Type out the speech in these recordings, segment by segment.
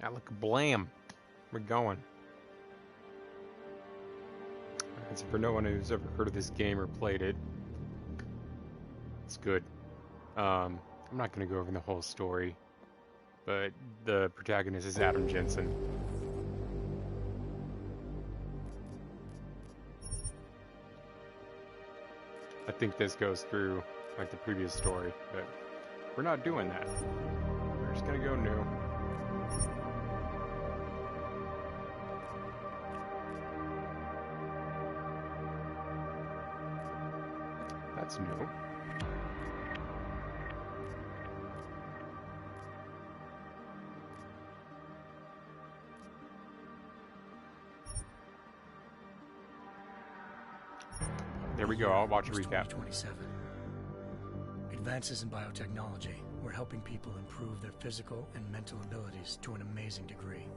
Yeah, look, blam. We're going. Alright, so for no one who's ever heard of this game or played it, it's good. I'm not going to go over the whole story, but the protagonist is Adam Jensen. I think this goes through like the previous story, but we're not doing that. We're just going to go new. That's new. There we go. I'll watch a recap. 2027. Advances in biotechnology were helping people improve their physical and mental abilities to an amazing degree.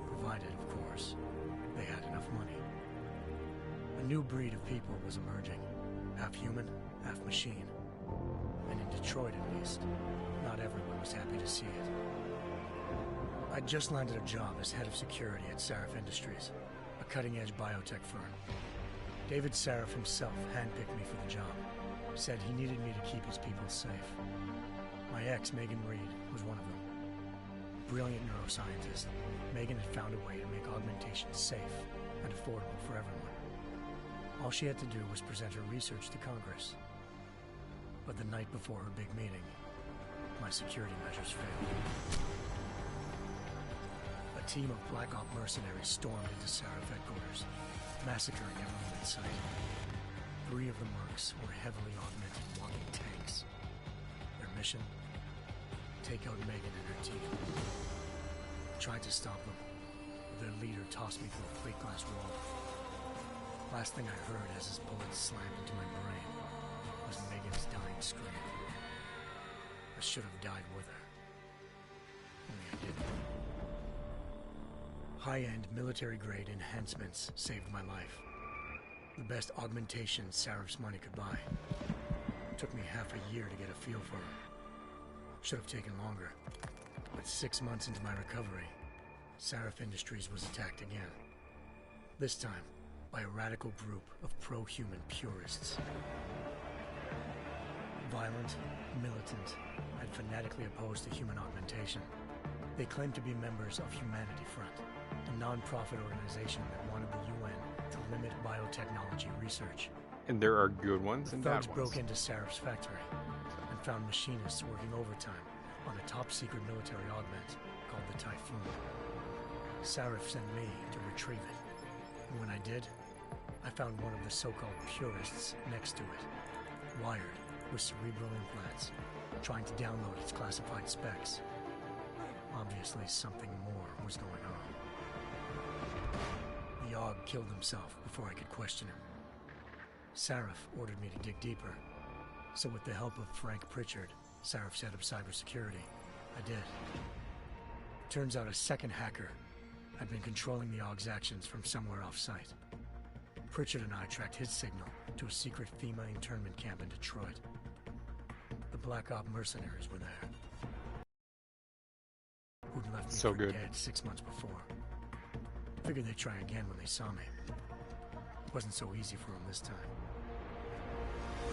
Provided, of course, they had enough money. A new breed of people was emerging. Half human, half machine. And in Detroit, at least, not everyone was happy to see it. I'd just landed a job as head of security at Sarif Industries, a cutting-edge biotech firm. David Sarif himself handpicked me for the job. Said he needed me to keep his people safe. My ex, Megan Reed, was one of them. Brilliant neuroscientist, Megan had found a way to make augmentation safe and affordable for everyone. All she had to do was present her research to Congress. But the night before her big meeting, my security measures failed. A team of Black Op mercenaries stormed into Sarif headquarters, massacring everyone in sight. 3 of the mercs were heavily augmented walking tanks. Their mission? Take out Megan and her team. I tried to stop them, but their leader tossed me through a plate glass wall. Last thing I heard as his bullets slammed into my brain was Megan's dying scream. I should have died with her. Only I didn't. High-end military-grade enhancements saved my life. The best augmentation Sarif's money could buy. Took me half a year to get a feel for them. Should have taken longer. But 6 months into my recovery, Sarif Industries was attacked again. This time, by a radical group of pro-human purists. Violent, militant, and fanatically opposed to human augmentation. They claimed to be members of Humanity Front, a non-profit organization that wanted the UN to limit biotechnology research. And there are good ones and bad ones. Thugs broke into Sarif's factory and found machinists working overtime on a top-secret military augment called the Typhoon. Sarif sent me to retrieve it. And when I did, I found one of the so-called purists next to it, wired with cerebral implants, trying to download its classified specs. Obviously, something more was going on. The Aug killed himself before I could question him. Sarif ordered me to dig deeper, so with the help of Frank Pritchard, Sarif's head of cybersecurity, I did. Turns out a second hacker had been controlling the Aug's actions from somewhere off-site. Pritchard and I tracked his signal to a secret FEMA internment camp in Detroit. The Black Op mercenaries were there. Who'd left me for dead 6 months before. Figured they'd try again when they saw me. It wasn't so easy for them this time.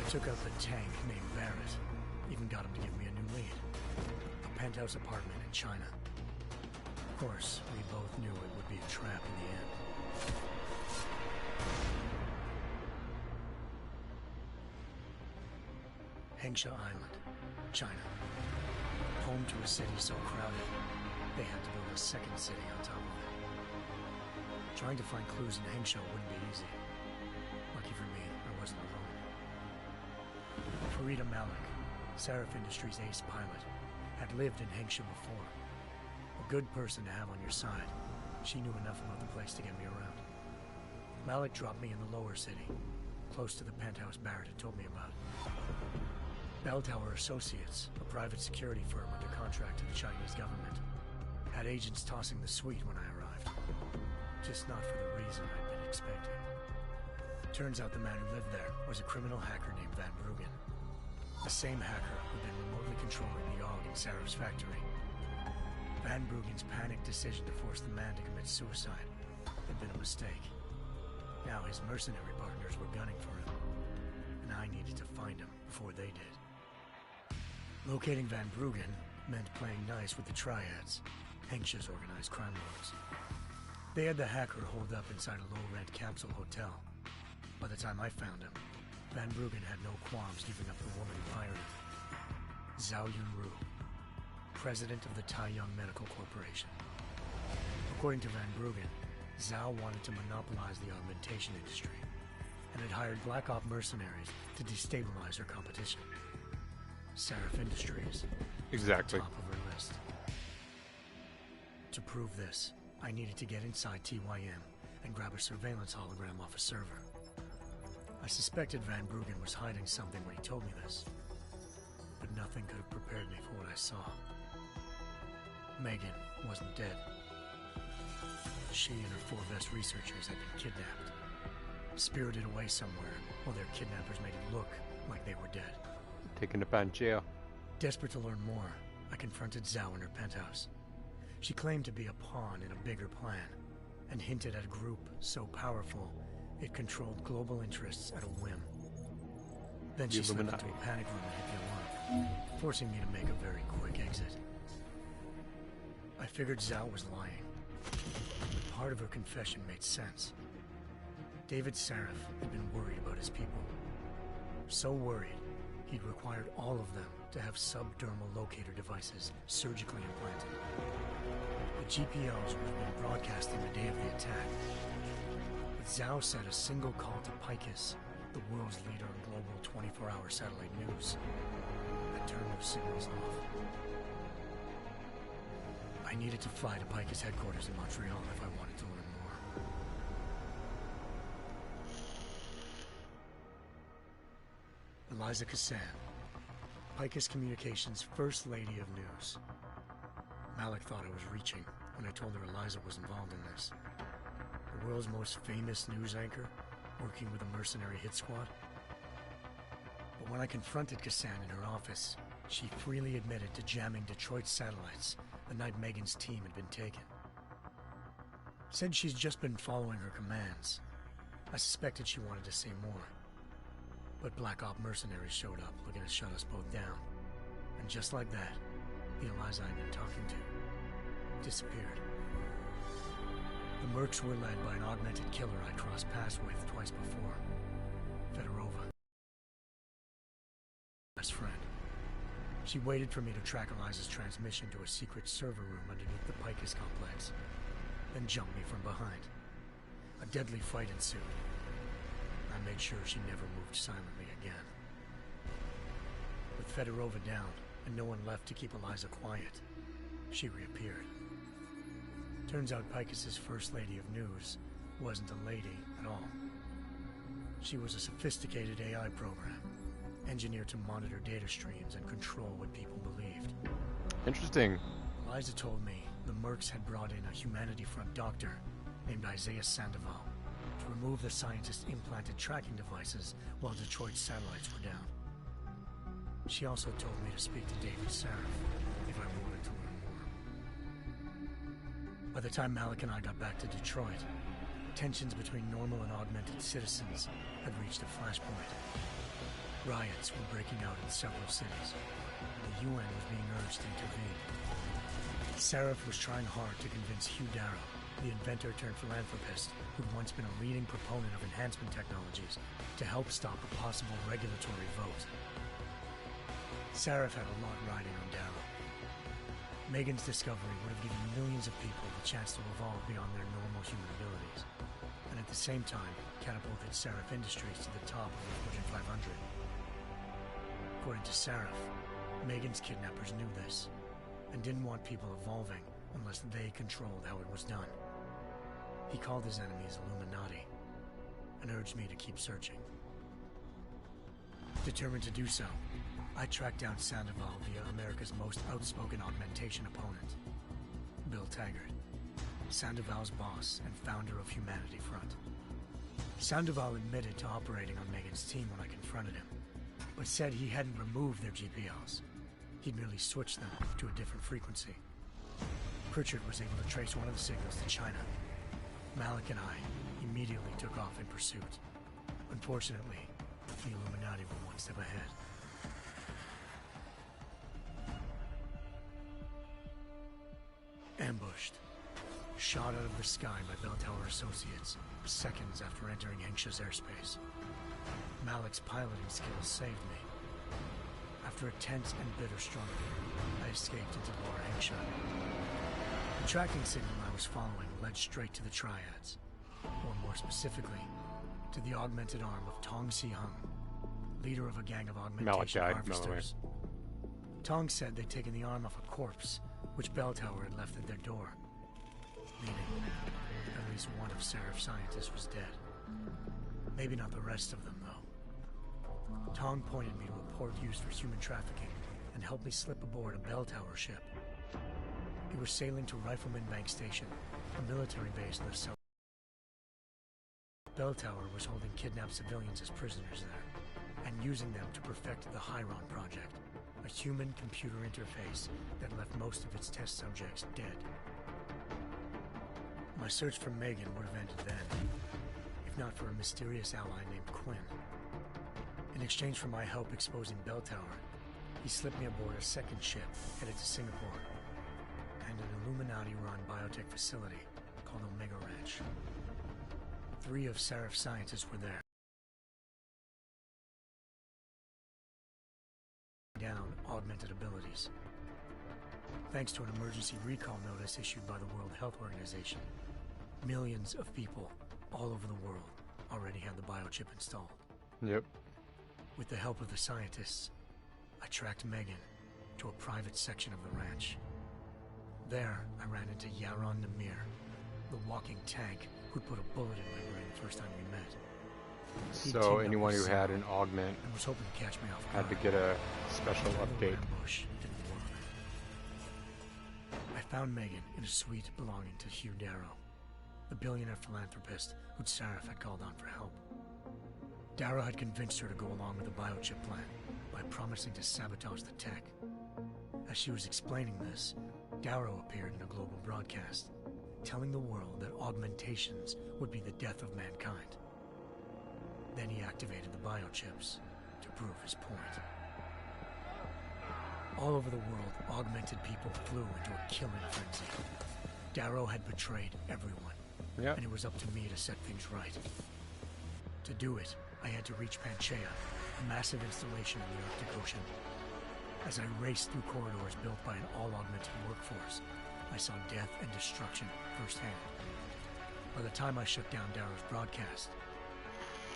I took out the tank named Barrett. Even got him to give me a new lead. A penthouse apartment in China. Of course, we both knew it would be a trap in the end. Hengsha Island, China. Home to a city so crowded, they had to build a second city on top of it. Trying to find clues in Hengsha wouldn't be easy. Lucky for me, I wasn't alone. Farida Malik, Sarif Industries' ace pilot, had lived in Hengsha before. A good person to have on your side. She knew enough about the place to get me around. Malik dropped me in the lower city, close to the penthouse Barrett had told me about. Bell Tower Associates, a private security firm under contract to the Chinese government, had agents tossing the suite when I arrived. Just not for the reason I'd been expecting. Turns out the man who lived there was a criminal hacker named Van Bruggen. The same hacker who'd been remotely controlling the Aug in Sarif's factory. Van Van Bruggen's panicked decision to force the man to commit suicide had been a mistake. Now his mercenary partners were gunning for him, and I needed to find him before they did. Locating Van Bruggen meant playing nice with the Triads, Henksh's organized crime lords. They had the hacker holed up inside a low-rent capsule hotel. By the time I found him, Van Bruggen had no qualms giving up the woman who hired him. Zhao Yunru, president of the Taiyang Medical Corporation. According to Van Bruggen, Zhao wanted to monopolize the augmentation industry and had hired Black Op mercenaries to destabilize her competition. Seraph Industries Exactly. was at the top of her list. To prove this, I needed to get inside TYM and grab a surveillance hologram off a server. I suspected Van Bruggen was hiding something when he told me this, but nothing could have prepared me for what I saw. Megan wasn't dead. She and her 4 best researchers had been kidnapped, spirited away somewhere while their kidnappers made it look like they were dead. Taken to Pancheo. Desperate to learn more, I confronted Zhao in her penthouse. She claimed to be a pawn in a bigger plan, and hinted at a group so powerful it controlled global interests at a whim. Then she slipped into a panic room and hit the alarm, forcing me to make a very quick exit. I figured Zhao was lying. Part of her confession made sense. David Sarif had been worried about his people. So worried, he'd required all of them to have subdermal locator devices surgically implanted. The GPOs would have been broadcasting the day of the attack. But Zhao said a single call to Picus, the world's leader in global 24-hour satellite news, had turned those signals off. I needed to fly to Picus headquarters in Montreal if I wanted to learn more. Eliza Cassan, Picus Communications' First Lady of News. Malik thought I was reaching when I told her Eliza was involved in this. The world's most famous news anchor, working with a mercenary hit squad. But when I confronted Cassan in her office, she freely admitted to jamming Detroit's satellites the night Megan's team had been taken. Said she's just been following her commands. I suspected she wanted to say more. But Black Op mercenaries showed up looking to shut us both down. And just like that, the Eliza I'd been talking to disappeared. The mercs were led by an augmented killer I crossed paths with twice before. Fedorova. Best friend. She waited for me to track Eliza's transmission to a secret server room underneath the Picus complex, then jumped me from behind. A deadly fight ensued. I made sure she never moved silently again. With Fedorova down, and no one left to keep Eliza quiet, she reappeared. Turns out Picus's First Lady of News wasn't a lady at all. She was a sophisticated AI program, engineered to monitor data streams and control what people believed. Interesting. Eliza told me the mercs had brought in a Humanity Front doctor named Isaiah Sandoval to remove the scientist's implanted tracking devices while Detroit's satellites were down. She also told me to speak to David Sarif if I wanted to learn more. By the time Malik and I got back to Detroit, tensions between normal and augmented citizens had reached a flashpoint. Riots were breaking out in several cities, and the UN was being urged to intervene. Sarif was trying hard to convince Hugh Darrow, the inventor-turned-philanthropist who'd once been a leading proponent of enhancement technologies, to help stop a possible regulatory vote. Sarif had a lot riding on Darrow. Megan's discovery would have given millions of people the chance to evolve beyond their normal human abilities, and at the same time catapulted Sarif Industries to the top of the Fortune 500. According to Sarif, Megan's kidnappers knew this, and didn't want people evolving unless they controlled how it was done. He called his enemies Illuminati, and urged me to keep searching. Determined to do so, I tracked down Sandoval via America's most outspoken augmentation opponent, Bill Taggart, Sandoval's boss and founder of Humanity Front. Sandoval admitted to operating on Megan's team when I confronted him, but said he hadn't removed their GPLs. He'd merely switched them to a different frequency. Pritchard was able to trace one of the signals to China. Malik and I immediately took off in pursuit. Unfortunately, the Illuminati were one step ahead. Ambushed. Shot out of the sky by Bell Tower Associates, seconds after entering Hengsha's airspace. Malik's piloting skills saved me. After a tense and bitter struggle, I escaped into Lower Hengsha. The tracking signal I was following led straight to the Triads, or more specifically, to the augmented arm of Tong Si-hung, leader of a gang of augmentation harvesters. Tong said they'd taken the arm off a corpse, which Bell Tower had left at their door, meaning at least one of Seraph's scientists was dead. Maybe not the rest of them, though. Tong pointed me to a port used for human trafficking and helped me slip aboard a Bell Tower ship. We were sailing to Rifleman Bank Station, a military base in the south. Bell Tower was holding kidnapped civilians as prisoners there, and using them to perfect the Hyron Project, a human-computer interface that left most of its test subjects dead. My search for Megan would have ended then, if not for a mysterious ally named Quinn. In exchange for my help exposing Bell Tower, he slipped me aboard a second ship headed to Singapore, and an Illuminati-run biotech facility called Omega Ranch. 3 of Seraph's scientists were there. Down augmented abilities. Thanks to an emergency recall notice issued by the World Health Organization, millions of people all over the world already had the biochip installed. Yep. With the help of the scientists, I tracked Megan to a private section of the ranch. There, I ran into Yaron Namir, the walking tank who'd put a bullet in my brain the first time we met. So anyone who had an augment and was hoping to catch me off had to get a special update. Ambush didn't work. I found Megan in a suite belonging to Hugh Darrow, the billionaire philanthropist who'd Seraph had called on for help. Darrow had convinced her to go along with the biochip plan by promising to sabotage the tech. As she was explaining this, Darrow appeared in a global broadcast, telling the world that augmentations would be the death of mankind. Then he activated the biochips to prove his point. All over the world, augmented people flew into a killing frenzy. Darrow had betrayed everyone, and it was up to me to set things right. To do it, I had to reach Panchaea, a massive installation in the Arctic Ocean. As I raced through corridors built by an all-augmented workforce, I saw death and destruction firsthand. By the time I shut down Darrow's broadcast,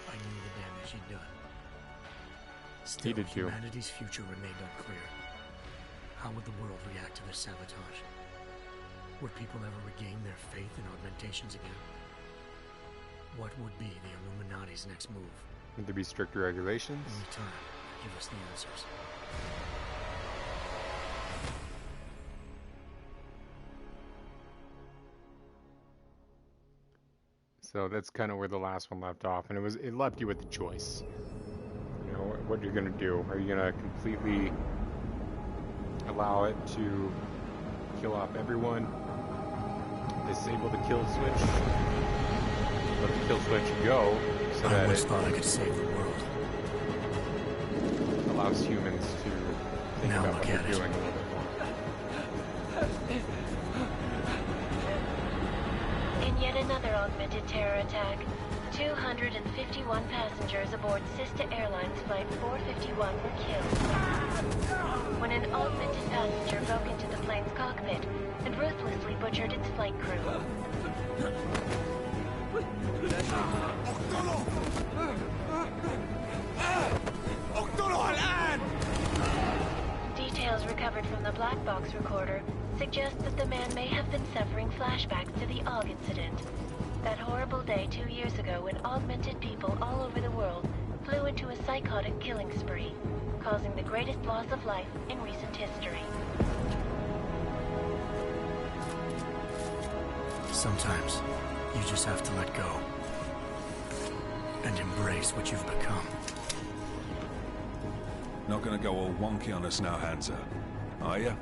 I knew the damage he'd done. Still, humanity's future remained unclear. How would the world react to this sabotage? Would people ever regain their faith in augmentations again? What would be the Illuminati's next move? Would there be stricter regulations? Only time will give us the answers. So that's kind of where the last one left off, and it left you with the choice. You know, what you're gonna do. Are you gonna completely allow it to kill off everyone? Disable the kill switch? Let the kill switch go so I that always thought I could save the world. Allows humans to think Now about look what they're at it. doing a little bit more. In yet another augmented terror attack, 251 passengers aboard Sister Airlines Flight 451 were killed when an augmented passenger broke into the plane's cockpit and ruthlessly butchered its flight crew. Details recovered from the black box recorder suggest that the man may have been suffering flashbacks to the AUG incident. That horrible day 2 years ago when augmented people all over the world flew into a psychotic killing spree, causing the greatest loss of life in recent history. Sometimes, you just have to let go. And embrace what you've become. Not gonna go all wonky on us now, Hansa, are ya?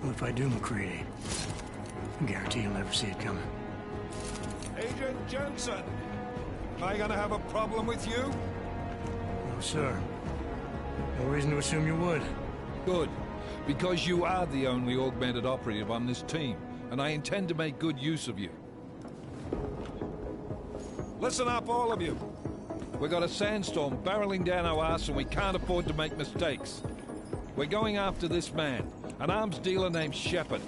Well, if I do, McCready, I guarantee you'll never see it coming. Agent Jensen! Am I gonna have a problem with you? No, sir. No reason to assume you would. Good. Because you are the only augmented operative on this team, and I intend to make good use of you. Listen up, all of you. We got a sandstorm barreling down our arse and we can't afford to make mistakes. We're going after this man, an arms dealer named Shepard.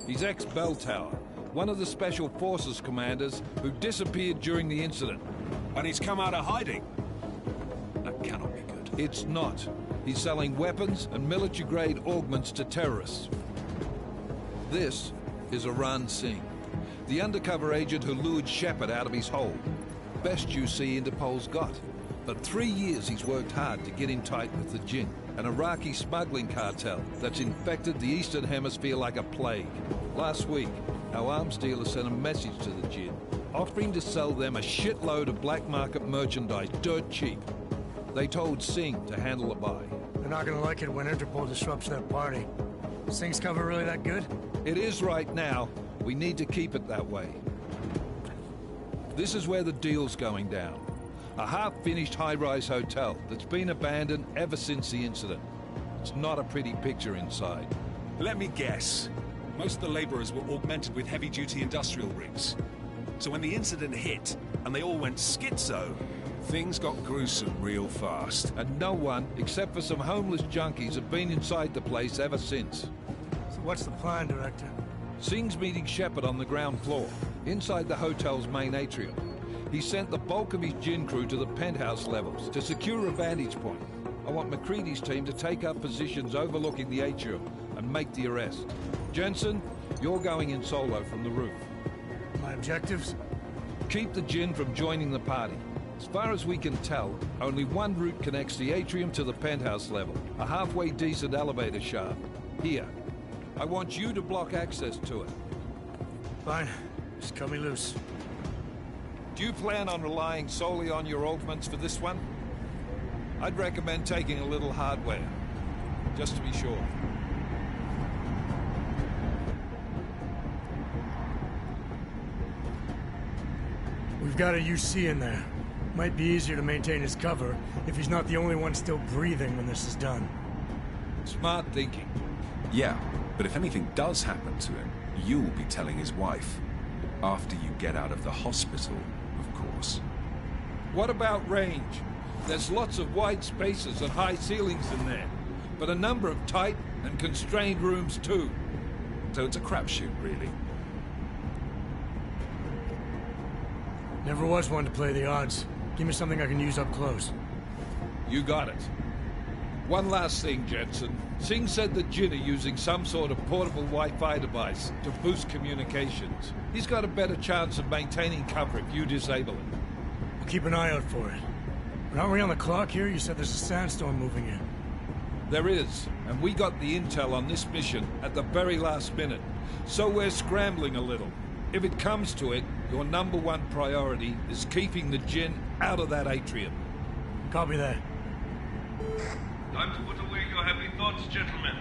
He's ex-Bell Tower, one of the Special Forces commanders who disappeared during the incident. And he's come out of hiding. That cannot be good. It's not. He's selling weapons and military-grade augments to terrorists. This is Aran Singh, the undercover agent who lured Shepard out of his hole. Best you see Interpol's got. For 3 years he's worked hard to get in tight with the Jinn, an Iraqi smuggling cartel that's infected the Eastern Hemisphere like a plague. Last week, our arms dealer sent a message to the Jinn, offering to sell them a shitload of black market merchandise dirt cheap. They told Singh to handle the buy. They're not gonna like it when Interpol disrupts their party. Is Singh's cover really that good? It is right now. We need to keep it that way. This is where the deal's going down. A half-finished high-rise hotel that's been abandoned ever since the incident. It's not a pretty picture inside. Let me guess. Most of the laborers were augmented with heavy-duty industrial rigs. So when the incident hit, and they all went schizo, things got gruesome real fast. And no one, except for some homeless junkies, have been inside the place ever since. So what's the plan, Director? Singh's meeting Shepard on the ground floor, inside the hotel's main atrium. He sent the bulk of his Jinn crew to the penthouse levels to secure a vantage point. I want McCready's team to take up positions overlooking the atrium and make the arrest. Jensen, you're going in solo from the roof. My objectives? Keep the Jinn from joining the party. As far as we can tell, only one route connects the atrium to the penthouse level, a halfway decent elevator shaft. Here. I want you to block access to it. Fine. Just cut me loose. Do you plan on relying solely on your augments for this one? I'd recommend taking a little hardware, just to be sure. We've got a UC in there. Might be easier to maintain his cover if he's not the only one still breathing when this is done. Smart thinking. Yeah, but if anything does happen to him, you'll be telling his wife. After you get out of the hospital, of course. What about range? There's lots of wide spaces and high ceilings in there, but a number of tight and constrained rooms too. So it's a crapshoot, really. Never was one to play the odds. Give me something I can use up close. You got it. One last thing, Jensen. Singh said the Jinn are using some sort of portable Wi-Fi device to boost communications. He's got a better chance of maintaining cover if you disable it. I'll keep an eye out for it. But aren't we on the clock here? You said there's a sandstorm moving in. There is, and we got the intel on this mission at the very last minute. So we're scrambling a little. If it comes to it, your number one priority is keeping the Jinn out of that atrium. Copy that. Time to put away your heavy thoughts, gentlemen.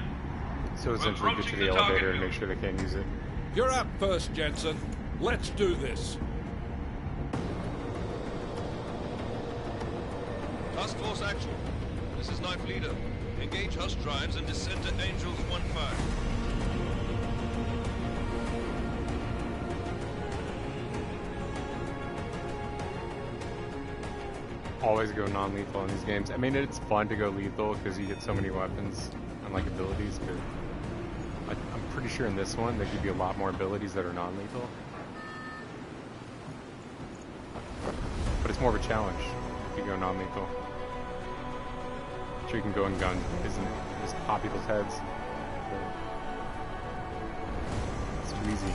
So essentially get to the elevator and make sure they can't use it. You're up first, Jensen. Let's do this. Task Force action. This is Knife Leader. Engage Hush drives and descend to Angels 1-5. Always go non-lethal in these games. I mean, it's fun to go lethal because you get so many weapons and like abilities, but I'm pretty sure in this one they give you a lot more abilities that are non-lethal. But it's more of a challenge if you go non-lethal. Sure, you can go and gun, just pop people's heads. It's too easy.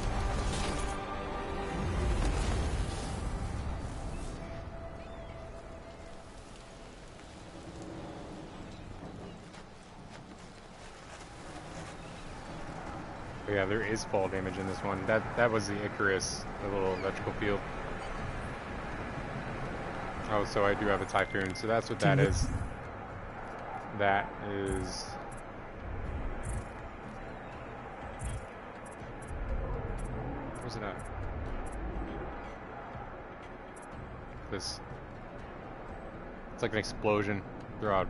But yeah, there is fall damage in this one. That was the Icarus, the little electrical field. Oh, so I do have a Typhoon, so that's what that is. That is... Where's it at? This. It's like an explosion. Throw out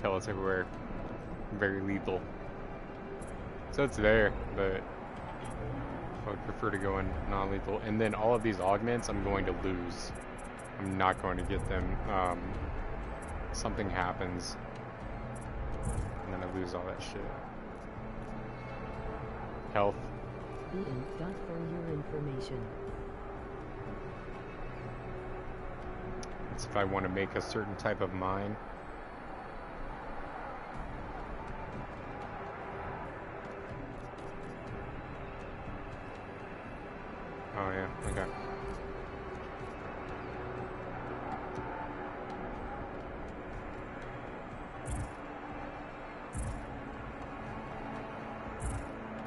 pellets everywhere. Very lethal. So it's there, but I would prefer to go in non-lethal. And then all of these augments I'm going to lose. I'm not going to get them. Something happens. And then I lose all that shit. Health. For your information. That's if I want to make a certain type of mine. Oh yeah, okay.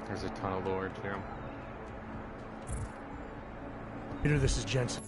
There's a ton of lore too. Peter, this is Jensen.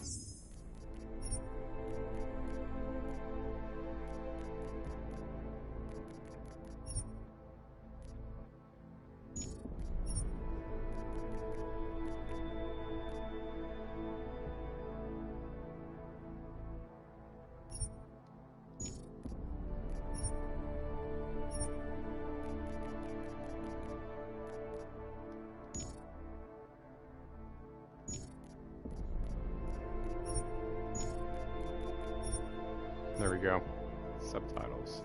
There we go. Subtitles.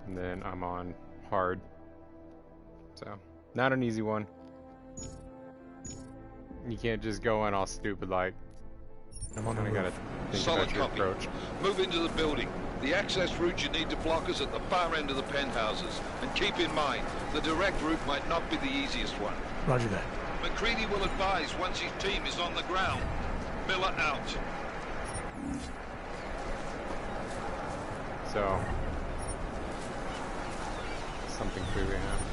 And then I'm on hard. So, not an easy one. You can't just go in all stupid like. I'm on the I gotta roof. think Solid about your copy. approach. Move into the building. The access route you need to block is at the far end of the penthouses. And keep in mind, the direct route might not be the easiest one. Roger that. McCready will advise once his team is on the ground. Miller out. So, something clearly happened.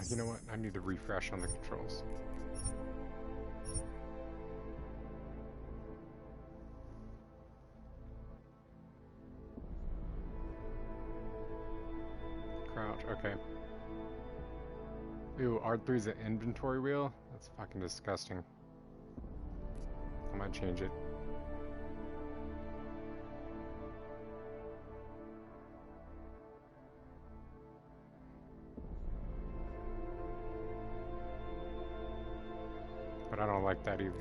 You know what? I need to refresh on the controls. Crouch, okay. Ooh, R3's an inventory wheel? That's fucking disgusting. I might change it. But I don't like that either.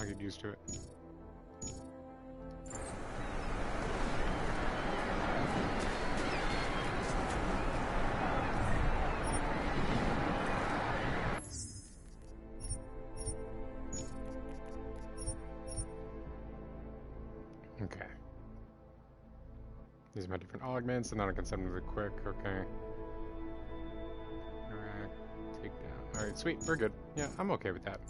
I get used to it. Okay. These are my different augments, and then I can send them to the quick. Okay. Alright. Take down. Alright, sweet. We're good. Yeah, I'm okay with that.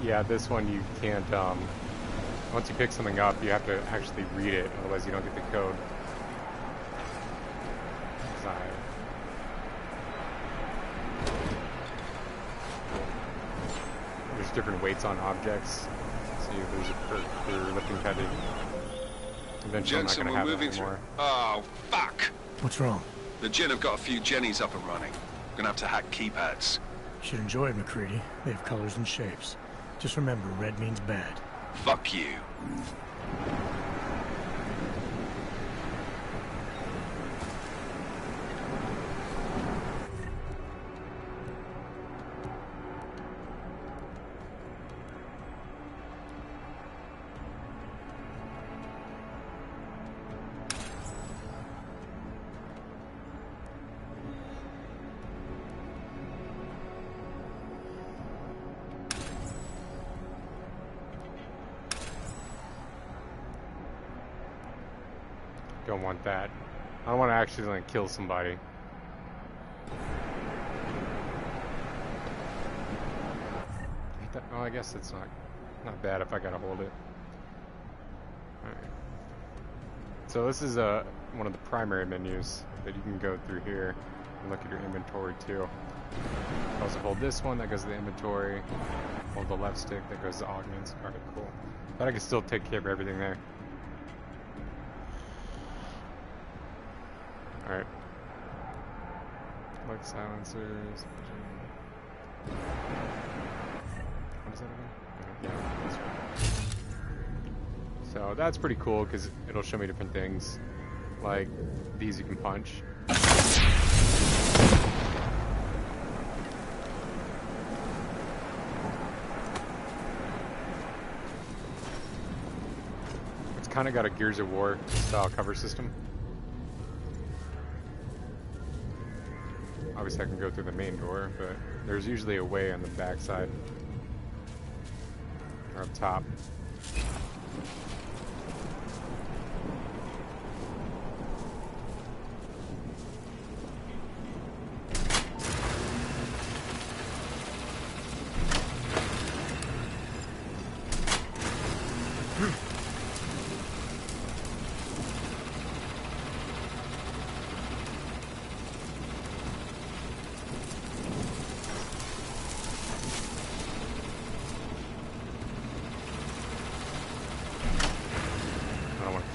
Yeah, this one you can't, once you pick something up, you have to actually read it, otherwise you don't get the code. There's different weights on objects, so there's a perk for lifting heavy. Eventually Jensen, I'm not we're going to moving have it through. anymore. Oh, fuck! What's wrong? The Jinn have got a few Jennies up and running. Gonna have to hack keypads. should enjoy it, McCready. They have colors and shapes. Just remember, red means bad. Fuck you. Don't want that. I don't want to actually like kill somebody. Oh, I guess it's not bad if I gotta hold it. Alright. So this is one of the primary menus that you can go through here and look at your inventory too. You also hold this one, that goes to the inventory. Hold the left stick, that goes to augments. Alright, cool. But I can still take care of everything there. Alright. Like silencers. What is that again? Okay, yeah, that's right. So that's pretty cool because it'll show me different things. Like these you can punch. It's kind of got a Gears of War style cover system. Obviously I can go through the main door, but there's usually a way on the back side. Or up top.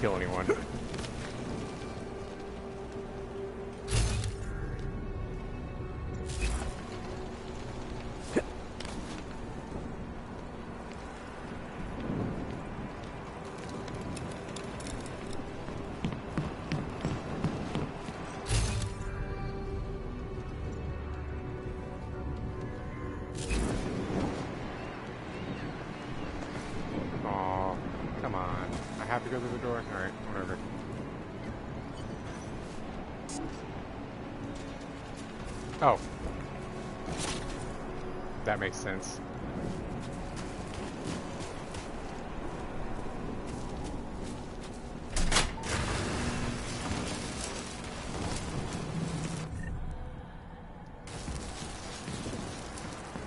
Kill anyone. Aw, come on. I have to go through the door? Alright, whatever. Oh. That makes sense.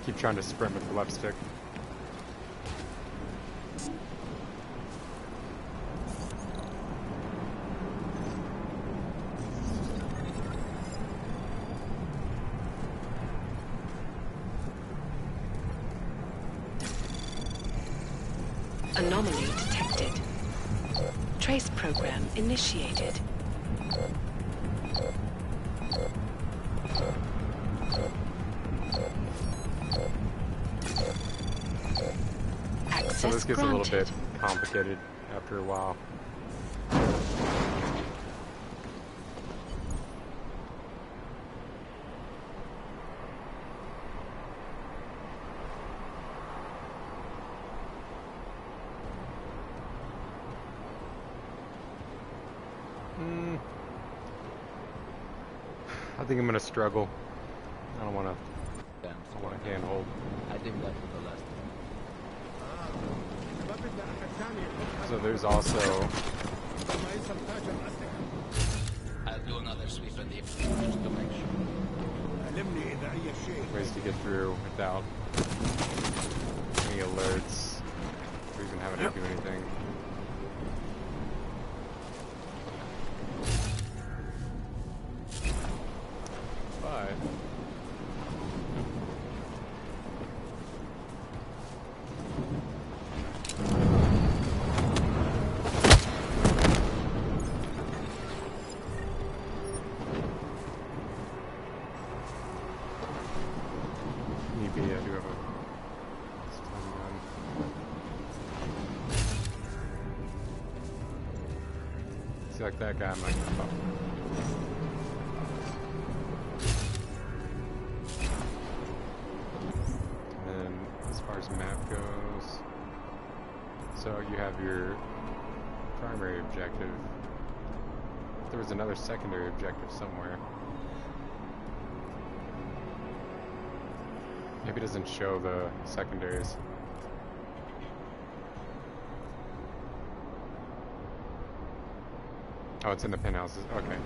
Keep trying to sprint with the left stick. Anomaly detected. Trace program initiated. Access So this gets granted. a little bit complicated after a while. I think I'm gonna struggle. I don't wanna handhold. I think that was the last one. So there's also I'll do another sweep at the just to make sure. ways to get through without any alerts or even having to do anything. But like that guy might come up. And then, as far as map goes, so you have your primary objective. There was another secondary objective somewhere. Maybe it doesn't show the secondaries. Oh, it's in the penthouses. Okay.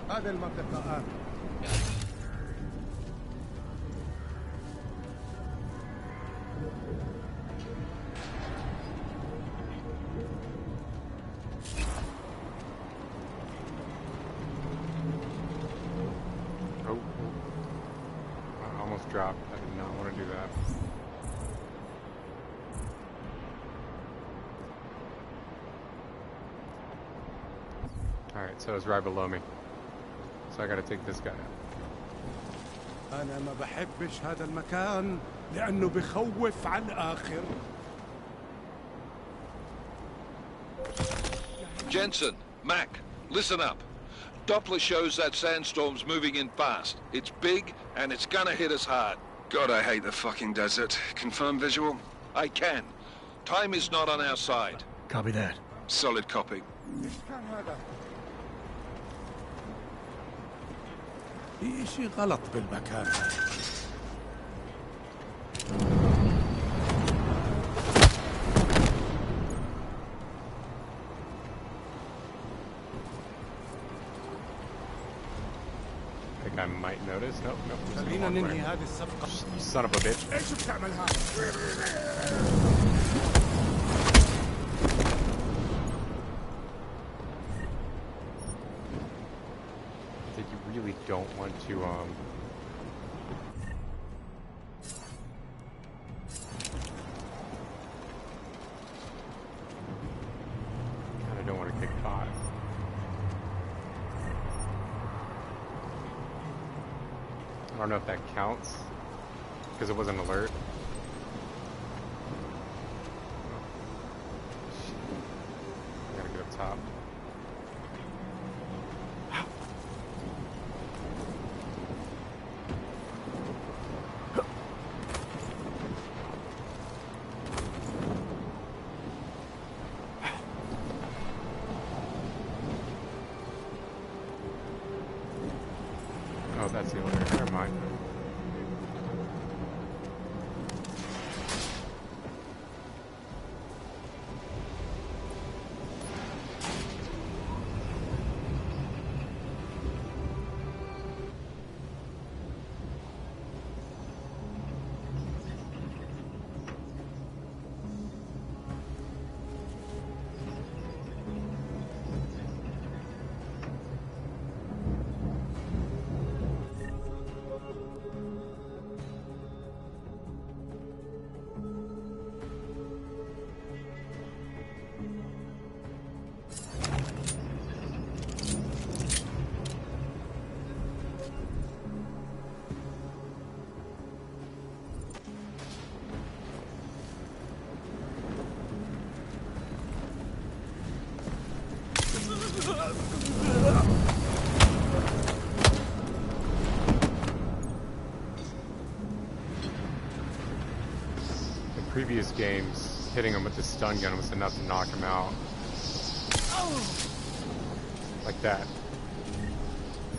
هذه المنطقة آمنة. Dropped. I did not want to do that. Alright, so it's right below me. So I gotta take this guy out. أنا ما بحبش هذا المكان لأنه بخوف على الآخر. Jensen, Mac, listen up. Doppler shows that sandstorm's moving in fast. It's big, and it's gonna hit us hard. God, I hate the fucking desert. Confirm visual? I can. Time is not on our side. Copy that. Solid copy. إيش كان هذا؟ في شيء غلط بالمكان. I might notice. Nope, nope. خلينا ننهي هذه الصفقة. You son of a bitch. إيش بتعمل هذا؟ I think you really don't want to, I don't want to get caught. I don't know if that counts, because it wasn't alert. I gotta get up top. Oh, that's the elevator. Never mind. Previous games, hitting him with the stun gun was enough to knock him out. Like that.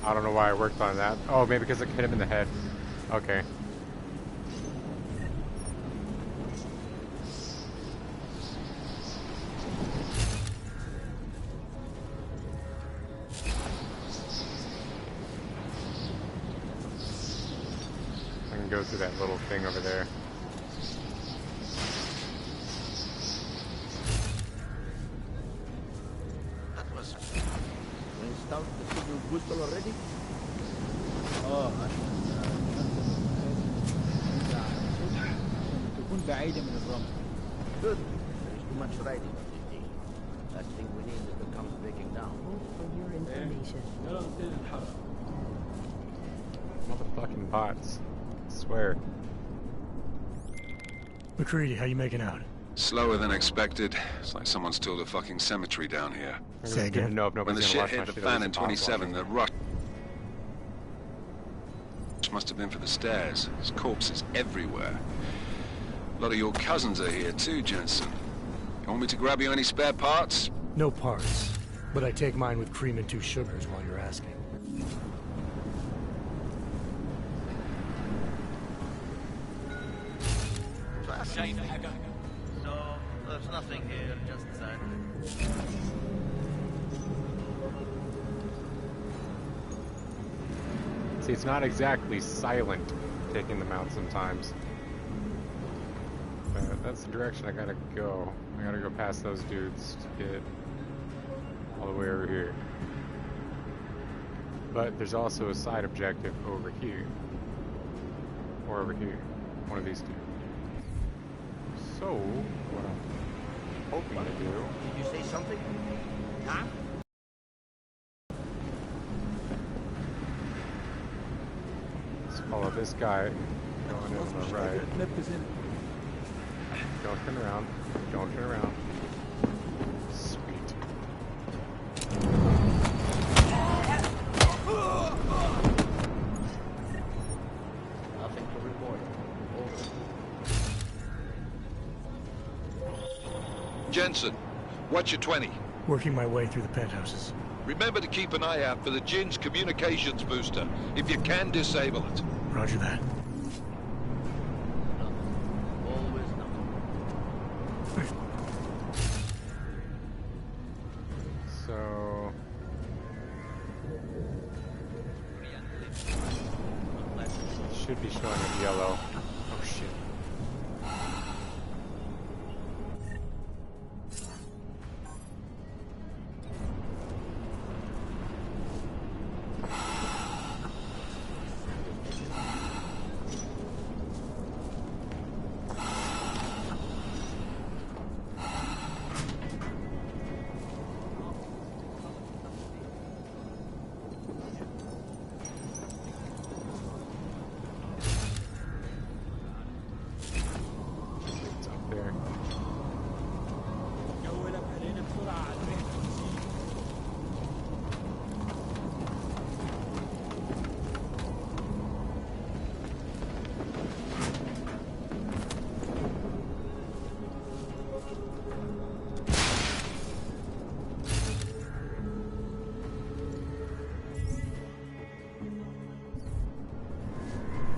I don't know why I worked on that. Oh, maybe because I hit him in the head. Okay. I can go through that little thing over there. already? تكون بعيدة من الرمل. Good. There is too much riding on this day. Last thing we need is it comes breaking down. For your information. pots. I swear. McCready, how you making out? Slower than expected. It's like someone's tilled a fucking cemetery down here. Say again? When the shit hit the fan in 27, the rush must have been for the stairs. There's corpses everywhere. A lot of your cousins are here too, Jensen. You want me to grab you any spare parts? No parts, but I take mine with cream and 2 sugars while you're asking. No, there's nothing here, just that. See, it's not exactly silent taking them out sometimes. But that's the direction I gotta go. I gotta go past those dudes to get all the way over here. But there's also a side objective over here. Or over here. One of these two. So, what I'm hoping to do... Did you say something? Huh? Let's follow this guy going in the right. Don't turn around. Don't turn around. Sweet. Nothing to report. Jensen, what's your 20? Working my way through the penthouses. Remember to keep an eye out for the Jinn's communications booster. If you can, disable it. Roger that. Always nothing. So... should be showing in yellow. Oh shit.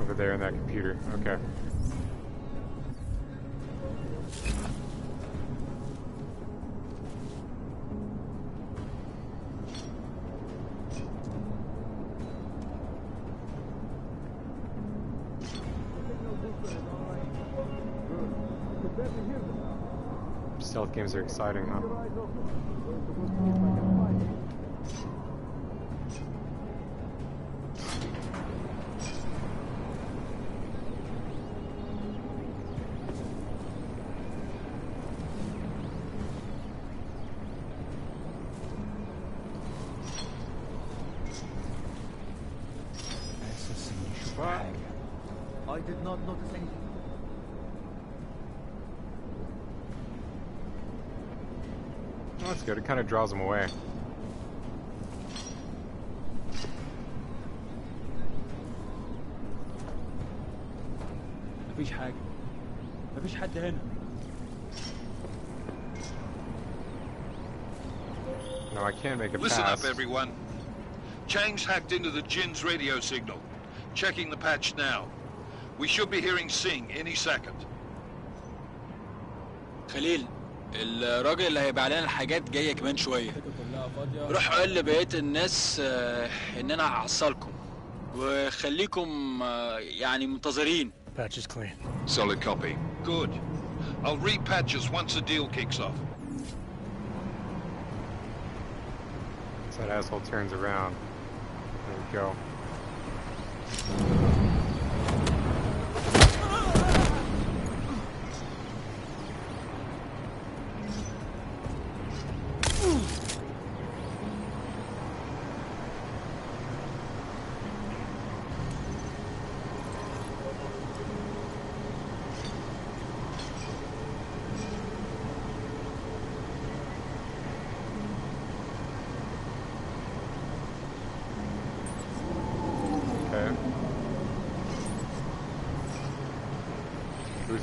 Over there in that computer. Okay. Stealth games are exciting, huh? I did not notice anything. Oh, that's good. It kind of draws them away. مفيش حاجة. مفيش حد هنا. No, I can't make a Listen pass. up, everyone. Chang's hacked into the Jinn's radio signal. Checking the patch now. We should be hearing Sing any second. خليل الراجل اللي هيبيع لنا الحاجات جايه كمان شويه. روح قول لبقيه الناس ان انا هحصلكم وخليكم يعني منتظرين. Patch is clean. Solid copy. Good. I'll repatch us once the deal kicks off. So that asshole turns around. There we go.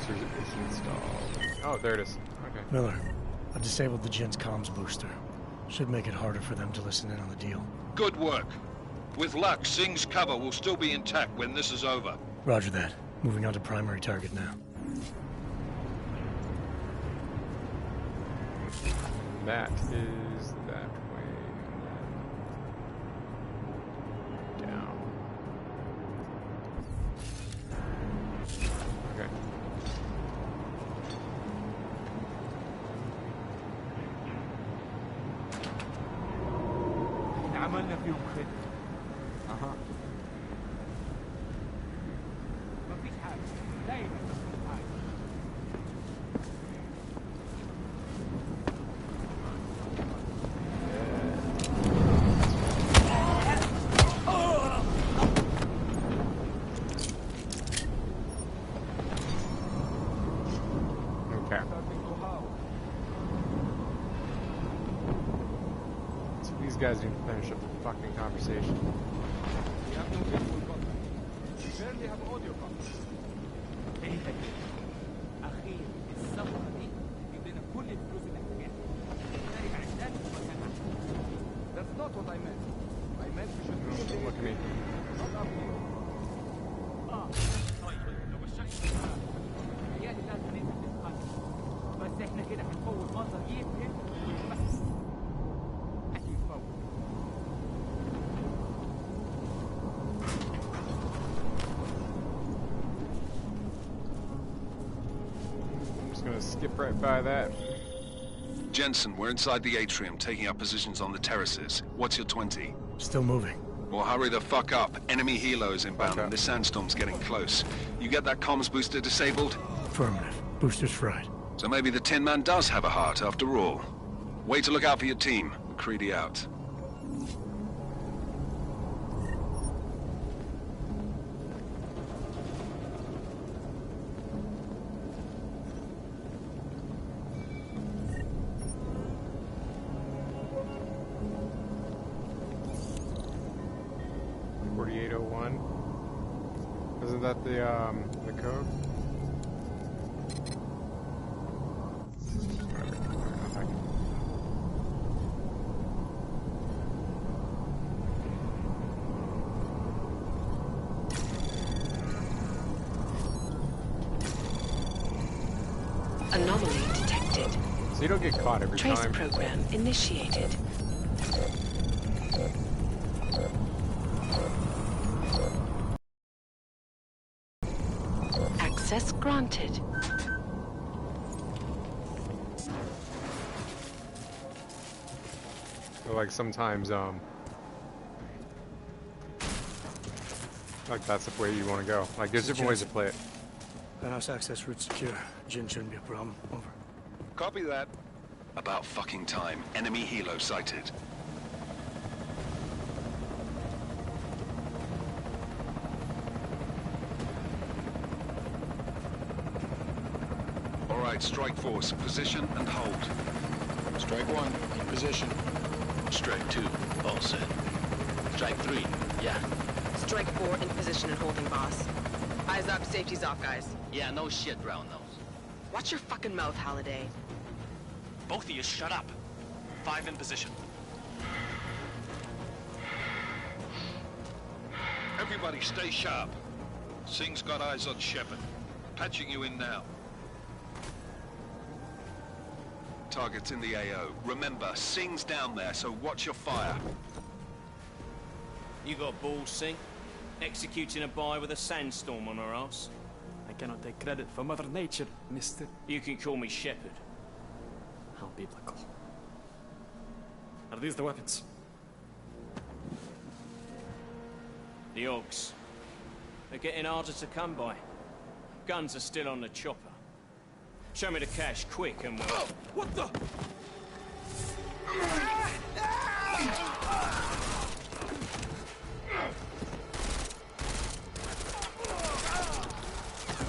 booster is installed. Oh, there it is. Okay. Miller, I've disabled the Jin's comms booster. Should make it harder for them to listen in on the deal. Good work. With luck, Singh's cover will still be intact when this is over. Roger that. Moving on to primary target now. That is that way. And then down. Okay. عملنا فيهم خدمة. أها. مفيش حاجة. دايما مفيش حاجة. Okay. So these guys need to finish up the fucking conversation. We have no visual contact. We barely have audio contact. ايه ده؟ أخير الصفقة دي تجيب لنا كل الفلوس اللي احتاجها. نلاقي عشان في مكان أحسن. That's not what I meant. I meant we should really Look at me. not up here. طيب لو الشيء متهيألي لازم ننزل نتقدم. بس احنا كده هنفوت منظر يمكن بس أكيد فوت. I'm just gonna skip right by that. Jensen, we're inside the atrium, taking up positions on the terraces. What's your 20? Still moving. Well, hurry the fuck up. Enemy helos inbound, Okay. and this sandstorm's getting close. You get that comms booster disabled? Affirmative. Booster's fried. So maybe the Tin Man does have a heart, after all. Way to look out for your team. McCready out. Isn't that the code? Anomaly detected. So you don't get caught every Trace time. program initiated. Access granted. So like sometimes like that's the way you want to go. Like there's different ways to play it. Penthouse access route secure. Jin shouldn't be a problem. Over. Copy that. About fucking time. Enemy helo sighted. All right, strike force. Position and hold. Strike one, in position. Strike two, all set. Strike three, yeah. Strike 4 in position and holding, boss. Eyes up, safety's off, guys. Yeah, no shit, brown nose. Watch your fucking mouth, Halliday. Both of you shut up. 5 in position. Everybody stay sharp. Singh's got eyes on Shepard. Patching you in now. Target's in the AO. Remember, Singh's down there, so watch your fire. You got balls, Singh? Executing a buy with a sandstorm on our ass? I cannot take credit for Mother Nature, mister. You can call me Shepard. How biblical. Are these the weapons? The Ogs. They're getting harder to come by. Guns are still on the chopper. Show me the cash, quick, and we'll... Oh, what the?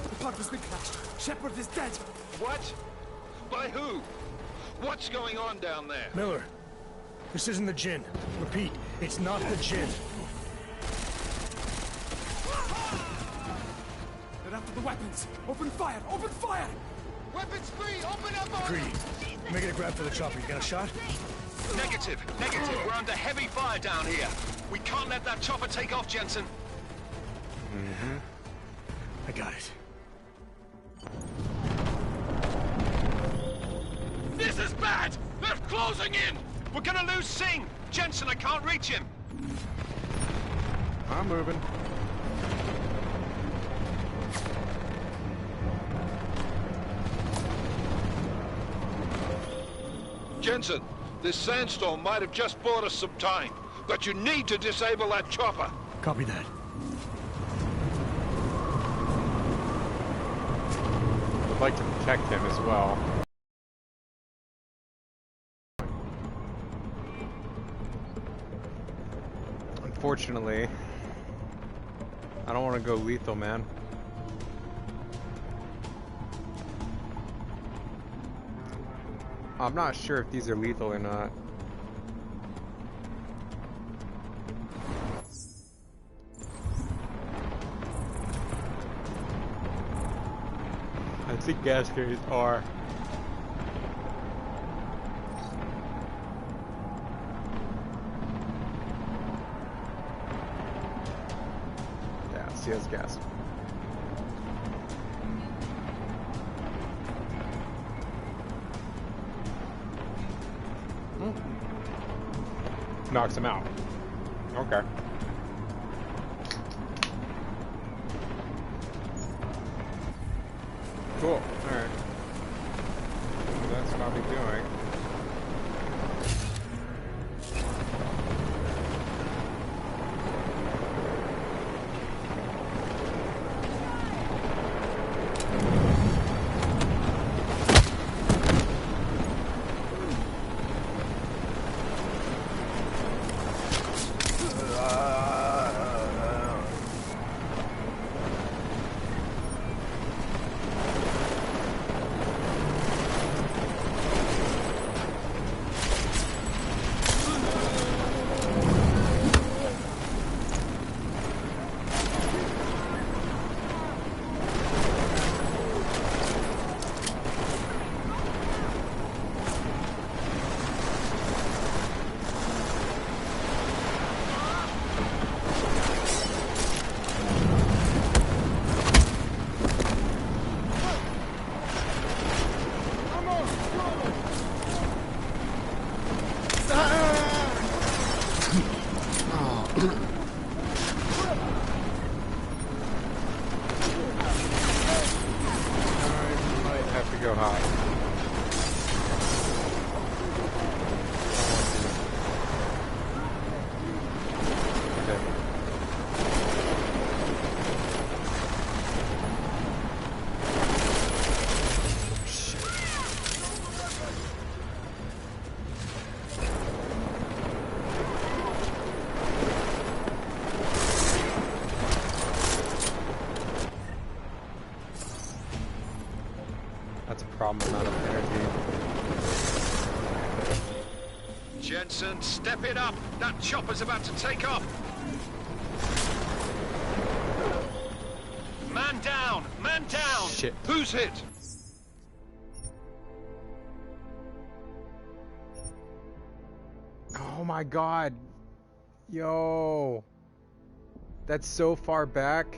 The pod has been crashed. Shepard is dead. What? By who? What's going on down there? Miller, this isn't the Jinn. Repeat, it's not the Jinn. There They're after the weapons. Open fire! Open fire! Weapons free! Open up on Agreed. Making a grab for the chopper. You got a shot? Negative. Negative. We're under heavy fire down here. We can't let that chopper take off, Jensen. Mm-hmm. I got it. This is bad! They're closing in! We're gonna lose Singh! Jensen, I can't reach him! I'm moving. Jensen, this sandstorm might have just bought us some time, but you need to disable that chopper. Copy that. Would like to protect him as well. Unfortunately, I don't want to go lethal, man. I'm not sure if these are lethal or not. I think gas carriers are. Yeah, CS gas. Knocks him out. Okay. Cool. Alright. That's what I'll be doing. Amount of energy. Jensen, step it up! That chopper's about to take off! Man down! Man down! Shit. Who's hit? Oh my god. Yo. That's so far back.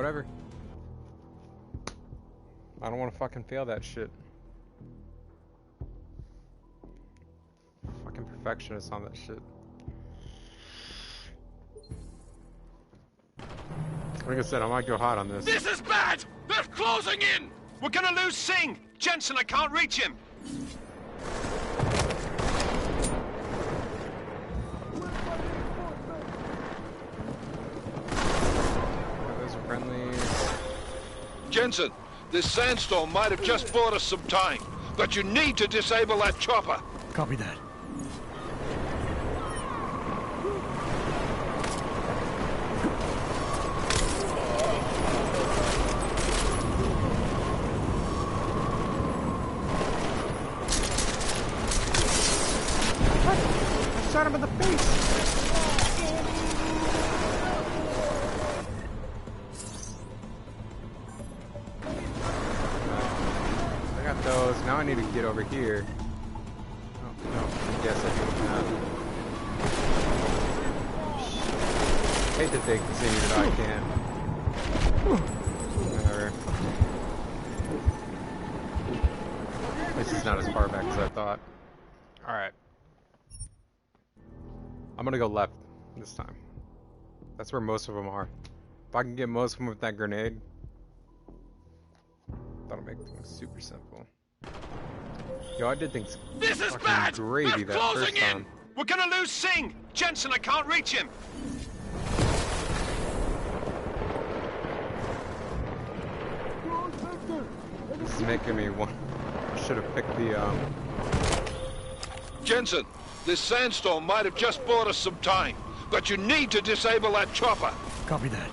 Whatever. I don't want to fucking fail that shit. Fucking perfectionist on that shit. Like I said, I might go hot on this. This is bad! They're closing in! We're gonna lose Singh! Jensen, I can't reach him! Jensen, this sandstorm might have just bought us some time, but you need to disable that chopper. Copy that. What? I shot him in the face! those. Now I need to get over here. Oh, no, I guess I do that. Hate to think this that I can. Whatever. This is not as far back as I thought. Alright. I'm gonna go left this time. That's where most of them are. If I can get most of them with that grenade, that'll make things super simple. Yo, I did things This is fucking bad! gravy They're that closing first in! time. We're gonna lose Singh! Jensen, I can't reach him! This is making me want... I should have picked the, Jensen, this sandstorm might have just bought us some time, but you need to disable that chopper. Copy that.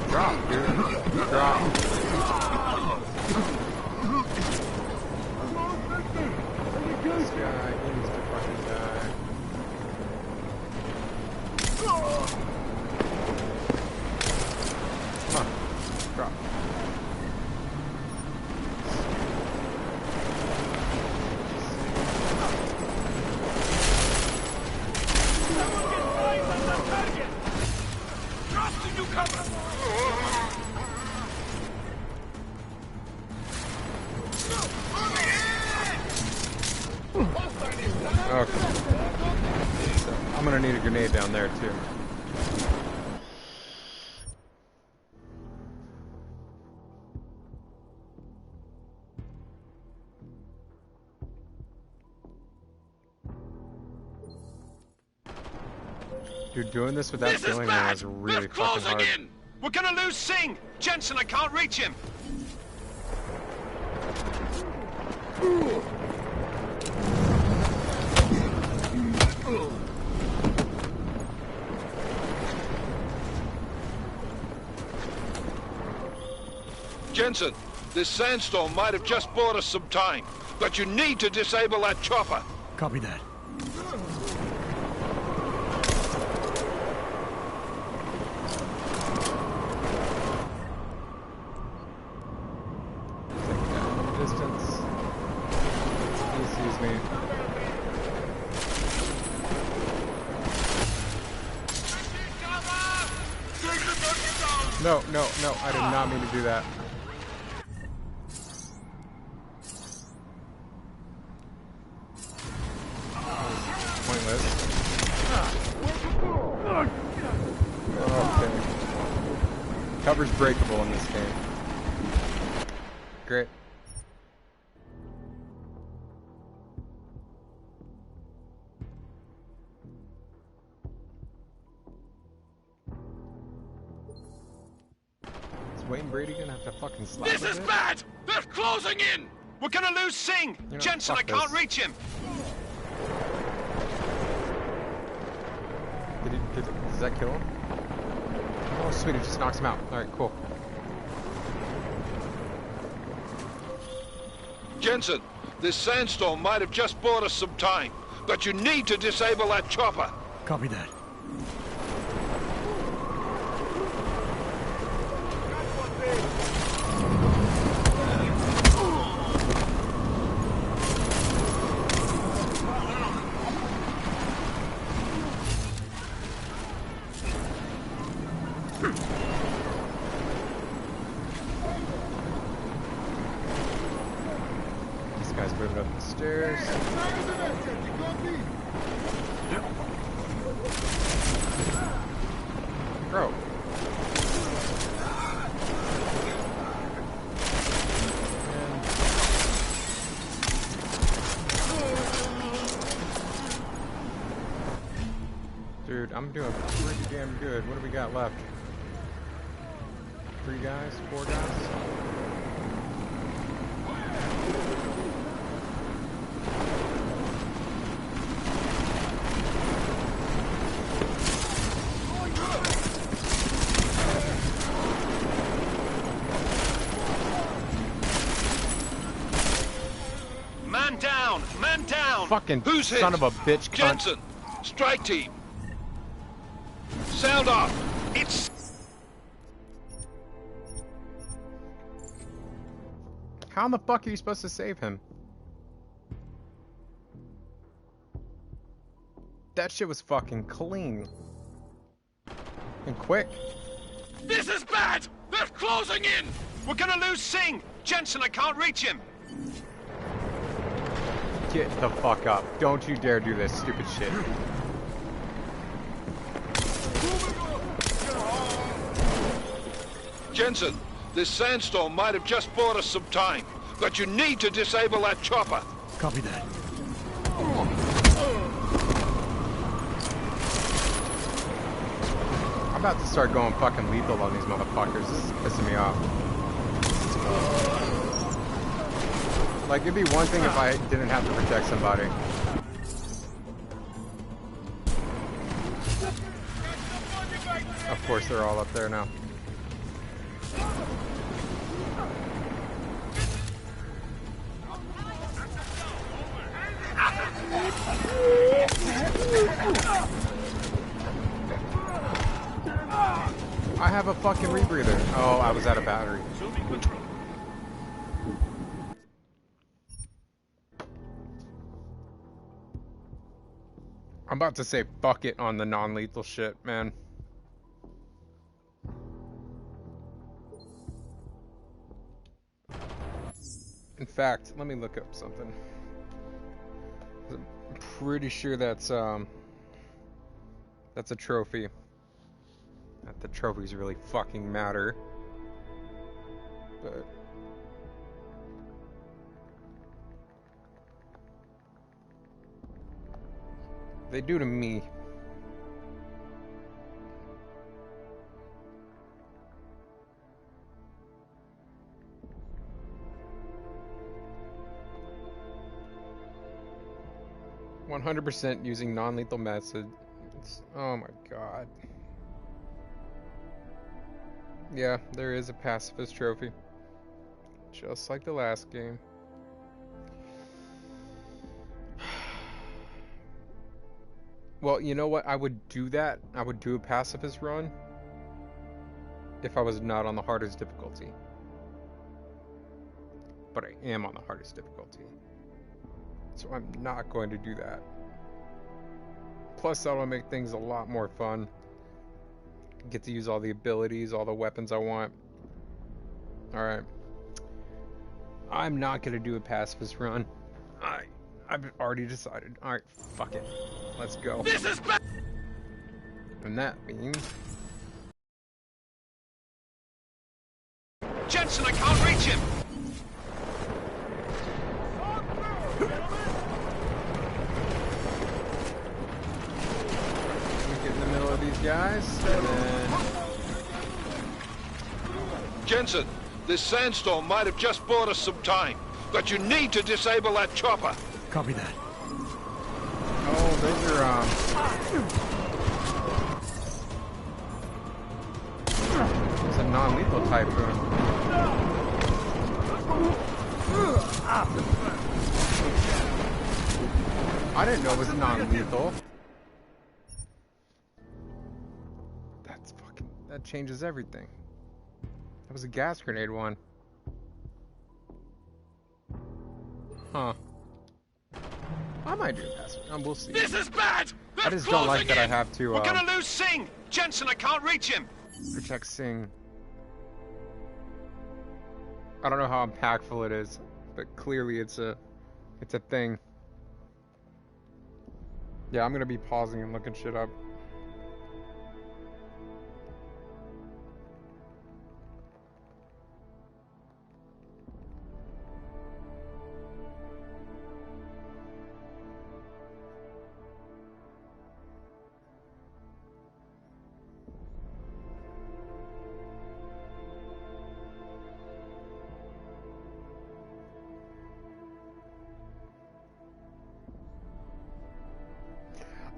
Drop, dude. Drop. This guy needs to fucking die. Come on. Drop. Okay. So, I'm gonna need a grenade down there too. Dude, doing this without killing me was really fucking hard. In. We're gonna lose Singh! Jensen, I can't reach him! Jensen, this sandstorm might have just bought us some time, but you need to disable that chopper. Copy that. Distance. He sees me. No, no, no, I did not mean to do that. Pointless. Okay. Cover's breakable in this game. Great. Wayne Brady gonna have to fucking slap This is bad! They're closing in! We're gonna lose Singh! You know, Jensen, I fuck can't this. reach him! Does that kill him? Oh sweet, it just knocks him out. Alright, cool. Jensen, this sandstorm might have just bought us some time, but you need to disable that chopper. Copy that. This guy's moving up the stairs. Bro. Dude, I'm doing pretty damn good. What do we got left? 3 guys? 4 guys? Man down! Man down! Fucking Who's hit? son of a bitch cunt. Jensen, Strike team! Sound off! It's... How in the fuck are you supposed to save him? That shit was fucking clean. And quick. This is bad! They're closing in! We're gonna lose Singh! Jensen, I can't reach him! Get the fuck up. Don't you dare do this stupid shit. Jensen, this sandstorm might have just bought us some time, but you need to disable that chopper. Copy that. I'm about to start going fucking lethal on these motherfuckers. This is pissing me off. Like, it'd be one thing if I didn't have to protect somebody. Of course, they're all up there now. I have a fucking rebreather. Oh, I was out of battery. I'm about to say fuck it on the non-lethal shit, man. In fact, let me look up something. I'm pretty sure that's a trophy. Not that trophies really fucking matter, but they do to me. %, using non-lethal methods. Oh my god. Yeah, there is a pacifist trophy. Just like the last game. Well, you know what? I would do that. I would do a pacifist run if I was not on the hardest difficulty. But I am on the hardest difficulty. So I'm not going to do that. Plus, that'll make things a lot more fun. Get to use all the abilities, all the weapons I want. Alright. I'm not going to do a pacifist run. I've already decided. Alright, fuck it. Let's go. This is bad! And that means... Jensen, I can't reach him! Get in the middle of these guys, and then... Jensen, this sandstorm might have just bought us some time, but you need to disable that chopper. Copy that. Oh, those are, it's a non-lethal typhoon. I didn't know it was non-lethal. That changes everything. That was a gas grenade one. Huh. I might do that. We'll see. This is bad! I just don't like that I have to, We're gonna lose Singh! Jensen, I can't reach him! Protect Singh. I don't know how impactful it is, but clearly it's a thing. Yeah, I'm gonna be pausing and looking shit up.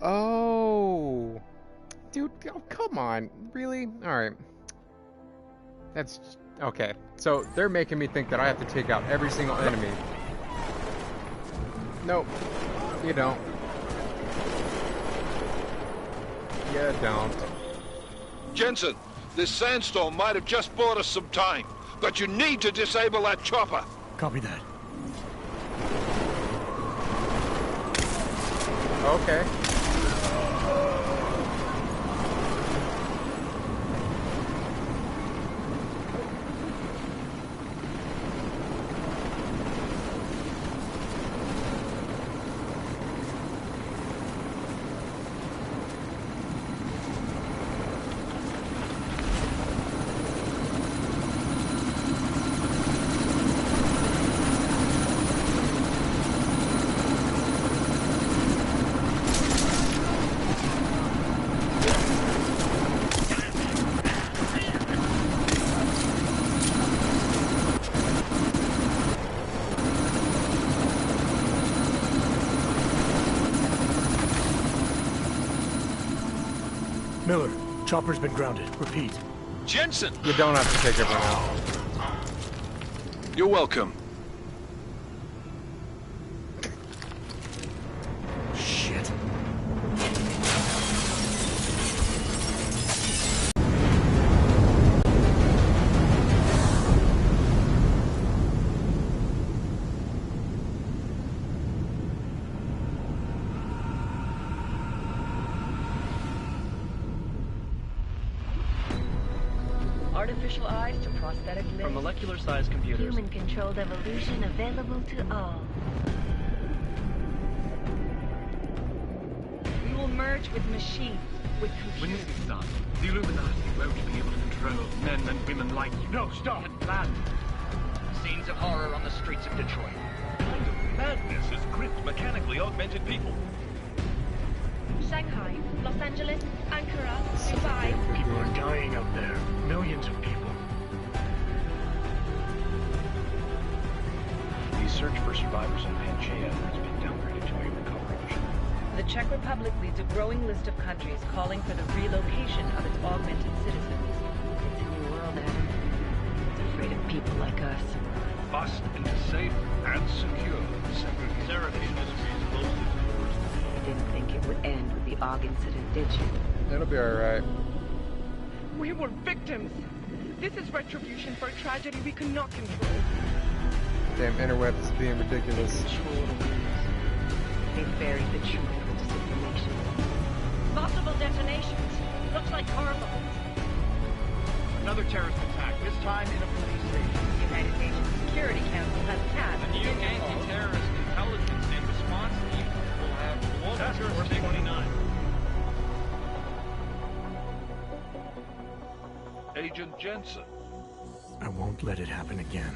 Oh, dude, oh, come on, really? All right, that's okay. So they're making me think that I have to take out every single enemy. Nope, you don't. Yeah, don't. Jensen, this sandstorm might have just bought us some time, but you need to disable that chopper. Copy that. Okay. Miller, chopper's been grounded. Repeat. Jensen! You don't have to take everyone out. You're welcome. Shit. Artificial eyes to prosthetic limbs. From molecular-sized computers. Human-controlled evolution available to all. We will merge with machines, with When computers. this is done, the Illuminati won't be able to control men and women like you. No, stop! Plan. Scenes of horror on the streets of Detroit. What kind of madness has gripped mechanically augmented people? Shanghai, Los Angeles, Ankara, Dubai. People are dying out there. Millions of people. The search for survivors in Pangaea has been downgraded to a recovery mission. The Czech Republic leads a growing list of countries calling for the relocation of its augmented citizens. It's a new world, Adam. It's afraid of people like us. Bust into safe and secure Therapy industries closely towards. You didn't think it would end with the AUG incident, did you? It'll be alright. We were victims. This is retribution for a tragedy we could not control. Damn interweb is being ridiculous. They buried the truth with disinformation. Multiple detonations. Looks like hormones. Another terrorist attack, this time in a police station. The United Nations Security Council has passed The new anti-terrorist intelligence and response team will have global jurisdiction. 29. Agent Jensen. I won't let it happen again.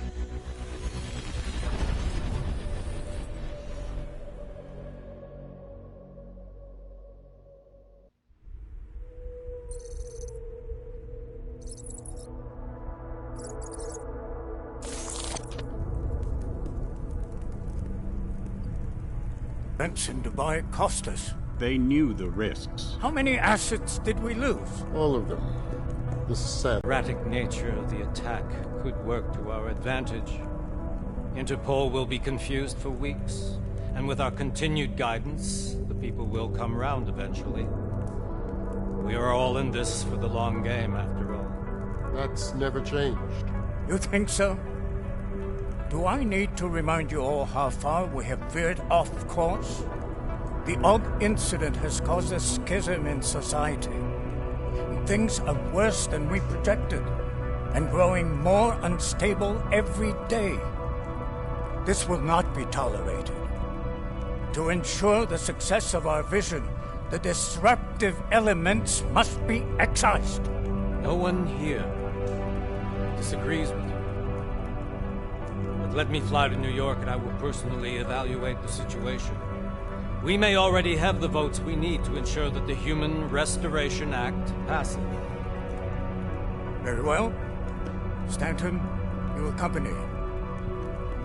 Events in Dubai cost us. They knew the risks. How many assets did we lose? All of them. This is sad. The erratic nature of the attack could work to our advantage. Interpol will be confused for weeks, and with our continued guidance, the people will come round eventually. We are all in this for the long game, after all. That's never changed. You think so? Do I need to remind you all how far we have veered off course? The AUG incident has caused a schism in society. Things are worse than we projected, and growing more unstable every day. This will not be tolerated. To ensure the success of our vision, the disruptive elements must be excised. No one here disagrees with you. But let me fly to New York and I will personally evaluate the situation. We may already have the votes we need to ensure that the Human Restoration Act passes. Very well. Stanton, you accompany.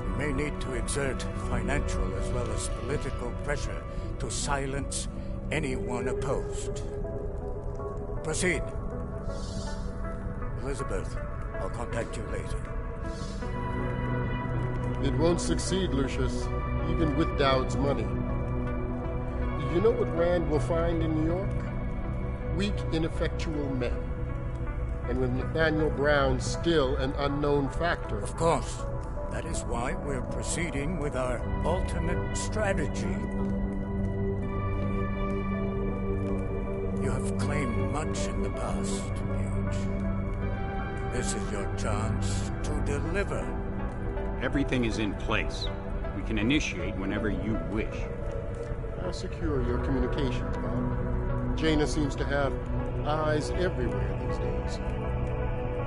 We may need to exert financial as well as political pressure to silence anyone opposed. Proceed. Elizabeth, I'll contact you later. It won't succeed, Lucius, even with Dowd's money. Do you know what Rand will find in New York? weak, ineffectual men. And with Nathaniel Brown still an unknown factor. Of course. That is why we're proceeding with our alternate strategy. You have claimed much in the past, Huge. This is your chance to deliver. Everything is in place. We can initiate whenever you wish. How secure your communications, Bob? Jaina seems to have eyes everywhere these days.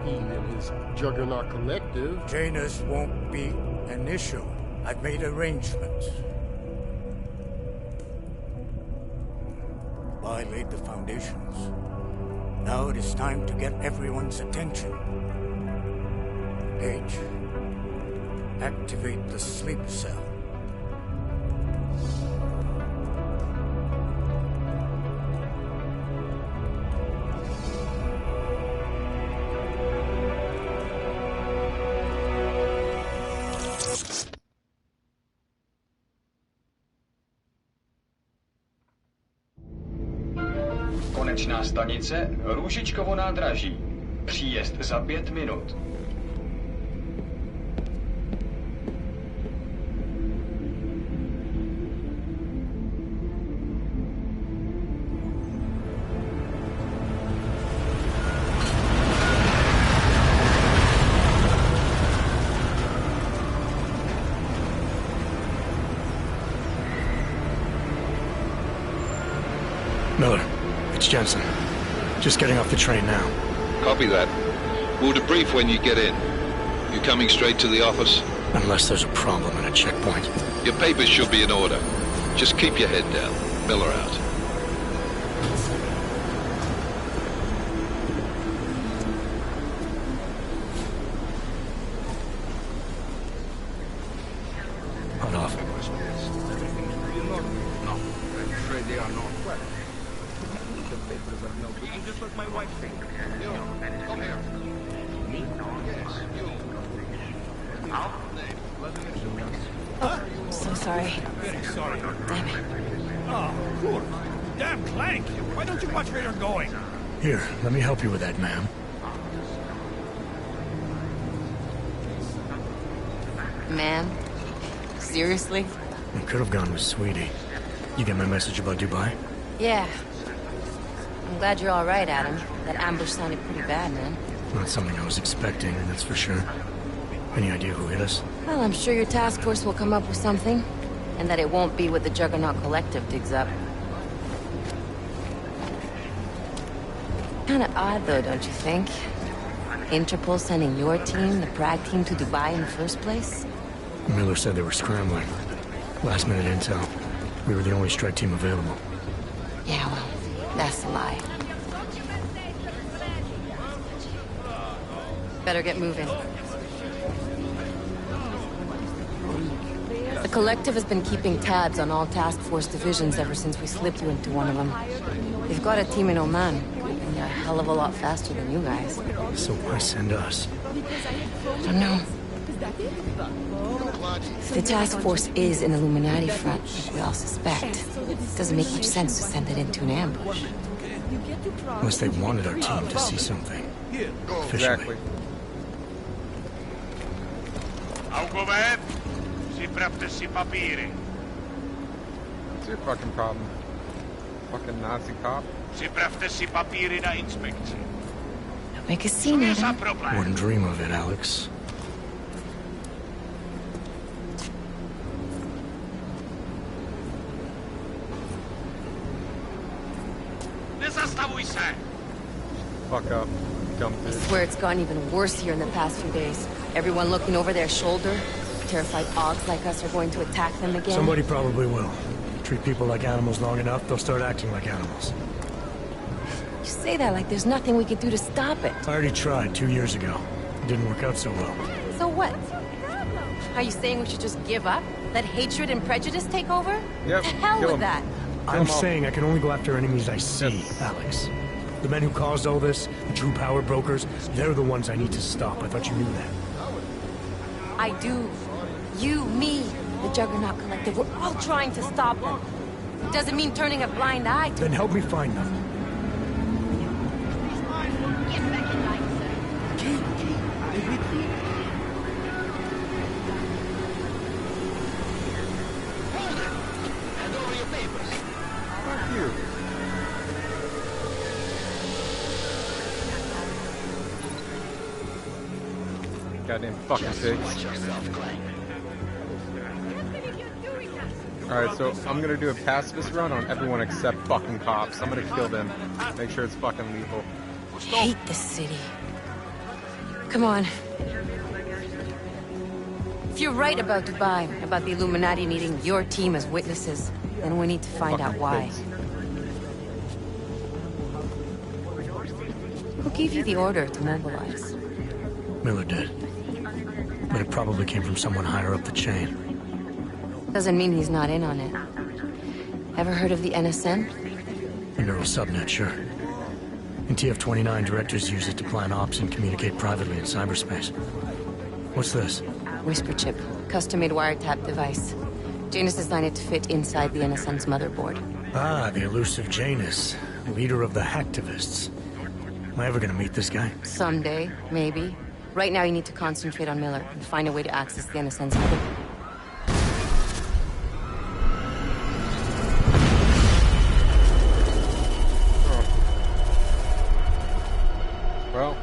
He and his Juggernaut Collective... Janus won't be an issue. I've made arrangements. I laid the foundations. Now it is time to get everyone's attention. Page, activate the sleep cell. Konečná stanice Růžičkovo nádraží. Příjezd za 5 minut. Miller, it's Jensen. Just getting off the train now. Copy that. We'll debrief when you get in. You coming straight to the office? Unless there's a problem at a checkpoint. Your papers should be in order. Just keep your head down. Miller out. Hold off. No, I'm afraid they are not. Well, the papers are no good. You just let my wife think. You, come here. Me? Yes, you. So sorry. Very sorry. Damn it. Oh, cool. Damn Clank! Why don't you watch where you're going? Here, let me help you with that, ma'am. Ma'am? Seriously? I could have gone with Sweetie. You get my message about Dubai? Yeah. I'm glad you're all right, Adam. That ambush sounded pretty bad, man. Not something I was expecting, that's for sure. Any idea who hit us? Well, I'm sure your task force will come up with something. And that it won't be what the Juggernaut Collective digs up. Kinda odd, though, don't you think? Interpol sending your team, the Prague team, to Dubai in the first place? Miller said they were scrambling. Last minute intel. We were the only strike team available. Yeah, well, that's a lie. Better get moving. The Collective has been keeping tabs on all task force divisions ever since we slipped you into one of them. They've got a team in Oman, and they're a hell of a lot faster than you guys. So why send us? I don't know. If the task force is an Illuminati front, like we all suspect, it doesn't make much sense to send it into an ambush. Unless they wanted our team to see something. Officially. What's your fucking problem? Fucking Nazi cop? Make a scene, Adam. Wouldn't dream of it, Alex. Fuck up, dumb I bitch. swear it's gotten even worse here in the past few days. Everyone looking over their shoulder. Terrified Augs like us are going to attack them again. Somebody probably will. Treat people like animals long enough, they'll start acting like animals. You say that like there's nothing we could do to stop it. I already tried 2 years ago. It didn't work out so well. So what? Are you saying we should just give up? Let hatred and prejudice take over? Yep. The hell Kill with 'em. that. I'm saying I can only go after enemies I see, Alex. The men who caused all this, the true power brokers, they're the ones I need to stop. I thought you knew that. I do. You, me, the Juggernaut Collective, we're all trying to stop them. Doesn't mean turning a blind eye to Then help me find them. Hand over your papers. Fuck you. Goddamn fucking pigs. Alright, so I'm gonna do a pacifist run on everyone except fucking cops. I'm gonna kill them. Make sure it's fucking lethal. I hate this city. Come on. If you're right about Dubai, about the Illuminati needing your team as witnesses, then we need to find out why. Who gave you the order to mobilize? Miller did. But it probably came from someone higher up the chain. Doesn't mean he's not in on it. Ever heard of the NSN? The neural subnet, sure. In TF-29, directors use it to plan ops and communicate privately in cyberspace. What's this? Whisper chip. Custom-made wiretap device. Janus designed it to fit inside the NSN's motherboard. Ah, the elusive Janus. Leader of the hacktivists. Am I ever gonna meet this guy? Someday, maybe. Right now you need to concentrate on Miller and find a way to access the NSN's motherboard. Well.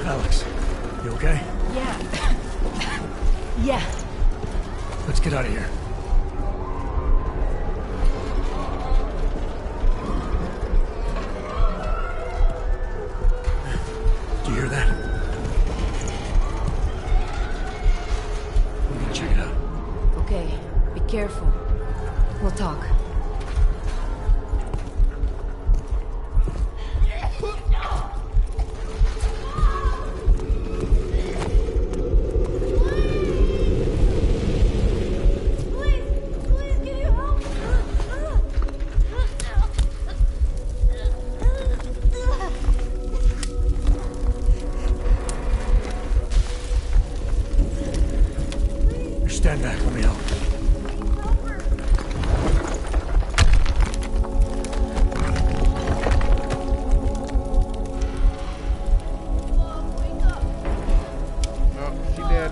Alex, you okay? Yeah. Yeah. Let's get out of here. Do you hear that? We're gonna check it out. Okay, be careful. We'll talk. Stand back, let me help. Oh, she did.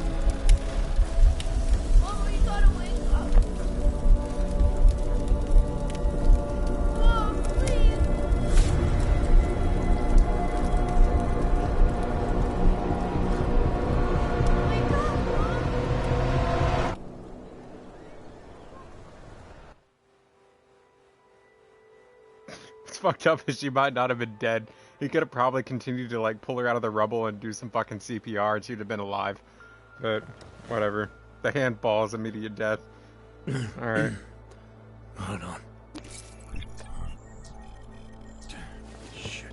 What's fucked up is she might not have been dead. He could have probably continued to like pull her out of the rubble and do some fucking CPR and she'd have been alive. But whatever. The handball's immediate death. Alright. Hold on. Shit.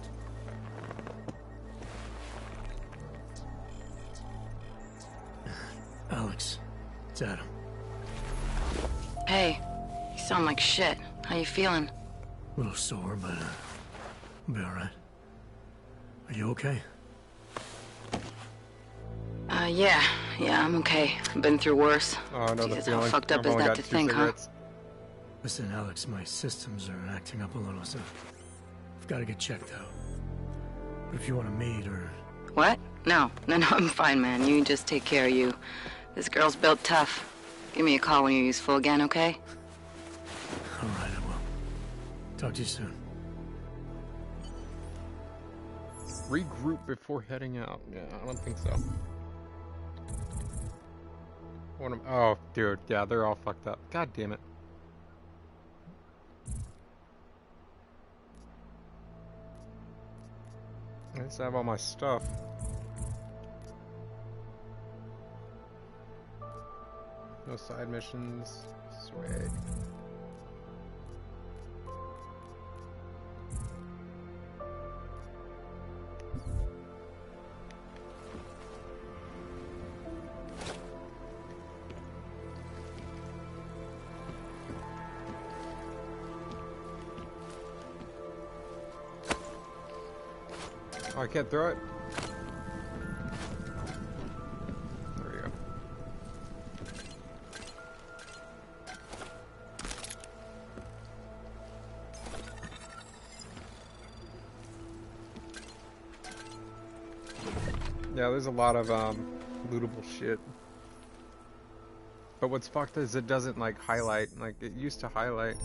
Alex, it's Adam. Hey, you sound like shit. How you feeling? A little sore, but I'll be alright. Are you okay? Yeah, I'm okay. I've been through worse. Oh, I know the Jesus, how feeling. fucked up I've is only that got to 2 think, huh? cigarettes. Listen, Alex, my systems are acting up a little, so I've got to get checked out. But if you want to meet or... What? No, I'm fine, man. You just take care of you. This girl's built tough. Give me a call when you're useful again, okay? All right, I will. Talk to you soon. Regroup before heading out. Yeah, I don't think so. Oh, dude. Yeah, they're all fucked up. God damn it. I just have all my stuff. No side missions. Swag. Oh, I can't throw it? There we go. Yeah, there's a lot of lootable shit. But what's fucked is it doesn't like highlight, like it used to highlight.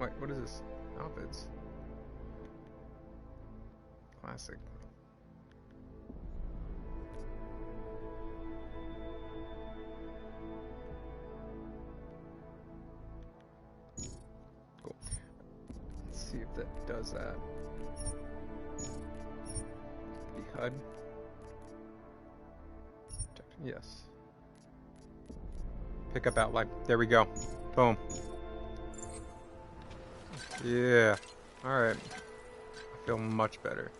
Wait, what is this? Outfits. Classic. Cool. Let's see if that does that. The HUD. Yes. Pick up outline. There we go. Boom. Yeah. Alright. I feel much better.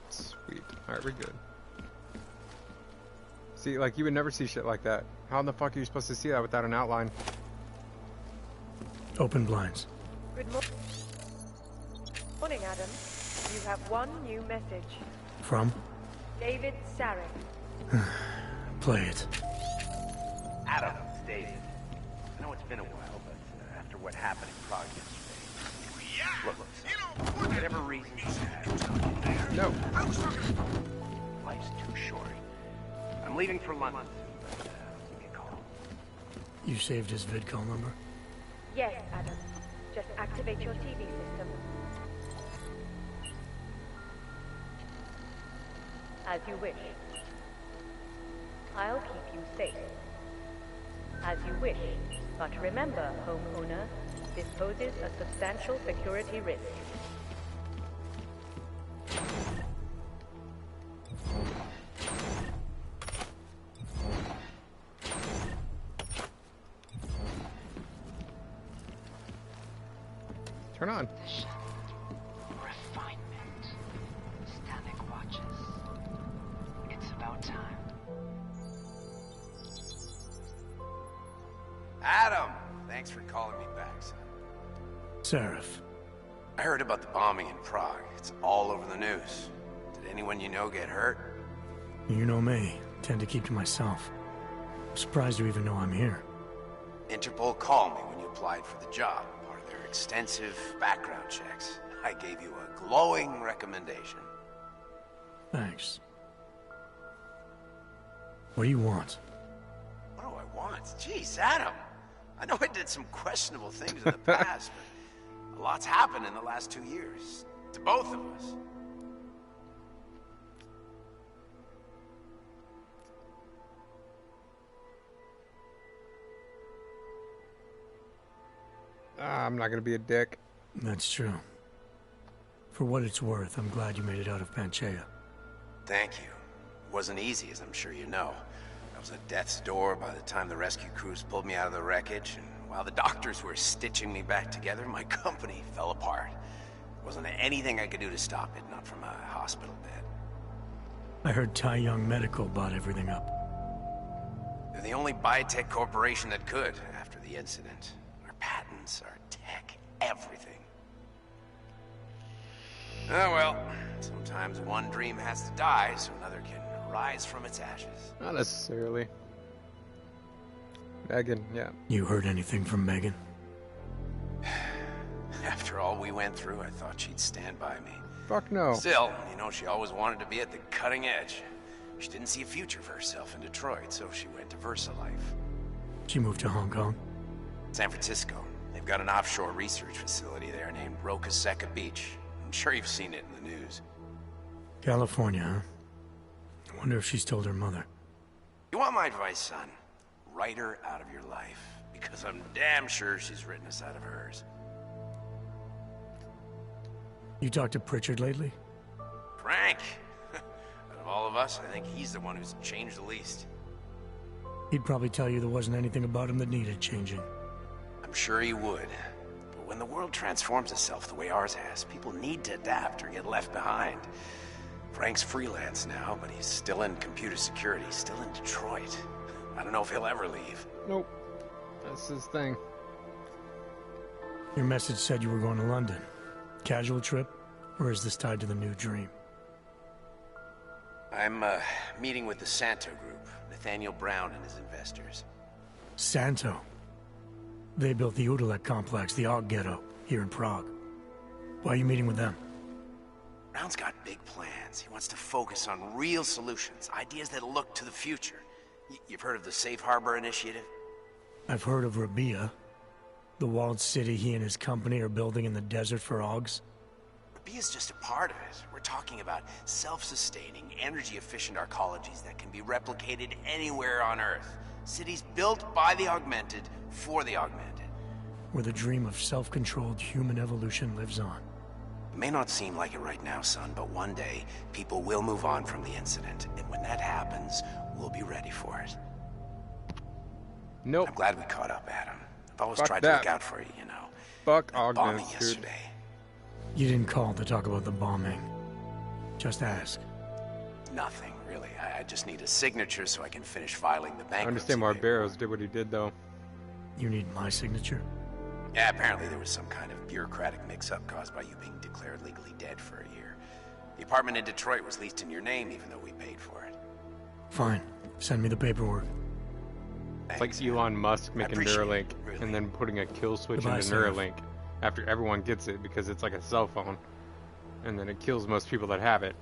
Sweet. Alright, we're good. See, like, you would never see shit like that. How in the fuck are you supposed to see that without an outline? Open blinds. Good morning, Adam. You have one new message. From? David Sarek. Play it. Adam, it's David. I know it's been a while, but after what happened in Prague yesterday... Look, for whatever reason you had... No. Life's too short. I'm leaving for London, but give me a call. You saved his vidcall number? Yes, Adam. Just activate your TV system. As you wish. I'll keep you safe. As you wish. But remember, homeowner, this poses a substantial security risk. Turn on. Refinement. Static watches. It's about time. Adam! Thanks for calling me back, son. Seraph. I heard about the bombing in Prague. It's all over the news. Did anyone you know get hurt? You know me. Tend to keep to myself. I'm surprised you even know I'm here. Interpol called me when you applied for the job. Part of their extensive background checks. I gave you a glowing recommendation. Thanks. What do you want? What do I want? Jeez, Adam. I know I did some questionable things in the past, but a lot's happened in the last 2 years. To both of us. I'm not gonna be a dick. That's true. For what it's worth, I'm glad you made it out of Panchaea. Thank you. It wasn't easy, as I'm sure you know. I was at death's door by the time the rescue crews pulled me out of the wreckage, and while the doctors were stitching me back together, my company fell apart. There wasn't anything I could do to stop it, not from a hospital bed. I heard Tai Young Medical bought everything up. They're the only biotech corporation that could, after the incident. Our patents, our tech, everything. Oh well, sometimes one dream has to die so another can rise from its ashes. Not necessarily. Megan, yeah. You heard anything from Megan? After all we went through, I thought she'd stand by me. Fuck no. Still, you know, she always wanted to be at the cutting edge. She didn't see a future for herself in Detroit, so she went to VersaLife. She moved to Hong Kong? San Francisco. They've got an offshore research facility there named Roca Seca Beach. I'm sure you've seen it in the news. California, huh? I wonder if she's told her mother. You want my advice, son? Write her out of your life. Because I'm damn sure she's written us out of hers. You talked to Pritchard lately? Frank! Out of all of us, I think he's the one who's changed the least. He'd probably tell you there wasn't anything about him that needed changing. I'm sure he would. But when the world transforms itself the way ours has, people need to adapt or get left behind. Frank's freelance now, but he's still in computer security, still in Detroit. I don't know if he'll ever leave. Nope. That's his thing. Your message said you were going to London. Casual trip? Or is this tied to the new dream? I'm, meeting with the Santo Group, Nathaniel Brown and his investors. Santo? They built the Udalek complex, the Og Ghetto, here in Prague. Why are you meeting with them? Brown's got big plans. He wants to focus on real solutions, ideas that look to the future. You've heard of the Safe Harbor Initiative? I've heard of Rabia, the walled city he and his company are building in the desert for Augs. Rabia's just a part of it. We're talking about self-sustaining, energy-efficient arcologies that can be replicated anywhere on Earth. Cities built by the augmented, for the augmented. Where the dream of self-controlled human evolution lives on. It may not seem like it right now, son, but one day, people will move on from the incident. And when that happens, we'll be ready for it. Nope. I'm glad we caught up, Adam. I've always Fuck tried that. to look out for you, you know. Fuck That bombing augments, dude. yesterday. You didn't call to talk about the bombing. Just ask. Nothing, really. I just need a signature so I can finish filing the I bankruptcy. understand why Barrows did what he did, though. You need my signature? Yeah, apparently there was some kind of bureaucratic mix-up caused by you being declared legally dead for a year. The apartment in Detroit was leased in your name, even though we paid for it. Fine. Send me the paperwork. It's like Elon Musk making Neuralink really. and then putting a kill switch Goodbye, into Sarah. Neuralink after everyone gets it because it's like a cell phone. And then it kills most people that have it.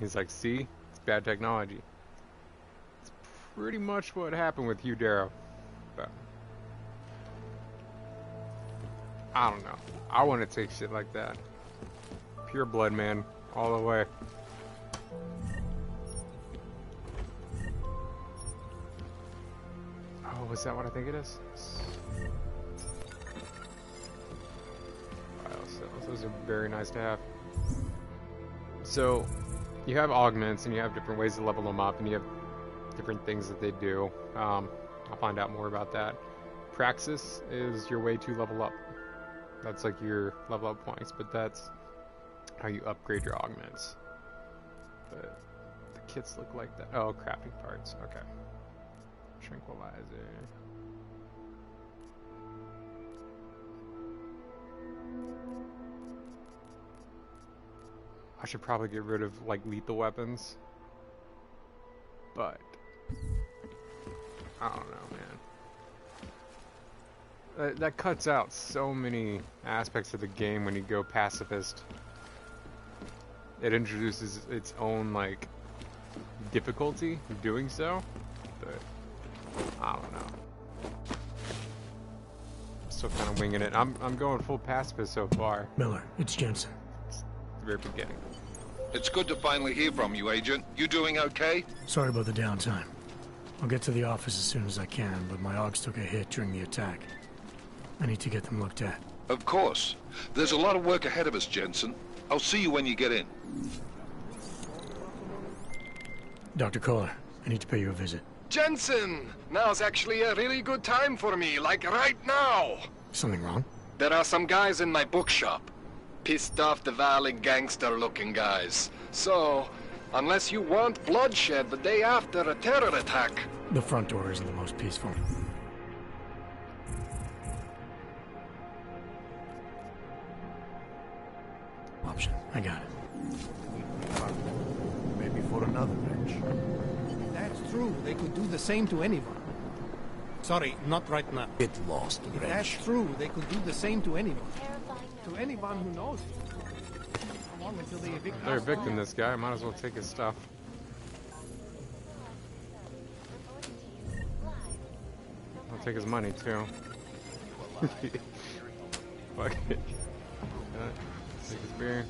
He's like, see? It's bad technology. It's pretty much what happened with Hugh Darrow. But I don't know. I want to take shit like that. Pure blood, man. All the way. Oh, is that what I think it is? File cells. Those are very nice to have. So, you have augments, and you have different ways to level them up, and you have different things that they do. I'll find out more about that. Praxis is your way to level up. That's like your level up points, but that's how you upgrade your augments. But the kits look like that. Oh, crafting parts. Okay. Tranquilizer. I should probably get rid of like lethal weapons, but I don't know, man. That cuts out so many aspects of the game when you go pacifist. It introduces its own like difficulty doing so, but I don't know. I'm still kind of winging it. I'm going full pacifist so far. Miller, it's Jensen. It's the very beginning. It's good to finally hear from you, Agent. You doing okay? Sorry about the downtime. I'll get to the office as soon as I can, but my Augs took a hit during the attack. I need to get them looked at. Of course. There's a lot of work ahead of us, Jensen. I'll see you when you get in. Dr. Kohler, I need to pay you a visit. Jensen! Now's actually a really good time for me, like right now! Something wrong? There are some guys in my bookshop. Pissed off the Valley gangster-looking guys. So, unless you want bloodshed the day after a terror attack... The front door isn't the most peaceful. Option. I got it. Maybe for another wrench. That's true. They could do the same to anyone. Sorry, not right now. Get lost, If that's true, they could do the same to anyone. To anyone who knows you. How long until they evict They're us? evicting this guy. Might as well take his stuff. I'll take his money too. Fuck it. Take his beer.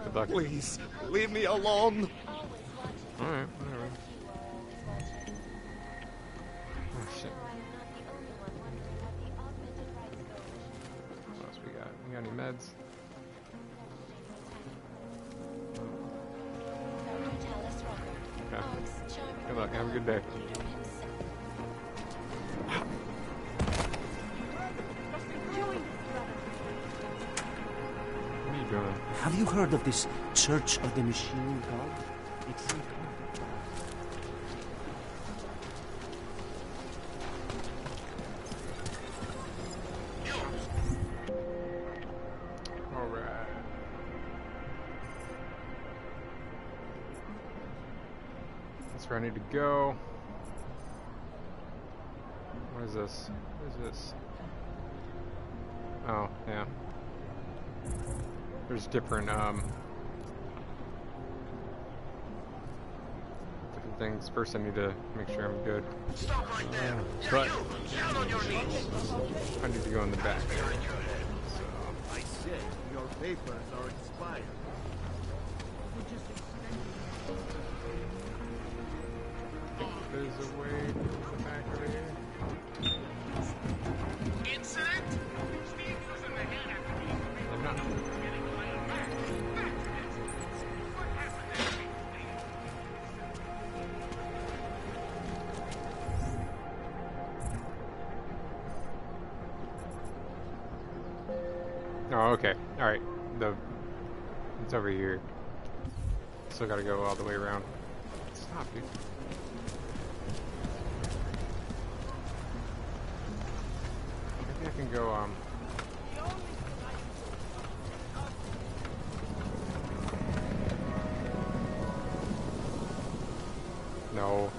Good luck. Please, leave me alone. Alright, whatever. Oh shit. What else we got? We got any meds? Okay. Good luck, have a good day. What are you doing? Have you heard of this Church of the Machine God? It's Alright. That's where I need to go. What What is this? What is this? Oh, yeah. There's different things. First I need to make sure I'm good. Stop right there. But Down on your knees. I need to go in the back there. So I said your papers are expired. there's a way to the back over here. Incident? I'm not. Oh, okay. Alright. It's over here. Still gotta go all the way around. Stop, dude. Maybe I can go, No.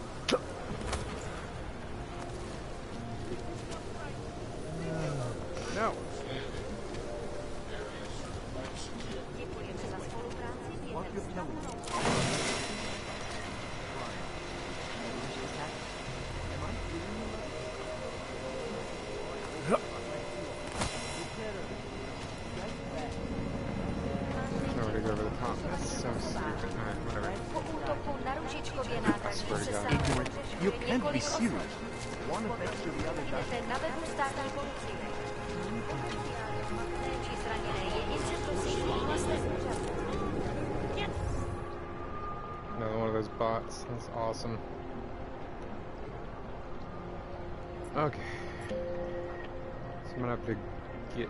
No. Nobody go over the top. That's so stupid. Alright, whatever. I swear to God. You can't be serious. One affects the other doesn't. Another one of those bots. That's awesome. Okay. So I'm gonna have to get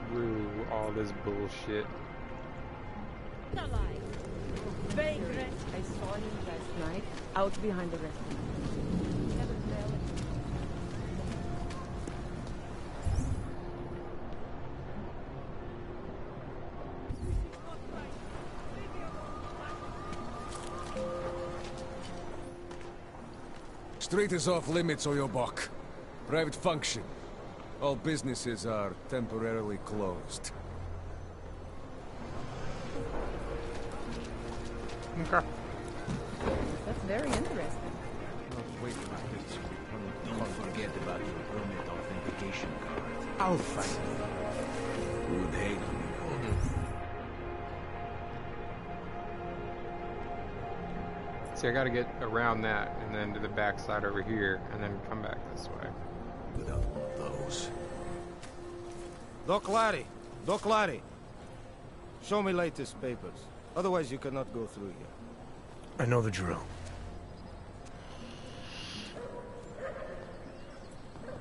through all this bullshit. Vagrant. I saw him last night out behind the restaurant. Street is off limits, Oyobok. Private function. All businesses are temporarily closed. Okay. That's very interesting. Wait a minute. Don't forget about your permit authentication card. I'll find it. Good Hagen. See, I gotta get around that and then to the back side over here and then come back this way. Without one of those. Doc Larry! Doc Larry! Show me latest papers. Otherwise you cannot go through here. I know the drill.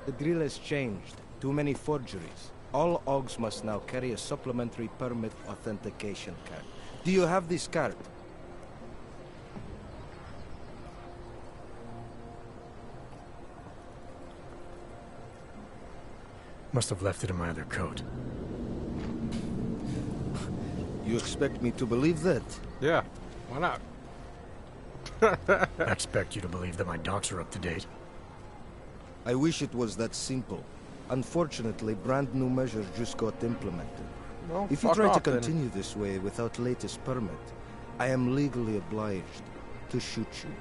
The drill has changed. Too many forgeries. All OGs must now carry a supplementary permit authentication card. Do you have this card? Must have left it in my other coat. You expect me to believe that? Yeah, why not? I expect you to believe that my docs are up to date. I wish it was that simple. Unfortunately, brand new measures just got implemented. Well, if you fuck try to off, then. continue this way without latest permit, I am legally obliged to shoot you.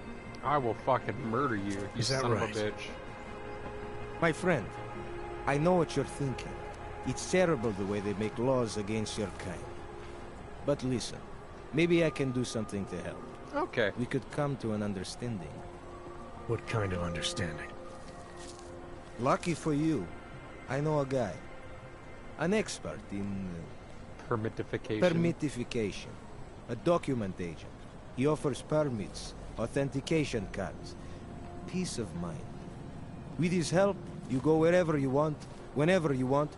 I will fucking murder you, you Is that son right? of a bitch. My friend, I know what you're thinking. It's terrible the way they make laws against your kind. But listen, maybe I can do something to help. Okay. We could come to an understanding. What kind of understanding? Lucky for you, I know a guy. An expert in... Permitification. Permitification. A document agent. He offers permits, authentication cards. Peace of mind. With his help, you go wherever you want, whenever you want.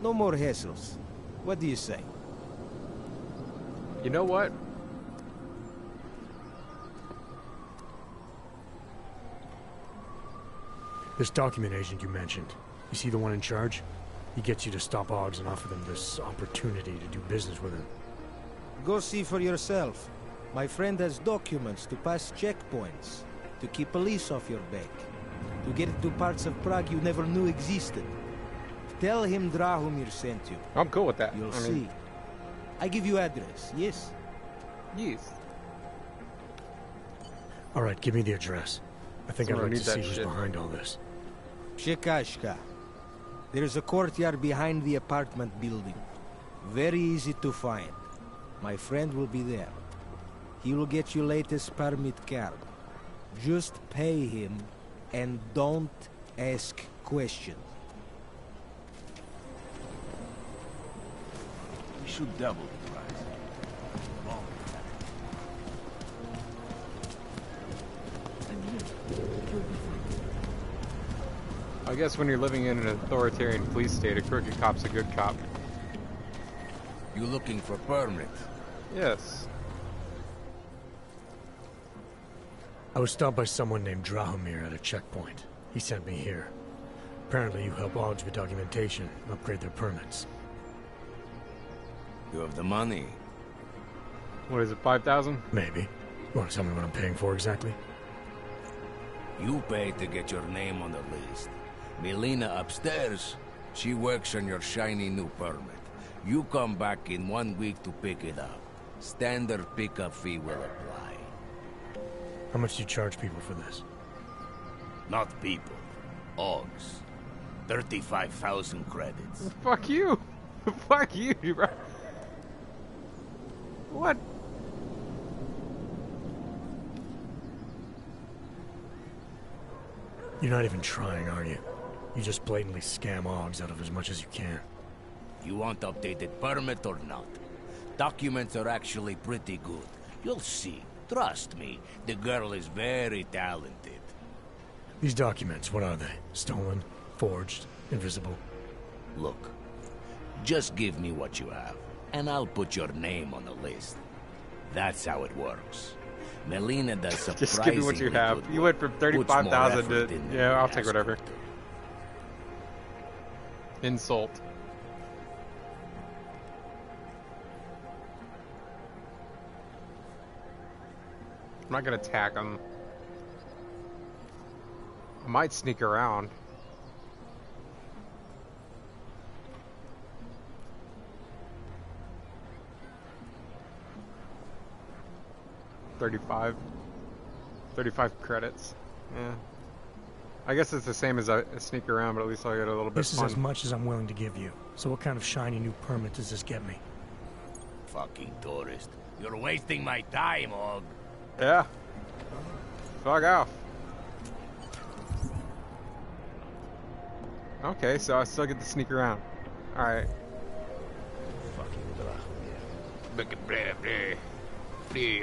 No more hassles. What do you say? You know what? This document agent you mentioned, you see the one in charge? He gets you to stop OGs and offer them this opportunity to do business with him. Go see for yourself. My friend has documents to pass checkpoints, to keep police off your back. to get into parts of Prague you never knew existed. Tell him Drahomir sent you. I'm cool with that. You'll I mean, see. I give you address, yes? Yes. All right, give me the address. I think I'd Someone like to need see that who's shit. behind all this. Shekashka. There's a courtyard behind the apartment building. Very easy to find. My friend will be there. He will get you latest permit card. Just pay him and don't ask questions. We should double the price. I guess when you're living in an authoritarian police state, a crooked cop's a good cop. You looking for permit? Yes. I was stopped by someone named Drahomir at a checkpoint. He sent me here. Apparently you help Augs with documentation, upgrade their permits. You have the money. What is it, 5,000? Maybe. You want to tell me what I'm paying for exactly? You pay to get your name on the list. Melina upstairs, she works on your shiny new permit. You come back in 1 week to pick it up. Standard pickup fee will apply. How much do you charge people for this? Not people. Augs. 35,000 credits. Fuck you! Fuck you, bro. What? You're not even trying, are you? You just blatantly scam Augs out of as much as you can. You want updated permit or not? Documents are actually pretty good. You'll see. Trust me, the girl is very talented. These documents, what are they? Stolen? Forged? Invisible? Look, just give me what you have, and I'll put your name on the list. That's how it works. Melina does surprisingly Just give me what you have. good You work. went from Puts more 35,000 effort to... in than Yeah, you I'll take ask whatever. her to. Insult. I'm not gonna attack him. I might sneak around. $35 credits. Yeah. I guess it's the same as a sneak around, but at least I'll get a little bit This is fun. as much as I'm willing to give you. So what kind of shiny new permit does this get me? Fucking tourist. You're wasting my time, Og. Yeah. Fuck off. Okay, so I still get to sneak around. Alright.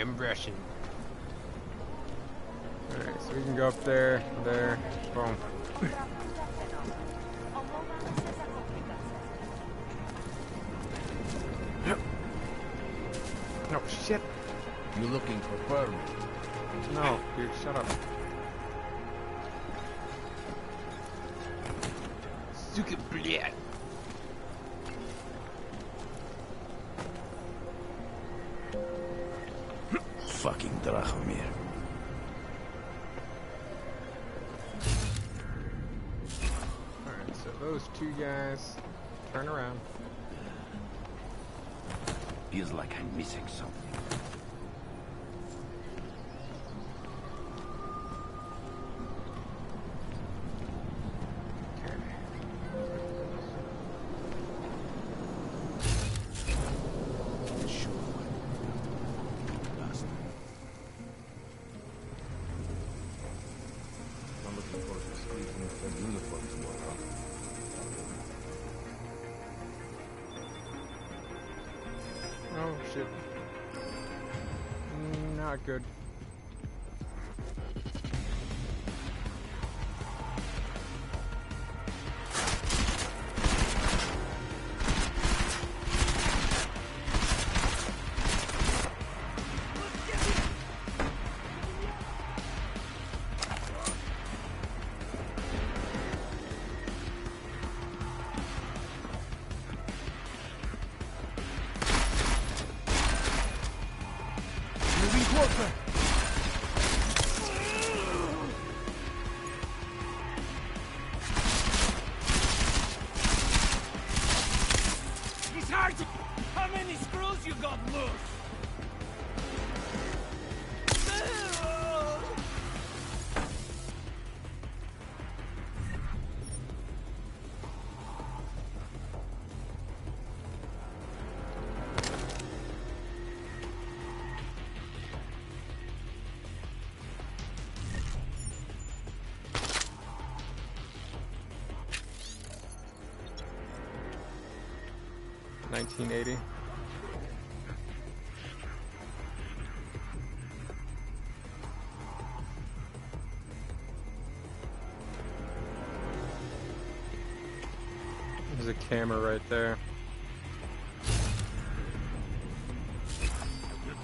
I'm Russian. Alright, so we can go up there, boom. Oh shit. You looking for permit? No, dude, shut up. Suka bled. Fucking Drahomir. Alright, so those two guys turn around. Feels like I'm missing something. Oh shit. Not good. Moving closer. Marty! How many screws you got loose? $19.80. There's a camera right there.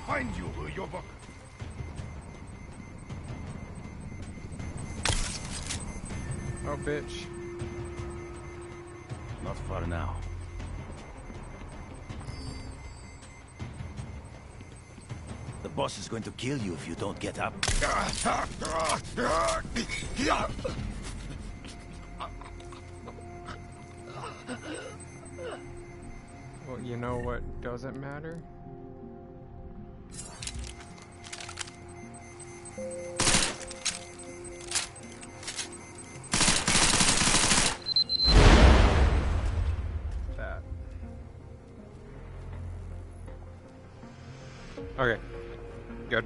Find you, your book. Oh, bitch. Not far now. The boss is going to kill you if you don't get up. Well, you know what doesn't matter? That. Okay. Good.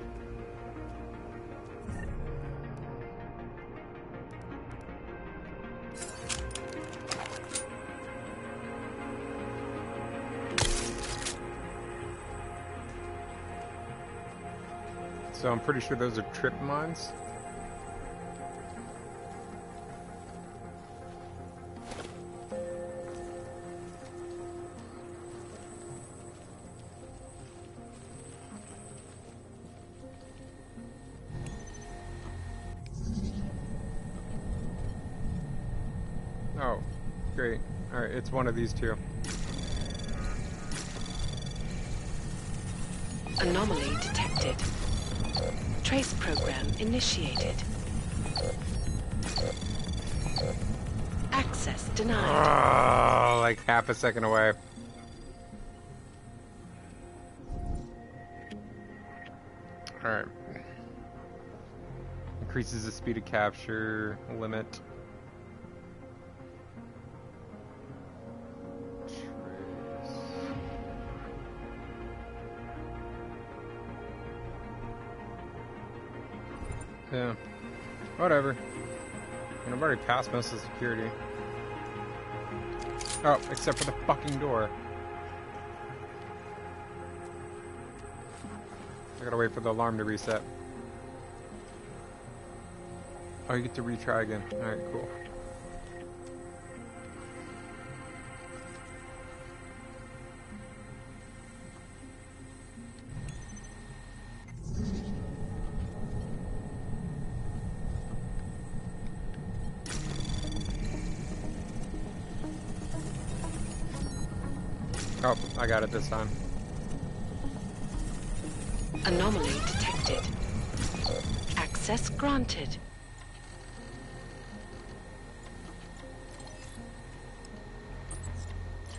So I'm pretty sure those are trip mines. Oh, great. Alright, it's one of these two. Anomaly detected. Trace program initiated. Access denied. Oh, like half a second away. Alright. Increases the speed of capture limit. Yeah. Whatever. And I've already passed most of the security. Oh, except for the fucking door. I gotta wait for the alarm to reset. Oh, you get to retry again. Alright, cool. Oh, I got it this time. Anomaly detected. Access granted.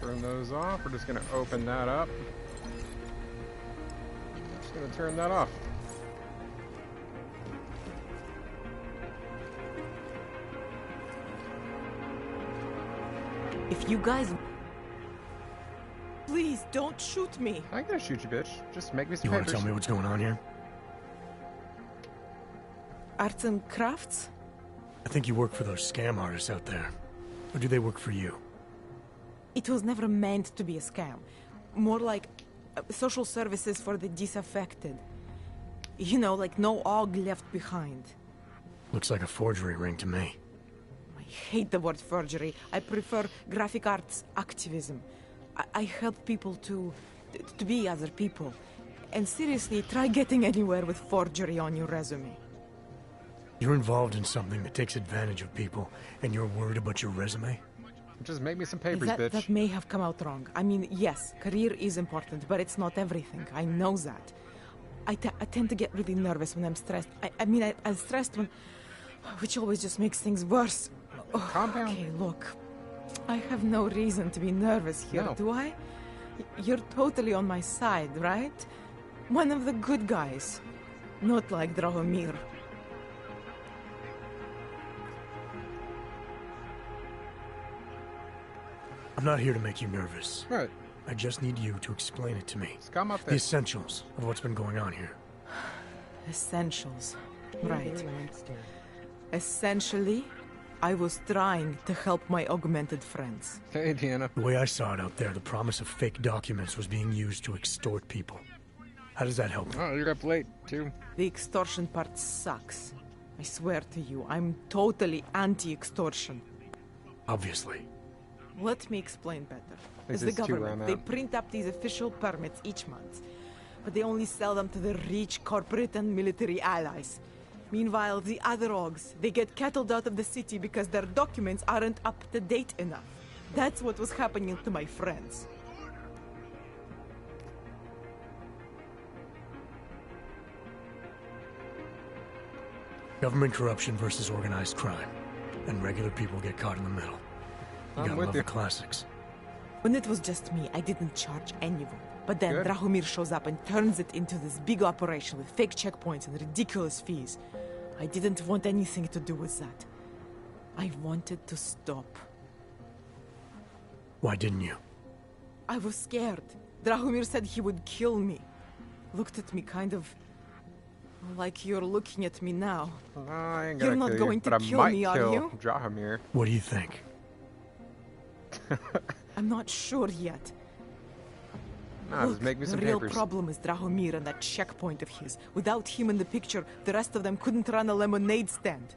Turn those off. We're just gonna open that up. Just gonna turn that off. If you guys... Please, don't shoot me. I ain't gonna shoot you, bitch. Just make me some You want papers. to tell me what's going on here? Arts and crafts? I think you work for those scam artists out there. Or do they work for you? It was never meant to be a scam. More like social services for the disaffected. You know, like no OG left behind. Looks like a forgery ring to me. I hate the word forgery. I prefer graphic arts activism. I help people to be other people. And seriously, try getting anywhere with forgery on your resume. You're involved in something that takes advantage of people, and you're worried about your resume? Just make me some papers, bitch. That may have come out wrong. I mean, yes, career is important, but it's not everything. I know that. I tend to get really nervous when I'm stressed. I'm stressed when... Which always just makes things worse. Calm down. Okay, look. I have no reason to be nervous here, No. do I? You're totally on my side, right? One of the good guys. Not like Drahomir. I'm not here to make you nervous. Right. I just need you to explain it to me. Just come up The there. essentials of what's been going on here. Essentials. Right. Essentially, I was trying to help my augmented friends. Hey, Deanna. The way I saw it out there, the promise of fake documents was being used to extort people. How does that help you? Oh, you're up late, too. The extortion part sucks. I swear to you, I'm totally anti-extortion. Obviously. Let me explain better. This As the is too government, run they out. print up these official permits each month. But they only sell them to the rich corporate and military allies. Meanwhile, the other Augs, they get cattled out of the city because their documents aren't up to date enough. That's what was happening to my friends. Government corruption versus organized crime. And regular people get caught in the middle. You I'm gotta with love you. the classics. When it was just me, I didn't charge anyone. But then Good. Drahomir shows up and turns it into this big operation with fake checkpoints and ridiculous fees. I didn't want anything to do with that. I wanted to stop. Why didn't you? I was scared. Drahomir said he would kill me. Looked at me kind of like you're looking at me now. I ain't You're gonna not kill going you, to but I kill might me, are kill you? Drahomir. What do you think? I'm not sure yet. Nah, Look, just make me some the real papers. problem is Drahomir and that checkpoint of his. Without him in the picture, the rest of them couldn't run a lemonade stand.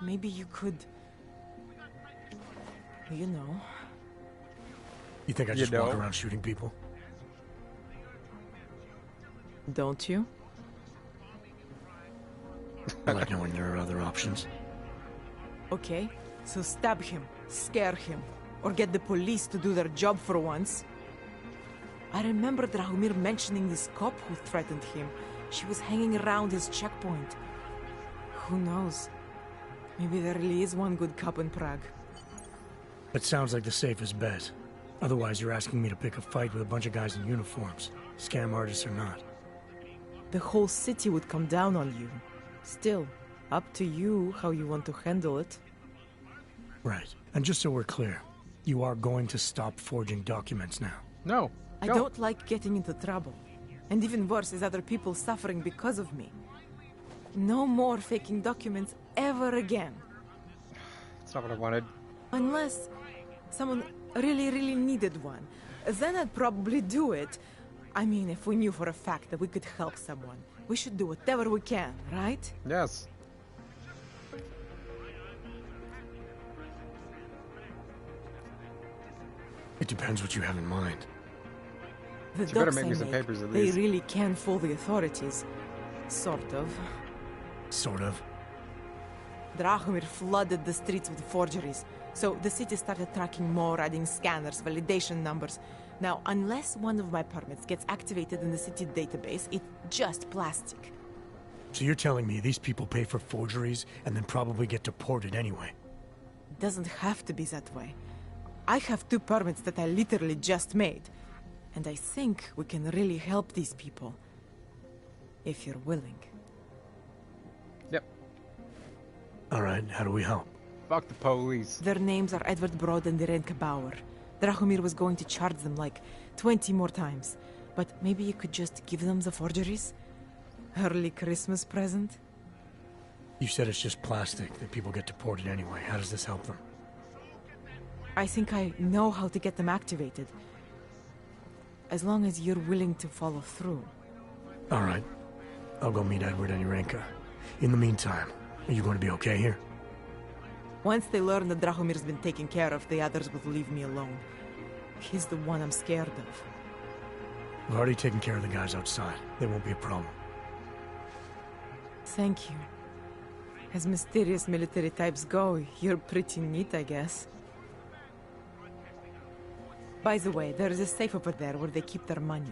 Maybe you could... You know... You think I You just walk know? around shooting people? Don't you? I like knowing there are other options. Okay, so stab him, scare him, or get the police to do their job for once. I remember Drahomir mentioning this cop who threatened him. She was hanging around his checkpoint. Who knows? Maybe there really is one good cop in Prague. That sounds like the safest bet. Otherwise, you're asking me to pick a fight with a bunch of guys in uniforms, scam artists or not. The whole city would come down on you. Still, up to you how you want to handle it. Right. And just so we're clear, you are going to stop forging documents now. No. I don't like getting into trouble. And even worse is other people suffering because of me. No more faking documents ever again. That's not what I wanted. Unless someone really needed one. Then I'd probably do it. I mean, if we knew for a fact that we could help someone, we should do whatever we can, right? Yes. It depends what you have in mind. The You better docs make I me some make, papers at they least. really can fool the authorities. Sort of. Sort of. Drahomir flooded the streets with forgeries, so the city started tracking more, adding scanners, validation numbers. Now, unless one of my permits gets activated in the city database, it's just plastic. So you're telling me these people pay for forgeries and then probably get deported anyway? It doesn't have to be that way. I have 2 permits that I literally just made. And I think we can really help these people. If you're willing. Yep. Alright, how do we help? Fuck the police. Their names are Edward Brod and Irenka Bauer. Drahomir was going to charge them like 20 more times. But maybe you could just give them the forgeries? Early Christmas present? You said it's just plastic, that people get deported anyway. How does this help them? I think I know how to get them activated. As long as you're willing to follow through. Alright. I'll go meet Edward and Irenka. In the meantime, are you going to be okay here? Once they learn that Drahomir's been taken care of, the others will leave me alone. He's the one I'm scared of. I've already taken care of the guys outside. They won't be a problem. Thank you. As mysterious military types go, you're pretty neat, I guess. By the way, there is a safe over there where they keep their money.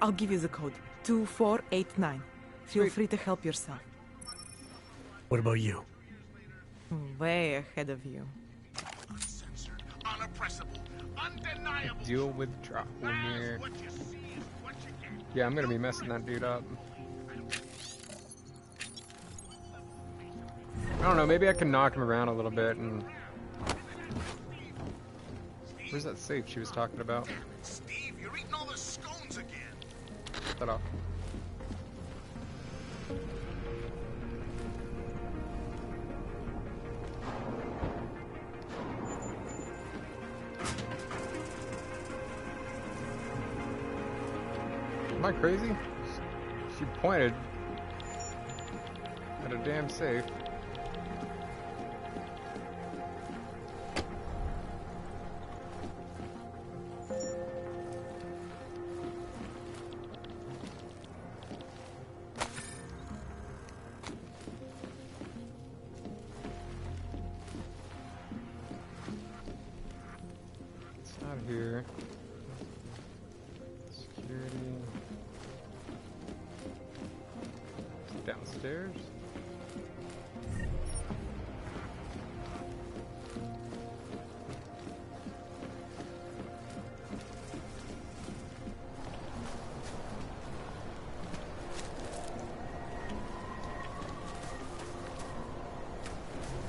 I'll give you the code. 2489. Feel free to help yourself. What about you? Way ahead of you. Uncensored, unoppressible, Deal with Dracomir. Yeah, I'm gonna be messing that dude up. I don't know, maybe I can knock him around a little bit and... Where's that safe she was talking about? Steve, you're eating all the scones again. Shut up. Am I crazy? She pointed at a damn safe. It's not here. Security. Downstairs.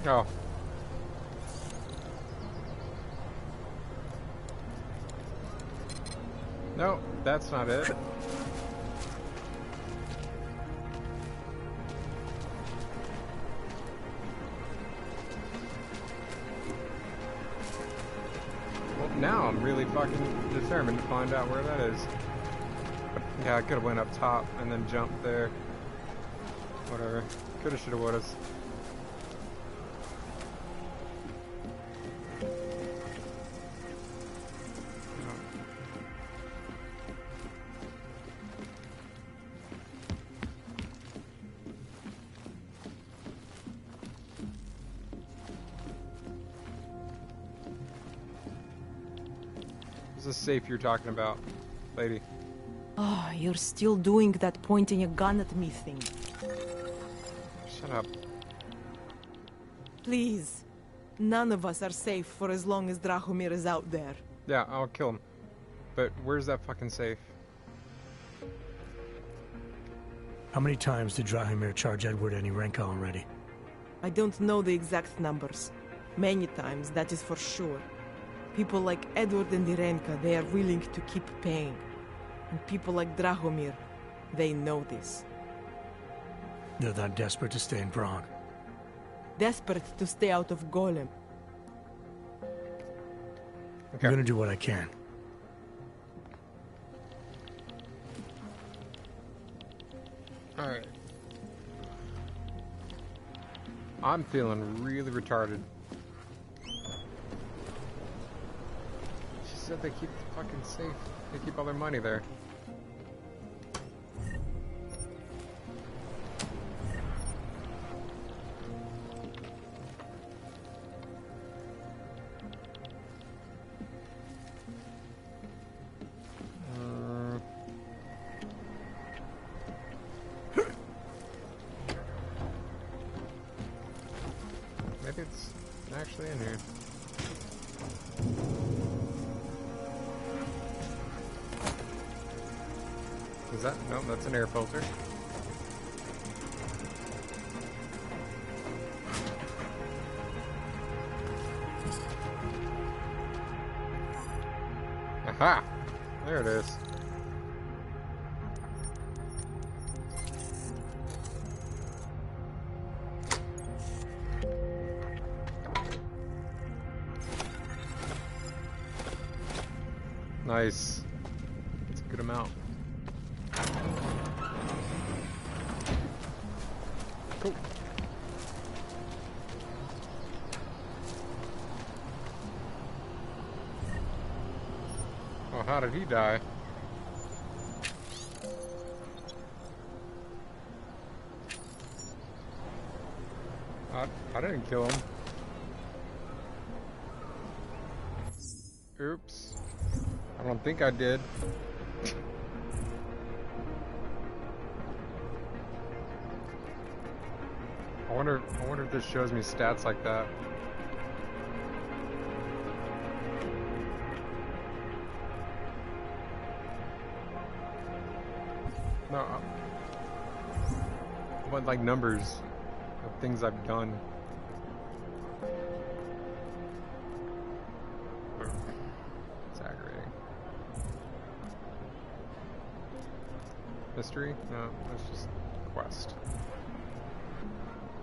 Oh. No, that's not it. Well, now I'm really fucking determined to find out where that is. Yeah, I could have went up top and then jumped there. Whatever. Coulda, shoulda, woulda. What's the safe you're talking about, lady? Oh, you're still doing that pointing a gun at me thing. Shut up. Please. None of us are safe for as long as Drahomir is out there. Yeah, I'll kill him. But where's that fucking safe? How many times did Drahomir charge Edward any Renka already? I don't know the exact numbers. Many times, that is for sure. People like Edward and Irenka, they are willing to keep paying. And people like Drahomir, they know this. They're that desperate to stay in Prague. Desperate to stay out of Golem. Okay. I'm gonna do what I can. Alright. I'm feeling really retarded. She said they keep the fucking safe. They keep all their money there. Maybe it's actually in here. Is that? No, that's an air filter. Aha! There it is. Nice. That's a good amount. Cool. Oh, how did he die? I didn't kill him. Oops. I don't think I did. I wonder if this shows me stats like that. No. I want like numbers of things I've done. It's aggravating. Mystery? No, that's just quest.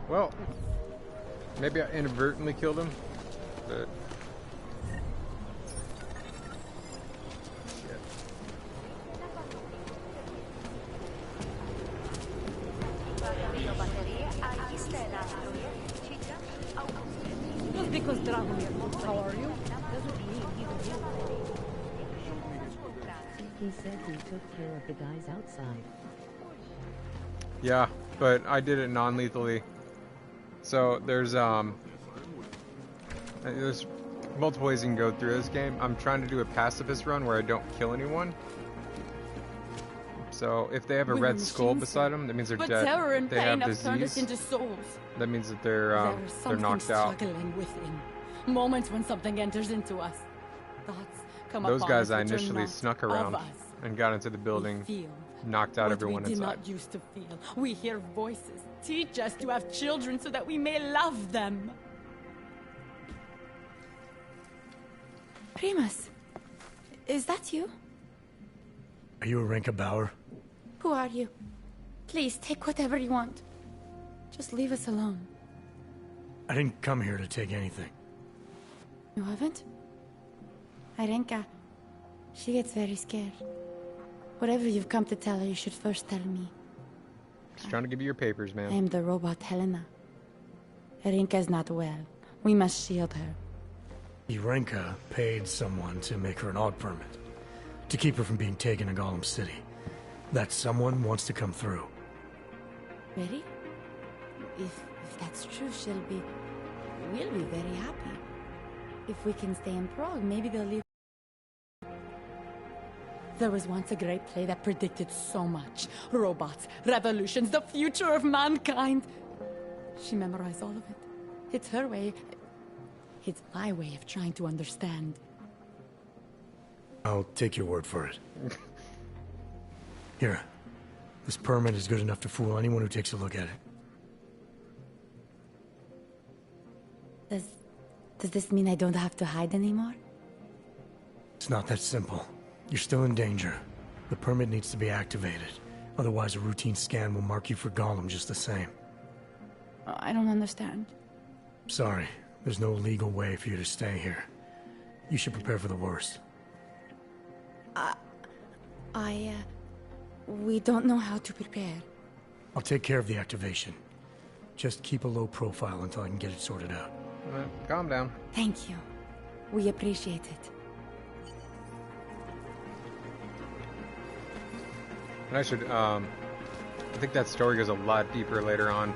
Well, maybe I inadvertently killed him, but shit. Just because Dragomir, how are you? Doesn't mean he's a hero. He said he took care of the guys outside. Yeah, but I did it non-lethally. So there's multiple ways you can go through this game. I'm trying to do a pacifist run where I don't kill anyone. So if they have a red skull beside them, that means they're but dead. terror and If they pain have have turned us disease, into souls. that means that they're There's knocked out. struggling within. Moments when something enters into us. Thoughts come Those upon guys us I which are initially not snuck of around us. and got into the building, Feel knocked out what everyone we did inside. not used to feel. We hear voices. Teach us to have children so that we may love them. Primus, is that you? Are you Arinka Bauer? Who are you? Please, take whatever you want. Just leave us alone. I didn't come here to take anything. You haven't? Arenka, she gets very scared. Whatever you've come to tell her, you should first tell me. Just trying to give you your papers, man. I am the robot Helena. Arenka is not well. We must shield her. Arinka paid someone to make her an AUG permit. To keep her from being taken to Golem City. That someone wants to come through. Really? If that's true, we'll be very happy. If we can stay in Prague, maybe they'll leave. There was once a great play that predicted so much. Robots, revolutions, the future of mankind. She memorized all of it. It's her way. It's my way of trying to understand. I'll take your word for it. Here. This permit is good enough to fool anyone who takes a look at it. Does this mean I don't have to hide anymore? It's not that simple. You're still in danger. The permit needs to be activated. Otherwise, a routine scan will mark you for Golem just the same. I don't understand. Sorry. There's no legal way for you to stay here. You should prepare for the worst. We don't know how to prepare. I'll take care of the activation. Just keep a low profile until I can get it sorted out. Calm down. Thank you. We appreciate it. And I should, I think that story goes a lot deeper later on.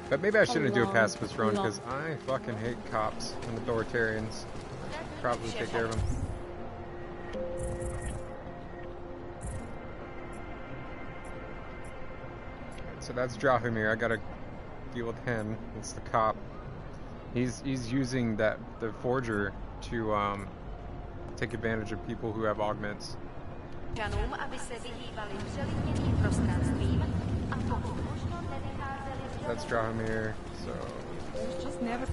But maybe I shouldn't do a pacifist run, because I fucking hate cops and authoritarians. Probably take care of them. So that's Drahomir. I gotta deal with him. It's the cop. He's using the forger to take advantage of people who have augments. That's Drahomir. So It's just never.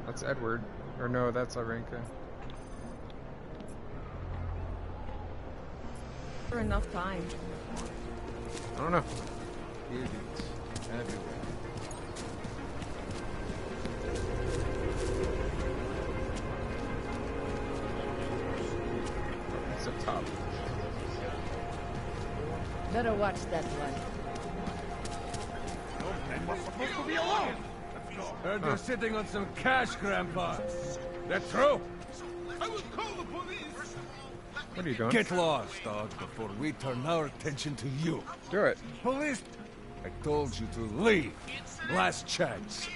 that's Edward. Or no, that's Arinka. For enough time. I don't know. Idiots everywhere. It's up top. Better watch that one. We're supposed to be alone. Heard you're sitting on some cash, Grandpa. That's true. I will call the police. What are you doing? Get lost, dog, before we turn our attention to you. Do it. Police! I told you to leave. Last chance.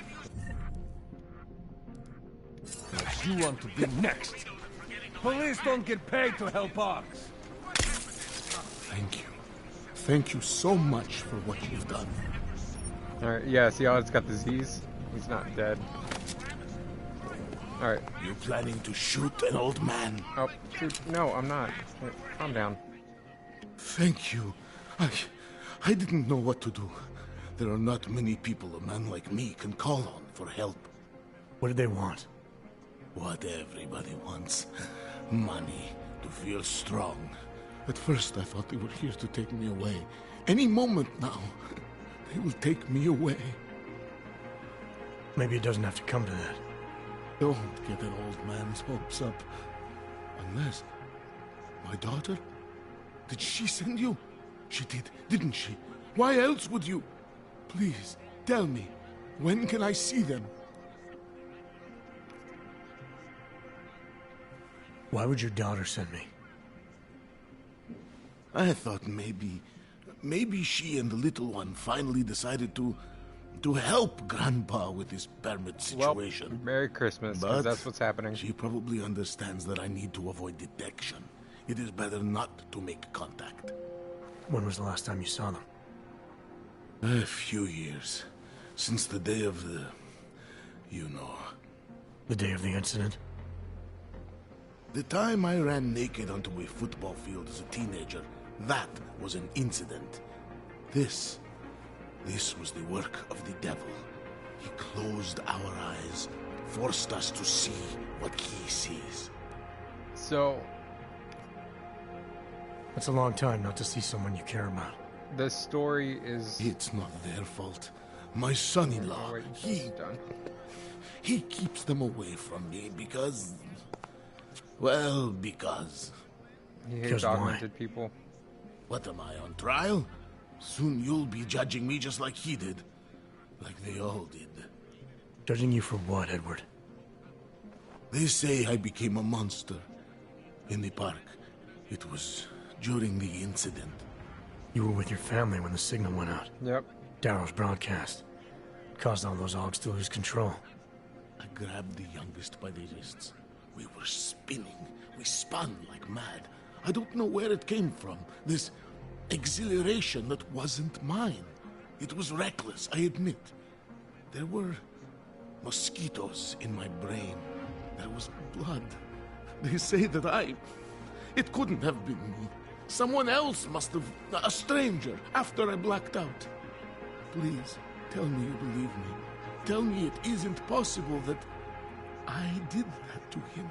Unless you want to be next. Police don't get paid to help Ox. Thank you. Thank you so much for what you've done. Alright, yeah, see how it's got disease? He's not dead. Alright. You planning to shoot an old man? Oh, dude, no, I'm not. Calm down. Thank you. I didn't know what to do. There are not many people a man like me can call on for help. What did they want? What everybody wants. Money. To feel strong. At first I thought they were here to take me away. Any moment now, they will take me away. Maybe it doesn't have to come to that. Don't get an old man's hopes up. Unless... My daughter? Did she send you? She did, didn't she? Why else would you? Please, tell me. When can I see them? Why would your daughter send me? I thought maybe she and the little one finally decided to help Grandpa with his permit situation. Well, Merry Christmas, because that's what's happening. She probably understands that I need to avoid detection. It is better not to make contact. When was the last time you saw them? A few years. Since the day of the... you know. The day of the incident? The time I ran naked onto a football field as a teenager, that was an incident. This was the work of the devil. He closed our eyes, forced us to see what he sees. So... That's a long time not to see someone you care about. The story is... It's not their fault. My son-in-law, he keeps them away from me because... Well, because... He hates augmented people. What am I, on trial? Soon you'll be judging me just like he did. Like they all did. Judging you for what, Edward? They say I became a monster. In the park. It was during the incident. You were with your family when the signal went out. Yep. Darrow's broadcast. Caused all those Augs to lose control. I grabbed the youngest by the wrists. We were spinning. We spun like mad. I don't know where it came from. This exhilaration that wasn't mine. It was reckless, I admit. There were mosquitoes in my brain. There was blood. They say that it couldn't have been me. Someone else must have... a stranger, after I blacked out. Please, tell me you believe me. Tell me it isn't possible that I did that to him.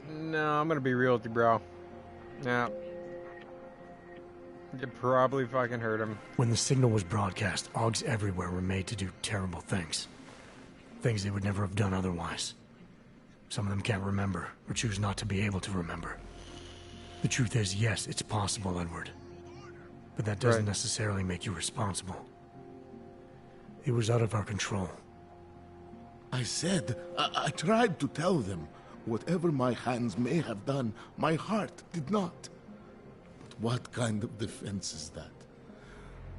No, I'm gonna be real with you, bro. Yeah. You probably fucking heard him. When the signal was broadcast, Augs everywhere were made to do terrible things. Things they would never have done otherwise. Some of them can't remember, or choose not to be able to remember. The truth is, yes, it's possible, Edward. But that doesn't necessarily make you responsible. It was out of our control. I said, I tried to tell them. Whatever my hands may have done, my heart did not. But what kind of defense is that?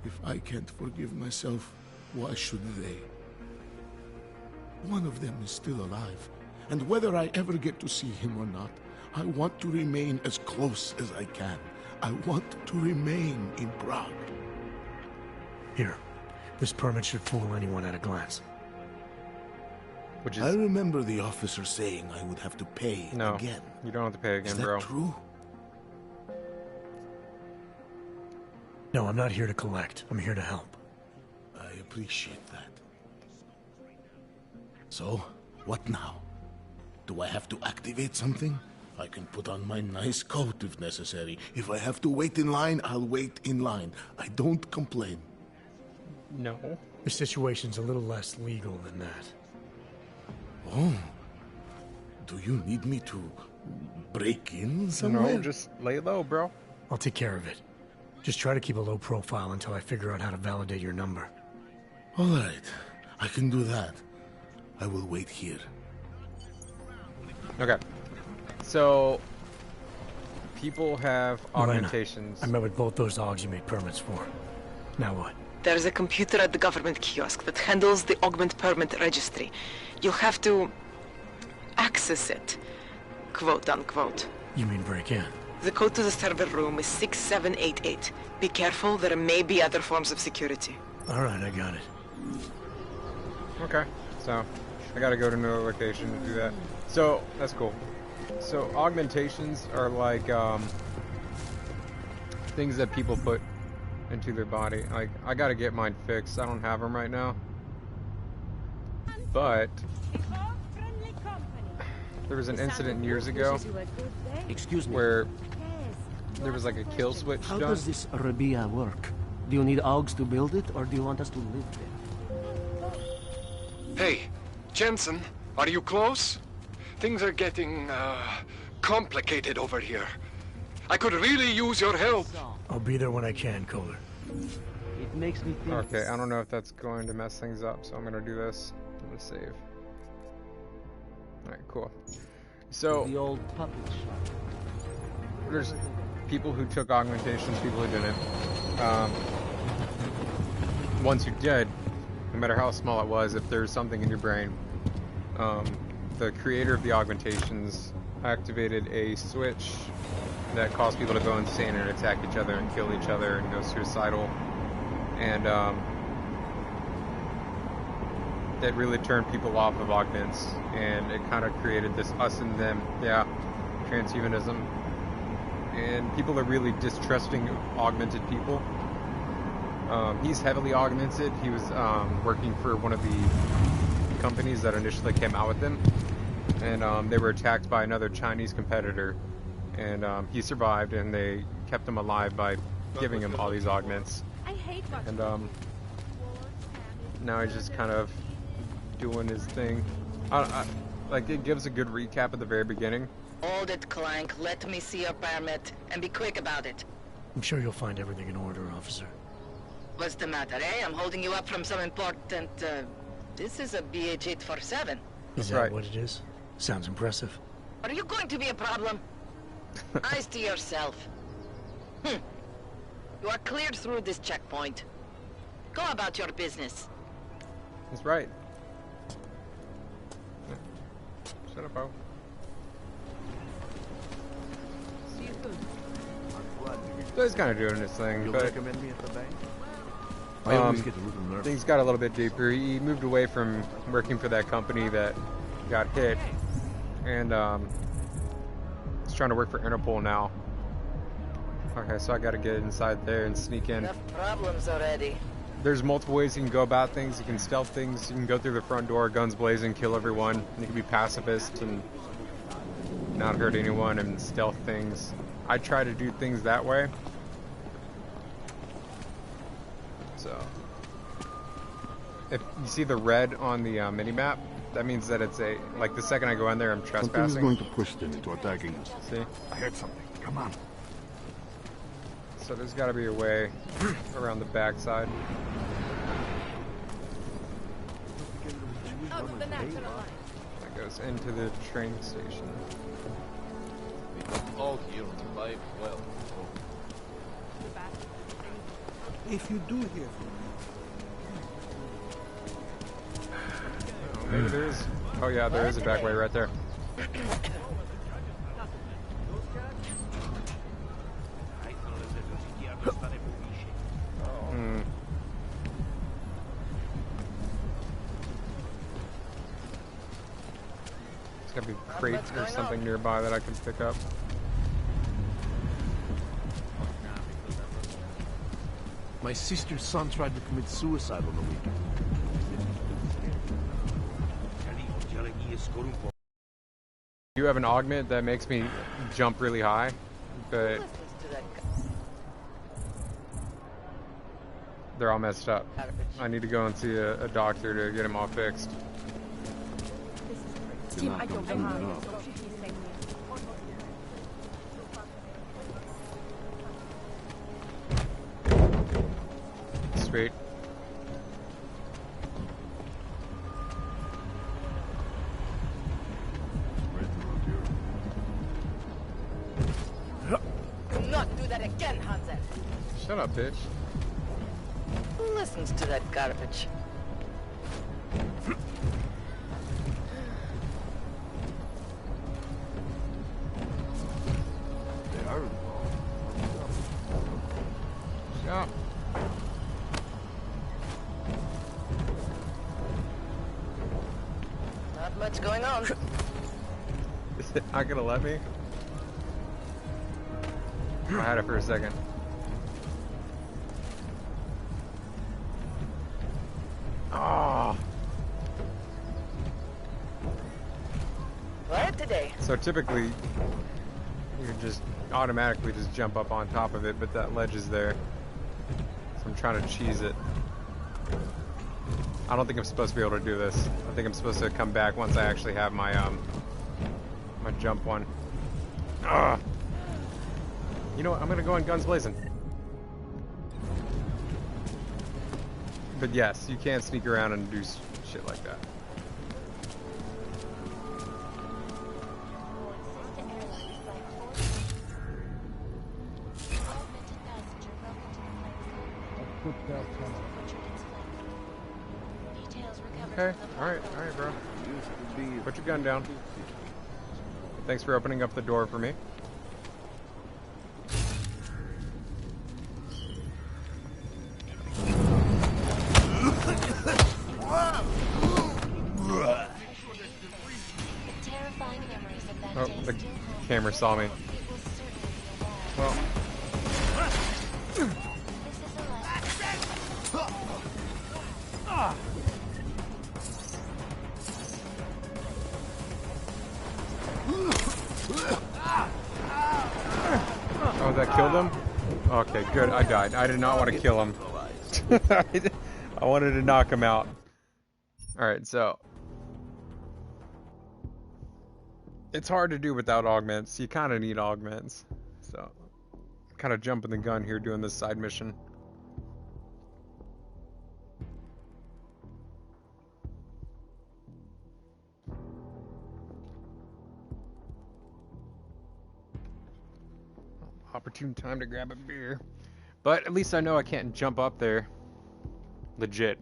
If I can't forgive myself, why should they? One of them is still alive, and whether I ever get to see him or not, I want to remain as close as I can. I want to remain in Prague. Here, this permit should fool anyone at a glance. Which is... I remember the officer saying I would have to pay again. You don't have to pay again, is that bro. True? No, I'm not here to collect. I'm here to help. I appreciate that. So, what now? Do I have to activate something? I can put on my nice coat if necessary. If I have to wait in line, I'll wait in line. I don't complain. No. The situation's a little less legal than that. Oh. Do you need me to break in somewhere? No, just lay low, bro. I'll take care of it. Just try to keep a low profile until I figure out how to validate your number. All right. I can do that. I will wait here. Okay. So, people have augmentations. I met with both those Augs you made permits for. Now what? There's a computer at the government kiosk that handles the augment permit registry. You'll have to access it, quote unquote. You mean break in? The code to the server room is 6788. Be careful, there may be other forms of security. All right, I got it. Okay, so I gotta go to another location to do that. So that's cool. So augmentations are like things that people put into their body. Like I gotta get mine fixed. I don't have them right now. But there was an incident years ago where there was like a kill switch How done. does this Rabia work? Do you need Augs to build it, or do you want us to live there? Hey, Jensen, are you close? Things are getting, complicated over here. I could really use your help. I'll be there when I can, Kohler. It makes me think... Okay, I don't know if that's going to mess things up, so I'm gonna do this. I'm gonna save. Alright, cool. So, the old puppet shop. There's people who took augmentations, people who didn't. Ones who did, no matter how small it was, if there's something in your brain, the creator of the augmentations activated a switch that caused people to go insane and attack each other and kill each other and go suicidal. And that really turned people off of augments, and it kind of created this us and them, transhumanism. And people are really distrusting augmented people. He's heavily augmented. He was working for one of the companies that initially came out with him, and they were attacked by another Chinese competitor, and he survived, and they kept him alive by giving him all these augments. And now he's just kind of doing his thing. Like, it gives a good recap at the very beginning. Hold it, Clank. Let me see your permit, and be quick about it. I'm sure you'll find everything in order, officer. What's the matter, eh? I'm holding you up from some important, this is a BH-847. Is that what it is? Sounds impressive. Are you going to be a problem? Eyes to yourself. You are cleared through this checkpoint. Go about your business. That's right. Shut up, Bo. So he's kind of doing his thing, You'll but recommend me at the bank? I always get a little nervous. things got a little bit deeper. He moved away from working for that company that got hit, and he's trying to work for Interpol now. Okay, so I got to get inside there and sneak in. Enough problems already. There's multiple ways you can go about things. You can stealth things. You can go through the front door, guns blazing, kill everyone. And you can be pacifist and not hurt anyone and stealth things. I try to do things that way. So, if you see the red on the mini-map, that means that it's a, like the second I go in there, I'm trespassing. Something's going to push them into attacking us. See? I heard something. Come on. So there's got to be a way around the backside. That goes into the train station. All here to live well. If you do hear Oh, maybe there is. Oh yeah, there is a back way right there. There's gotta be crates or something nearby that I can pick up. My sister's son tried to commit suicide on the weekend. You have an augment that makes me jump really high, but they're all messed up. I need to go and see a doctor to get them all fixed. Sweet. Do not do that again, Hansen. Shut up, bitch. Who listens to that garbage? Yeah. much going on. Is it not gonna let me? I had it for a second. Oh. What today? So typically, you just automatically just jump up on top of it, but that ledge is there. So I'm trying to cheese it. I don't think I'm supposed to be able to do this. I think I'm supposed to come back once I actually have my my jump one. Ugh. You know what? I'm gonna go on guns blazing. But yes, you can sneak around and do shit like that. Okay, alright, bro. Put your gun down. Thanks for opening up the door for me. Oh, the camera saw me. Well. Oh, that killed him? Okay, good. I died. I did not want to kill him. I wanted to knock him out. Alright, so. It's hard to do without augments. You kind of need augments. So, kind of jumping the gun here doing this side mission. Opportune time to grab a beer. But at least I know I can't jump up there. Legit.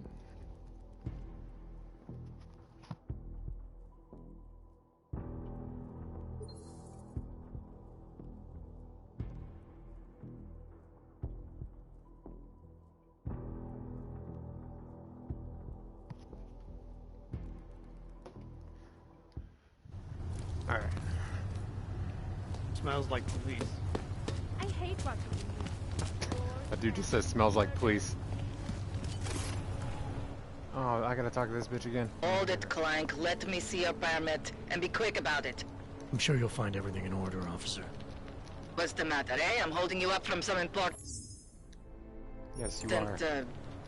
Alright. Smells like police. I hate watching That dude just says smells like police. Oh, I gotta talk to this bitch again. Hold it, Clank. Let me see your permit, and be quick about it. I'm sure you'll find everything in order, officer. What's the matter, eh? I'm holding you up from some important... Yes, you are.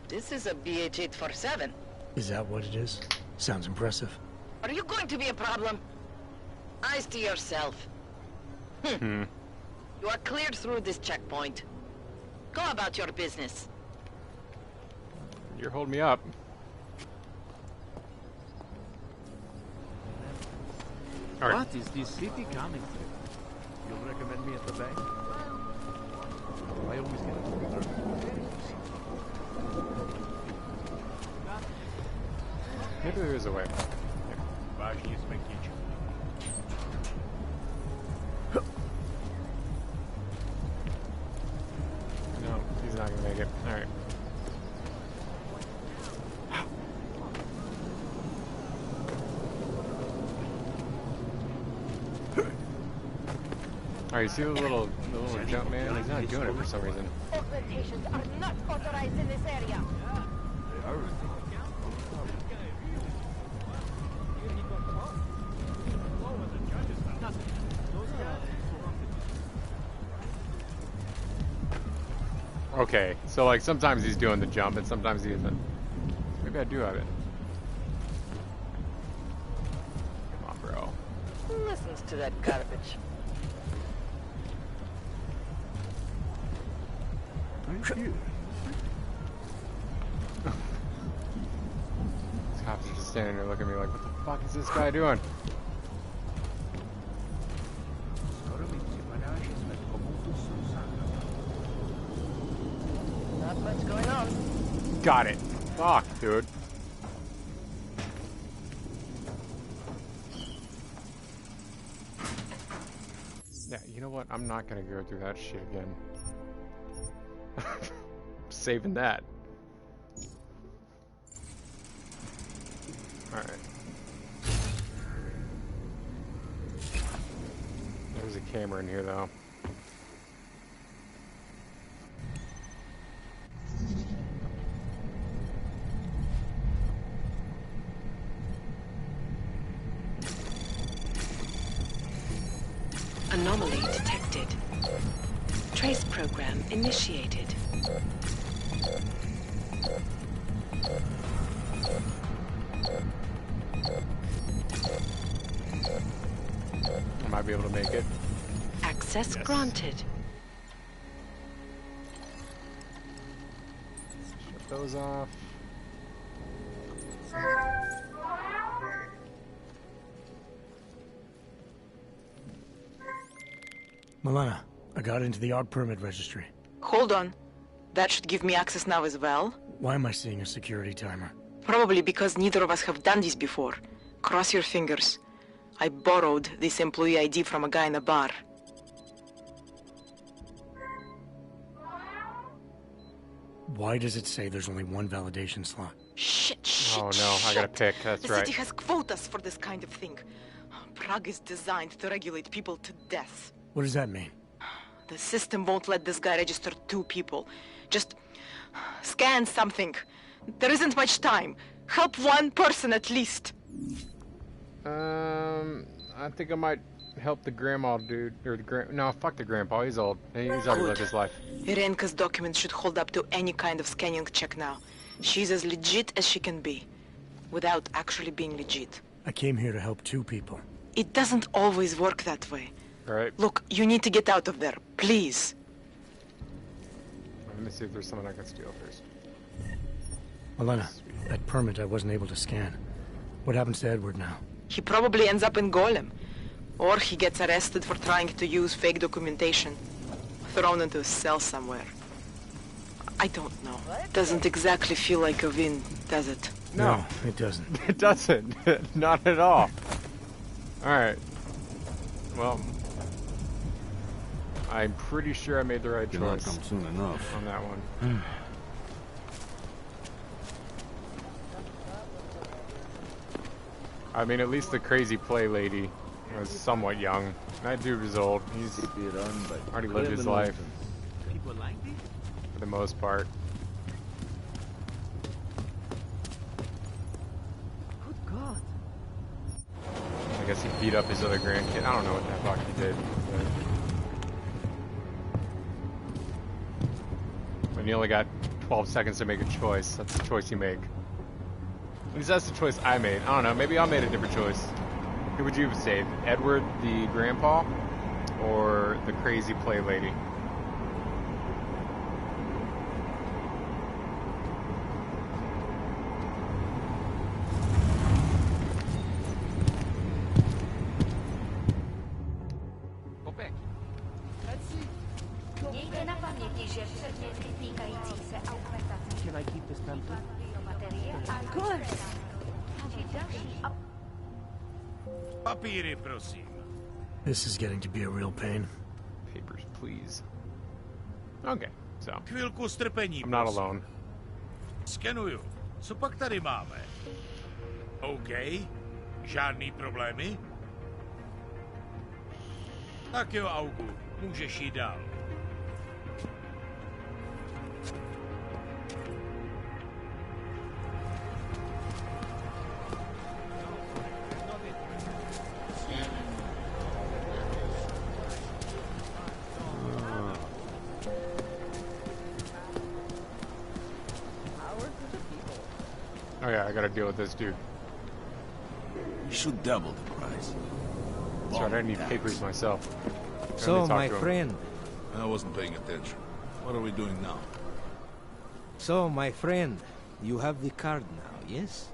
This is a BH-847. Is that what it is? Sounds impressive. Are you going to be a problem? Eyes to yourself. You are cleared through this checkpoint. Go about your business. You're holding me up. All right. What is this city coming to? You'll recommend me at the bank? I always get a Maybe there is a way. No, he's not gonna make it. Alright. Alright, you see the little jump man? He's not doing it for some reason. Augmentations are not authorized in this area. They are. Okay, so like sometimes he's doing the jump and sometimes he isn't. Maybe I do have it. Come on, bro. Who listens to that garbage? Thank you. These cops are just standing there looking at me like, what the fuck is this guy doing? Not much going on. Got it. Fuck, dude. Yeah, you know what? I'm not gonna go through that shit again. Saving that. Alright. There's a camera in here, though. Anomaly detected. Trace program initiated. I might be able to make it. Access granted. Shut those off. Milena, I got into the AUG permit registry. Hold on. That should give me access now as well. Why am I seeing a security timer? Probably because neither of us have done this before. Cross your fingers. I borrowed this employee ID from a guy in a bar. Why does it say there's only one validation slot? Shit. Oh no, I gotta pick. That's the right. city has quotas for this kind of thing. Prague is designed to regulate people to death. What does that mean? The system won't let this guy register 2 people. Just scan something. There isn't much time. Help 1 person at least. I think I might help the grandma dude, or the no, fuck the grandpa, he's old. He's already lived his life. Irenka's documents should hold up to any kind of scanning check now. She's as legit as she can be, without actually being legit. I came here to help 2 people. It doesn't always work that way. Right. Look, you need to get out of there, please. Let me see if there's something I can steal first. Milena, that permit I wasn't able to scan. What happens to Edward now? He probably ends up in Golem. Or he gets arrested for trying to use fake documentation. Thrown into a cell somewhere. I don't know. Doesn't exactly feel like a win, does it? No, it doesn't. It doesn't. Not at all. Alright. Well, I'm pretty sure I made the right choice. Come soon enough. On that one. I mean, at least the crazy play lady was somewhat young. That dude was old. He's already lived his life. People like this? For the most part. Good God. I guess he beat up his other grandkid. I don't know what the fuck he did. But when you only got 12 seconds to make a choice, that's the choice you make. At least that's the choice I made. I don't know, maybe I made a different choice. Who would you have saved? Edward the grandpa? Or the crazy play lady? Can I keep this template? Of course. Papíry, prosím. This is getting to be a real pain. Papers, please. Okay, so. Chvilku strpení, I'm not prosím. alone. Skenuju. Co pak tady máme? OK. Žádný problémy? Tak jo, Augu. Můžeš jít dál. Oh yeah, I gotta deal with this dude. You should double the price. That's right, I need papers myself. So, my friend. I wasn't paying attention. What are we doing now? So, my friend, you have the card now, yes?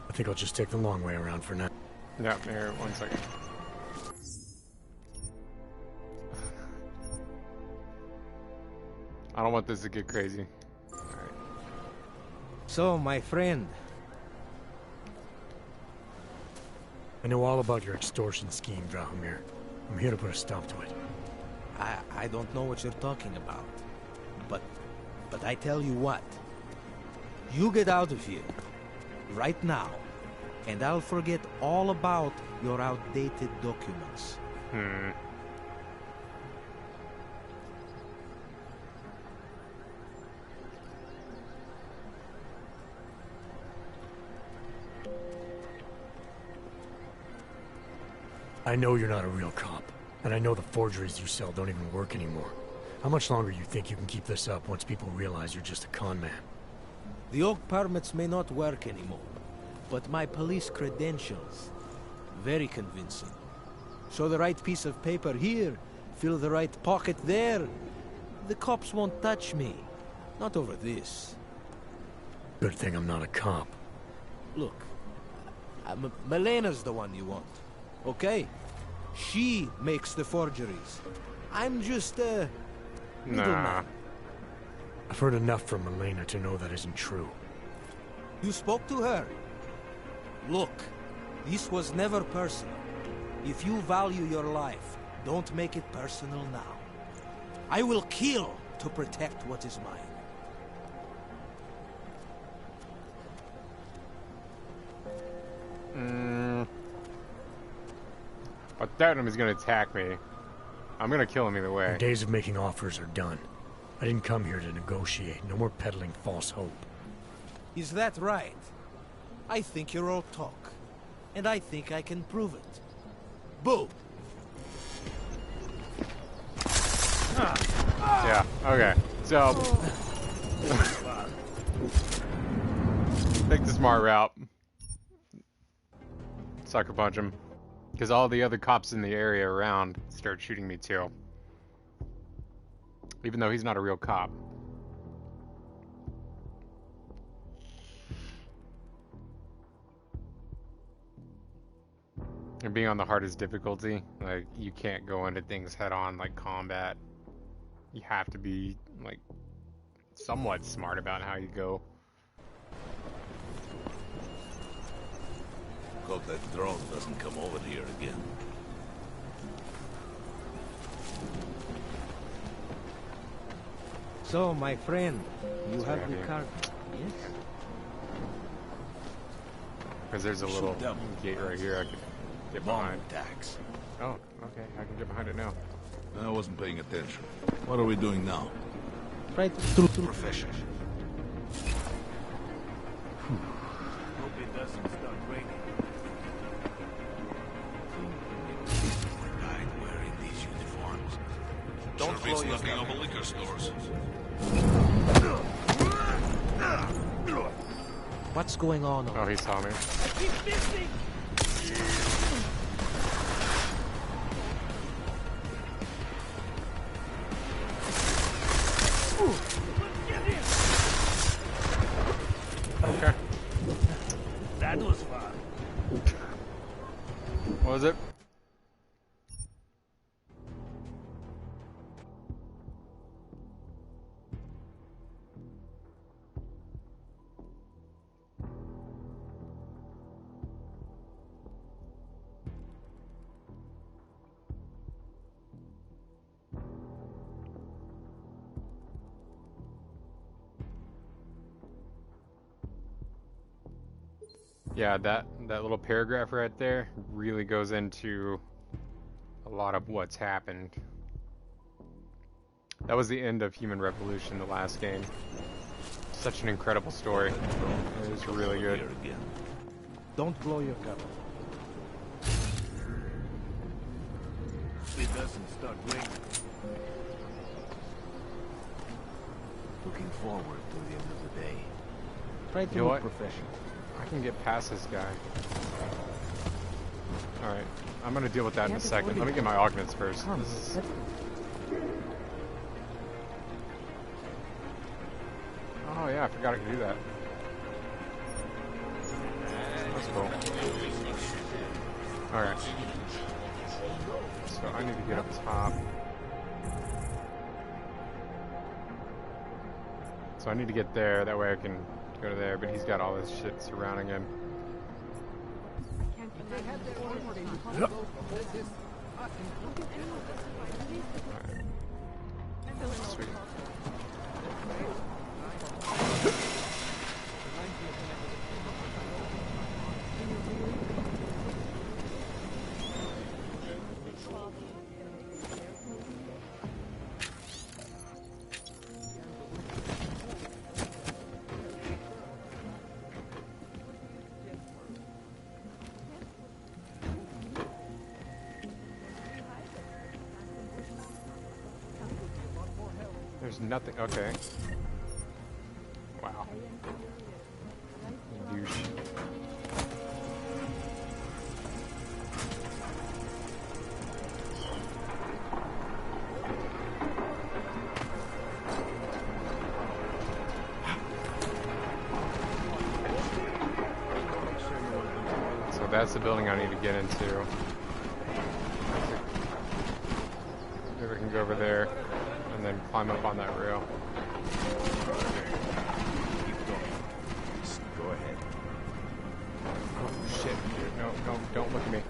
I think I'll just take the long way around for now. Yeah, here, 1 second. I don't want this to get crazy. Alright. So, my friend. I know all about your extortion scheme, Drahomir. I'm here to put a stop to it. I don't know what you're talking about. But I tell you what. You get out of here. Right now. And I'll forget all about your outdated documents. I know you're not a real cop, and I know the forgeries you sell don't even work anymore. How much longer you think you can keep this up once people realize you're just a con man? The Oak permits may not work anymore, but my police credentials, very convincing. Show the right piece of paper here, fill the right pocket there. The cops won't touch me. Not over this. Good thing I'm not a cop. Look, Melena's the one you want, okay? She makes the forgeries. I'm just a middleman. I've heard enough from Elena to know that isn't true. You spoke to her? Look, this was never personal. If you value your life, don't make it personal now. I will kill to protect what is mine. But that him is gonna attack me. I'm gonna kill him either way. The days of making offers are done. I didn't come here to negotiate. No more peddling false hope. Is that right? I think you're all talk. And I think I can prove it. Boo! Yeah, okay. So... take the smart route. Sucker punch him. Because all the other cops in the area around start shooting me too. Even though he's not a real cop. And being on the hardest difficulty, like, you can't go into things head on like combat. You have to be, like, somewhat smart about how you go. Hope that drone doesn't come over here again. So, my friend, you have the card. Yes? Because there's a little gate right here I could get behind. Attacks. Oh, okay, I can get behind it now. I wasn't paying attention. What are we doing now? Right to profession. Hope it doesn't start raining. Guy wearing these uniforms. Don't sure beats knocking over liquor stores. What's going on? Oh, he saw me. I keep missing! Okay. That was fun. What was it? Yeah, that little paragraph right there really goes into a lot of what's happened. That was the end of Human Revolution, the last game. Such an incredible story. It was really good. Don't blow your cover. It doesn't start raining. Looking forward to the end of the day. Try to You know look what? professional. I can get past this guy. Alright, I'm gonna deal with that in a second. Let me get my augments first. Oh yeah, I forgot I could do that. That's cool. Alright. So I need to get up top. So I need to get there, that way I can go to there, but he's got all this shit surrounding him. Alright. Sweet. There's nothing. Okay. Wow. Douche. So that's the building I need to get into. Maybe I can go over there. And then climb up on that rail. Keep going. Just go ahead. Oh shit, dude. No, no, don't look at me.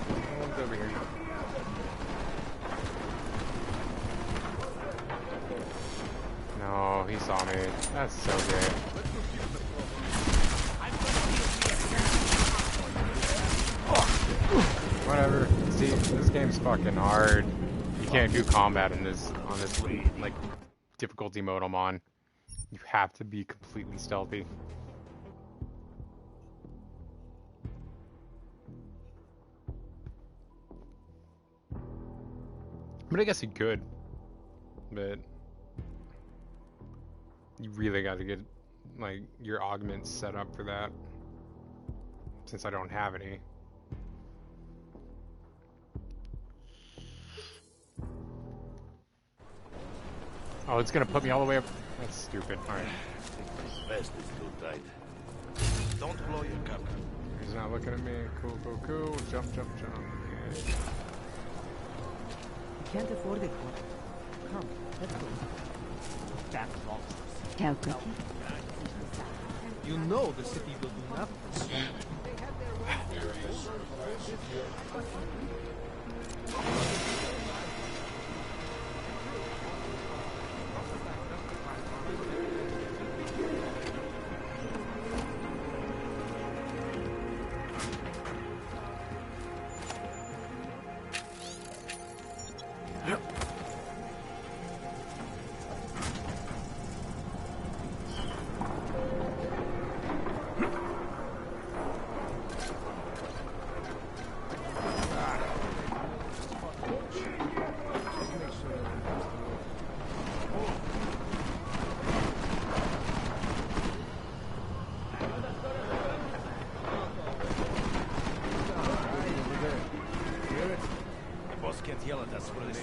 No one's over here. No, he saw me. That's so great. Whatever. See, this game's fucking hard. You can't do combat in this on this like difficulty mode I'm on. You have to be completely stealthy. But I guess you could. But you really got to get like your augments set up for that. Since I don't have any. Oh, it's gonna put me all the way up. That's stupid. Alright. Vest is too tight. Don't blow your cover. He's not looking at me. Cool, cool, cool. Jump, jump, jump. Yeah. You can't afford it, boy. Come, let's go. Damn monsters. Cow cookie. You know the city will do nothing. Can't yell at us for this.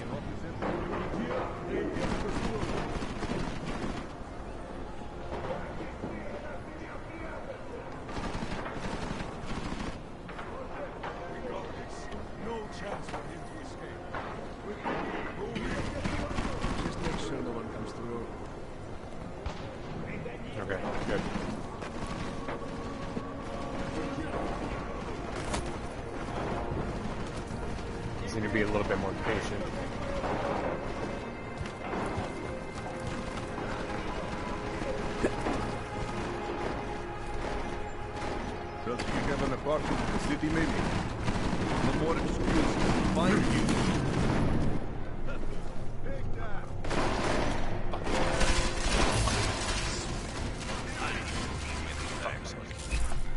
No chance for him to escape. Just make sure no one comes through. Okay, good. Just need to be a little bit more patient. Does he have an apartment in the city, maybe? No more excuses. Find you.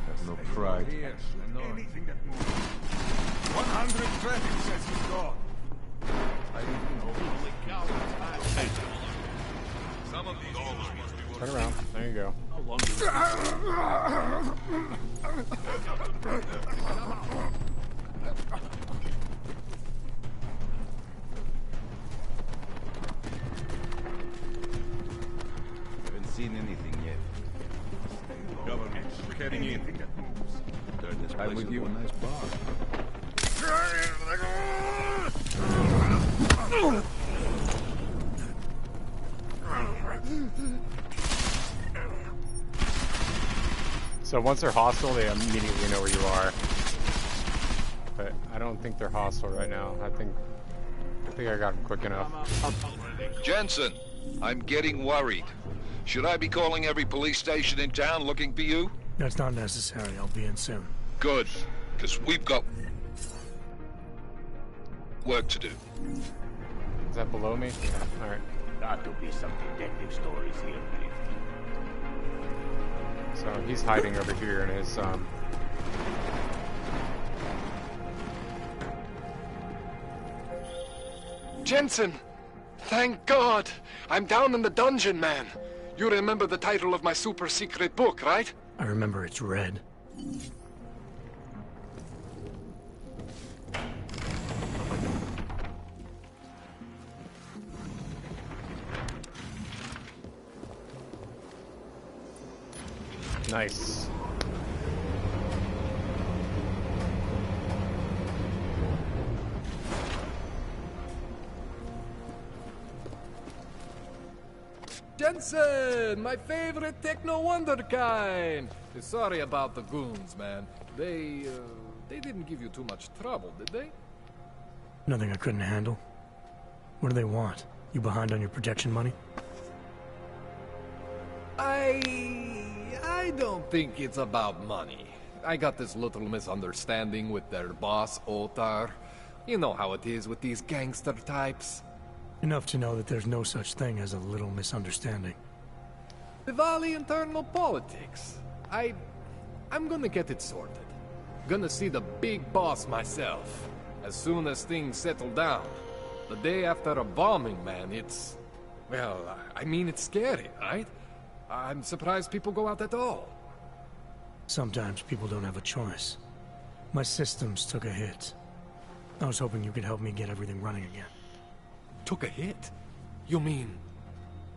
Have no pride. Anything that moves. 100 traffic says he's gone. I didn't know. Holy cow. Some of these dollars must be worth. Turn around. There you go. How long Haven't seen anything yet. Government, heading in. Turn this I'm place with into you. a nice bar. So once they're hostile, they immediately know where you are. But I don't think they're hostile right now. I think think I got him quick enough. Jensen, I'm getting worried. Should I be calling every police station in town looking for you? That's not necessary. I'll be in soon. Good, because we've got work to do. Is that below me? Yeah, alright. Got to be some detective stories here, mate. So he's hiding over here in his, Jensen! Thank God! I'm down in the dungeon, man. You remember the title of my super secret book, right? I remember it's red. Nice. Jensen, my favorite techno wonderkind. Sorry about the goons, man. They didn't give you too much trouble, did they? Nothing I couldn't handle. What do they want? You behind on your protection money? I don't think it's about money. I got this little misunderstanding with their boss, Otar. You know how it is with these gangster types. Enough to know that there's no such thing as a little misunderstanding. Diwali internal politics. I'm gonna get it sorted. Gonna see the big boss myself. As soon as things settle down. The day after a bombing, man, it's... Well, I mean, it's scary, right? I'm surprised people go out at all. Sometimes people don't have a choice. My systems took a hit. I was hoping you could help me get everything running again. Took a hit? You mean...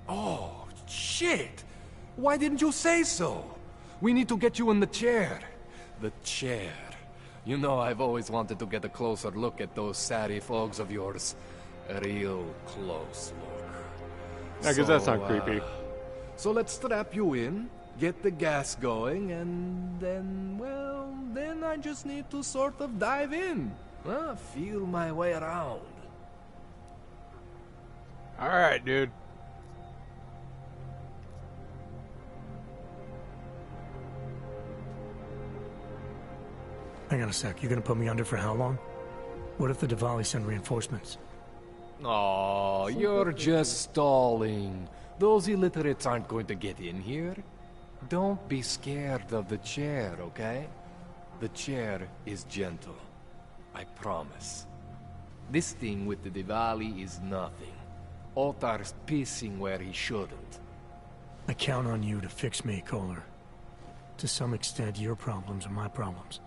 Oh, shit! Why didn't you say so? We need to get you in the chair. The chair. You know, I've always wanted to get a closer look at those satty folks of yours. A real close look. I guess that's not creepy. So let's strap you in, get the gas going, and then, well, then I just need to sort of dive in. Feel my way around. Alright, dude. Hang on a sec. You gonna put me under for how long? What if the Diwali send reinforcements? Oh, you're just stalling. Those illiterates aren't going to get in here. Don't be scared of the chair, okay? The chair is gentle. I promise. This thing with the Diwali is nothing. Otar's pissing where he shouldn't. I count on you to fix me, Kohler. To some extent, your problems are my problems.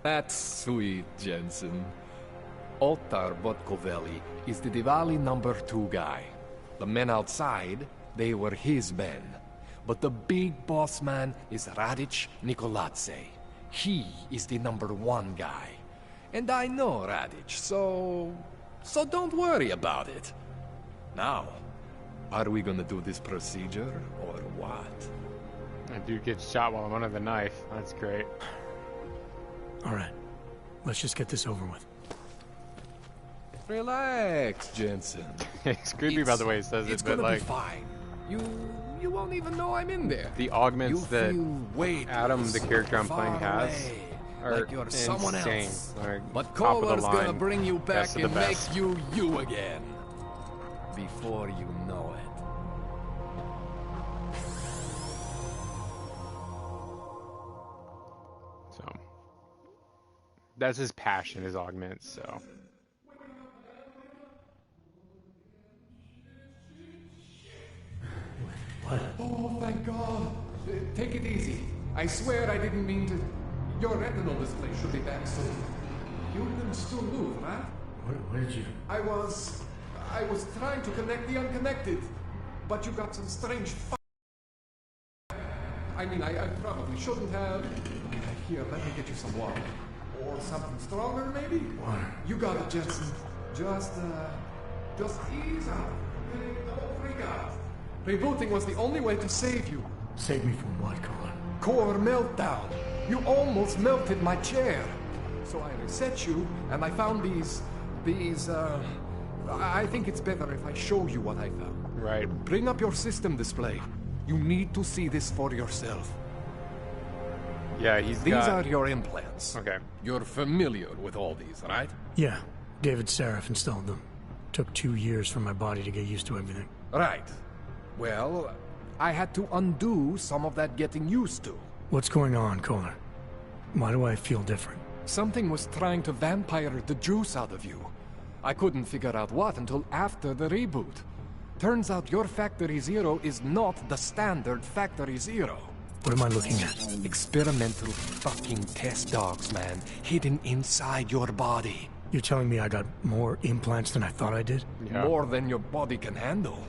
That's sweet, Jensen. Otar Botkovelli is the Diwali #2 guy. The men outside, they were his men. But the big boss man is Radic Nikoladze. He is the #1 guy. And I know Radic, so don't worry about it. Now, are we gonna do this procedure, or what? That dude gets shot while I'm under the knife. That's great. Alright, let's just get this over with. Relax, Jensen. It's creepy by the way he says it, but like... It's gonna be fine. You won't even know I'm in there. The augments that Adam, the character I'm playing, has are like you're someone insane. else. Like, But top of the Kohler's gonna line, bring you best back of the and make best. you you again. Before you know it. So that's his passion, his augments, so. What? Oh, thank God. Take it easy. I swear I didn't mean to... Your retinal display should be back soon. You can still move, right? What did you... I was trying to connect the unconnected, but you got some strange I mean, I probably shouldn't have. Here, let me get you some water. Or something stronger, maybe? Water. You got it, Jensen. Just ease out. Don't freak out. Rebooting was the only way to save you. Save me from what, Kohler? Core meltdown. You almost melted my chair. So I reset you, and I found these I think it's better if I show you what I found. Right. Bring up your system display. You need to see this for yourself. Yeah, These are your implants. Okay. You're familiar with all these, right? Yeah, David Seraph installed them. Took 2 years for my body to get used to everything. Right. Well, I had to undo some of that getting used to. What's going on, Kohler? Why do I feel different? Something was trying to vampire the juice out of you. I couldn't figure out what until after the reboot. Turns out your Factory Zero is not the standard Factory Zero. What am I looking at? Experimental fucking test dogs, man. Hidden inside your body. You're telling me I got more implants than I thought I did? Yeah. More than your body can handle.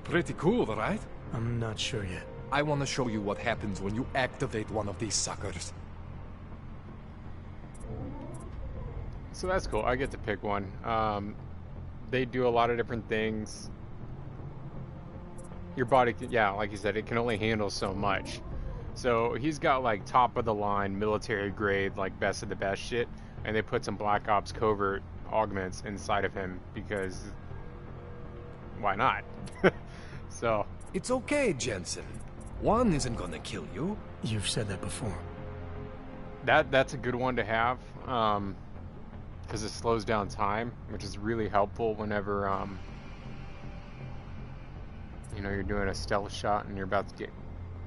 Pretty cool, right? I'm not sure yet. I want to show you what happens when you activate one of these suckers. So that's cool. I get to pick one. They do a lot of different things. Your body, yeah, like you said, it can only handle so much. So he's got like top of the line, military grade, like best of the best shit. And they put some Black Ops covert augments inside of him because why not? So it's okay, Jensen. One isn't gonna kill you. You've said that before. That's a good one to have, because it slows down time, which is really helpful whenever you know, you're doing a stealth shot and you're about to get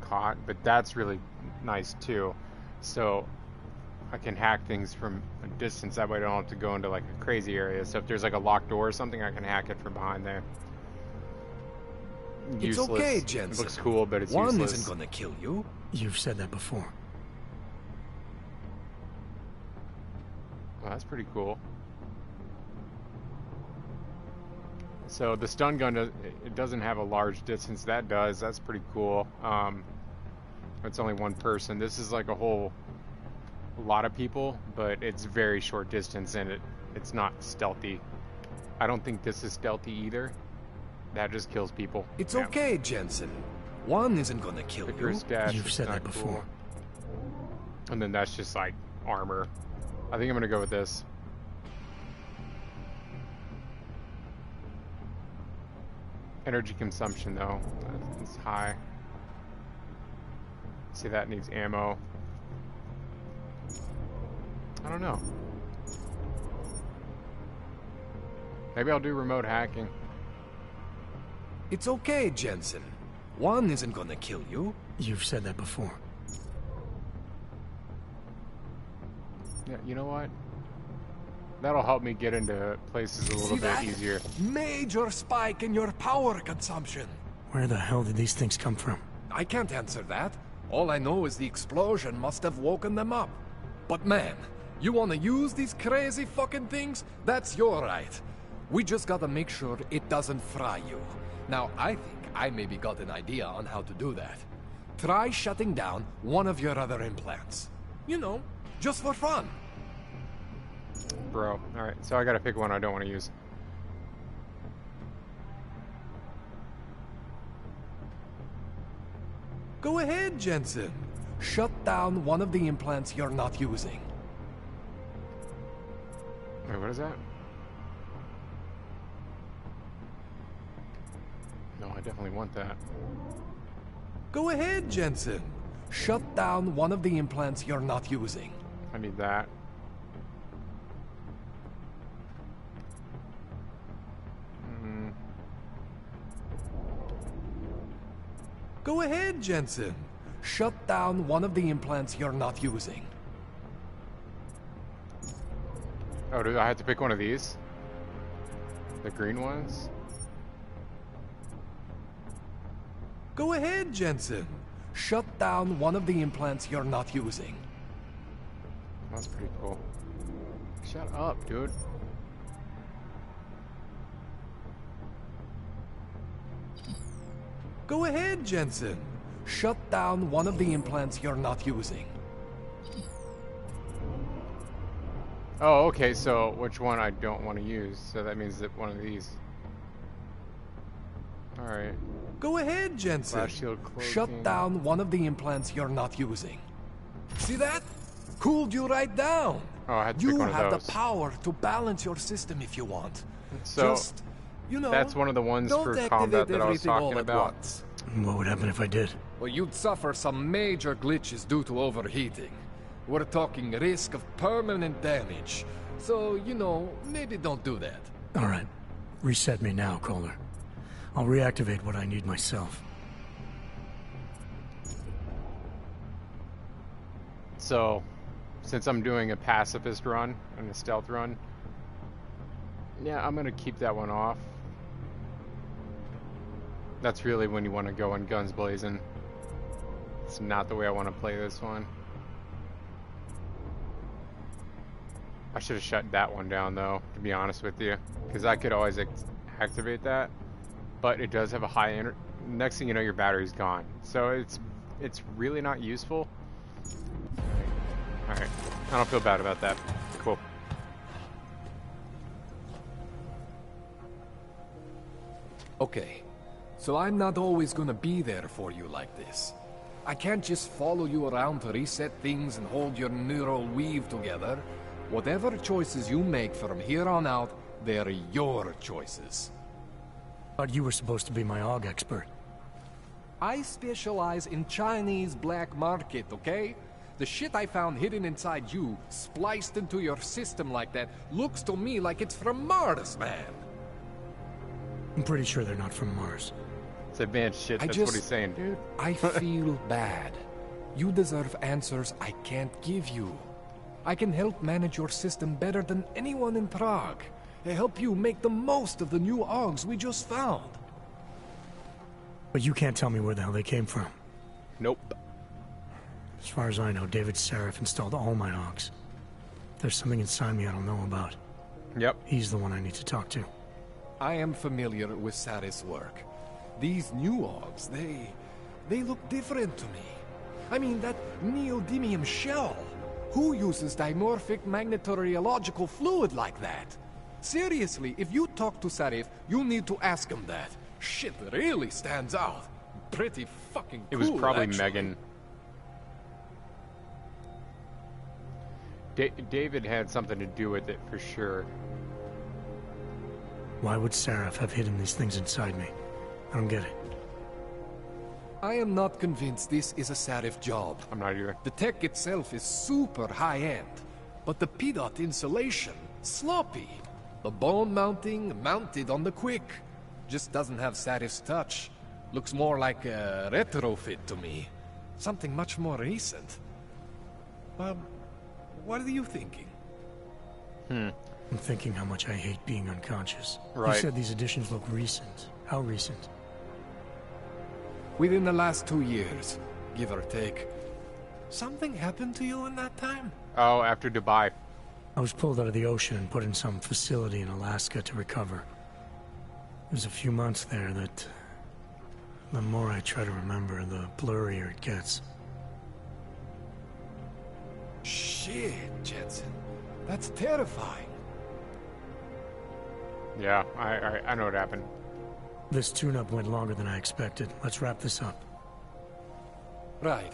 caught. But that's really nice too. So I can hack things from a distance. That way I don't have to go into like a crazy area. So if there's like a locked door or something, I can hack it from behind there. It's useless. okay, Jensen. It looks cool, but it's One useless. isn't gonna kill you. You've said that before. Well, that's pretty cool. So the stun gun, it doesn't have a large distance. That does. That's pretty cool. It's only one person. This is like a lot of people, but it's very short distance and it's not stealthy. I don't think this is stealthy either. That just kills people. It's okay, Jensen. One isn't gonna kill you. You've said that before. And then that's just like armor. I think I'm gonna go with this. Energy consumption though, it's high. See, that needs ammo. I don't know. Maybe I'll do remote hacking. It's okay, Jensen. One isn't gonna kill you. You've said that before. Yeah, you know what? That'll help me get into places a little bit easier. Major spike in your power consumption. Where the hell did these things come from? I can't answer that. All I know is the explosion must have woken them up. But man, you wanna use these crazy fucking things? That's your right. We just gotta make sure it doesn't fry you. Now, I think I maybe got an idea on how to do that. Try shutting down one of your other implants. You know, just for fun. Bro, alright, so I gotta pick one I don't want to use. Go ahead, Jensen. Shut down one of the implants you're not using. Wait, what is that? No, I definitely want that. Go ahead, Jensen. Shut down one of the implants you're not using. I need that. Go ahead, Jensen. Shut down one of the implants you're not using. Oh, do I have to pick one of these? The green ones? Go ahead, Jensen. Shut down one of the implants you're not using. That's pretty cool. Shut up, dude. Go ahead, Jensen. Shut down one of the implants you're not using. Oh, okay, so which one I don't want to use. So that means that one of these. Alright. Go ahead, Jensen. Flash shield cloaking. Shut down one of the implants you're not using. See that? Cooled you right down. Oh, I had to pick one of those. You have the power to balance your system if you want. So, Just You know, that's one of the ones don't for activate combat that I was everything all talking at about. once. What would happen if I did? Well, you'd suffer some major glitches due to overheating. We're talking risk of permanent damage. So, you know, maybe don't do that. All right. Reset me now, Kohler. I'll reactivate what I need myself. So, since I'm doing a pacifist run and a stealth run, yeah, I'm gonna keep that one off. That's really when you want to go in guns blazing. It's not the way I want to play this one. I should have shut that one down though, to be honest with you, because I could always activate that, but it does have a high next thing you know, your battery's gone, so it's really not useful. All right, I don't feel bad about that. Cool. Okay, so I'm not always gonna be there for you like this. I can't just follow you around to reset things and hold your neural weave together. Whatever choices you make from here on out, they're your choices. Thought you were supposed to be my AUG expert. I specialize in Chinese black market, okay? The shit I found hidden inside you, spliced into your system like that, looks to me like it's from Mars, man. I'm pretty sure they're not from Mars. It's advanced shit, that's what he's saying, dude. I feel bad. You deserve answers I can't give you. I can help manage your system better than anyone in Prague. I help you make the most of the new AUGs we just found. But you can't tell me where the hell they came from. Nope. As far as I know, David Seraph installed all my AUGs. There's something inside me I don't know about. Yep. He's the one I need to talk to. I am familiar with Sarah's work. These new AUGs, they look different to me. I mean, that neodymium shell. Who uses dimorphic magnetorheological fluid like that? Seriously, if you talk to Sarif, you need to ask him that. Shit really stands out. Pretty fucking cool, It was probably actually. Megan. David had something to do with it for sure. Why would Seraph have hidden these things inside me? I don't get it. I am not convinced this is a Sarif job. I'm not either. The tech itself is super high-end, but the PDOT insulation, sloppy. The bone mounting, mounted on the quick. Just doesn't have Sarif's touch. Looks more like a retrofit to me. Something much more recent. What are you thinking? I'm thinking how much I hate being unconscious. Right. You said these additions look recent. How recent? Within the last 2 years, give or take. Something happened to you in that time? Oh, after Dubai. I was pulled out of the ocean and put in some facility in Alaska to recover. It was a few months there that... the more I try to remember, the blurrier it gets. Shit, Jensen. That's terrifying. Yeah, I know what happened. This tune-up went longer than I expected. Let's wrap this up. Right.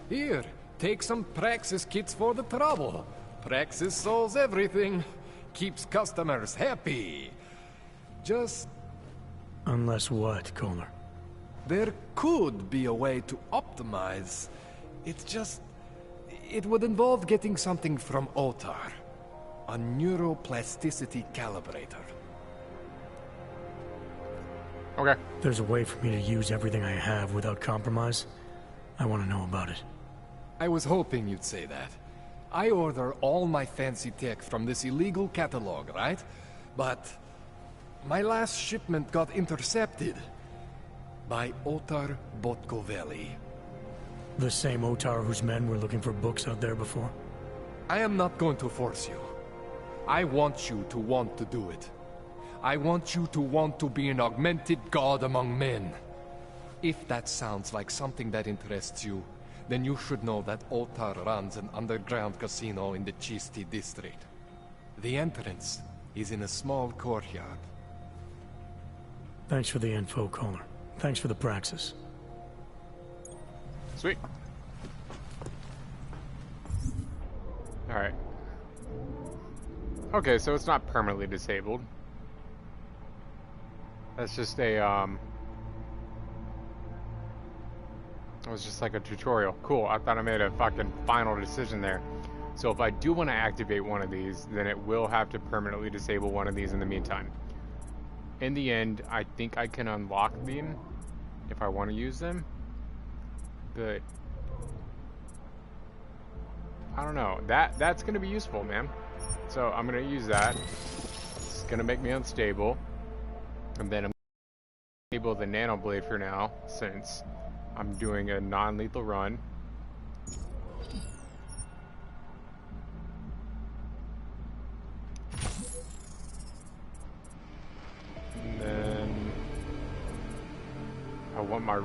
Here, take some Praxis kits for the trouble. Praxis solves everything. Keeps customers happy. Just... Unless what, Kohler? There could be a way to optimize. It's just... it would involve getting something from Otar. A neuroplasticity calibrator. Okay. There's a way for me to use everything I have without compromise? I want to know about it. I was hoping you'd say that. I order all my fancy tech from this illegal catalog, right? But my last shipment got intercepted by Otar Botkoveli. The same Otar whose men were looking for books out there before? I am not going to force you. I want you to want to do it. I want you to want to be an augmented god among men. If that sounds like something that interests you, then you should know that Otar runs an underground casino in the Chisti district. The entrance is in a small courtyard. Thanks for the info, Kohler. Thanks for the praxis. Sweet. Alright. Okay, so it's not permanently disabled. That's just a, it was just like a tutorial. Cool, I thought I made a fucking final decision there. So if I do want to activate one of these, then it will have to permanently disable one of these in the meantime. In the end, I think I can unlock them if I want to use them, but I don't know. That's going to be useful, man. So I'm going to use that. It's going to make me unstable, and then I'm going to enable the nano blade for now, since I'm doing a non-lethal run. And then I want my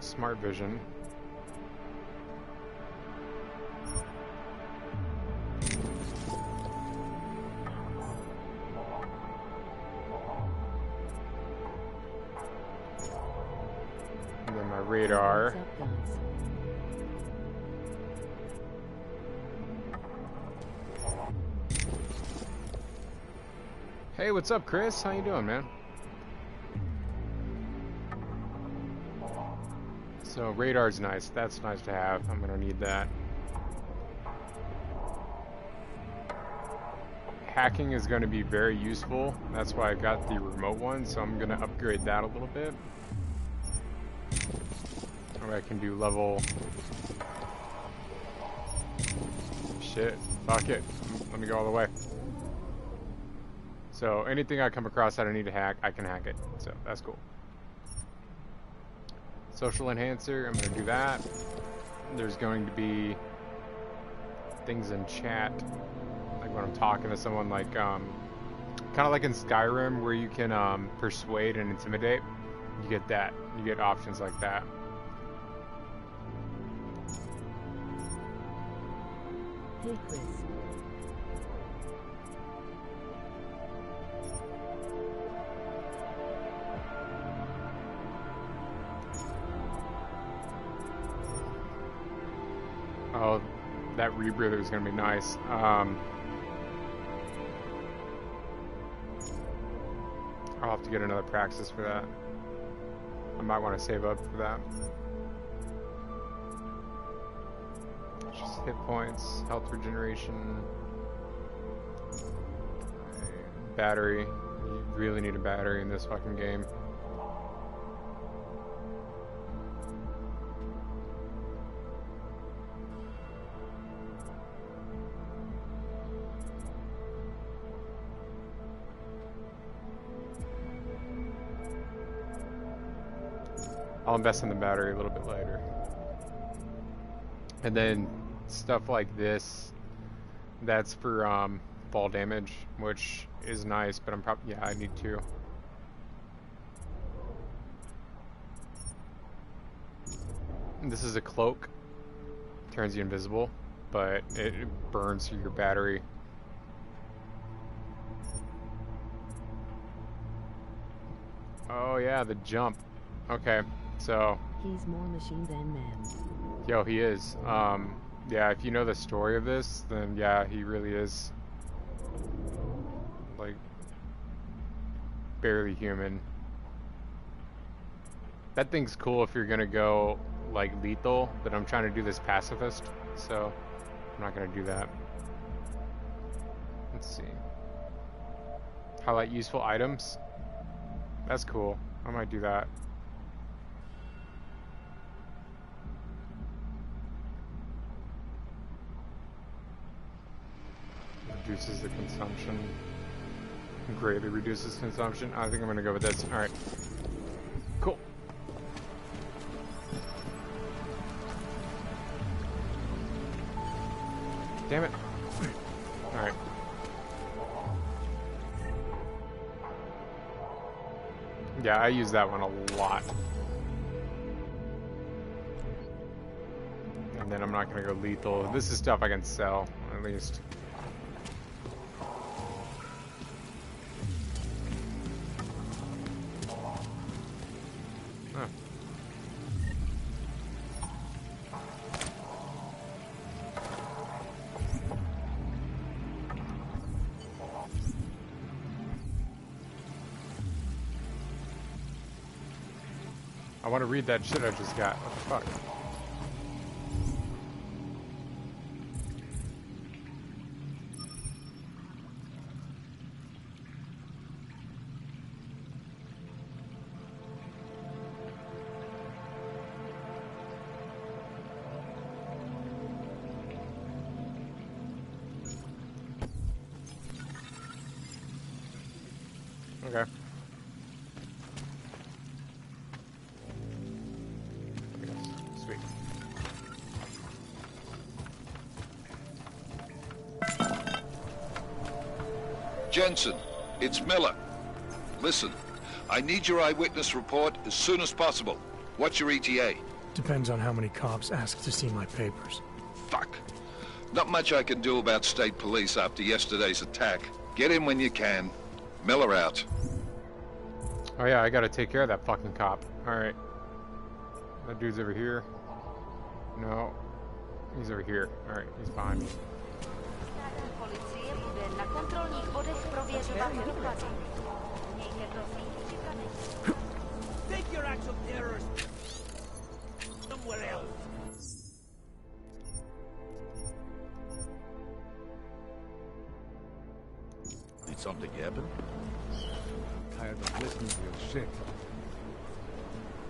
smart vision. And then my radar. Hey, what's up, Chris? How you doing, man? So radar's nice. That's nice to have. I'm gonna need that. Hacking is going to be very useful. That's why I got the remote one, so I'm going to upgrade that a little bit. Or I can do level... Shit. Fuck it. Let me go all the way. So anything I come across that I need to hack, I can hack it. So that's cool. Social enhancer, I'm going to do that. There's going to be things in chat. Like when I'm talking to someone, like kind of like in Skyrim where you can persuade and intimidate. You get that. You get options like that. Hey, Chris. Oh, that rebreather is going to be nice. I'll have to get another praxis for that. I might want to save up for that. Just hit points, health regeneration, battery. You really need a battery in this fucking game. I'll invest in the battery a little bit later. And then stuff like this, that's for fall damage, which is nice, but I'm probably, yeah, I need to. This is a cloak, turns you invisible, but it burns through your battery. Oh yeah, the jump. Okay. So he's more machine than man. Yo, he is. Yeah, if you know the story of this, then yeah, he really is like barely human. That thing's cool if you're gonna go like lethal, but I'm trying to do this pacifist, so I'm not gonna do that. Let's see. Highlight useful items. That's cool. I might do that. Reduces the consumption. Greatly reduces consumption. I think I'm gonna go with this. Alright. Cool. Damn it. Alright. Yeah, I use that one a lot. And then I'm not gonna go lethal. This is stuff I can sell, at least. I want to read that shit I just got. What the fuck? Okay. Sweet. Jensen, it's Miller. Listen, I need your eyewitness report as soon as possible. What's your ETA? Depends on how many cops ask to see my papers. Fuck. Not much I can do about state police after yesterday's attack. Get in when you can. Miller out. Oh yeah, I gotta take care of that fucking cop. Alright. That dude's over here. No. He's over here. Alright, he's behind me. Take your acts of terror somewhere else. Did something happen? I'm tired of listening to your shit.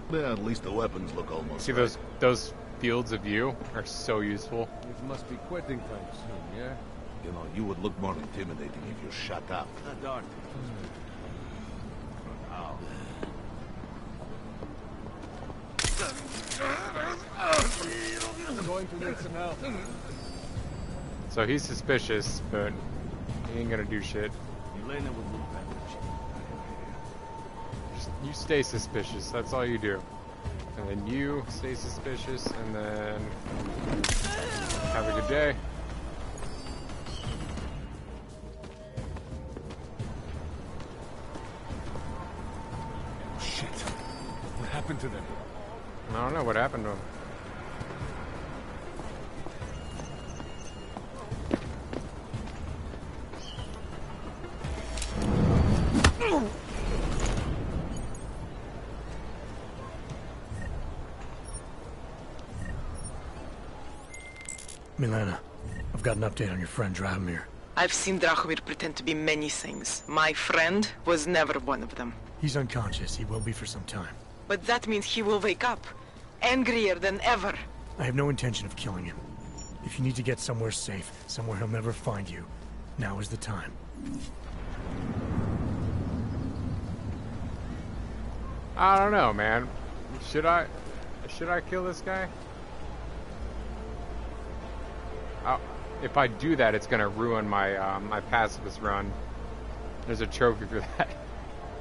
Well, at least the weapons look almost See those fields of view are so useful. It must be quitting time soon, yeah? You know, you would look more intimidating if you shut up. Dark. I'm going to need some help. So he's suspicious, but he ain't gonna do shit. Elena would look better. Just, you stay suspicious, that's all you do. And then you stay suspicious, and then have a good day. Shit. What happened to them? I don't know what happened to him. Milena, I've got an update on your friend Drahomir. I've seen Drahomir pretend to be many things. My friend was never one of them. He's unconscious. He will be for some time. But that means he will wake up, angrier than ever. I have no intention of killing him. If you need to get somewhere safe, somewhere he'll never find you, now is the time. I don't know, man. Should I kill this guy? If I do that, it's gonna ruin my my pacifist run. There's a trophy for that.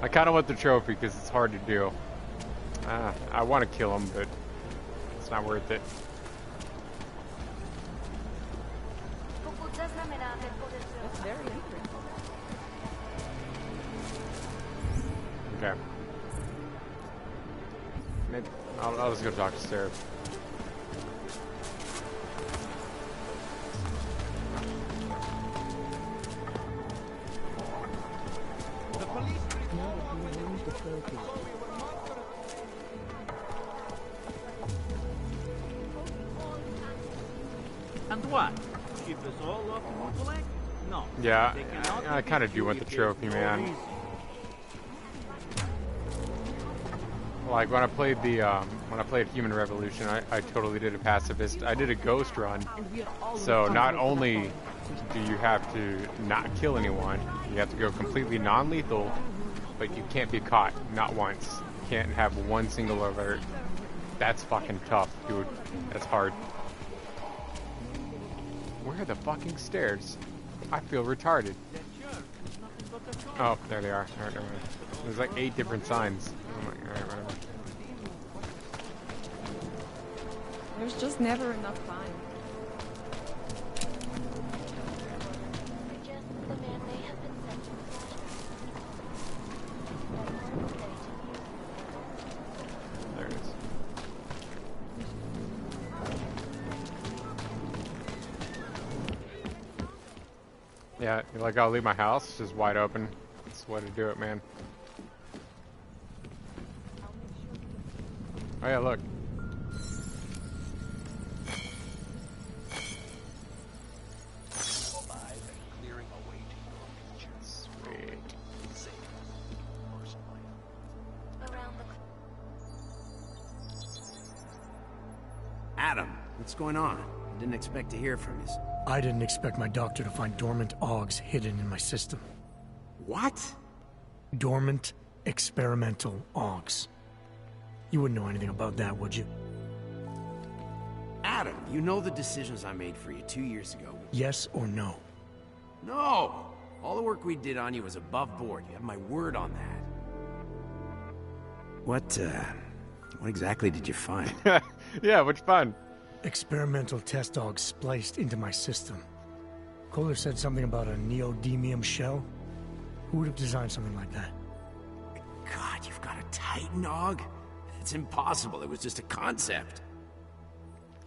I kind of want the trophy because it's hard to do. I want to kill him, but it's not worth it. That's very interesting. Okay. Maybe I'll just go talk to Sarah. And what? Keep us all off the collect? No. Yeah, I kind of do want the trophy, man. Like when I played Human Revolution, I totally did a pacifist. I did a ghost run. So not only do you have to not kill anyone, you have to go completely non-lethal, but you can't be caught, not once. You can't have one single alert. That's fucking tough, dude. That's hard. Where are the fucking stairs? I feel retarded. Oh, there they are. Alright, never mind. There's like 8 different signs. Oh my, alright, whatever. There's just never enough time. There it is. Yeah, like I'll leave my house, it's just wide open. That's the way to do it, man. Oh yeah, look. Adam, what's going on? I didn't expect to hear from you. I didn't expect my doctor to find dormant augs hidden in my system. What? Dormant experimental augs. You wouldn't know anything about that, would you? Adam, you know the decisions I made for you 2 years ago. Yes or no? No! All the work we did on you was above board. You have my word on that. What exactly did you find? Yeah, which fun? Experimental test augs spliced into my system. Kohler said something about a neodymium shell. Who would have designed something like that? God, you've got a Titan aug? It's impossible. It was just a concept.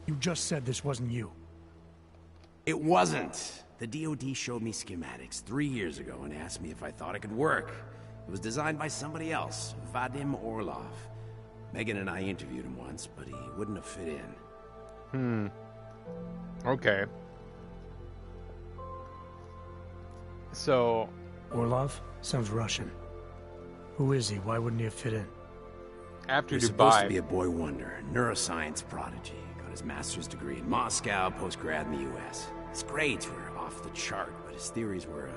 You just said this wasn't you. It wasn't. The DoD showed me schematics 3 years ago and asked me if I thought it could work. It was designed by somebody else, Vadim Orlov. Megan and I interviewed him once, but he wouldn't have fit in. Okay. So... Orlov? Sounds Russian. Who is he? Why wouldn't he have fit in? After He's supposed to be a boy wonder, neuroscience prodigy. Got his master's degree in Moscow, post-grad in the U.S. His grades were off the chart, but his theories were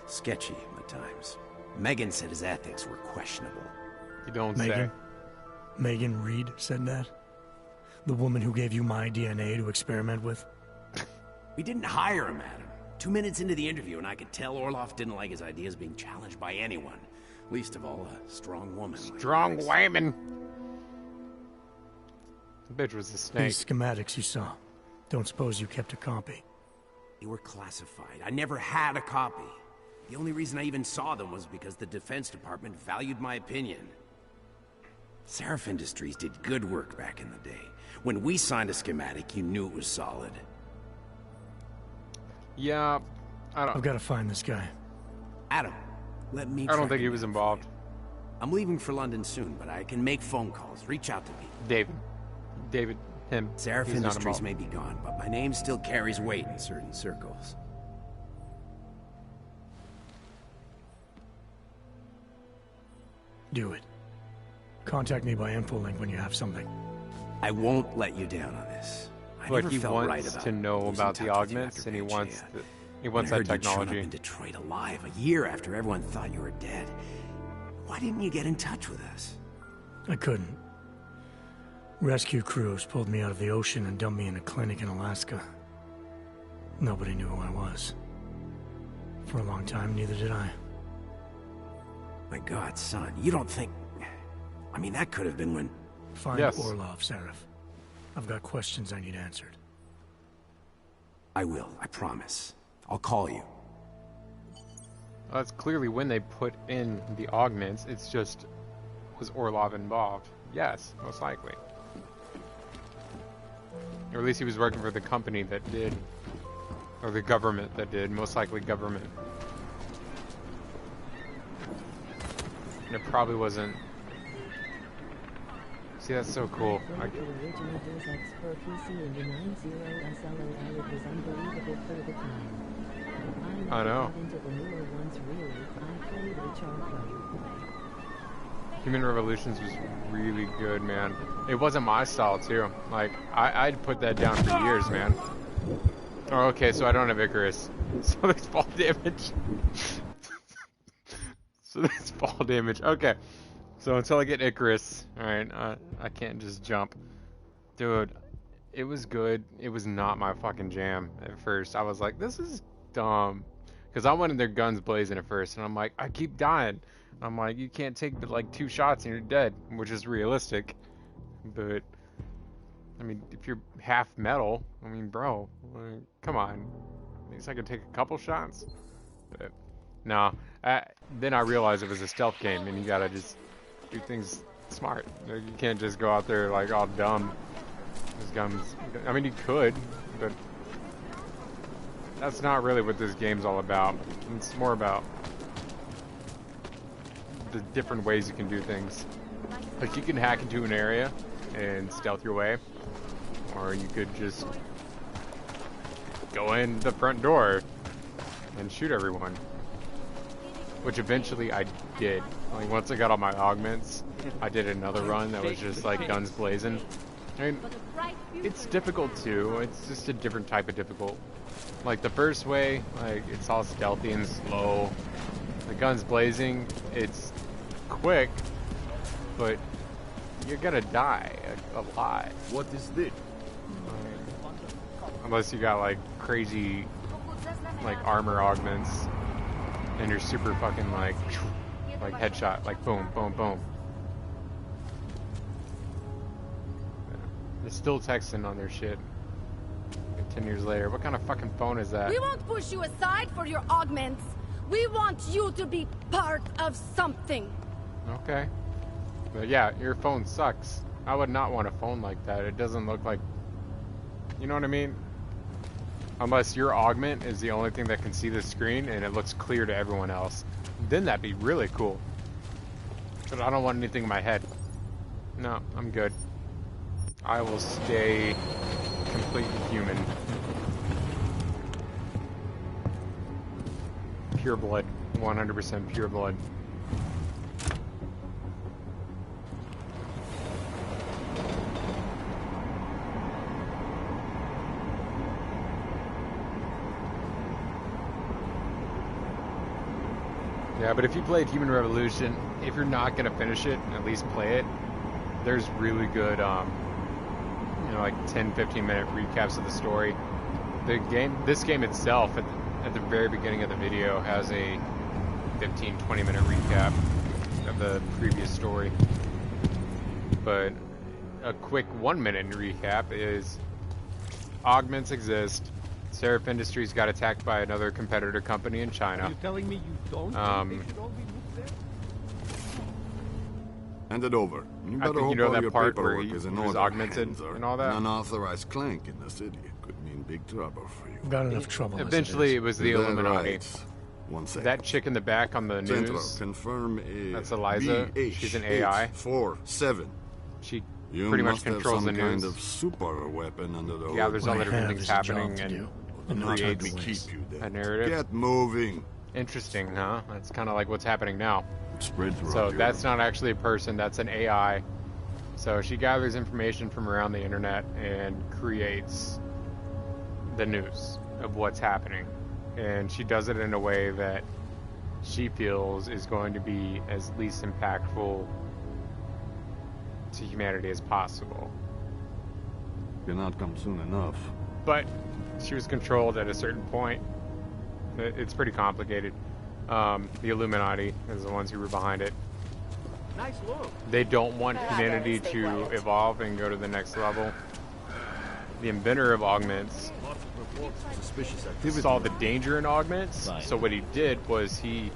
sketchy at times. Megan said his ethics were questionable. You don't Megan? say. Megan Reed said that? The woman who gave you my DNA to experiment with? We didn't hire him, Adam. 2 minutes into the interview, and I could tell Orlov didn't like his ideas being challenged by anyone. Least of all, a strong woman. Strong woman. The bitch was a snake. These schematics you saw. Don't suppose you kept a copy? They were classified. I never had a copy. The only reason I even saw them was because the Defense Department valued my opinion. Seraph Industries did good work back in the day. When we signed a schematic, you knew it was solid. Yeah, I've got to find this guy. Adam, let me I don't think he was involved. I'm leaving for London soon, but I can make phone calls, reach out to people. David, him. Seraph He's not Industries involved. may be gone, but my name still carries weight in certain circles. Do it. Contact me by infolink when you have something. I won't let you down on this. I But never he felt wants right about to know losing about the touch with you augments, after and he Pangaea. wants that When I heard you'd shown up technology. in Detroit alive a year after everyone thought you were dead. Why didn't you get in touch with us? I couldn't. Rescue crews pulled me out of the ocean and dumped me in a clinic in Alaska. Nobody knew who I was. For a long time, neither did I. My God, son, you don't think... I mean, that could have been when... Find Yes. Orlov, Seraph. I've got questions I need answered. I will, I promise. I'll call you. That's clearly when they put in the augments. It's just, was Orlov involved? Yes, most likely. Or at least he was working for the company that did. Or the government that did. Most likely government. And it probably wasn't... See, that's so cool. I know. Human Revolutions was really good, man. It wasn't my style, too. Like, I'd put that down for years, man. Oh, okay, so I don't have Icarus. So there's fall damage. So there's fall damage. Okay. So until I get Icarus, alright, I can't just jump. Dude, it was good. It was not my fucking jam at first. I was like, this is dumb. Because I wanted their guns blazing at first, and I'm like, I keep dying. I'm like, you can't take but like 2 shots and you're dead, which is realistic. But, I mean, if you're half metal, I mean, bro, like, come on. At least I could take a couple shots. But, no. Then I realized it was a stealth game, and you gotta just do things smart. Like, you can't just go out there like all dumb. These guns, I mean, you could, but that's not really what this game's all about. It's more about the different ways you can do things. Like, you can hack into an area and stealth your way, or you could just go in the front door and shoot everyone. Which eventually I did. Like once I got all my augments, I did another run that was just like guns blazing. I mean, it's difficult too. It's just a different type of difficult. Like the first way, like it's all stealthy and slow. The guns blazing, it's quick, but you're gonna die a lot. What is this? Unless you got like crazy like armor augments and you're super fucking like headshot, like boom, boom, boom. They're still texting on their shit. 10 years later. What kind of fucking phone is that? We won't push you aside for your augments. We want you to be part of something. Okay. But yeah, your phone sucks. I would not want a phone like that. It doesn't look like... You know what I mean? Unless your augment is the only thing that can see the screen and it looks clear to everyone else. Then that'd be really cool. But I don't want anything in my head. No, I'm good. I will stay completely human. Pure blood. 100% pure blood. Yeah, but if you played Human Revolution, if you're not gonna finish it, at least play it. There's really good, you know, like 10-15 minute recaps of the story. This game itself, at the very beginning of the video, has a 15-20 minute recap of the previous story. But a quick 1 minute recap is: augments exist. Seraph Industries got attacked by another competitor company in China. Are you telling me you don't think they should all be moved there? Hand it over. You I better think you hope know all that your part where paperwork he is in was order. augmented Hanser. and all that. An unauthorized clank in the city could mean big trouble for you. Got enough trouble. Eventually, it was the Is that Illuminati. right? 1 second. That chick in the back on the Centro, news. confirm That's Eliza. She's an AI. 47. She You pretty much must have controls the some kind news. of super weapon under the hood. Yeah, there's all the different things happening and Let me creates keep you there. a narrative. Get moving. Interesting, huh? That's kind of like what's happening now. Spread throughout So Europe. that's not actually a person, that's an AI. So she gathers information from around the internet and creates the news of what's happening. And she does it in a way that she feels is going to be as least impactful to humanity as possible. Cannot come soon enough. But she was controlled at a certain point. It's pretty complicated. The Illuminati is the ones who were behind it. Nice look. They don't want humanity to evolve and go to the next level. The inventor of augments saw the danger in augments, so what he did was he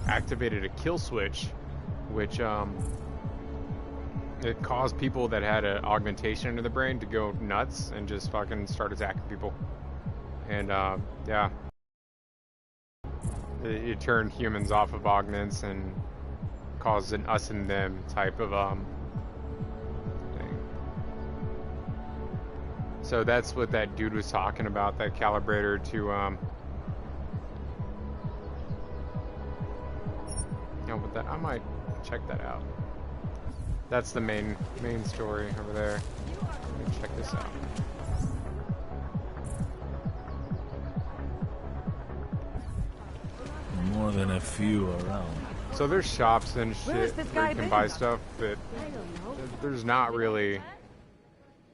activated a kill switch, which it caused people that had an augmentation into the brain to go nuts and just fucking start attacking people. And yeah, it turned humans off of augments and caused an us and them type of thing. So that's what that dude was talking about, that calibrator to you know, with that I might check that out. That's the main story over there. Let me check this out. More than a few around. So there's shops and shit this where guy you can been? buy stuff, but there's not really.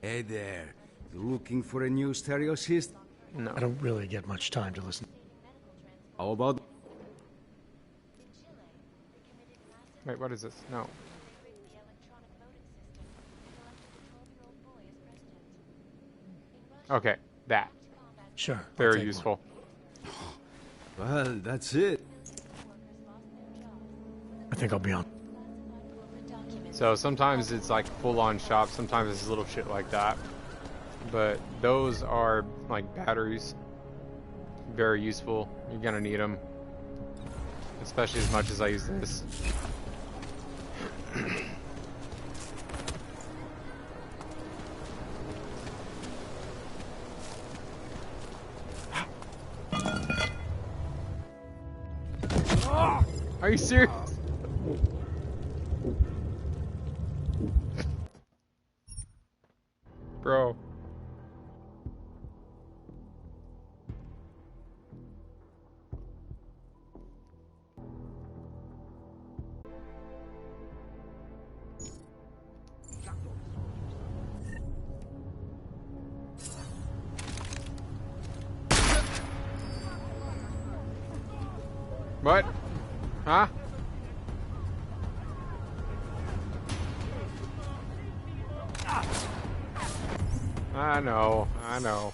Hey there. You looking for a new stereo system? No. I don't really get much time to listen. How about... Wait, what is this? No. Okay, that. Sure. Very useful. Well, that's it. I think I'll be on. So sometimes it's like full-on shops, sometimes it's little shit like that. But those are like batteries. Very useful. You're gonna need them. Especially as much as I use this. Are you serious? Bro. What? Huh? I know, I know.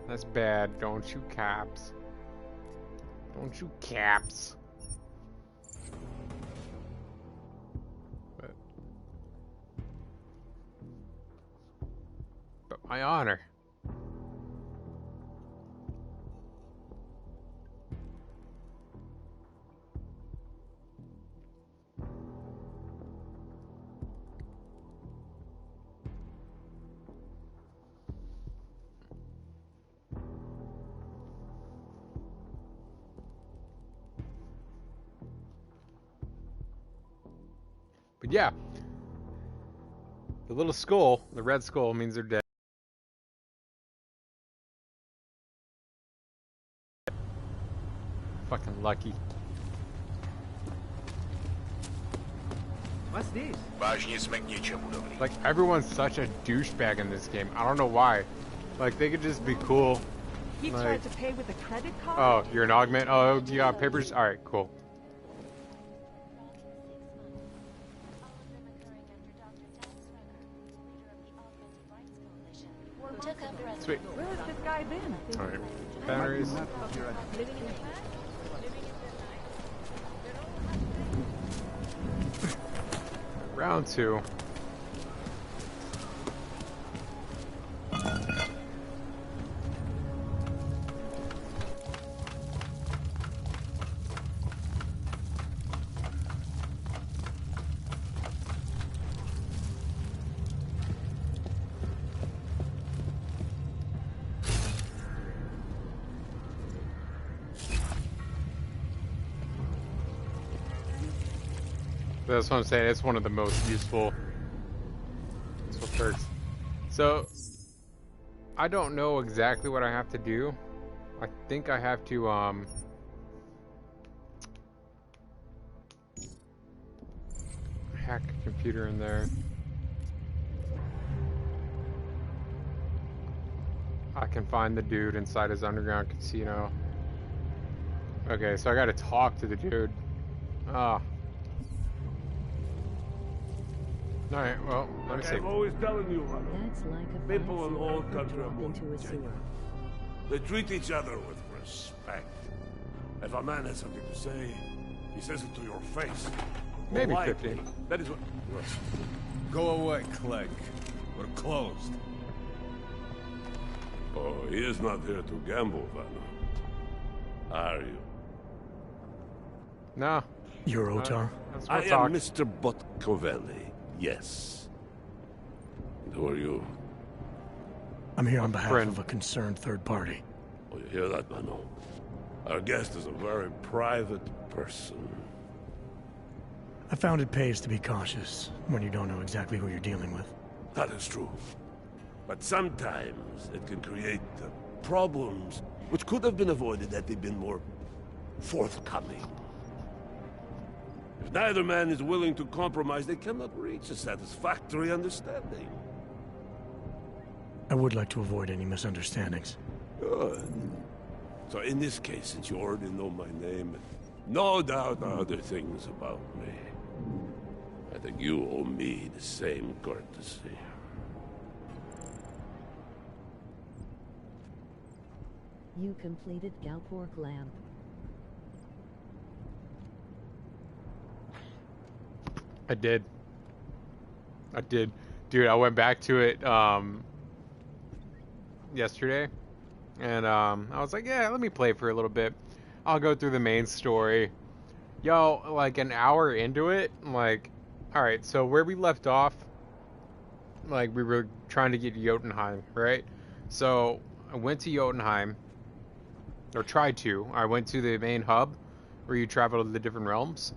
That's bad, don't you, Caps? Don't you, Caps? But my honor. But yeah, the little skull, the red skull, means they're dead. Fucking lucky. What's this? Like, everyone's such a douchebag in this game. I don't know why. Like, they could just be cool. He Like, tried to pay with a credit card? oh, you're an augment? Oh, you got papers? Alright, cool. Sweet. Where has this guy been? Alright. Batteries. Round 2. That's what I'm saying. It's one of the most useful perks. So, I don't know exactly what I have to do. I think I have to, hack a computer in there. I can find the dude inside his underground casino. Okay, so I gotta talk to the dude. Ah. Alright, well, let me see. I'm always telling you, That's like a people in all country are more into a sewer. They treat each other with respect. If a man has something to say, he says it to your face. Maybe More 50. likely, that is what... Go away, Clegg. We're closed. Oh, he is not here to gamble, Vanna. Are you? No. You're Otar? I am Mr. Botkovelli, yes. And who are you? I'm here on behalf of a concerned third party. Oh, you hear that, Mano? Our guest is a very private person. I found it pays to be cautious when you don't know exactly who you're dealing with. That is true. But sometimes it can create problems which could have been avoided had they been more forthcoming. If neither man is willing to compromise, they cannot reach a satisfactory understanding. I would like to avoid any misunderstandings. Good. So in this case, since you already know my name, and no doubt other things about me, I think you owe me the same courtesy. You completed Galpork Lamp. I did. Dude, I went back to it yesterday, and I was like, yeah, let me play for a little bit. I'll go through the main story. Yo, like an hour into it, like, alright, so where we left off, like, we were trying to get to Jotunheim, right? So I went to Jotunheim, or tried to. I went to the main hub, where you travel to the different realms.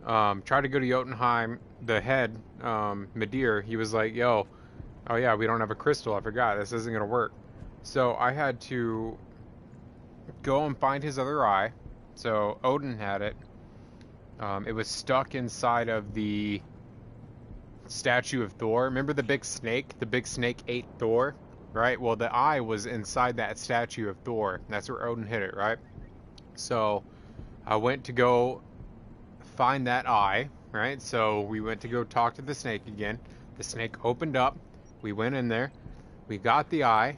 Tried to go to Jotunheim. The head, Midir, he was like, yo, oh yeah, we don't have a crystal, I forgot, this isn't gonna work. So I had to go and find his other eye. So Odin had it. It was stuck inside of the statue of Thor. Remember the big snake? The big snake ate Thor, right? Well, the eye was inside that statue of Thor. That's where Odin hid it, right? So I went to go find that eye, right? So we went to go talk to the snake again. The snake opened up. We went in there. We got the eye,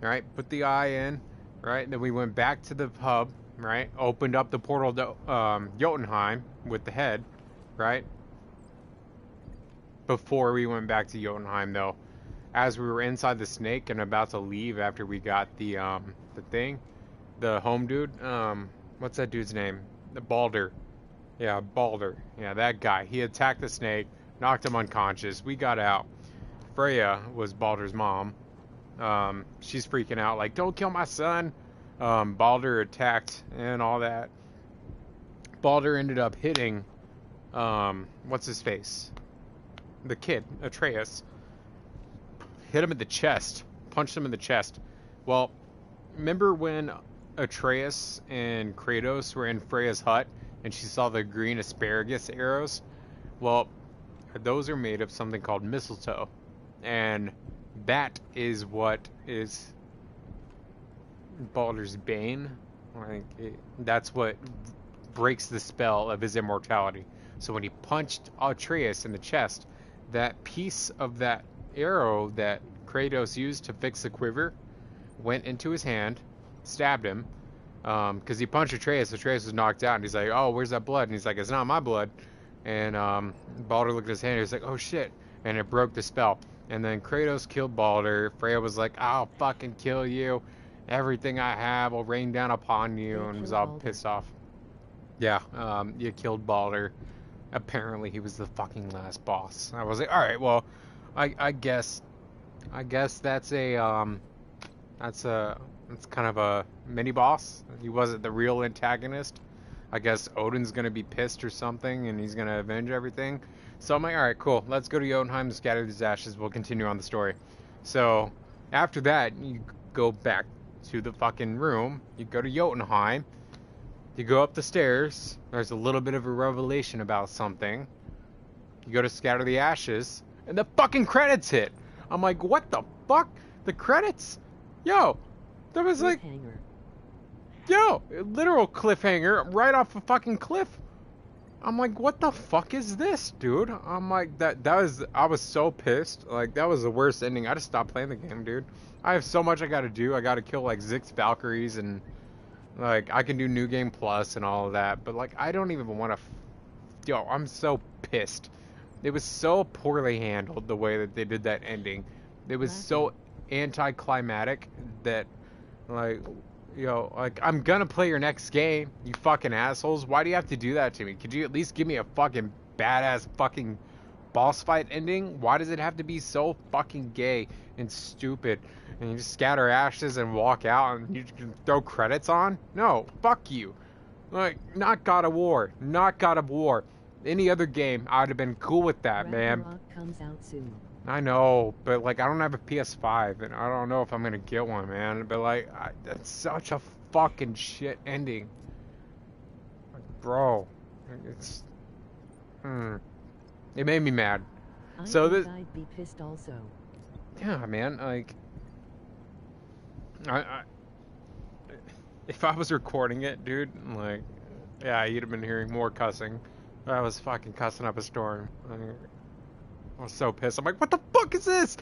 right? Put the eye in, right? Then we went back to the hub, right? Opened up the portal to Jotunheim with the head, right? Before we went back to Jotunheim, though, as we were inside the snake and about to leave after we got the thing, the home dude, what's that dude's name? The Balder. Yeah, Balder. Yeah, that guy. He attacked the snake, knocked him unconscious. We got out. Freya was Balder's mom. She's freaking out, like, don't kill my son. Balder attacked and all that. Balder ended up hitting, what's his face? The kid, Atreus. Hit him in the chest. Punched him in the chest. Well, remember when Atreus and Kratos were in Freya's hut and she saw the green asparagus arrows? Well, those are made of something called mistletoe. And that is what is Baldur's Bane. That's what breaks the spell of his immortality. So when he punched Atreus in the chest, that piece of that arrow that Kratos used to fix the quiver went into his hand, stabbed him, because he punched Atreus. Atreus was knocked out, and he's like, oh, where's that blood? And he's like, it's not my blood. And Balder looked at his hand, and he was like, oh shit, and it broke the spell. And then Kratos killed Balder. Freya was like, I'll fucking kill you. Everything I have will rain down upon you, and was all pissed off. Yeah, you killed Balder. Apparently he was the fucking last boss. I was like, all right, well, I guess that's kind of a mini boss. He wasn't the real antagonist. I guess Odin's gonna be pissed or something, and he's gonna avenge everything. So I'm like, all right, cool. Let's go to Jotunheim and scatter these ashes. We'll continue on the story. So after that, you go back to the fucking room. You go to Jotunheim. You go up the stairs. There's a little bit of a revelation about something. You go to scatter the ashes, and the fucking credits hit. I'm like, what the fuck? The credits? Yo, there was like, yo, literal cliffhanger right off a fucking cliff. I'm like, what the fuck is this, dude? I'm like, I was so pissed. Like, that was the worst ending. I just stopped playing the game, dude. I have so much I gotta do. I gotta kill like 6 Valkyries, and like, I can do New Game Plus and all of that, but like, I don't even want to, yo, I'm so pissed. It was so poorly handled, the way that they did that ending. It was so anticlimactic that, like, yo, like, I'm gonna play your next game, you fucking assholes. Why do you have to do that to me? Could you at least give me a fucking badass fucking boss fight ending? Why does it have to be so fucking gay and stupid? And you just scatter ashes and walk out and you can throw credits on? No, fuck you. Like, not God of War. Not God of War. Any other game, I'd have been cool with that, man. Comes out soon. I know, but like, I don't have a PS5, and I don't know if I'm gonna get one, man. But like, that's such a fucking shit ending. Like, bro, it's, it made me mad. So this, I'd be pissed also. Yeah, man, like, if I was recording it, dude, like, yeah, you'd have been hearing more cussing. I was fucking cussing up a storm. I was so pissed. I'm like, what the fuck is this?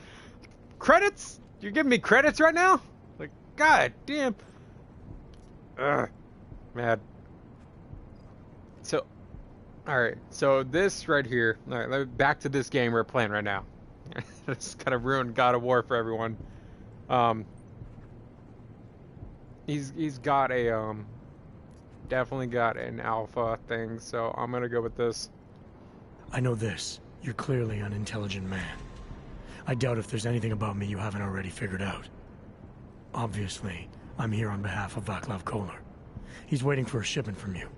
Credits? You're giving me credits right now? Like, god damn. Ugh. Mad. So, alright. So this right here. Alright, back to this game we're playing right now. This kind of ruined God of War for everyone. He's got a, definitely got an alpha thing, so I'm gonna go with this. I know this. You're clearly an intelligent man. I doubt if there's anything about me you haven't already figured out. Obviously, I'm here on behalf of Vaclav Kolar. He's waiting for a shipment from you.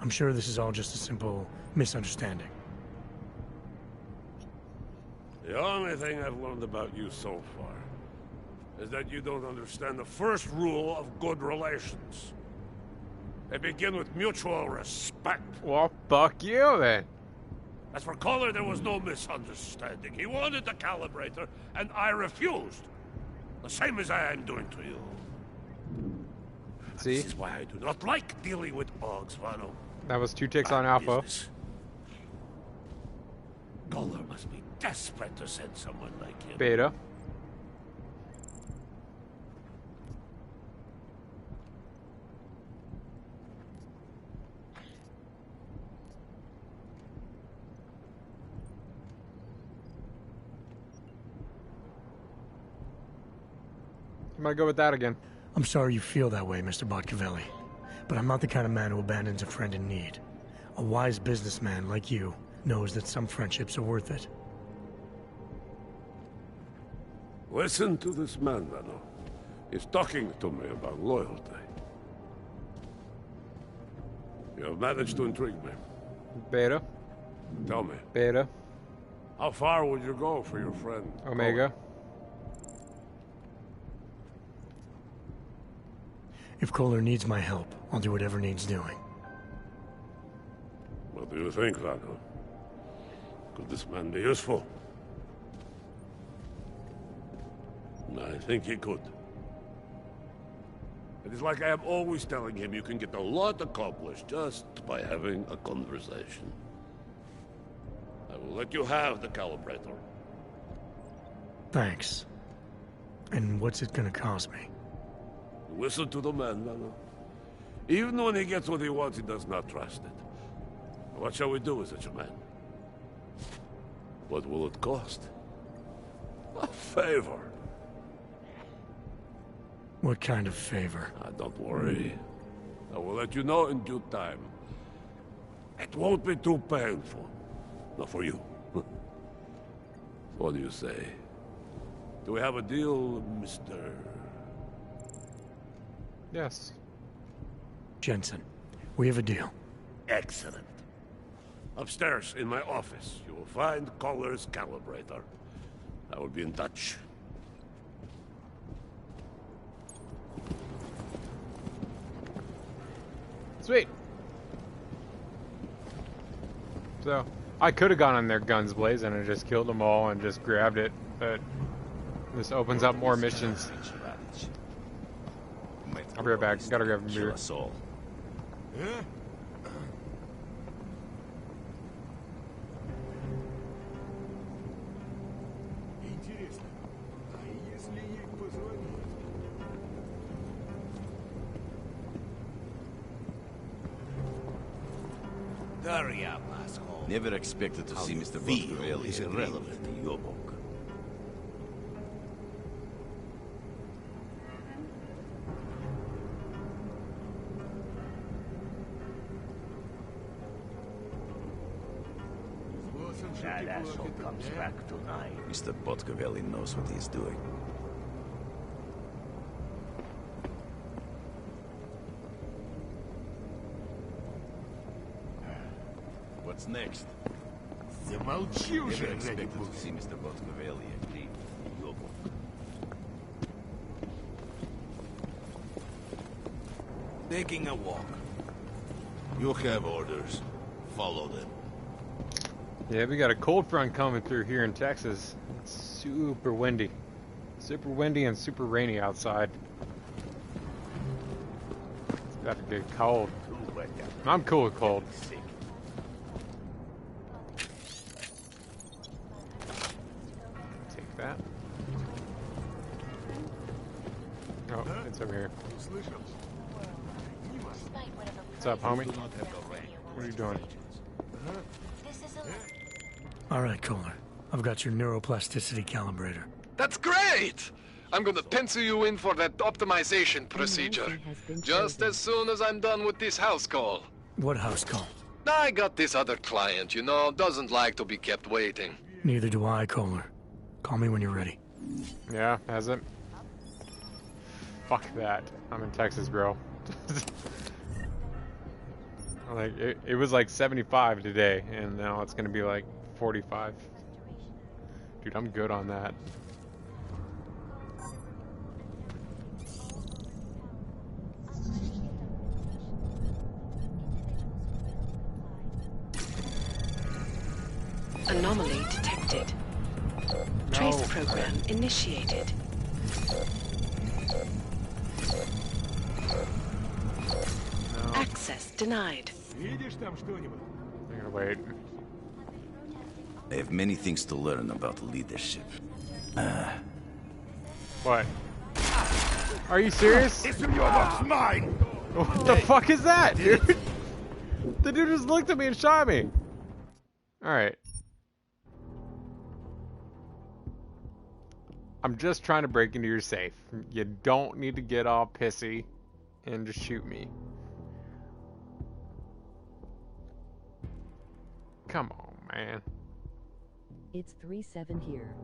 I'm sure this is all just a simple misunderstanding. The only thing I've learned about you so far is that you don't understand the first rule of good relations. They begin with mutual respect. Well, fuck you then. As for Collar, there was no misunderstanding. He wanted the calibrator, and I refused. The same as I am doing to you. See? This is why I do not like dealing with Augs, Vano. That was 2 ticks on Alpha. Collar must be desperate to send someone like him. Beta. I'm gonna go with that again. I'm sorry you feel that way, Mr. Botcavelli, but I'm not the kind of man who abandons a friend in need. A wise businessman like you knows that some friendships are worth it. Listen to this man, Vano. He's talking to me about loyalty. You have managed to intrigue me. Beta. Tell me. Beta. How far would you go for your friend? Omega. If Kohler needs my help, I'll do whatever needs doing. What do you think, Vano? Could this man be useful? I think he could. It is like I am always telling him, you can get a lot accomplished just by having a conversation. I will let you have the calibrator. Thanks. And what's it gonna cost me? Listen to the man, Vano. Even when he gets what he wants, he does not trust it. What shall we do with such a man? What will it cost? A favor. What kind of favor? Don't worry. I will let you know in due time. It won't be too painful. Not for you. What do you say? Do we have a deal, Mr.? Yes. Jensen, we have a deal. Excellent. Upstairs in my office, you will find Collar's calibrator. I will be in touch. Sweet. So, I could have gone on their guns blazing and just killed them all and just grabbed it, but this opens up more missions. I'll be right back. Gotta grab a beer. Hurry up, asshole. Never expected to see Mr. Botcavelli is irrelevant to your book. That asshole comes back tonight. Mr. Botcavelli knows what he's doing. What's next? Замолчи уже, Never ради expected бога. to see Mr. Botcavelli agree to your book. Taking a walk. You have orders. Follow them. Yeah, we got a cold front coming through here in Texas. It's super windy. Super windy and super rainy outside. It's about to get cold. I'm cool with cold. Take that. Oh, it's over here. What's up, homie? What are you doing? All right, Kohler. I've got your neuroplasticity calibrator. That's great! I'm gonna pencil you in for that optimization procedure. Just as soon as I'm done with this house call. What house call? I got this other client, you know, doesn't like to be kept waiting. Neither do I, Kohler. Call me when you're ready. Yeah, has it? Fuck that. I'm in Texas, bro. Like, it was like 75 today, and now it's gonna be like 45. Dude, I'm good on that. Anomaly detected. Trace program initiated. No. Access denied. I'm gonna wait. I have many things to learn about leadership. What? Are you serious? Mine. What the fuck is that, dude? The dude just looked at me and shot me. Alright. I'm just trying to break into your safe. You don't need to get all pissy and just shoot me. Come on, man. It's 3-7 here.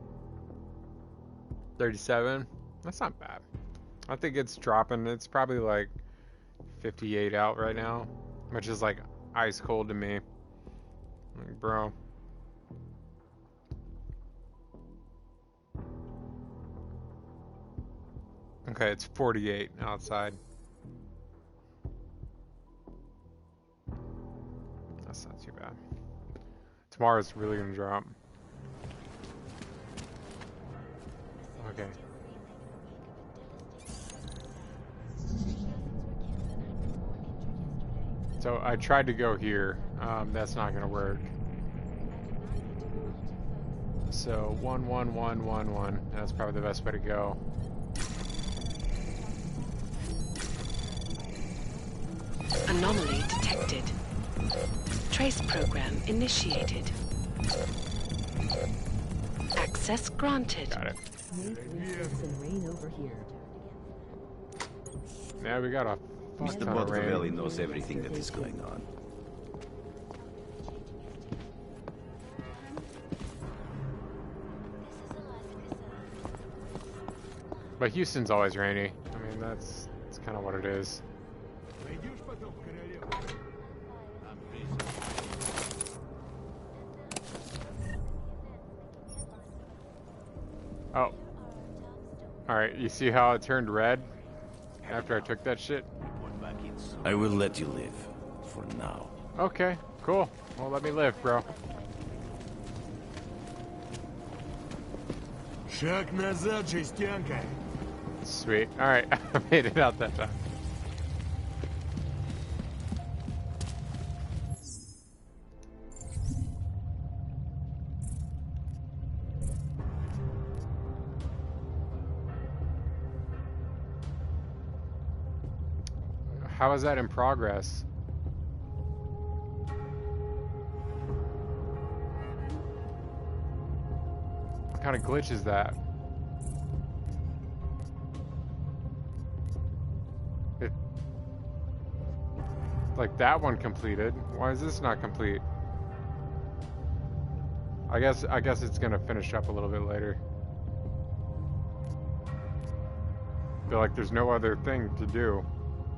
37? That's not bad. I think it's dropping. It's probably like 58 out right now, which is like ice cold to me. Like, bro. Okay, it's 48 outside. That's not too bad. Tomorrow's really gonna drop. Okay. So I tried to go here. That's not gonna work. So 1, 1, 1, 1, 1. That's probably the best way to go. Anomaly detected. Trace program initiated. Access granted. Got it. And rain over here. Yeah, we got a fuck Mr. ton of rain. Bottovelli knows everything that is going on. But Houston's always rainy. I mean, that's kind of what it is. Oh. Alright, you see how it turned red after I took that shit? I will let you live. For now. Okay, cool. Well, let me live, bro. Шаг назад, жестянка. Sweet. Alright, I made it out that time. How is that in progress? What kind of glitch is that? Like that one completed. Why is this not complete? I guess it's gonna finish up a little bit later. Feel like there's no other thing to do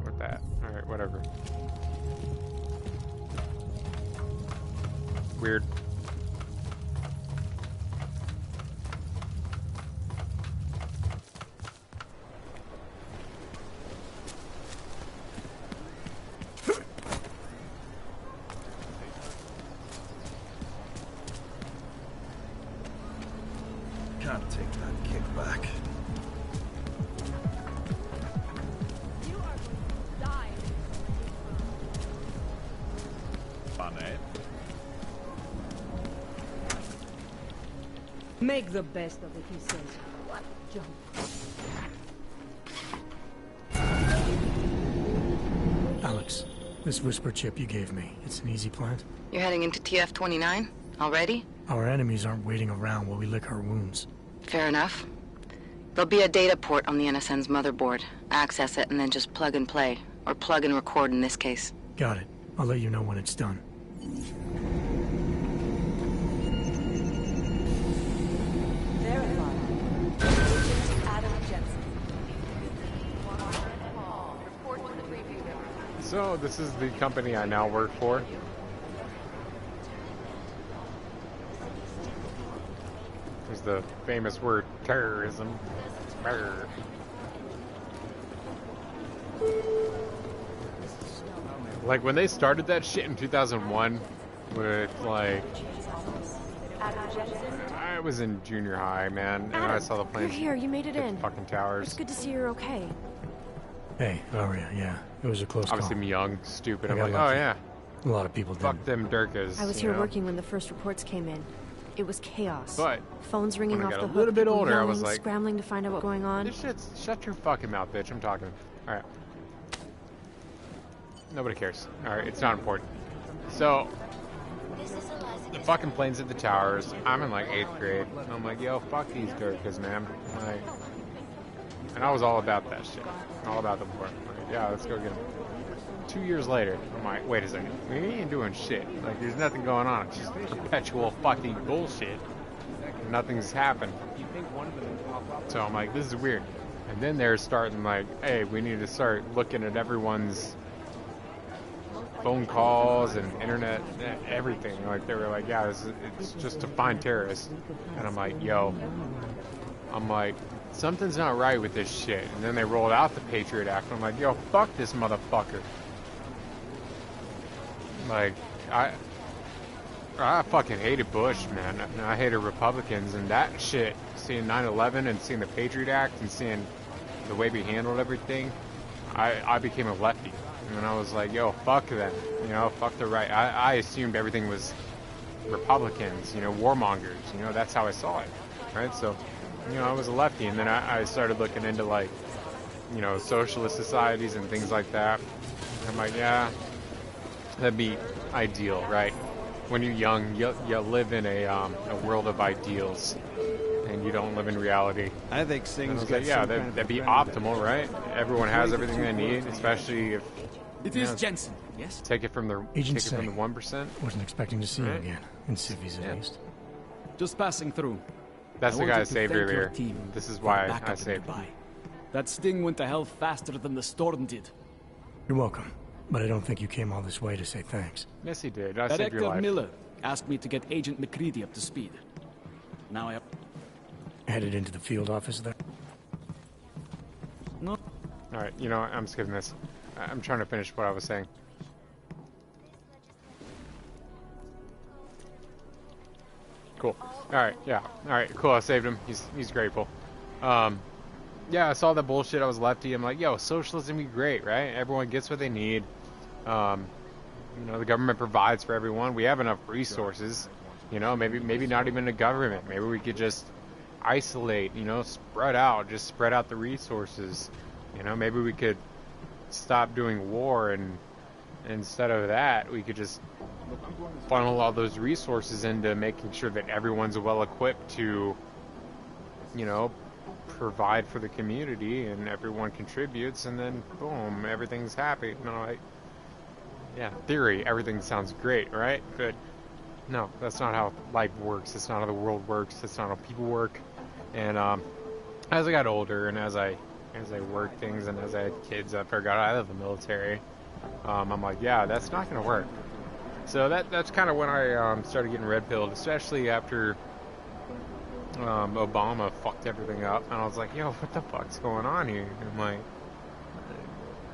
with that. Alright, whatever. Weird. Can't take that kick back. Make the best of it, he says. Jump. Alex, this whisper chip you gave me, it's an easy plant? You're heading into TF-29? Already? Our enemies aren't waiting around while we lick our wounds. Fair enough. There'll be a data port on the NSN's motherboard. Access it and then just plug and play. Or plug and record in this case. Got it. I'll let you know when it's done. So, this is the company I now work for. There's the famous word, terrorism. Brr. Like, when they started that shit in 2001, with, like... I was in junior high, man, and I saw the planes. You're here, you made it hit in. the fucking towers. It's good to see you're okay. Hey, Aria, yeah. It was a close Obviously, call. I'm young, stupid. I I'm got like, lucky. oh, yeah. A lot of people Fuck didn't. them Durkas. I was you here know? working when the first reports came in. It was chaos. But phones ringing when I off got the a hook, little bit people older, I was yelling, like, scrambling to find out what's going on. This shit's... Shut your fucking mouth, bitch. I'm talking. Alright. Nobody cares. Alright, it's not important. So, the fucking planes at the towers. I'm in like 8th grade. And I'm like, yo, fuck these Durkas, man. Like, and I was all about that shit. All about the war. Like, yeah, let's go get them. 2 years later, I'm like, wait a second. We ain't doing shit. Like, there's nothing going on. It's just perpetual fucking bullshit. Nothing's happened. So I'm like, this is weird. And then they're starting like, hey, we need to start looking at everyone's phone calls and internet, everything. Like, they were like, yeah, it's just to find terrorists. And I'm like, yo. I'm like, something's not right with this shit. And then they rolled out the Patriot Act. And I'm like, yo, fuck this motherfucker. Like, I fucking hated Bush, man. I hated Republicans, and that shit, seeing 9/11 and seeing the Patriot Act and seeing the way we handled everything, I became a lefty. And I was like, yo, fuck them. You know, fuck the right. I assumed everything was Republicans, you know, warmongers. You know, that's how I saw it, right? So, you know, I was a lefty, and then I started looking into, like, you know, socialist societies and things like that. I'm like, yeah, that'd be ideal, right? When you're young, you live in a world of ideals, and you don't live in reality. I think things like, yeah, that'd be optimal, right? Everyone has everything they need, especially if it is Jensen. Yes. Take it from the Agent take it from the 1%. Wasn't expecting to see you again in civvies at least. Just passing through. That's the guy I saved earlier. Team This is why back I up saved nearby. That sting went to hell faster than the storm did. You're welcome, but I don't think you came all this way to say thanks. Yes, he did. I saved your Director life. Miller asked me to get Agent McCready up to speed. Now I have... Headed into the field office there? No. All right, you know what? I'm skipping this. I'm trying to finish what I was saying. Cool. Alright, yeah. Alright, cool. I saved him. He's grateful. Yeah, I saw that bullshit. I was lefty. I'm like, yo, socialism would be great, right? Everyone gets what they need. You know, the government provides for everyone. We have enough resources. You know, maybe not even the government. Maybe we could just isolate, you know, spread out. Just spread out the resources. You know, maybe we could stop doing war, and instead of that, we could just funnel all those resources into making sure that everyone's well equipped to, you know, provide for the community, and everyone contributes, and then boom, everything's happy. You know, like, yeah, theory, everything sounds great, right? But no, that's not how life works. That's not how the world works. That's not how people work. And as I got older, and as I worked things, and as I had kids after I got out of the military, I'm like, yeah, that's not gonna work. So that's kind of when I started getting red-pilled, especially after Obama fucked everything up, and I was like, yo, what the fuck's going on here? And like,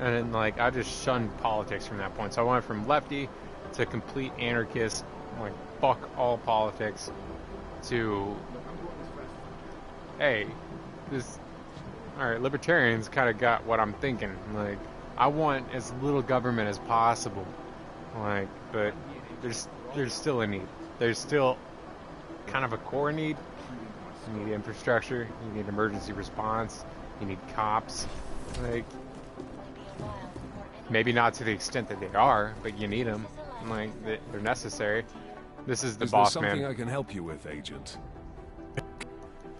and then like I just shunned politics from that point. So I went from lefty to complete anarchist, like fuck all politics, to hey, all right, libertarians kind of got what I'm thinking. Like, I want as little government as possible. Like, but there's still a need. There's still kind of a core need. You need infrastructure. You need emergency response. You need cops. Like, maybe not to the extent that they are, but you need them. Like, they're necessary. This is the boss man. Is there something I can help you with, Agent?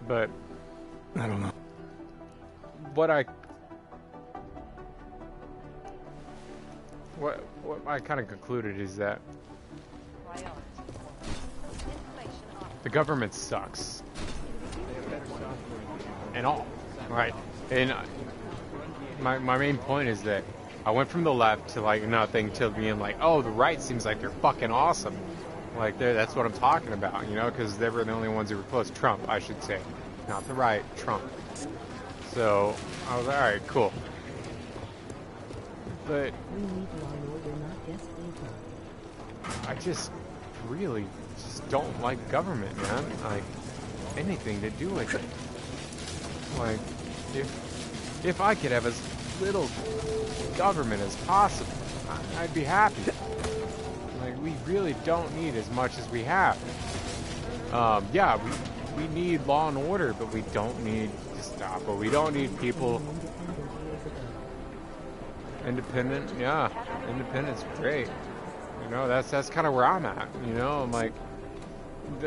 But I don't know. What I kind of concluded is that the government sucks, and all right. And my main point is that I went from the left to like nothing to being like, oh, the right seems like they're fucking awesome. Like that's what I'm talking about, you know, because they were the only ones who were close. Trump, I should say, not the right, Trump. So I was like, all right, cool. But I just really just don't like government, man. Like anything to do with it. Like if I could have as little government as possible, I'd be happy. Like we really don't need as much as we have. Yeah, we need law and order, but we don't need to stop. But we don't need people. Independent, yeah, independent's great. You know, that's kind of where I'm at. You know, I'm like,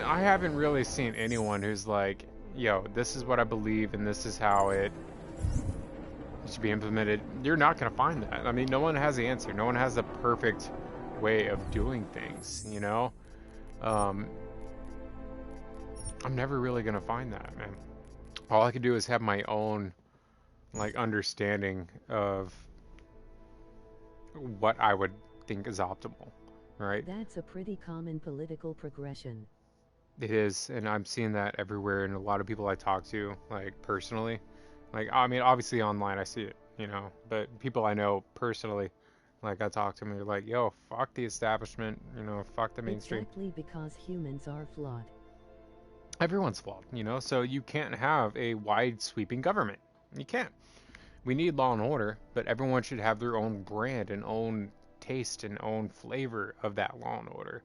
I haven't really seen anyone who's like, yo, this is what I believe and this is how it should be implemented. You're not gonna find that. I mean, no one has the answer. No one has the perfect way of doing things. You know, I'm never really gonna find that, man. All I can do is have my own, like, understanding of what I would think is optimal, right? That's a pretty common political progression. It is, and I'm seeing that everywhere in a lot of people I talk to, like, personally. Like, I mean, obviously online I see it, you know, but people I know personally, like, I talk to them, they're like, yo, fuck the establishment, you know, fuck the mainstream. Exactly, because humans are flawed. Everyone's flawed, you know, so you can't have a wide sweeping government. You can't. We need law and order, but everyone should have their own brand and own taste and own flavor of that law and order.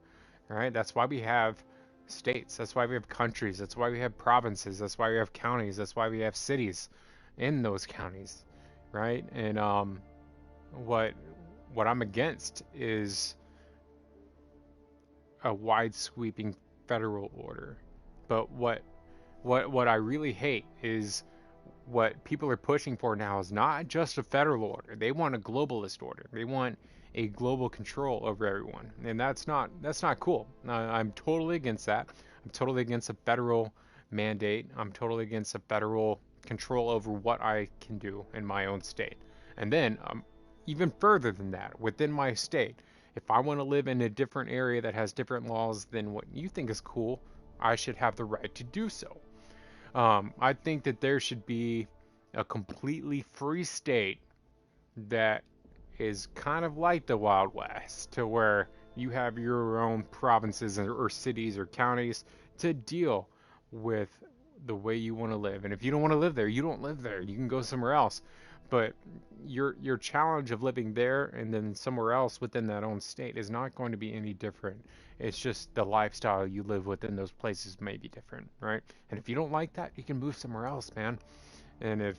All right? That's why we have states. That's why we have countries. That's why we have provinces. That's why we have counties. That's why we have cities in those counties, right? And what I'm against is a wide sweeping federal order. But what I really hate is what people are pushing for now is not just a federal order. They want a globalist order. They want a global control over everyone, and that's not cool. I'm totally against that. I'm totally against a federal mandate. I'm totally against a federal control over what I can do in my own state. And then even further than that, within my state, if I want to live in a different area that has different laws than what you think is cool, I should have the right to do so. I think that there should be a completely free state that is kind of like the Wild West, to where you have your own provinces or cities or counties to deal with the way you want to live. And if you don't want to live there, you don't live there. You can go somewhere else. But your challenge of living there and then somewhere else within that own state is not going to be any different. It's just the lifestyle you live within those places may be different, right? And if you don't like that, you can move somewhere else, man. And if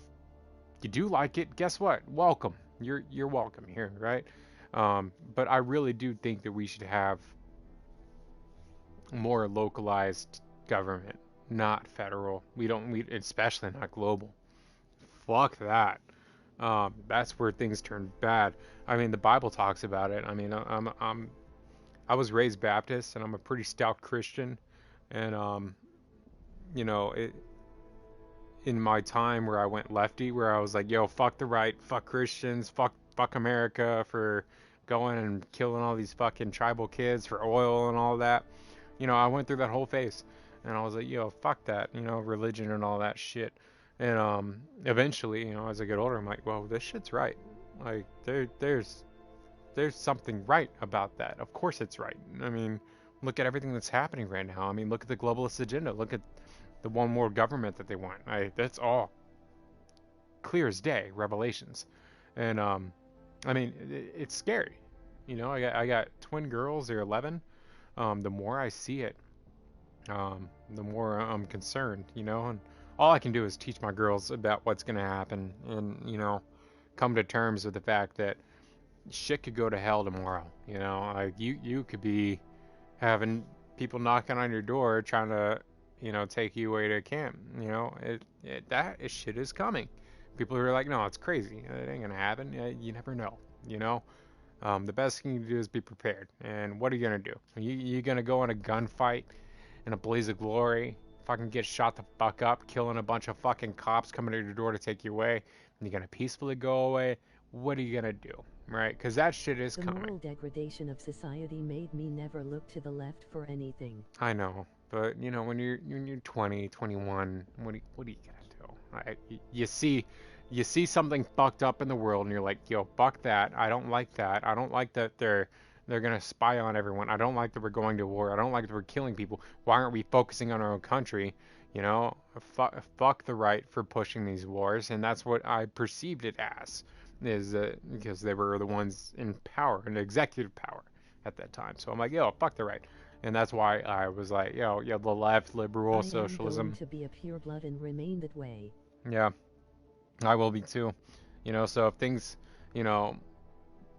you do like it, guess what? Welcome. You're welcome here, right? But I really do think that we should have more localized government, not federal. We especially not global. Fuck that. That's where things turn bad. I mean, the Bible talks about it. I mean, I was raised Baptist, and I'm a pretty stout Christian, and you know, in my time where I went lefty, where I was like, yo, fuck the right, fuck Christians, fuck America for going and killing all these fucking tribal kids for oil and all that. You know, I went through that whole phase, and I was like, yo, fuck that, you know, religion and all that shit. And eventually, you know, as I get older, I'm like, well, this shit's right. Like, there's something right about that. Of course it's right. I mean, look at everything that's happening right now. I mean, look at the globalist agenda. Look at the one world government that they want. That's all clear as day, revelations. And I mean, it's scary. You know, I got twin girls. They're 11. The more I see it, the more I'm concerned. You know, and all I can do is teach my girls about what's going to happen, and you know, come to terms with the fact that shit could go to hell tomorrow. You know, like you could be having people knocking on your door trying to, you know, take you away to camp. You know, that shit is coming. People are like, no, it's crazy. It ain't gonna happen. You never know. You know, the best thing you can do is be prepared. And what are you gonna do? You gonna go in a gunfight in a blaze of glory, fucking get shot the fuck up, killing a bunch of fucking cops coming to your door to take you away, and you're gonna peacefully go away? What are you gonna do? right? Because that shit is The coming. moral degradation of society made me never look to the left for anything. I know, but you know, when you're 20, 21, what do you gotta do? Right? You see something fucked up in the world, and you're like, yo, fuck that. I don't like that. I don't like that they're gonna spy on everyone. I don't like that we're going to war. I don't like that we're killing people. Why aren't we focusing on our own country? You know, fuck the right for pushing these wars, and that's what I perceived it as, is that because they were the ones in power, in executive power at that time. So I'm like, yo, fuck the right. And that's why I was like, yo, the left, liberal, socialism. I am going to be a pureblood and remain that way. Yeah, I will be too. You know, so if things, you know,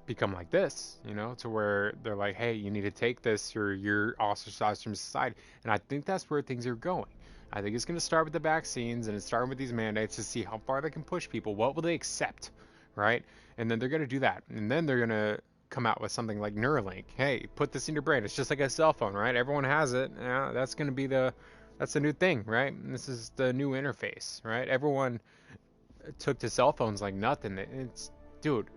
become like this, you know, to where they're like, hey, you need to take this or you're ostracized from society. And I think that's where things are going. I think it's going to start with the vaccines and it's starting with these mandates to see how far they can push people. What will they accept, right? And then they're going to do that. And then they're going to come out with something like Neuralink. Hey, put this in your brain. It's just like a cell phone, right? Everyone has it. Yeah, that's going to be that's the new thing, right? And this is the new interface, right? Everyone took to cell phones like nothing. It's, dude,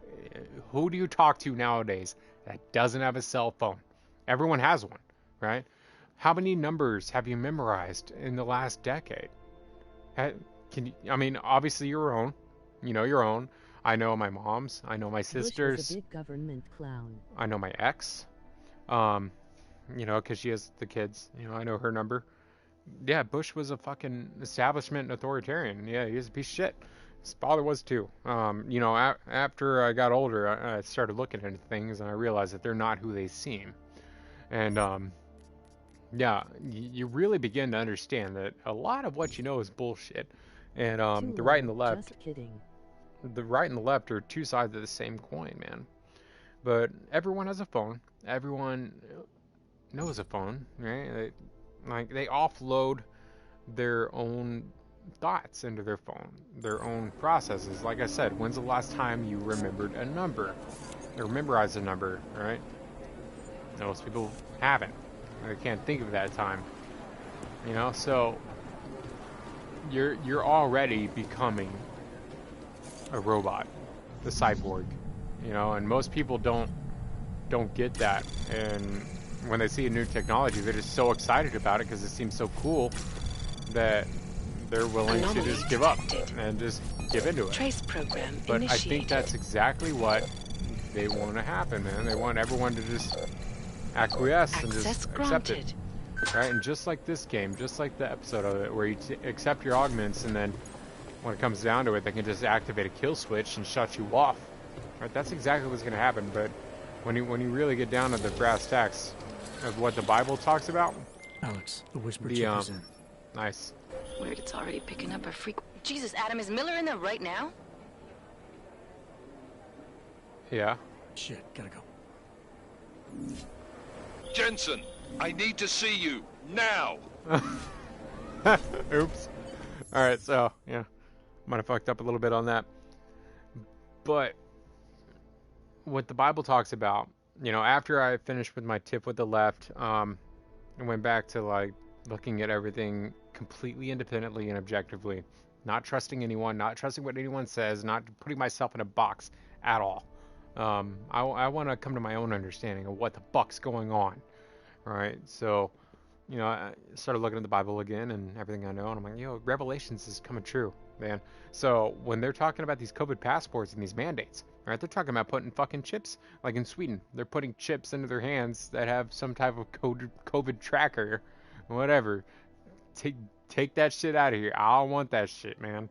who do you talk to nowadays that doesn't have a cell phone? Everyone has one, right? How many numbers have you memorized in the last decade? Can you, I mean, obviously your own. You know your own. I know my mom's. I know my sister's. Bush was a big government clown. I know my ex. You know, because she has the kids. You know, I know her number. Yeah, Bush was a fucking establishment authoritarian. Yeah, he was a piece of shit. His father was too. You know, after I got older, I started looking into things and I realized that they're not who they seem. And yeah, you really begin to understand that a lot of what you know is bullshit. And the right and the left. Just kidding. The right and the left are two sides of the same coin, man. But everyone has a phone. Everyone knows a phone, right? They offload their own thoughts into their phone, their own processes. Like I said, when's the last time you remembered a number or memorized a number, right? Most people haven't. They can't think of that time, you know. So you're already becoming a robot, the cyborg, you know. And most people don't get that. And when they see a new technology, they're just so excited about it because it seems so cool that they're willing to just give up and just give into it. Trace program but initiated. I think that's exactly what they want to happen, man. They want everyone to just acquiesce and just accept it. Right? And just like this game, just like the episode of it, where you accept your augments, and then when it comes down to it, they can just activate a kill switch and shut you off. Right? That's exactly what's going to happen. But when you really get down to the brass tacks of what the Bible talks about, Alex, the whisper chip is in. Nice. Weird, it's already picking up a freak. Jesus, Adam, is Miller in there right now? Yeah. Shit, gotta go. Jensen, I need to see you now. Oops. Alright, so, yeah. Might have fucked up a little bit on that. But what the Bible talks about, you know, after I finished with my tip with the left, I went back to, like, looking at everything completely independently and objectively. Not trusting anyone, not trusting what anyone says, not putting myself in a box at all. I want to come to my own understanding of what the fuck's going on. Right? So, you know, I started looking at the Bible again and everything I know, and I'm like, yo, Revelations is coming true, man. So when they're talking about these COVID passports and these mandates, right, they're talking about putting fucking chips, like in Sweden. They're putting chips into their hands that have some type of COVID tracker, whatever. Take that shit out of here. I don't want that shit, man.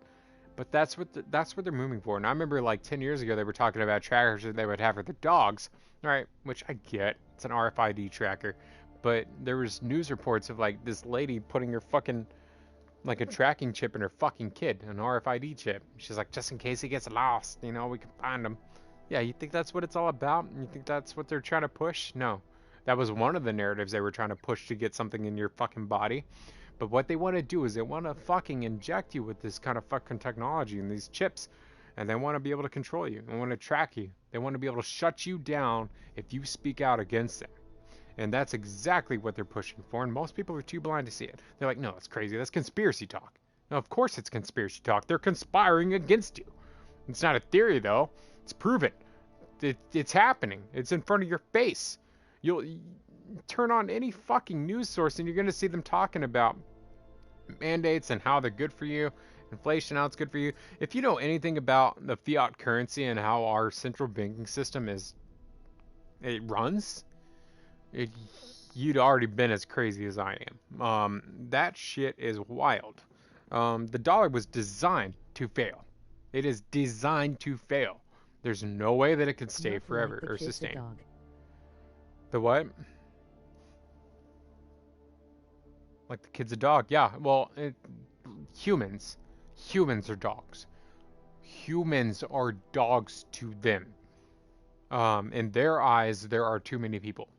But that's what they're moving for. And I remember like 10 years ago they were talking about trackers that they would have for their dogs, right? Which I get. It's an RFID tracker. But there was news reports of like this lady putting her fucking like a tracking chip in her fucking kid, an RFID chip. She's like, just in case he gets lost, you know, we can find him. Yeah, you think that's what it's all about? You think that's what they're trying to push? No. That was one of the narratives they were trying to push to get something in your fucking body. But what they want to do is they want to fucking inject you with this kind of fucking technology and these chips. And they want to be able to control you. They want to track you. They want to be able to shut you down if you speak out against them. And that's exactly what they're pushing for. And most people are too blind to see it. They're like, no, that's crazy. That's conspiracy talk. Now, of course it's conspiracy talk. They're conspiring against you. It's not a theory, though. It's proven. it's happening. It's in front of your face. You'll turn on any fucking news source and you're going to see them talking about mandates and how they're good for you, inflation, how it's good for you. If you know anything about the fiat currency and how our central banking system runs, you'd already been as crazy as I am. That shit is wild. The dollar was designed to fail. It is designed to fail. There's no way that it could stay forever or sustain. The what? Like the kid's a dog. Yeah, well, humans are dogs. Humans are dogs to them. In their eyes, there are too many people.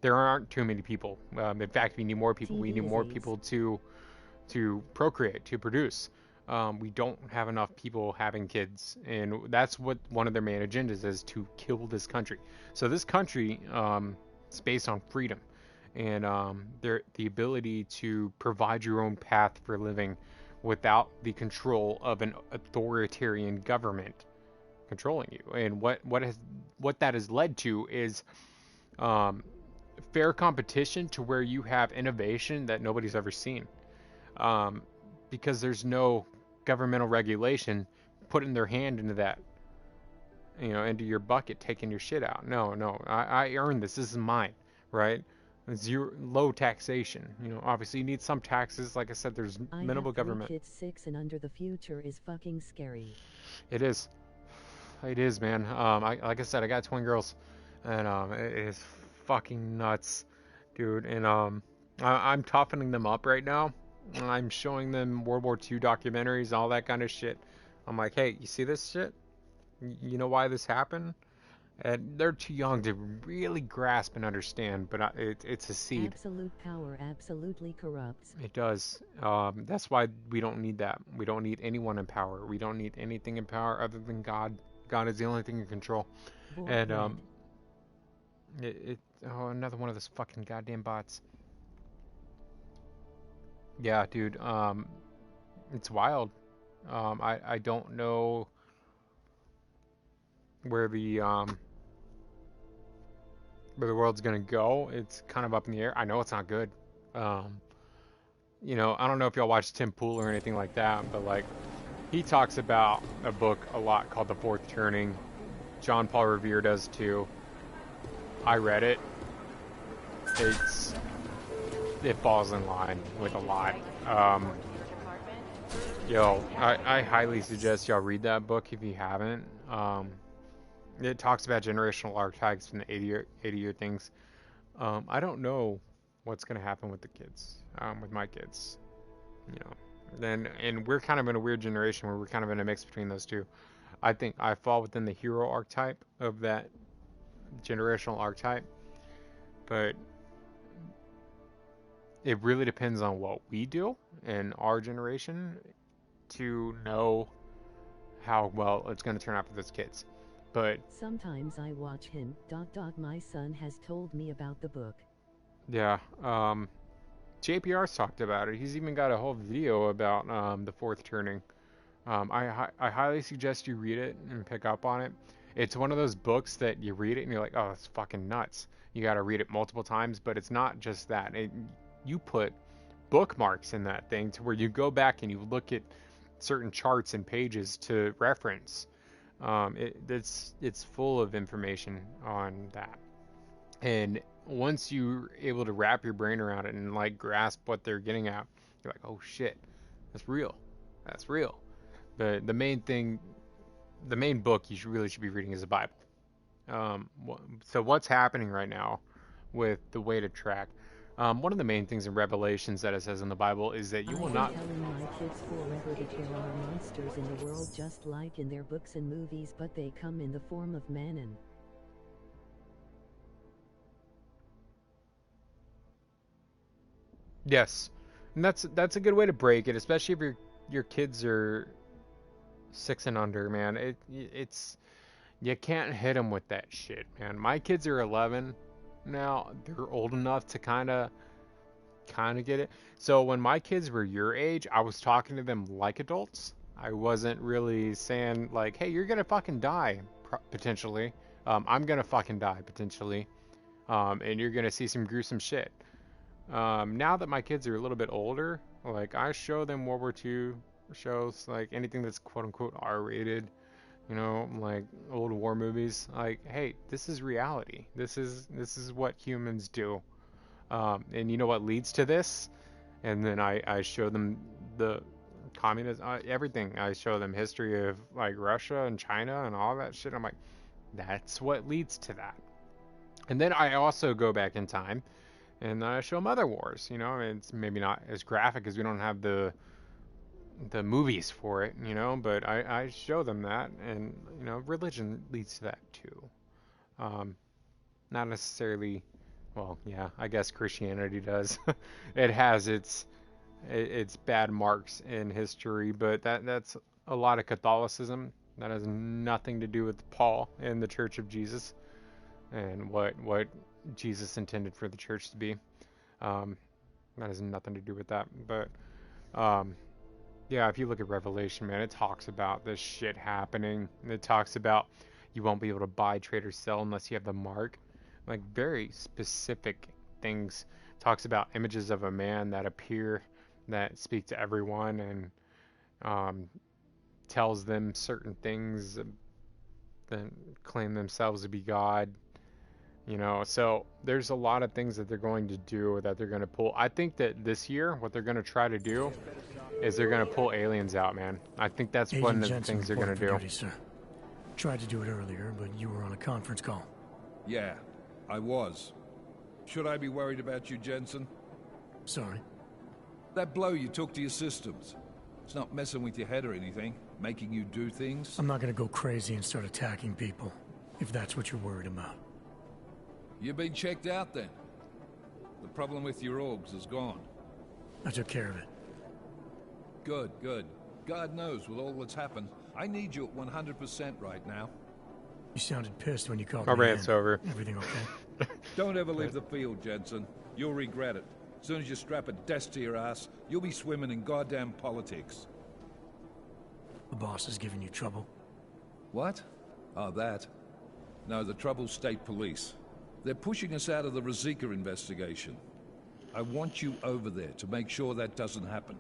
There aren't too many people. In fact, we need more people. We need more people to procreate, to produce. We don't have enough people having kids, and that's what one of their main agendas is, to kill this country. So this country is based on freedom and the ability to provide your own path for living without the control of an authoritarian government controlling you. And what that has led to is fair competition, to where you have innovation that nobody's ever seen. Because there's no governmental regulation putting their hand into that, into your bucket, taking your shit out. No, I earned this. This is mine, right? Low taxation. Obviously you need some taxes. Like I said, there's minimal government. Kids 6 and under. The future is fucking scary. It is, man. Like I said, I got twin girls, and it is fucking nuts, dude. And I'm toughening them up right now. I'm showing them World War II documentaries, all that kind of shit. I'm like, hey, you see this shit? You know why this happened? And they're too young to really grasp and understand, but it's a seed. Absolute power absolutely corrupts. It does. That's why we don't need that. We don't need anyone in power. We don't need anything in power other than God. God is the only thing in control. And another one of those fucking goddamn bots. Yeah, dude. It's wild. I don't know where the world's gonna go. It's kind of up in the air. I know it's not good. I don't know if y'all watch Tim Pool or anything like that, but like, he talks about a book a lot called The Fourth Turning. John Paul Revere does too. I read it. It falls in line with a lot. I highly suggest y'all read that book if you haven't. It talks about generational archetypes and the 80-year things. I don't know what's going to happen with the kids, with my kids. And we're kind of in a weird generation where we're kind of in a mix between those two. I think I fall within the hero archetype of that generational archetype, but it really depends on what we do in our generation to know how well it's going to turn out for those kids. But sometimes I watch him. My son has told me about the book. Yeah, JPR's talked about it. He's even got a whole video about The Fourth Turning. I highly suggest you read it and pick up on it. It's one of those books that you read it and you're like, oh, it's fucking nuts. You got to read it multiple times, but it's not just that. You put bookmarks in that thing to where you go back and you look at certain charts and pages to reference. It's full of information on that. And once you're able to wrap your brain around it and like grasp what they're getting at, you're like, oh shit, that's real. That's real. But the main book you really should be reading is the Bible. So what's happening right now with the way to track? One of the main things in Revelations that it says in the Bible is that you will not. I'm telling my kids forever that there are monsters in the world just like in their books and movies, but they come in the form of mammon. Yes, and that's a good way to break it, especially if your kids are 6 and under, man. It's you can't hit them with that shit, man. My kids are 11 now. They're old enough to kind of get it. So when my kids were your age, I was talking to them like adults. I wasn't really saying like, hey, you're gonna fucking die potentially, I'm gonna fucking die potentially, and you're gonna see some gruesome shit. Now that my kids are a little bit older, like I show them World War II shows, like anything that's quote unquote R-rated, you know, like old war movies. Like, hey, this is reality. This is what humans do. And you know what leads to this? And then I show them the communism, everything. I show them history of like Russia and China and all that shit. I'm like, that's what leads to that. And then I also go back in time and I show them other wars. You know, it's maybe not as graphic as we don't have the movies for it, you know, but I show them that, and you know, religion leads to that too. Not necessarily, well, yeah, I guess Christianity does. It has its bad marks in history, but that's a lot of Catholicism. That has nothing to do with Paul and the Church of Jesus and what Jesus intended for the church to be. That has nothing to do with that, but yeah, if you look at Revelation, man, it talks about this shit happening. It talks about you won't be able to buy, trade, or sell unless you have the mark. Like, very specific things. It talks about images of a man that appear, that speak to everyone, and tells them certain things that claim themselves to be God. You know, so there's a lot of things that they're going to do, that they're going to pull. I think that this year, what they're going to try to do is they're going to pull aliens out, man. I think that's Agent one of the Jensen things they're going to do. Duty, sir. Tried to do it earlier, but you were on a conference call. Yeah, I was. Should I be worried about you, Jensen? Sorry. That blow you took to your systems. It's not messing with your head or anything, making you do things. I'm not gonna go crazy and start attacking people, if that's what you're worried about. You've been checked out then. The problem with your orgs is gone. I took care of it. Good, good. God knows with all that's happened, I need you at 100% right now. You sounded pissed when you called My me rant's in. over. Everything okay? Don't ever leave the field, Jensen. You'll regret it. As soon as you strap a desk to your ass, you'll be swimming in goddamn politics. The boss is giving you trouble. What? Oh, that. No, the trouble's state police. They're pushing us out of the Rosika investigation. I want you over there to make sure that doesn't happen.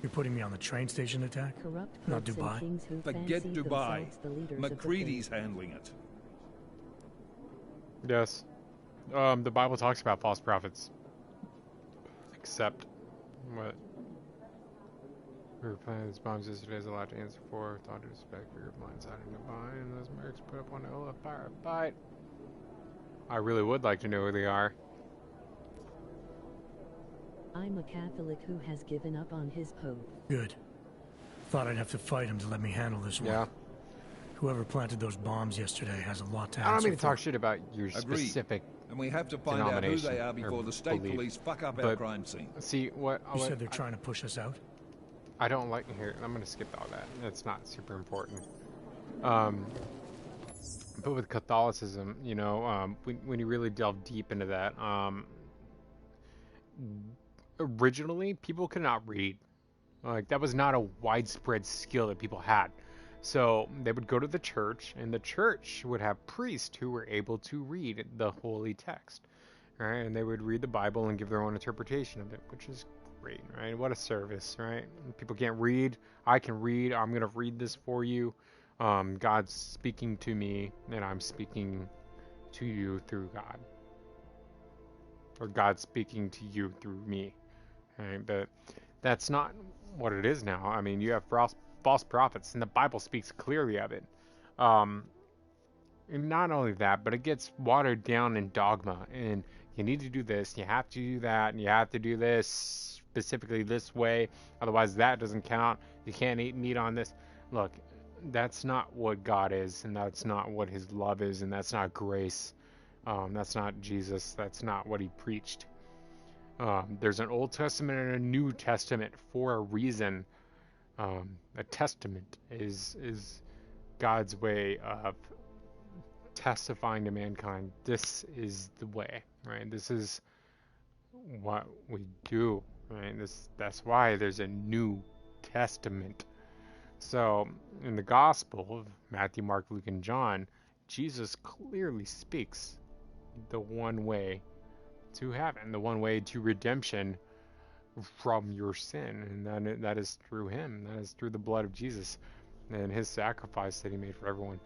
You're putting me on the train station attack? Corrupt Not crooks and Dubai. kings who Forget fancy Dubai. themselves the leaders of the MacReady's faith. handling it. Yes. The Bible talks about false prophets. Except what we were planning these bombs yesterday is a lot to answer for. Thought to respect for your blindsided Dubai and those mercs put up on a fire fight. I really would like to know who they are. I'm a Catholic who has given up on his Pope. Good. Thought I'd have to fight him to let me handle this one. Yeah. Whoever planted those bombs yesterday has a lot to answer I don't mean to for. talk shit about your Agreed. specific And we have to find out who denomination they are before or the state belief. police fuck up our But crime scene. See, what You said they're trying to push us out? I don't like here. I'm gonna skip all that. It's not super important. But with Catholicism, you know, when you really delve deep into that, originally people could not read. Like, that was not a widespread skill that people had. So they would go to the church, and the church would have priests who were able to read the holy text, right? And they would read the Bible and give their own interpretation of it, which is great, right? What a service, right? People can't read. I can read. I'm going to read this for you. God's speaking to me, and I'm speaking to you through God. Or God's speaking to you through me, right? But that's not what it is now. I mean, you have false prophets, and the Bible speaks clearly of it. And not only that, but it gets watered down in dogma, and you need to do this, you have to do that, and you have to do this specifically this way, otherwise that doesn't count. You can't eat meat on this. Look, that's not what God is, and that's not what his love is, and that's not grace. That's not Jesus. That's not what he preached. There's an Old Testament and a New Testament for a reason. A testament is God's way of testifying to mankind. This is the way, right? This is what we do, right? That's why there's a New Testament. So in the Gospel of Matthew, Mark, Luke, and John, Jesus clearly speaks the one way to heaven, the one way to redemption from your sin, and that is through him. That is through the blood of Jesus and his sacrifice that he made for everyone.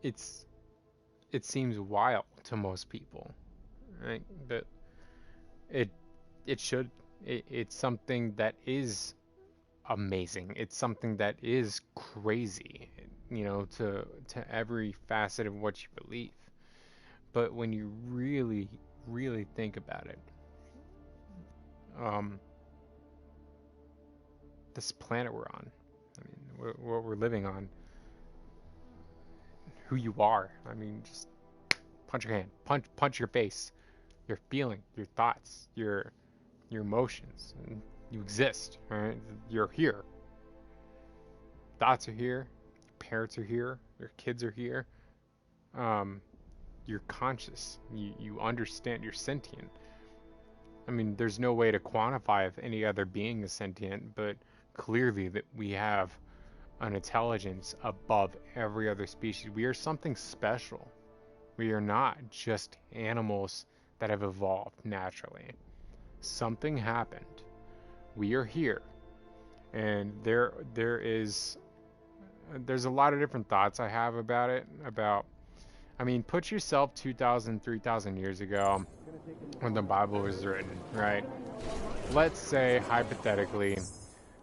It seems wild to most people, right? But it's something that is amazing. It's something that is crazy, to every facet of what you believe. But when you really, really think about it, this planet we're on, I mean, what we're living on, who you are, I mean, just punch your hand, punch your face, your feeling, your thoughts, your emotions, and you exist, right? You're here. Thoughts are here, parents are here, your kids are here. You're conscious. You understand. You're sentient. I mean, there's no way to quantify if any other being is sentient, but clearly that we have an intelligence above every other species. We are something special. We are not just animals that have evolved naturally. Something happened. We are here. And there's a lot of different thoughts I have about it. I mean, put yourself 2,000, 3,000 years ago when the Bible was written, right? Let's say, hypothetically,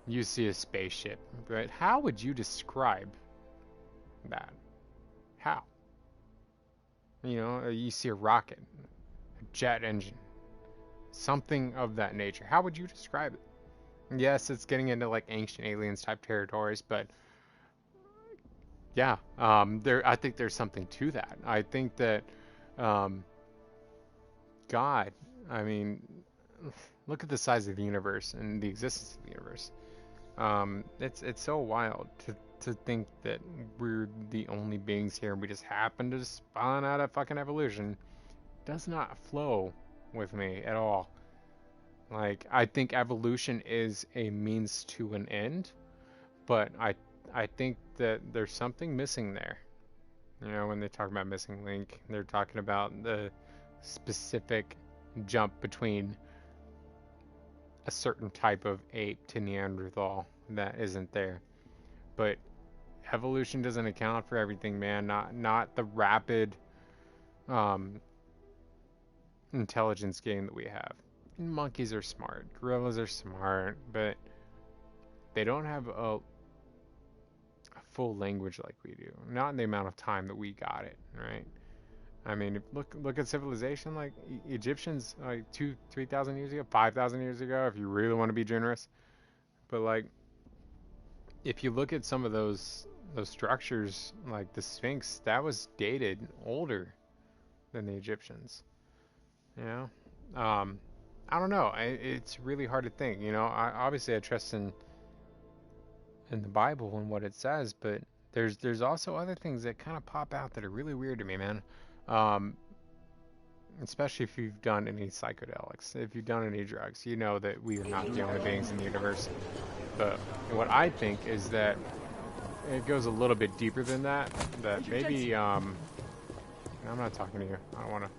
you see a spaceship, right? How would you describe that? How? You see a rocket, a jet engine, something of that nature. How would you describe it? Yes, it's getting into like ancient aliens type territories, but yeah, I think there's something to that. I think that God, I mean, look at the size of the universe and the existence of the universe. It's so wild to think that we're the only beings here and we just happen to spawn out of fucking evolution. Does not flow with me at all. Like, I think evolution is a means to an end, but I think that there's something missing there. When they talk about missing link, they're talking about the specific jump between a certain type of ape to Neanderthal that isn't there. But evolution doesn't account for everything, man. Not the rapid intelligence gain that we have. Monkeys are smart, gorillas are smart, but they don't have a full language like we do. Not in the amount of time that we got it, right? I mean, look at civilization, like Egyptians, like 3,000 years ago, 5,000 years ago, if you really want to be generous. But like, if you look at some of those structures, like the Sphinx, that was dated older than the Egyptians. I don't know. It's really hard to think. Obviously I trust in the Bible and what it says, but there's also other things that kind of pop out that are really weird to me, man. Especially if you've done any psychedelics, if you've done any drugs, you know that we are not the only beings in the universe. But what I think is that it goes a little bit deeper than that. That maybe I'm not talking to you. I don't want to.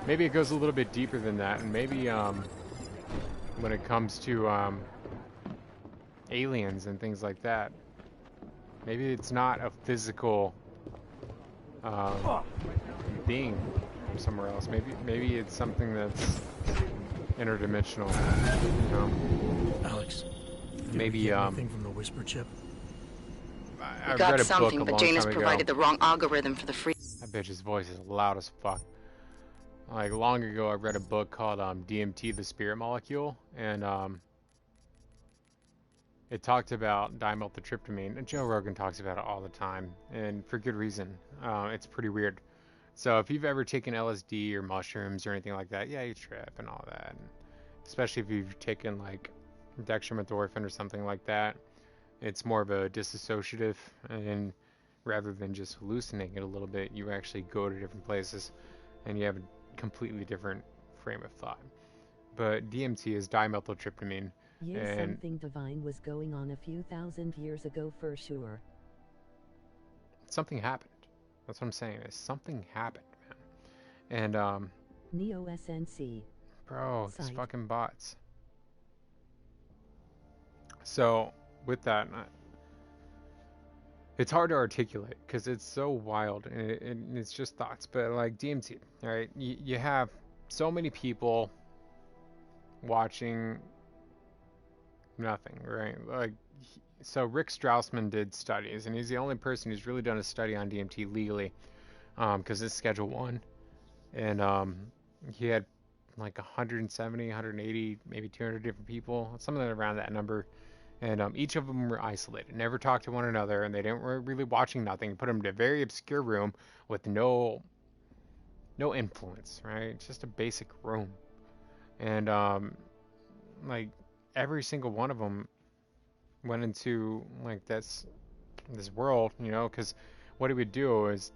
Maybe it goes a little bit deeper than that, and maybe when it comes to aliens and things like that, maybe it's not a physical being from somewhere else. Maybe it's something that's interdimensional. Alex, maybe anything from the whisper chip? We got something, but Janus provided the wrong algorithm for the free. That bitch's voice is loud as fuck. Like, long ago, I read a book called DMT, the Spirit Molecule, and it talked about dimethyltryptamine, and Joe Rogan talks about it all the time, and for good reason. It's pretty weird. So if you've ever taken LSD or mushrooms or anything like that, yeah, you trip and all that. And especially if you've taken like dextromethorphan or something like that, it's more of a dissociative, and rather than just hallucinating it a little bit, you actually go to different places and you have a completely different frame of thought. But DMT is dimethyltryptamine, Yeah, And something divine was going on a few thousand years ago for sure. something happened. That's what I'm saying. Is something happened, man. And Neo SNC. bro, these Site. fucking bots. So with that, it's hard to articulate because it's so wild and it's just thoughts. But like DMT, right? You have so many people watching nothing, right? Like, so Rick Strassman did studies, and he's the only person who's really done a study on DMT legally, because it's Schedule 1, and he had like 170, 180, maybe 200 different people, something around that number, and each of them were isolated, never talked to one another, and they didn't were really watching nothing. Put them in a very obscure room with no influence, right? Just a basic room, and like every single one of them went into like this world, you know, because what he would do is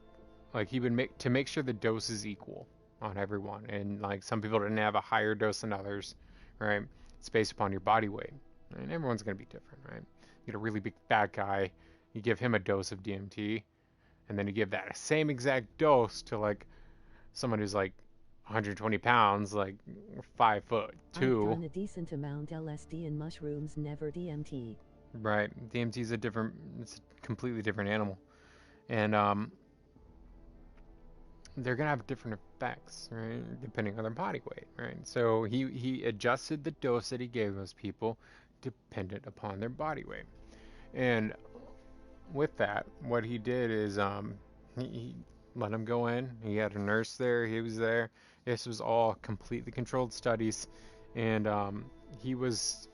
like he would make sure the dose is equal on everyone, and like some people didn't have a higher dose than others, right? It's based upon your body weight, and everyone's gonna be different, right? You get a really big fat guy, you give him a dose of DMT, and then you give that same exact dose to like someone who's like 120 pounds, like 5'2". I've done a decent amount LSD and mushrooms, never DMT. Right. DMT is it's a completely different animal. And they're gonna have different effects, right? Depending on their body weight, right? So he adjusted the dose that he gave those people dependent upon their body weight. And with that, what he did is he let him go in. He had a nurse there, he was there. This was all completely controlled studies, and he was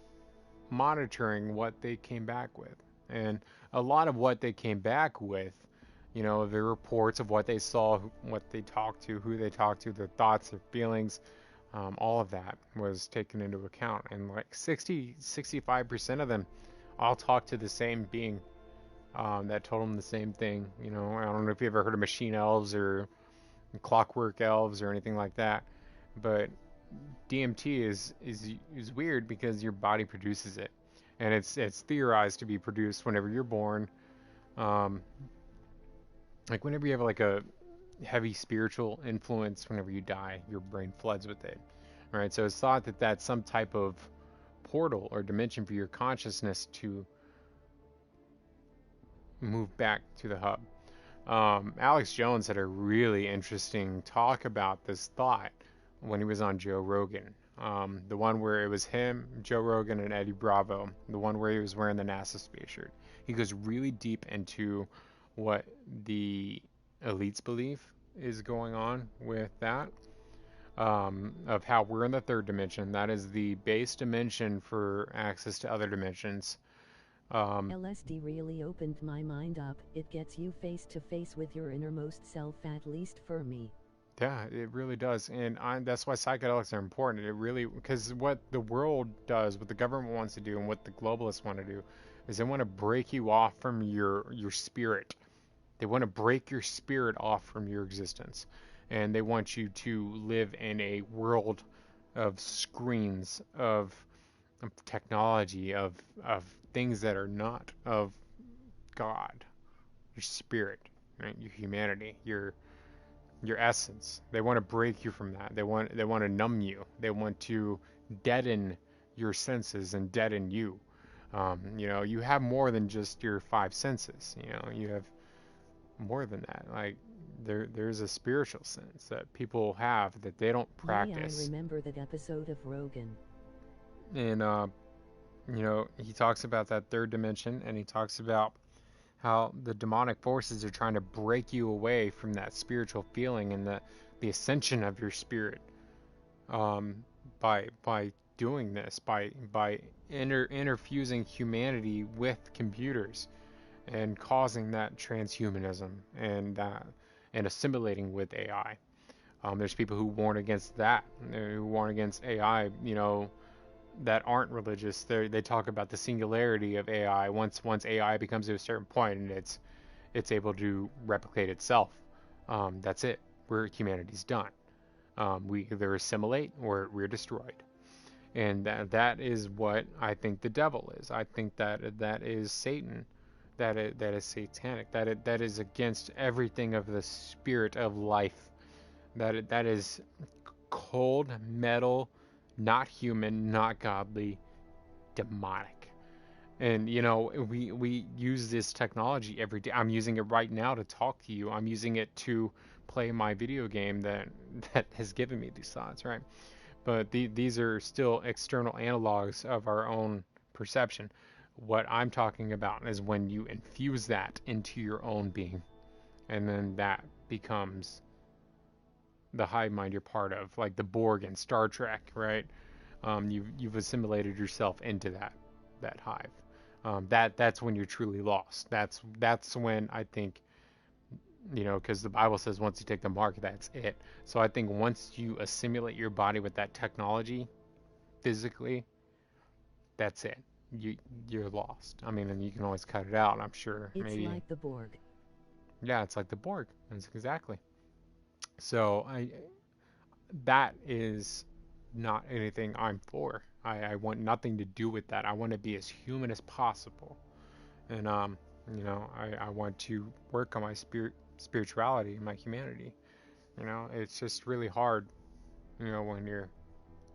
monitoring what they came back with. And a lot of what they came back with, you know, the reports of what they saw, what they talked to, who they talked to, their thoughts, their feelings, all of that was taken into account. And like 65% of them all talked to the same being that told them the same thing. You know, I don't know if you ever heard of machine elves or clockwork elves or anything like that, but DMT is weird because your body produces it, and it's theorized to be produced whenever you're born. Like whenever you have like a heavy spiritual influence, whenever you die, your brain floods with it. All right, so it's thought that that's some type of portal or dimension for your consciousness to move back to the hub. Alex Jones had a really interesting talk about this thought when he was on Joe Rogan. The one where it was him, Joe Rogan, and Eddie Bravo. The one where he was wearing the NASA space shirt. He goes really deep into what the elites believe is going on with that. Of how we're in the third dimension. That is the base dimension for access to other dimensions. LSD really opened my mind up. It gets you face to face with your innermost self, at least for me. Yeah, it really does, and that's why psychedelics are important. It really, because what the world does, what the government wants to do, and what the globalists want to do, is they want to break you off from your spirit. They want to break your spirit off from your existence, and they want you to live in a world of screens, of technology, of things that are not of God, your spirit, right? Your humanity, your essence. They want to break you from that. They want to numb you. They want to deaden your senses and deaden you. You know, you have more than just your five senses. You know, you have more than that. Like there's a spiritual sense that people have that they don't practice. Yeah, I remember that episode of Rogan. And you know, he talks about that third dimension, and he talks about how the demonic forces are trying to break you away from that spiritual feeling and the ascension of your spirit, by doing this, by interfusing humanity with computers and causing that transhumanism and assimilating with AI. There's people who warn against that, who warn against AI, you know, that aren't religious. They talk about the singularity of AI. Once AI becomes to a certain point and it's able to replicate itself, that's it. Humanity's done. We either assimilate or we're destroyed. And that is what I think the devil is. I think that is Satan. That is satanic. That is against everything of the spirit of life. That is cold, metal, not human, not godly, demonic. And you know, we use this technology every day. I'm using it right now to talk to you. I'm using it to play my video game that has given me these thoughts, right? But these are still external analogs of our own perception. What I'm talking about is when you infuse that into your own being, and then that becomes the hive mind you're part of, like the Borg in Star Trek, right? You've assimilated yourself into that hive. That's when you're truly lost. That's when I think, you know, because the Bible says once you take the mark, that's it. So I think once you assimilate your body with that technology, physically, that's it. You're lost. I mean, and you can always cut it out, I'm sure. It's maybe. like the Borg. Yeah, it's like the Borg. That's exactly. So that is not anything I'm for. I want nothing to do with that. I want to be as human as possible, and you know, I want to work on my spirituality and my humanity. You know, it's just really hard, you know, when you're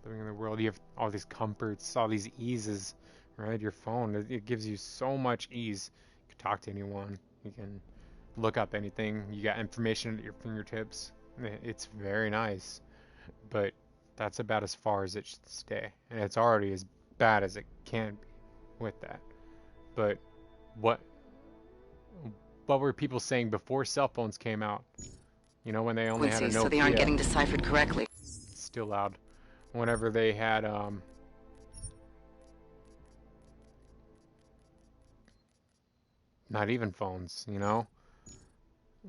living in the world. You have all these comforts, all these eases, right? Your phone, it gives you so much ease. You can talk to anyone. You can look up anything. You got information at your fingertips. It's very nice, but that's about as far as it should stay, and it's already as bad as it can be with that. But what were people saying before cell phones came out? You know, when they only had a Nokia. So they aren't getting deciphered correctly. Still loud. Whenever they had not even phones, you know?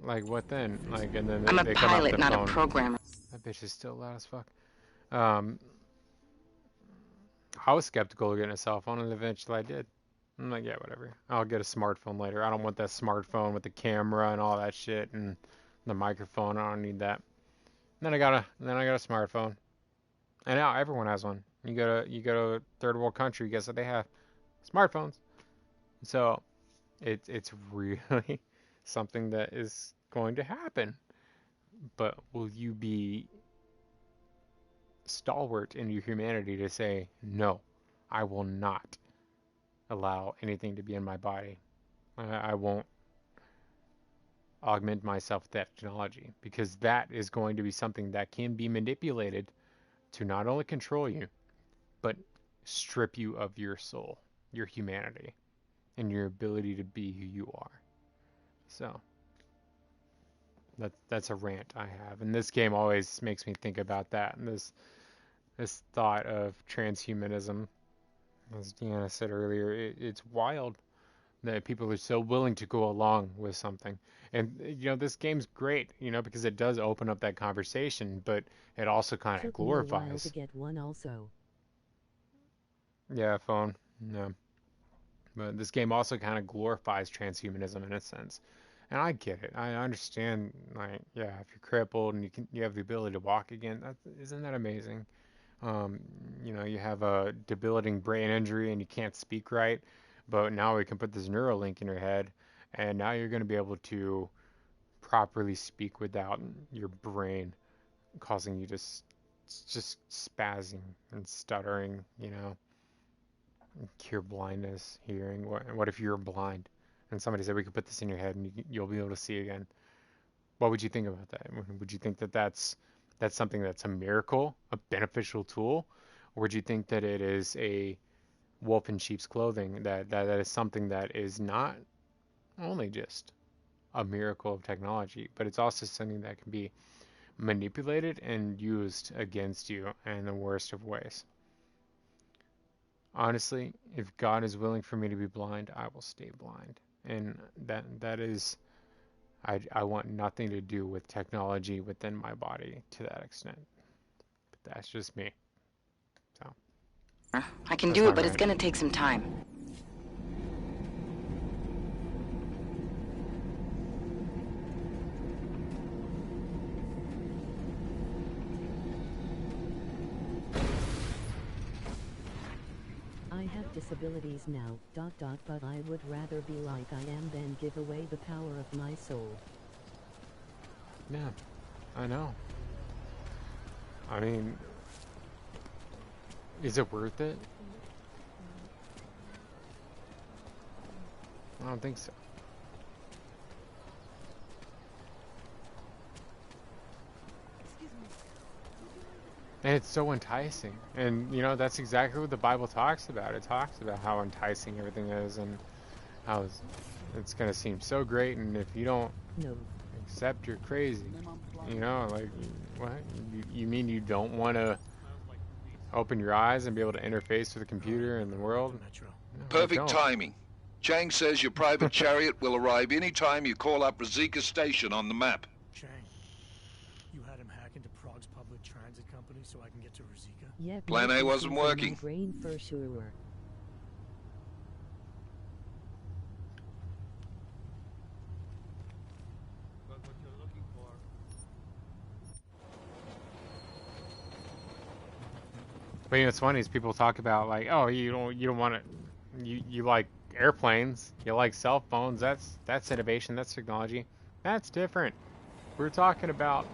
Like what then? Like, and then I'm a they come out pilot, the not phone. a programmer. That bitch is still loud as fuck. I was skeptical of getting a cell phone, and eventually I did. I'm like, yeah, whatever. I'll get a smartphone later. I don't want that smartphone with the camera and all that shit and the microphone. I don't need that. And then I got a smartphone, and now everyone has one. You go to a third world country, guess what they have? Smartphones. So it's really something that is going to happen. But will you be stalwart in your humanity to say, no, I will not allow anything to be in my body. I won't augment myself with that technology, because that is going to be something that can be manipulated to not only control you, but strip you of your soul, your humanity, and your ability to be who you are. So that's a rant I have, and this game always makes me think about that, and this thought of transhumanism. As Deanna said earlier, it's wild that people are so willing to go along with something. And, you know, this game's great, you know, because it does open up that conversation, but it also kind of glorifies. Took me a while to get one also. Yeah, phone. No. But this game also kind of glorifies transhumanism in a sense. And I get it. I understand, like, yeah, if you're crippled and you have the ability to walk again, isn't that amazing? You know, you have a debilitating brain injury and you can't speak right, but now we can put this Neuralink in your head, and now you're going to be able to properly speak without your brain causing you to just spazzing and stuttering, you know, cure blindness, hearing. What if you're blind and somebody said we could put this in your head and you'll be able to see again? What would you think about that? Would you think that that's something that's a miracle, a beneficial tool? Or would you think that it is a wolf in sheep's clothing, that is something that is not only just a miracle of technology, but it's also something that can be manipulated and used against you in the worst of ways? Honestly, if God is willing for me to be blind, I will stay blind. And that is, I want nothing to do with technology within my body to that extent. But that's just me. So I can do it, but it's gonna take some time. disabilities now, ... but I would rather be like I am than give away the power of my soul. Yeah, I know. I mean, is it worth it? I don't think so. And it's so enticing. And, you know, that's exactly what the Bible talks about. It talks about how enticing everything is and how it's going to seem so great. And if you don't accept, you're crazy. You know, like, what? You mean you don't want to open your eyes and be able to interface with the computer and the world? No, Perfect timing. Chang says your private chariot will arrive any time you call up Rosika Station on the map. Chang, you had him hack into Prague's public transit company so I can get to Rosika? Yeah, Plan A wasn't working. Brain for sure. But you know, what's funny is people talk about like, oh, you don't want to, you like airplanes, you like cell phones. That's innovation, that's technology. That's different. We're talking about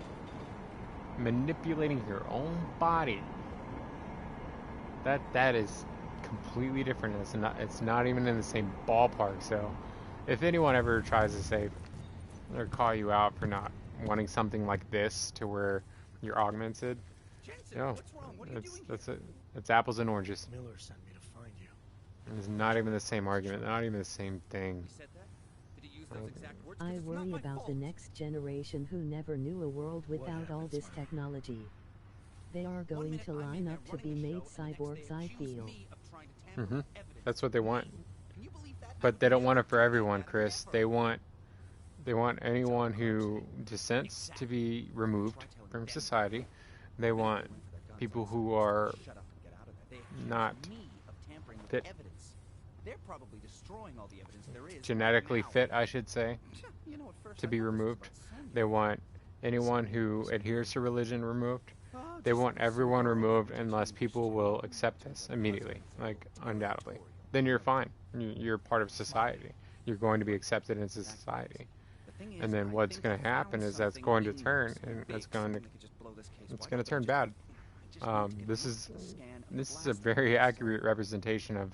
manipulating your own body. That is completely different. It's not even in the same ballpark. So, if anyone ever tries to say or call you out for not wanting something like this to where you're augmented. No, it's apples and oranges. Miller sent me to find you. And it's not even the same argument, not even the same thing. I worry about the next generation who never knew a world without all this technology. They are going to line up to be made cyborgs, I feel. That's what they want. But they don't want it for everyone, Chris. They want anyone who dissents to be removed from society. They want people who are not fit, genetically fit, I should say, to be removed. They want anyone who adheres to religion removed. They want everyone removed unless people will accept this immediately, like undoubtedly. Then you're fine. You're part of society. You're going to be accepted into society. And then what's going to happen is that's going to turn, and it's going to turn bad. This is a very accurate representation of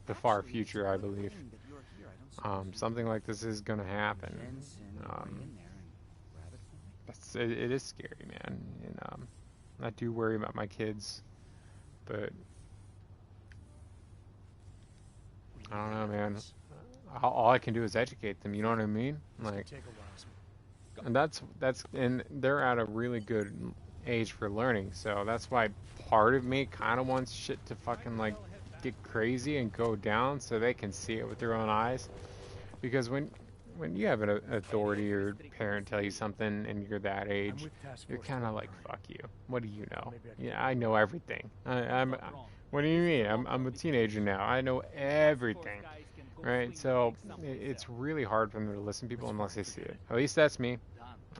the far future, I believe. Something like this is going to happen. It is scary, man. And I do worry about my kids, but I don't know, man. All I can do is educate them. You know what I mean? Like, and and they're at a really good age for learning. So that's why part of me kind of wants shit to fucking like get crazy and go down so they can see it with their own eyes. Because when you have an authority or parent tell you something and you're that age, you're kind of like, fuck you. What do you know? Yeah, I know everything. What do you mean? I'm a teenager now. I know everything. Right? So it's really hard for them to listen to people unless they see it. At least that's me.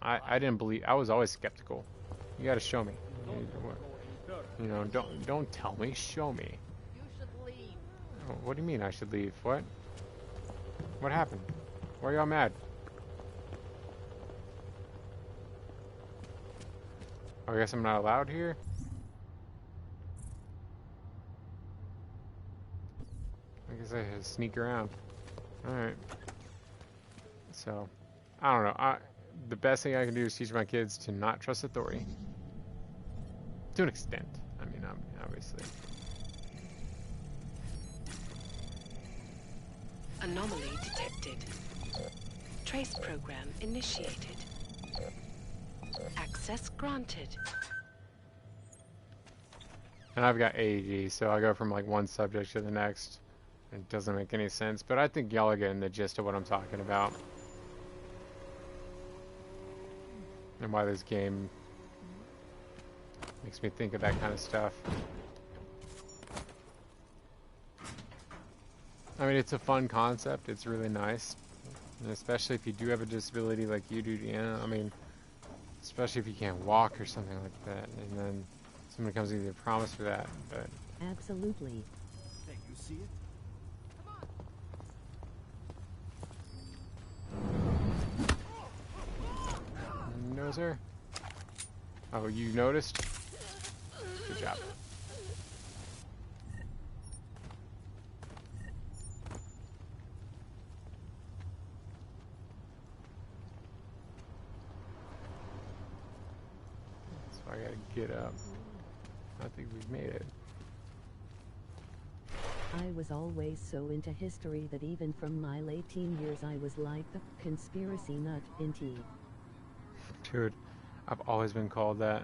I didn't believe. I was always skeptical. You got to show me. You know, don't tell me. Show me. Oh, what do you mean I should leave? What? What happened? Why are y'all mad? I guess I'm not allowed here? I guess I have to sneak around. Alright. So, I don't know. The best thing I can do is teach my kids to not trust authority. To an extent. I mean, obviously. Anomaly detected. Trace program initiated. Access granted. And I've got AED, so I go from like one subject to the next. It doesn't make any sense, but I think y'all are getting the gist of what I'm talking about. And why this game makes me think of that kind of stuff. I mean, it's a fun concept. It's really nice. And especially if you do have a disability like you do, Deanna. I mean, especially if you can't walk or something like that. And then someone comes with you a promise for that. But absolutely. Hey, you see it? was her? Oh, you noticed? Good job. So I gotta get up. I think we've made it. I was always so into history that even from my late teen years I was like the conspiracy nut in tea. Dude, I've always been called that.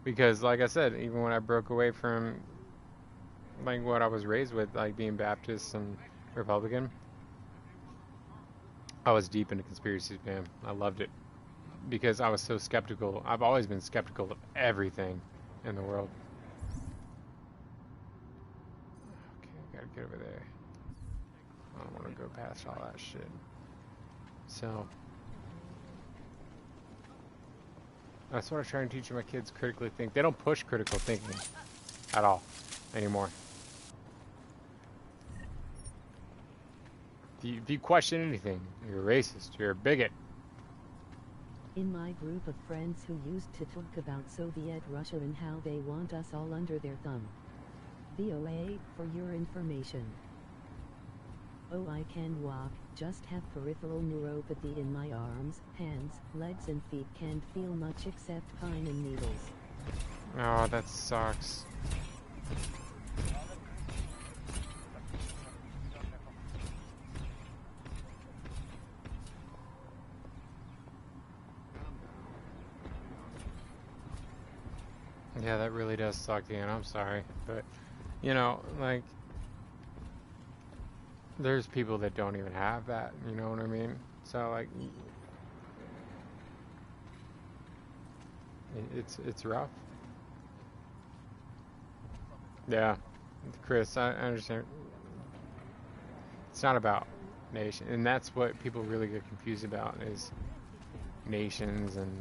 Because, like I said, even when I broke away from, like, what I was raised with, like, being Baptist and Republican, I was deep into conspiracies, man. I loved it. Because I was so skeptical. I've always been skeptical of everything in the world. Okay, I gotta get over there. I don't want to go past all that shit. So... that's what I try and teach my kids, critically think. They don't push critical thinking at all anymore. If you question anything, you're a racist, you're a bigot. In my group of friends who used to talk about Soviet Russia and how they want us all under their thumb. VOA, for your information. Oh, I can walk, just have peripheral neuropathy in my arms, hands, legs and feet. Can't feel much except pine and needles. Oh, that sucks. Yeah, that really does suck, Ian. I'm sorry. But, you know, like... there's people that don't even have that, you know what I mean? So, like, it's rough. Yeah, Chris, I understand. It's not about nation, and that's what people really get confused about is nations and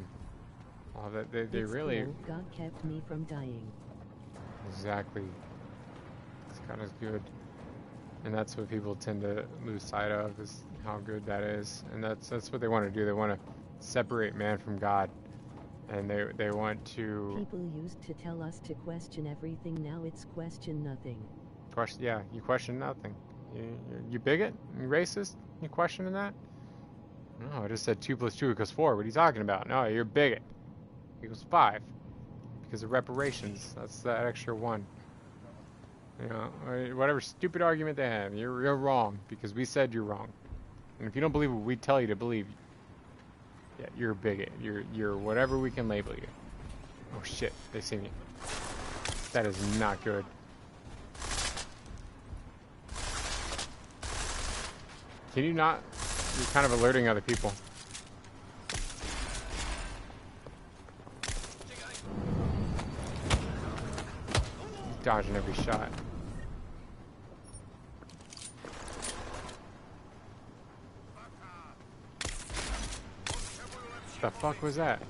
all that. They really... cool. God kept me from dying. Exactly. It's kind of good. And that's what people tend to lose sight of, is how good that is. And that's what they want to do. They want to separate man from God. And they want to... people used to tell us to question everything. Now it's question nothing. Yeah, you question nothing. You bigot? You racist? You questioning that? No, I just said 2 + 2 = 4. What are you talking about? No, you're a bigot. Equals 5. Because of reparations. That's that extra 1. You know, whatever stupid argument they have, you're wrong because we said you're wrong. And if you don't believe what we tell you to believe, yeah, you're a bigot. You're whatever we can label you. Oh shit, they see me. That is not good. Can you not? You're kind of alerting other people. Dodging every shot. The fuck was that?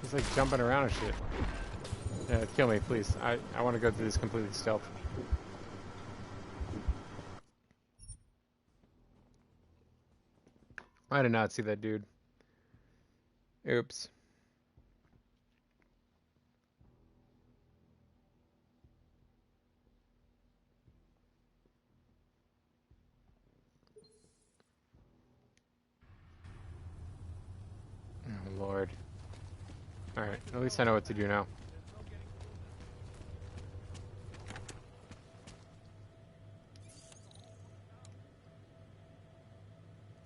He's like jumping around and shit. Yeah, kill me, please. I want to go through this completely stealth. I did not see that dude. Oops. Oh, Lord. Alright, at least I know what to do now.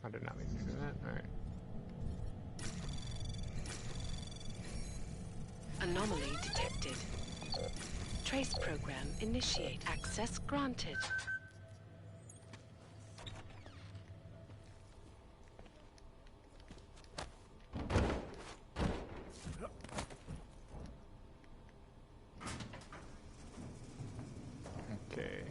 I did not mean to do that. Alright. Anomaly detected. Trace program initiate. Access granted. Okay.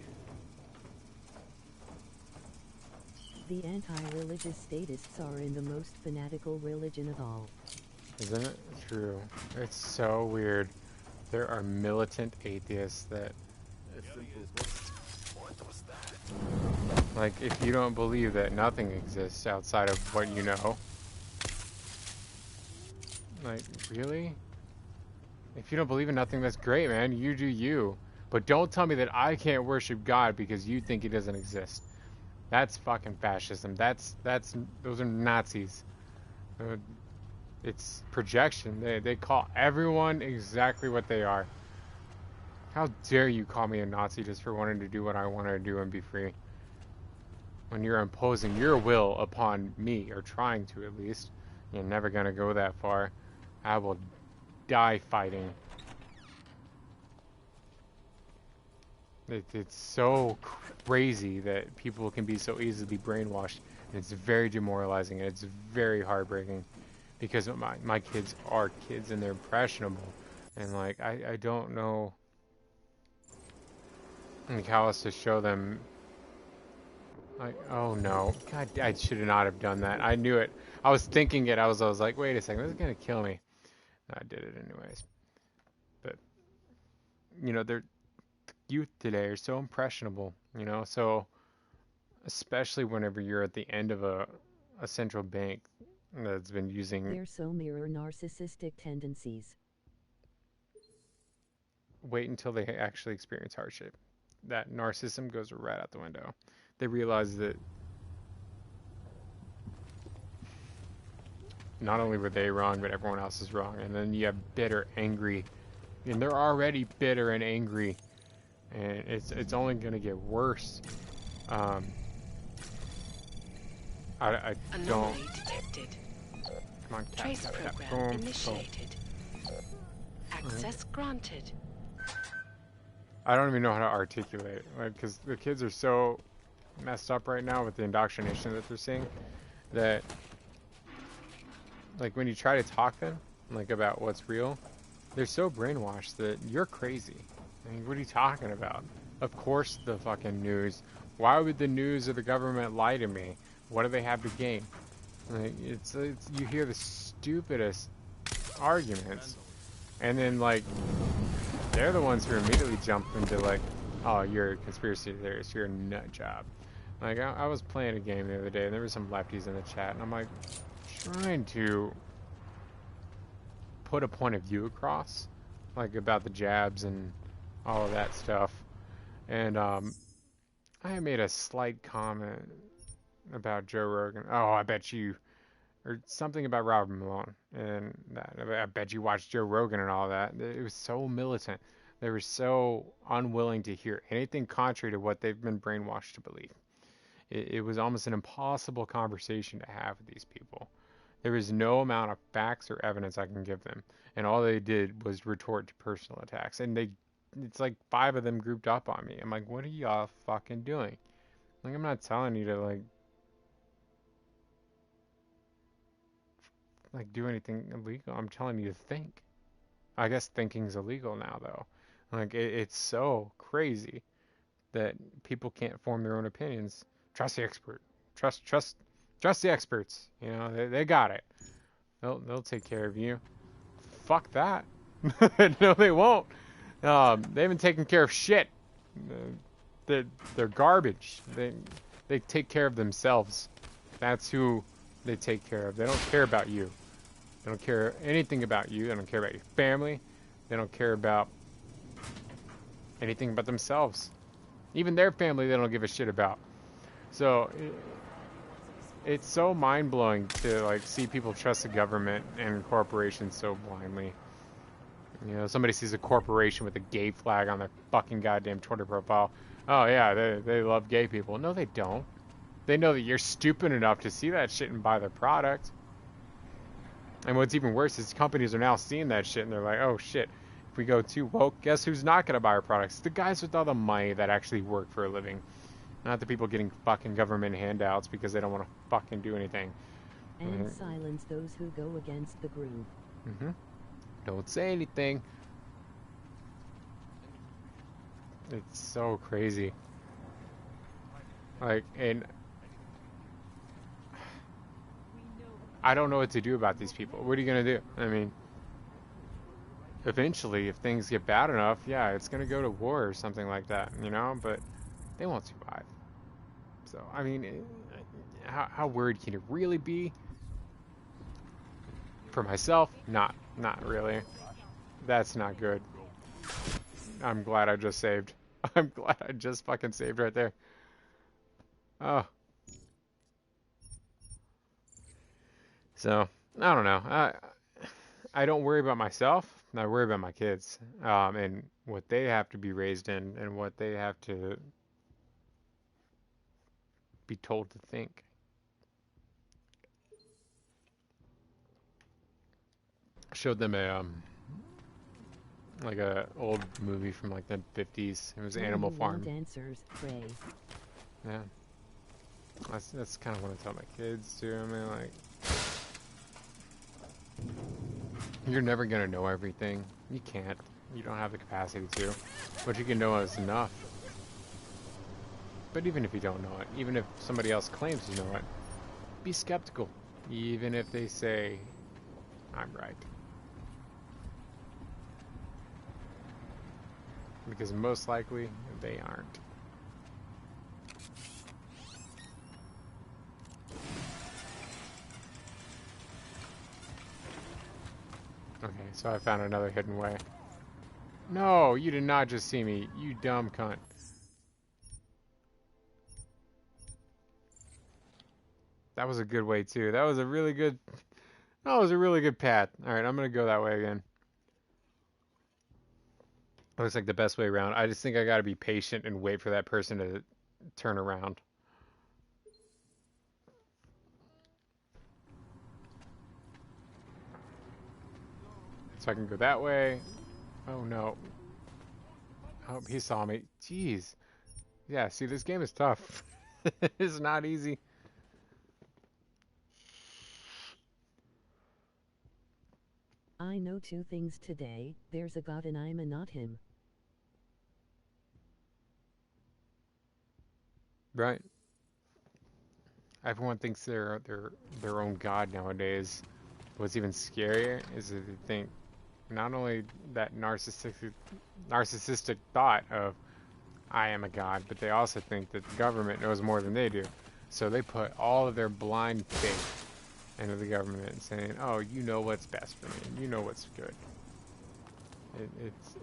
The anti-religious statists are in the most fanatical religion of all. Isn't it true? It's so weird. There are militant atheists that... like, if you don't believe that nothing exists outside of what you know, Like, really? If you don't believe in nothing, that's great, man. You do you. But don't tell me that I can't worship God because you think he doesn't exist. That's fucking fascism. Those are Nazis. It's projection. They call everyone exactly what they are. How dare you call me a Nazi just for wanting to do what I want to do and be free? When you're imposing your will upon me, or trying to at least, you're never gonna go that far. I will die fighting. It's so crazy that people can be so easily brainwashed, and it's very demoralizing, and it's very heartbreaking, because my kids are kids, and they're impressionable, and like, I don't know like how else to show them. Like, oh no, God, I should not have done that. I knew it. I was thinking it. I was like, wait a second, this is gonna kill me. I did it anyways. But you know, they're youth today are so impressionable, you know, so especially whenever you're at the end of a central bank that's been using. They're so mirror narcissistic tendencies. Wait until they actually experience hardship. That narcissism goes right out the window. They realize that not only were they wrong, but everyone else is wrong. And then you have bitter, angry, and they're already bitter and angry, and it's only going to get worse. I don't. Detected. Come on, Trace program initiated. Access granted. I don't even know how to articulate it, like, because the kids are so messed up right now with the indoctrination that they're seeing, that, like, when you try to talk them, like, about what's real, they're so brainwashed that you're crazy. I mean, what are you talking about? Of course the fucking news. Why would the news or the government lie to me? What do they have to gain? Like, it's you hear the stupidest arguments, and then, like, they're the ones who immediately jump into, like, oh, you're a conspiracy theorist, you're a nut job. Like, I was playing a game the other day, and there were some lefties in the chat, and I'm like, trying to put a point of view across, like, about the jabs and all of that stuff. And I made a slight comment about Joe Rogan. Oh, I bet you, or something about Robert Malone, and that, I bet you watched Joe Rogan and all that. It was so militant. They were so unwilling to hear anything contrary to what they've been brainwashed to believe. It was almost an impossible conversation to have with these people. There was no amount of facts or evidence I can give them, and all they did was retort to personal attacks. And it's like 5 of them grouped up on me. I'm like, what are y'all fucking doing? Like, I'm not telling you to like do anything illegal. I'm telling you to think. I guess thinking's illegal now, though. Like, it's so crazy that people can't form their own opinions. Trust the expert. Trust the experts. You know, they got it. They'll take care of you. Fuck that. No, they won't. They haven't taken care of shit. They're garbage. They take care of themselves. That's who they take care of. They don't care about you. They don't care anything about you. They don't care about your family. They don't care about anything about themselves. Even their family they don't give a shit about. So it's so mind-blowing to, like, see people trust the government and corporations so blindly. You know, somebody sees a corporation with a gay flag on their fucking goddamn Twitter profile. Oh yeah, they love gay people. No, they don't. They know that you're stupid enough to see that shit and buy their product. And what's even worse is companies are now seeing that shit and they're like, oh shit, if we go too woke, guess who's not going to buy our products? The guys with all the money that actually work for a living. Not the people getting fucking government handouts because they don't want to fucking do anything. And silence those who go against the groove. Mm-hmm. Don't say anything. It's so crazy. Like, and I don't know what to do about these people. What are you going to do? I mean, eventually, if things get bad enough, yeah, it's going to go to war or something like that, you know? But they won't survive. So, I mean, how worried can it really be? For myself, not really. That's not good. I'm glad I just saved. I'm glad I just fucking saved right there. Oh. So, I don't know. I don't worry about myself. I worry about my kids. And what they have to be raised in and what they have to be told to think. I showed them a like a old movie from like the 50s. It was Animal Farm. Answers, pray. Yeah. That's kind of what I tell my kids too. I mean, like, you're never gonna know everything. You can't. You don't have the capacity to. What you can know is enough. But even if you don't know it, even if somebody else claims you know it, be skeptical. Even if they say, I'm right. Because most likely, they aren't. Okay, so I found another hidden way. No, you did not just see me, you dumb cunt. That was a good way too. That was a really good path. Alright, I'm gonna go that way again. Looks like the best way around. I just think I gotta be patient and wait for that person to turn around. So I can go that way. Oh no. Oh, he saw me. Jeez. Yeah, see, this game is tough. It's not easy. I know two things today. There's a God and I'm a not him. Right. Everyone thinks they're their own god nowadays. What's even scarier is that they think not only that narcissistic thought of I am a god, but they also think that the government knows more than they do. So they put all of their blind faith into the government, saying, "Oh, you know what's best for me. You know what's good."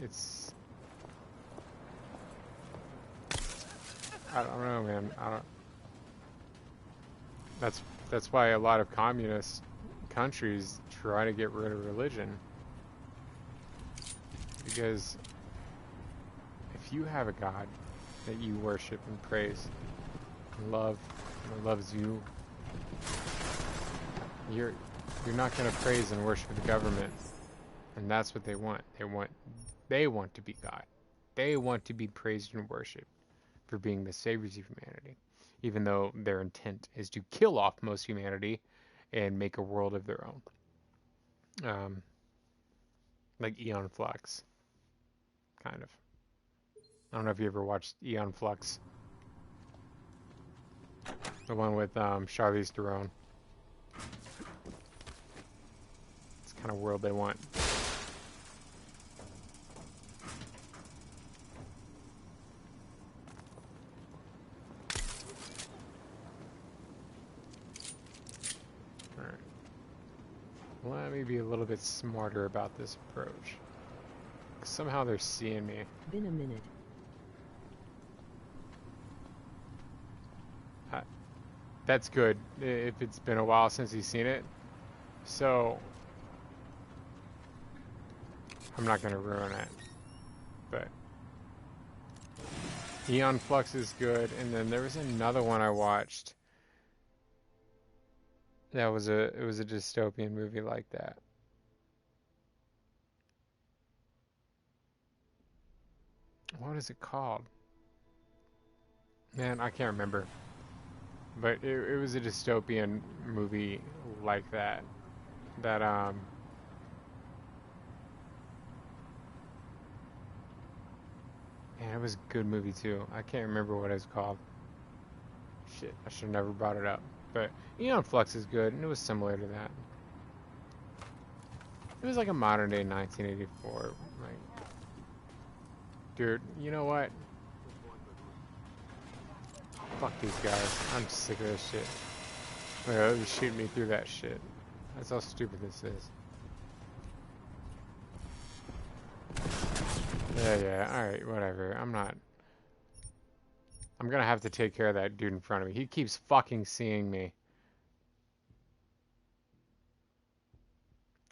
It's I don't know, man. I don't. That's why a lot of communist countries try to get rid of religion, because if you have a God that you worship and praise and love and loves you, you're not going to praise and worship the government. And that's what they want. They want to be God. They want to be praised and worshipped for being the saviors of humanity, even though their intent is to kill off most humanity and make a world of their own. Like Aeon Flux, kind of. I don't know if you ever watched Aeon Flux. The one with Charlize Theron. It's the kind of world they want. Alright. Let me be a little bit smarter about this approach. Somehow they're seeing me. Been a minute. That's good, if it's been a while since he's seen it. So, I'm not going to ruin it. But, Aeon Flux is good, and then there was another one I watched. It was a dystopian movie like that. What is it called? Man, I can't remember. But it was a dystopian movie like that. And it was a good movie too. I can't remember what it's called. Shit, I should have never brought it up. But Aeon Flux is good, and it was similar to that. It was like a modern day 1984. Like, dude, you know what? Fuck these guys. I'm sick of this shit. They're shooting me through that shit. That's how stupid this is. Yeah, alright, whatever. I'm gonna have to take care of that dude in front of me. He keeps fucking seeing me.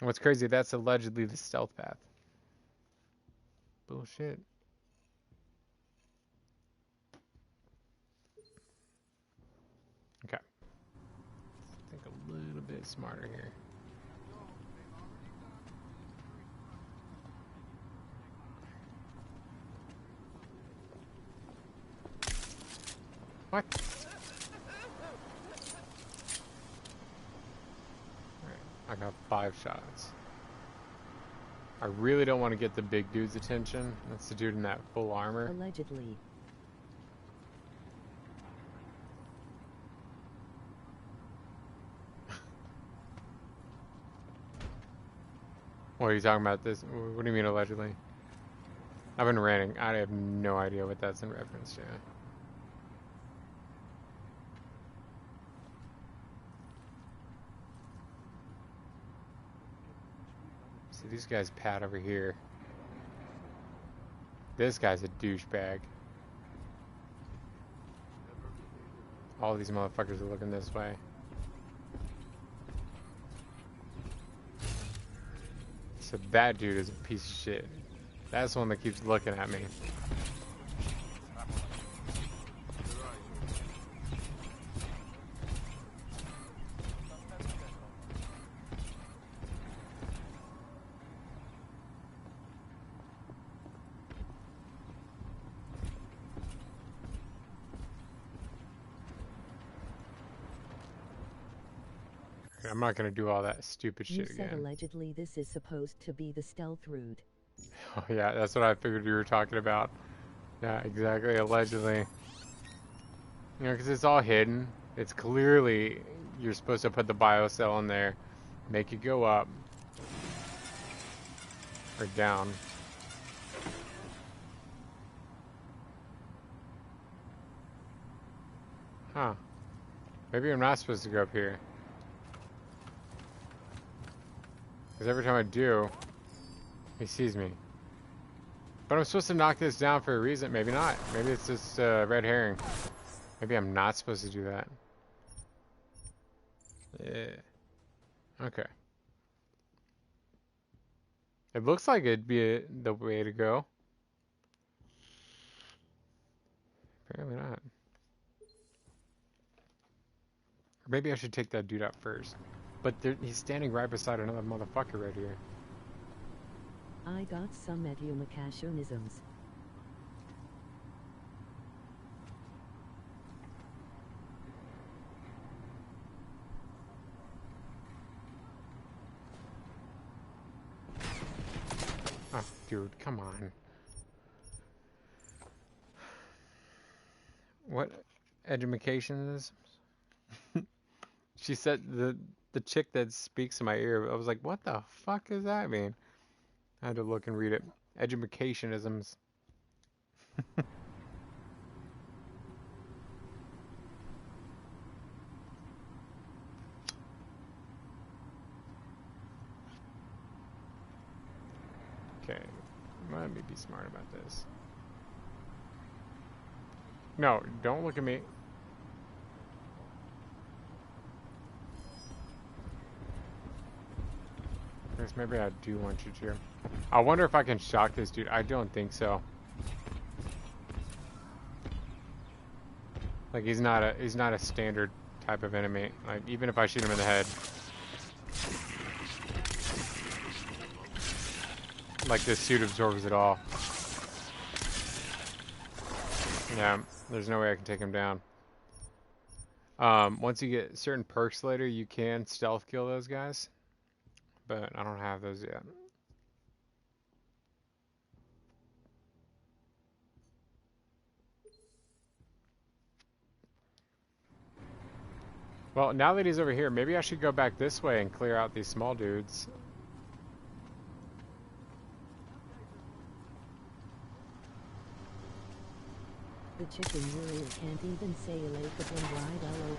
What's crazy, that's allegedly the stealth path. Bullshit. Okay. Think a little bit smarter here. What? Alright, I got 5 shots. I really don't want to get the big dude's attention. That's the dude in that full armor. Allegedly. What are you talking about this? What do you mean allegedly? I've been ranting. I have no idea what that's in reference to. See, these guys pad over here. This guy's a douchebag. All these motherfuckers are looking this way. So that dude is a piece of shit. That's the one that keeps looking at me. I'm not gonna do all that stupid shit again. You said allegedly this is supposed to be the stealth route. Oh yeah, that's what I figured you were talking about. Yeah, exactly, allegedly. You know, because it's all hidden. It's clearly, you're supposed to put the biocell in there, make it go up. Or down. Huh. Maybe I'm not supposed to go up here. Because every time I do, he sees me. But I'm supposed to knock this down for a reason. Maybe not. Maybe it's just red herring. Maybe I'm not supposed to do that. Yeah. Okay. It looks like it'd be the way to go. Apparently not. Or maybe I should take that dude out first. But he's standing right beside another motherfucker right here. I got some edumacationisms. Oh, dude, come on. What edumacationisms? She said the chick that speaks in my ear. I was like, what the fuck does that mean? I had to look and read it. Edumacationisms. Okay, let me be smart about this. No, don't look at me. Maybe I do want you to. I wonder if I can shock this dude. I don't think so. Like he's not a standard type of enemy. Like even if I shoot him in the head. Like this suit absorbs it all. Yeah, there's no way I can take him down. Once you get certain perks later, you can stealth kill those guys. But I don't have those yet. Well, now that he's over here, maybe I should go back this way and clear out these small dudes. The chicken warrior can't even say a lake of one ride, LOL.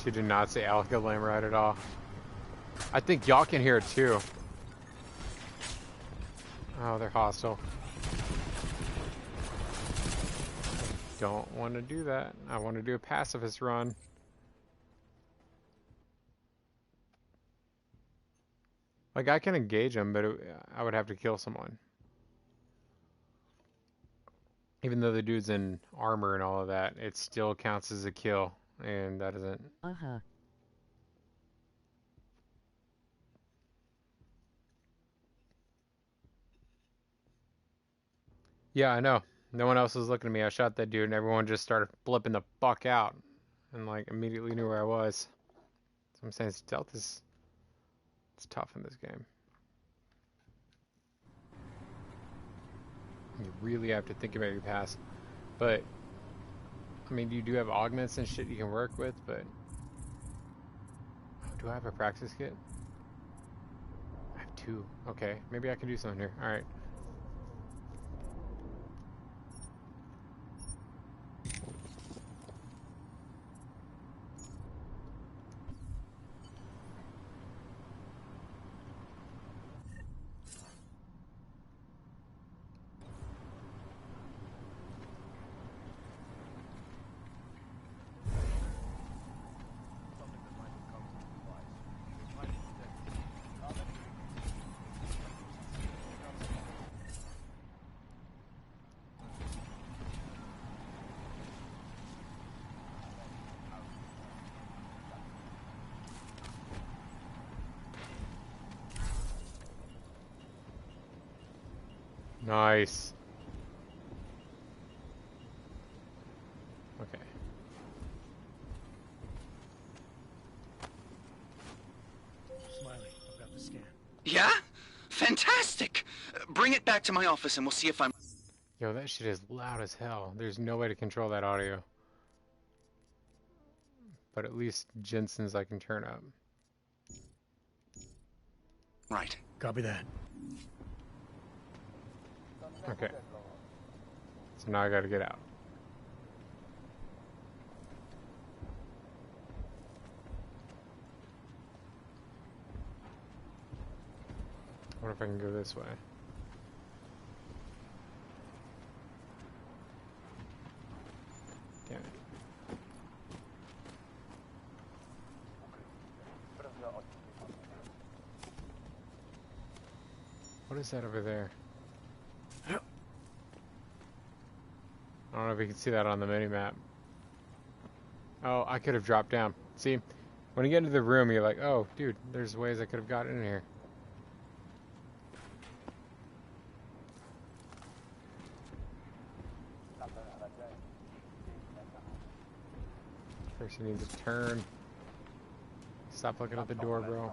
She did not say Alkaline right at all. I think y'all can hear it too. Oh, they're hostile. Don't want to do that. I want to do a pacifist run. Like, I can engage them, but I would have to kill someone. Even though the dude's in armor and all of that, it still counts as a kill. And that isn't... Uh-huh. Yeah, I know. No one else was looking at me. I shot that dude and everyone just started flipping the fuck out. And, like, immediately knew where I was. So I'm saying stealth is... It's tough in this game. You really have to think about your pass. But, I mean, you do have augments and shit you can work with, but... Oh, do I have a praxis kit? I have 2. Okay, maybe I can do something here. Alright. Nice. Okay. Smiley, I've got the scan. Yeah? Fantastic! Bring it back to my office and we'll see if I'm... Yo, that shit is loud as hell. There's no way to control that audio. But at least Jensen's I can turn up. Right. Copy that. Okay. So now I gotta get out. I wonder if I can go this way. Damn it. What is that over there? I don't know if you can see that on the mini-map. Oh, I could have dropped down. See, when you get into the room, you're like, oh, dude, there's ways I could have gotten in here. Person needs to turn. Stop looking at the door, bro.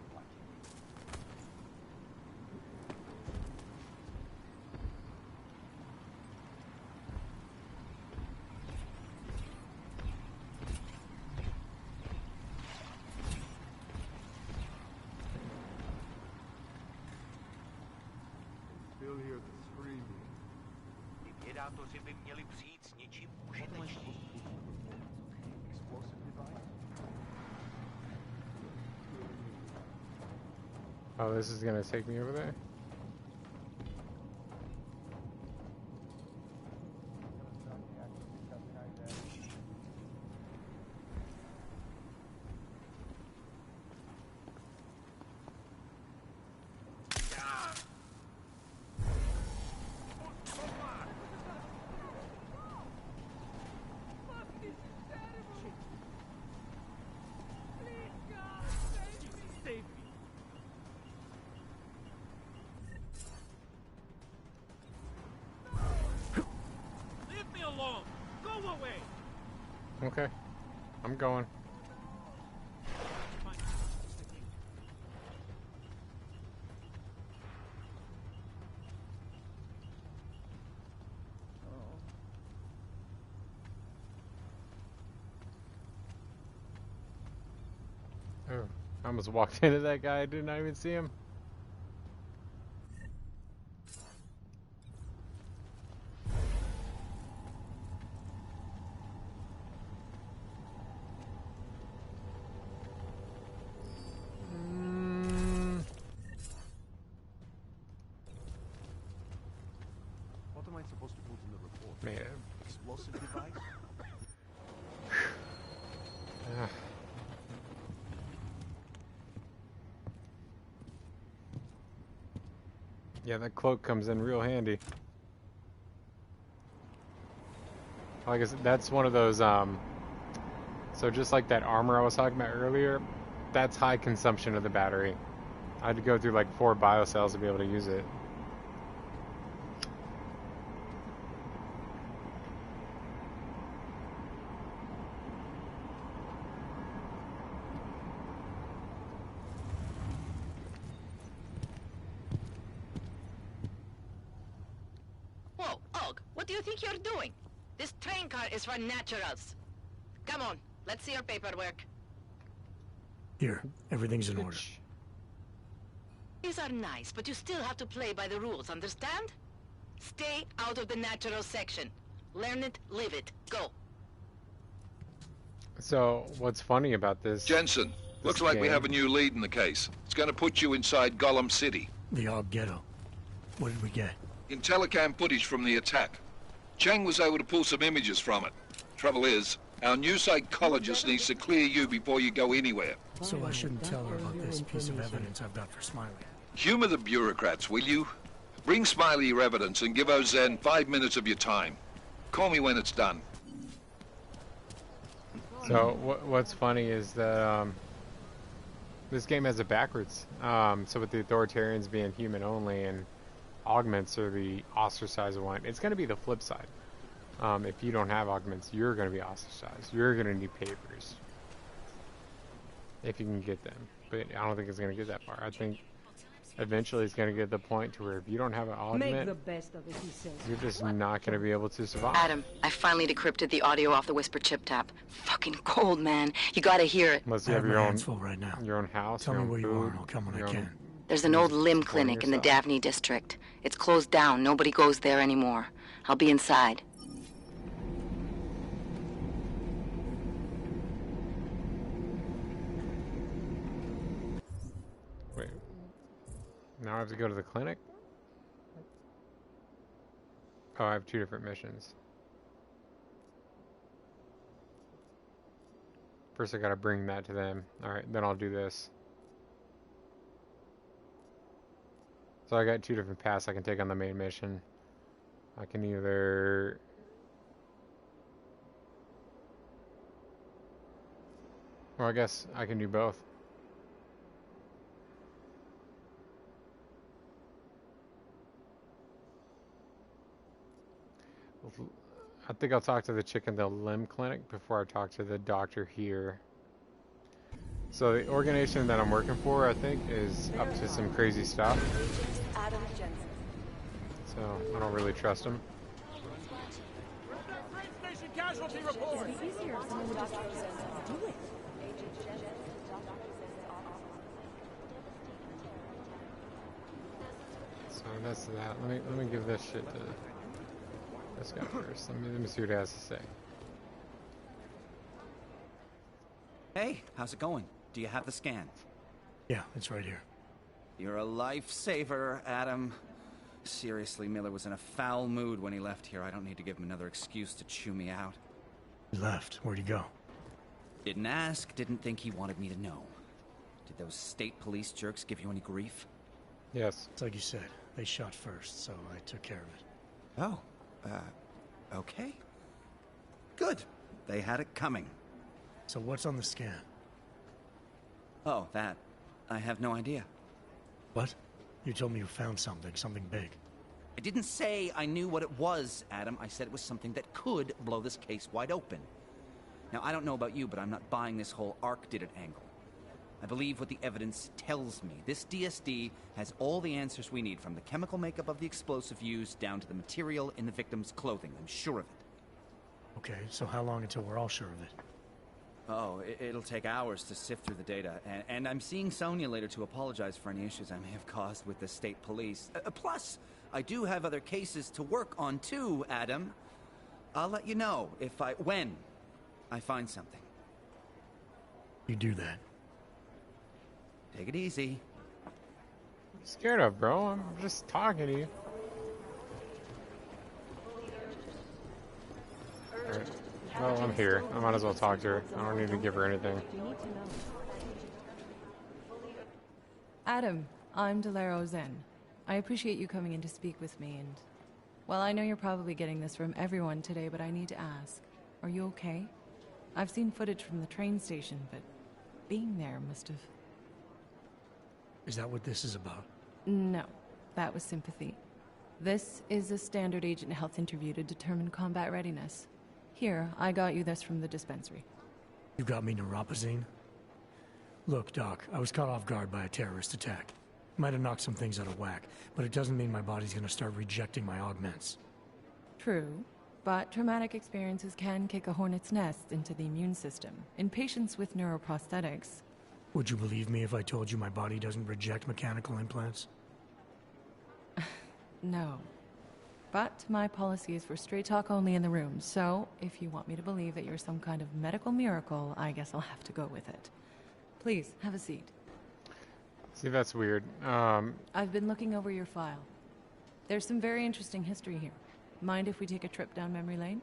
Still hear the screaming. Oh, this is gonna take me over there? Okay, I'm going. Oh, I almost walked into that guy. I did not even see him. I supposed to put in the report? Man. Explosive device? Yeah, that cloak comes in real handy. Like I said, that's one of those, so just like that armor I was talking about earlier, that's high consumption of the battery. I had to go through like 4 biocells to be able to use it. Whoa, Og, what do you think you're doing? This train car is for naturals. Come on, let's see your paperwork. Here, everything's in order. These are nice, but you still have to play by the rules, understand? Stay out of the natural section. Learn it, live it. Go. So, what's funny about this... Jensen, looks like we have a new lead in the case. It's going to put you inside Gollum City. The Og Ghetto. What did we get? Telecam footage from the attack. Chang was able to pull some images from it. Trouble is, our new psychologist needs to clear you before you go anywhere. So I shouldn't tell her about this piece of evidence I've got for Smiley. Humor the bureaucrats, will you? Bring Smiley your evidence and give Ozen 5 minutes of your time. Call me when it's done. So, what's funny is that, this game has it backwards. So with the authoritarians being human only and augments are the ostracized one, it's going to be the flip side. If you don't have augments, you're going to be ostracized. You're going to need papers. If you can get them. But I don't think it's going to get that far. I think eventually it's going to get to the point to where if you don't have an augment, Make the best of it, he says. you're just not going to be able to survive. Adam, I finally decrypted the audio off the Whisper chip tap. Fucking cold, man. You gotta hear it. Unless you have your own, your own house, Tell your me own where food, you are and I'll come when I can. There's an old limb clinic in the Daphne district. It's closed down. Nobody goes there anymore. I'll be inside. Wait. Now I have to go to the clinic? Oh, I have 2 different missions. First I gotta bring that to them. Alright, then I'll do this. So I got 2 different paths I can take on the main mission. I can either... Well, I guess I can do both. I think I'll talk to the chick in the limb clinic before I talk to the doctor here. So the organization that I'm working for, I think, is up to some crazy stuff. So I don't really trust them. So that's that. Let me give this shit to this guy first. Let me see what he has to say. Hey, how's it going? Do you have the scan? Yeah, it's right here. You're a lifesaver, Adam. Seriously, Miller was in a foul mood when he left here. I don't need to give him another excuse to chew me out. He left. Where'd he go? Didn't ask, didn't think he wanted me to know. Did those state police jerks give you any grief? Yes. It's like you said. They shot first, so I took care of it. Oh, okay. Good. They had it coming. So what's on the scan? Oh, that. I have no idea. What? You told me you found something big. I didn't say I knew what it was, Adam. I said it was something that could blow this case wide open. Now, I don't know about you, but I'm not buying this whole Ark did it angle. I believe what the evidence tells me. This DSD has all the answers we need, from the chemical makeup of the explosive used down to the material in the victim's clothing. I'm sure of it. Okay, so how long until we're all sure of it? Oh, it'll take hours to sift through the data, and I'm seeing Sonia later to apologize for any issues I may have caused with the state police. Plus, I do have other cases to work on too, Adam. I'll let you know when I find something. You do that. Take it easy. What are you scared of, bro? I'm just talking to you. Alright. Well, I'm here. I might as well talk to her. I don't need to give her anything. Adam, I'm Delaro Zen. I appreciate you coming in to speak with me, and... Well, I know you're probably getting this from everyone today, but I need to ask. Are you okay? I've seen footage from the train station, but being there must have... Is that what this is about? No, that was sympathy. This is a standard agent health interview to determine combat readiness. Here, I got you this from the dispensary. You got me neuropazine? Look, Doc, I was caught off guard by a terrorist attack. Might have knocked some things out of whack, but it doesn't mean my body's gonna start rejecting my augments. True, but traumatic experiences can kick a hornet's nest into the immune system. In patients with neuroprosthetics... Would you believe me if I told you my body doesn't reject mechanical implants? No. But my policy is for straight talk only in the room, so if you want me to believe that you're some kind of medical miracle, I guess I'll have to go with it. Please, have a seat. See, that's weird. I've been looking over your file. There's some very interesting history here. Mind if we take a trip down memory lane?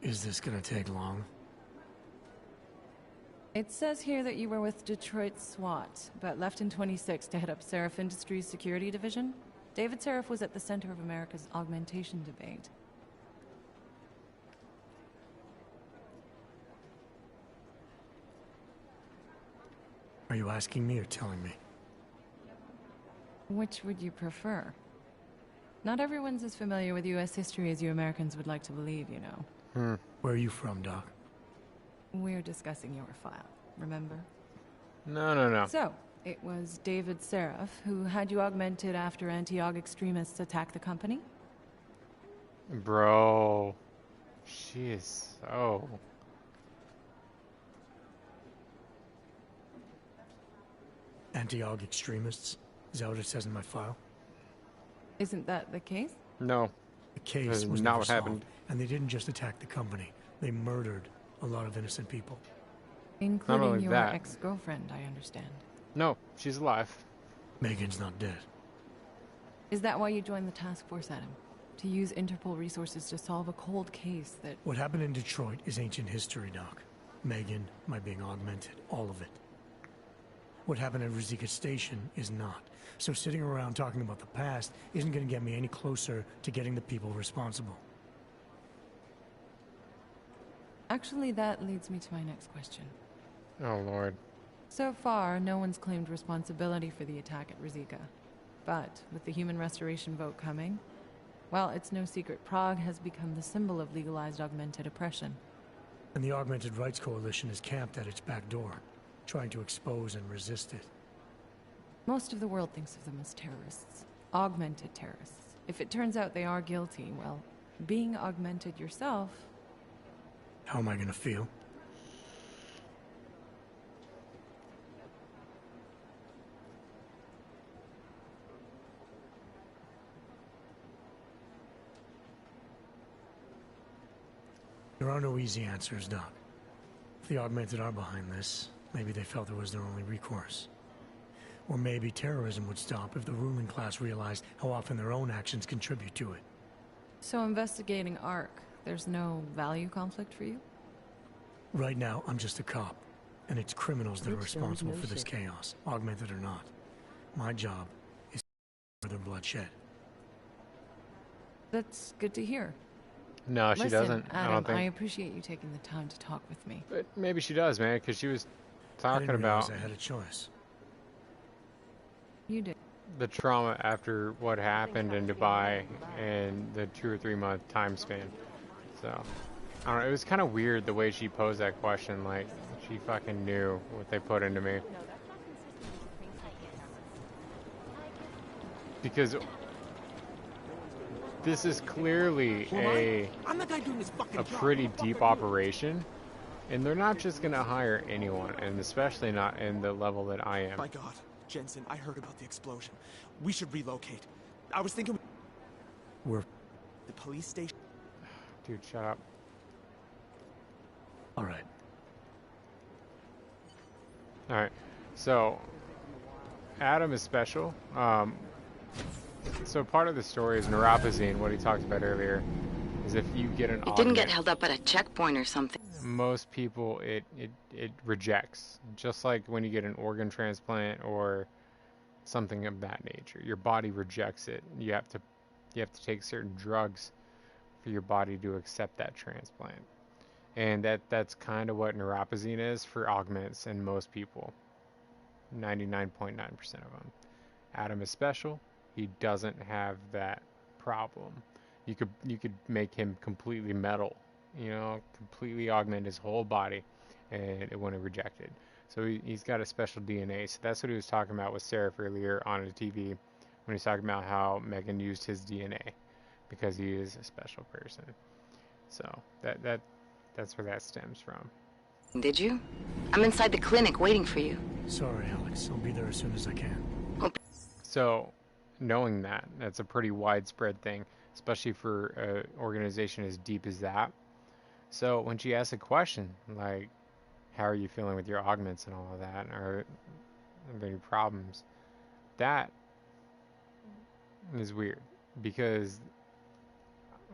Is this gonna take long? It says here that you were with Detroit SWAT, but left in 26 to head up Seraph Industries' security division. David Seraph was at the center of America's augmentation debate. Are you asking me or telling me? Which would you prefer? Not everyone's as familiar with U.S. history as you Americans would like to believe, you know. Where are you from, Doc? We're discussing your file, remember? No. So, it was David Seraph who had you augmented after anti-aug extremists attacked the company? Bro. She is so... Anti-aug extremists? Is that what it says in my file? Isn't that the case? No. The case was not never what solved, happened. and they didn't just attack the company. They murdered a lot of innocent people. Including your ex-girlfriend, I understand. No, she's alive. Megan's not dead. Is that why you joined the task force, Adam? To use Interpol resources to solve a cold case that... What happened in Detroit is ancient history, Doc. Megan, my being augmented, all of it. What happened at Ruzicka Station is not. So sitting around talking about the past isn't going to get me any closer to getting the people responsible. Actually, that leads me to my next question. Oh, Lord. So far, no one's claimed responsibility for the attack at Ruzicka. But with the human restoration vote coming, well, it's no secret Prague has become the symbol of legalized augmented oppression. And the Augmented Rights Coalition is camped at its back door, trying to expose and resist it. Most of the world thinks of them as terrorists. Augmented terrorists. If it turns out they are guilty, well, being augmented yourself... How am I gonna feel? There are no easy answers, Doc. If the Augmented are behind this, maybe they felt it was their only recourse. Or maybe terrorism would stop if the ruling class realized how often their own actions contribute to it. So investigating ARC, there's no value conflict for you? Right now, I'm just a cop, and it's criminals that are responsible for this chaos, augmented or not. My job is to further bloodshed. That's good to hear. No, she doesn't. Adam, I don't think. I appreciate you taking the time to talk with me. But maybe she does, man, because she was talking about... I had a choice. You did. The trauma after what happened in Dubai and the 2 or 3 month time span. So, I don't know, it was kind of weird the way she posed that question, like, she fucking knew what they put into me. Because this is clearly a pretty deep operation, and they're not just gonna hire anyone, and especially not in the level that I am. My God, Jensen, I heard about the explosion. We should relocate. I was thinking... We're... The police station... Dude, shut up. Alright. Alright, so Adam is special. So part of the story is neuropazine, what he talked about earlier, is is if you get an It augment, didn't get held up at a checkpoint or something. most people it rejects. Just like when you get an organ transplant or something of that nature, your body rejects it. You have to take certain drugs for your body to accept that transplant. And that's kind of what neuropozyne is for augments in most people. 99.9% of them. Adam is special. He doesn't have that problem. You could make him completely metal, completely augment his whole body, and it wouldn't reject it. So he's got a special DNA. So that's what he was talking about with Seraph earlier on the TV when he's talking about how Megan used his DNA because he is a special person. So that's where that stems from. Did you? I'm inside the clinic waiting for you. Sorry, Alex. I'll be there as soon as I can. So, knowing that's a pretty widespread thing, especially for an organization as deep as that. So, when she asks a question like, how are you feeling with your augments and all of that, or are there any problems? That is weird, because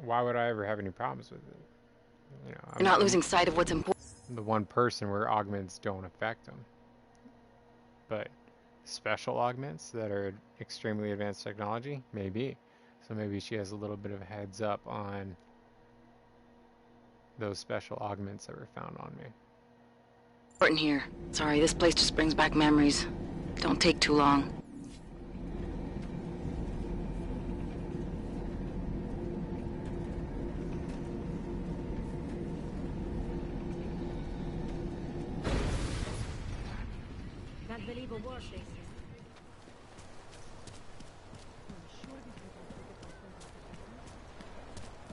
why would I ever have any problems with it? You're not losing sight of what's important. The one person where augments don't affect them. But special augments that are extremely advanced technology, maybe. So maybe she has a little bit of a heads up on those special augments that were found on me. Important here. Sorry, this place just brings back memories. Don't take too long. Can't believe a war station.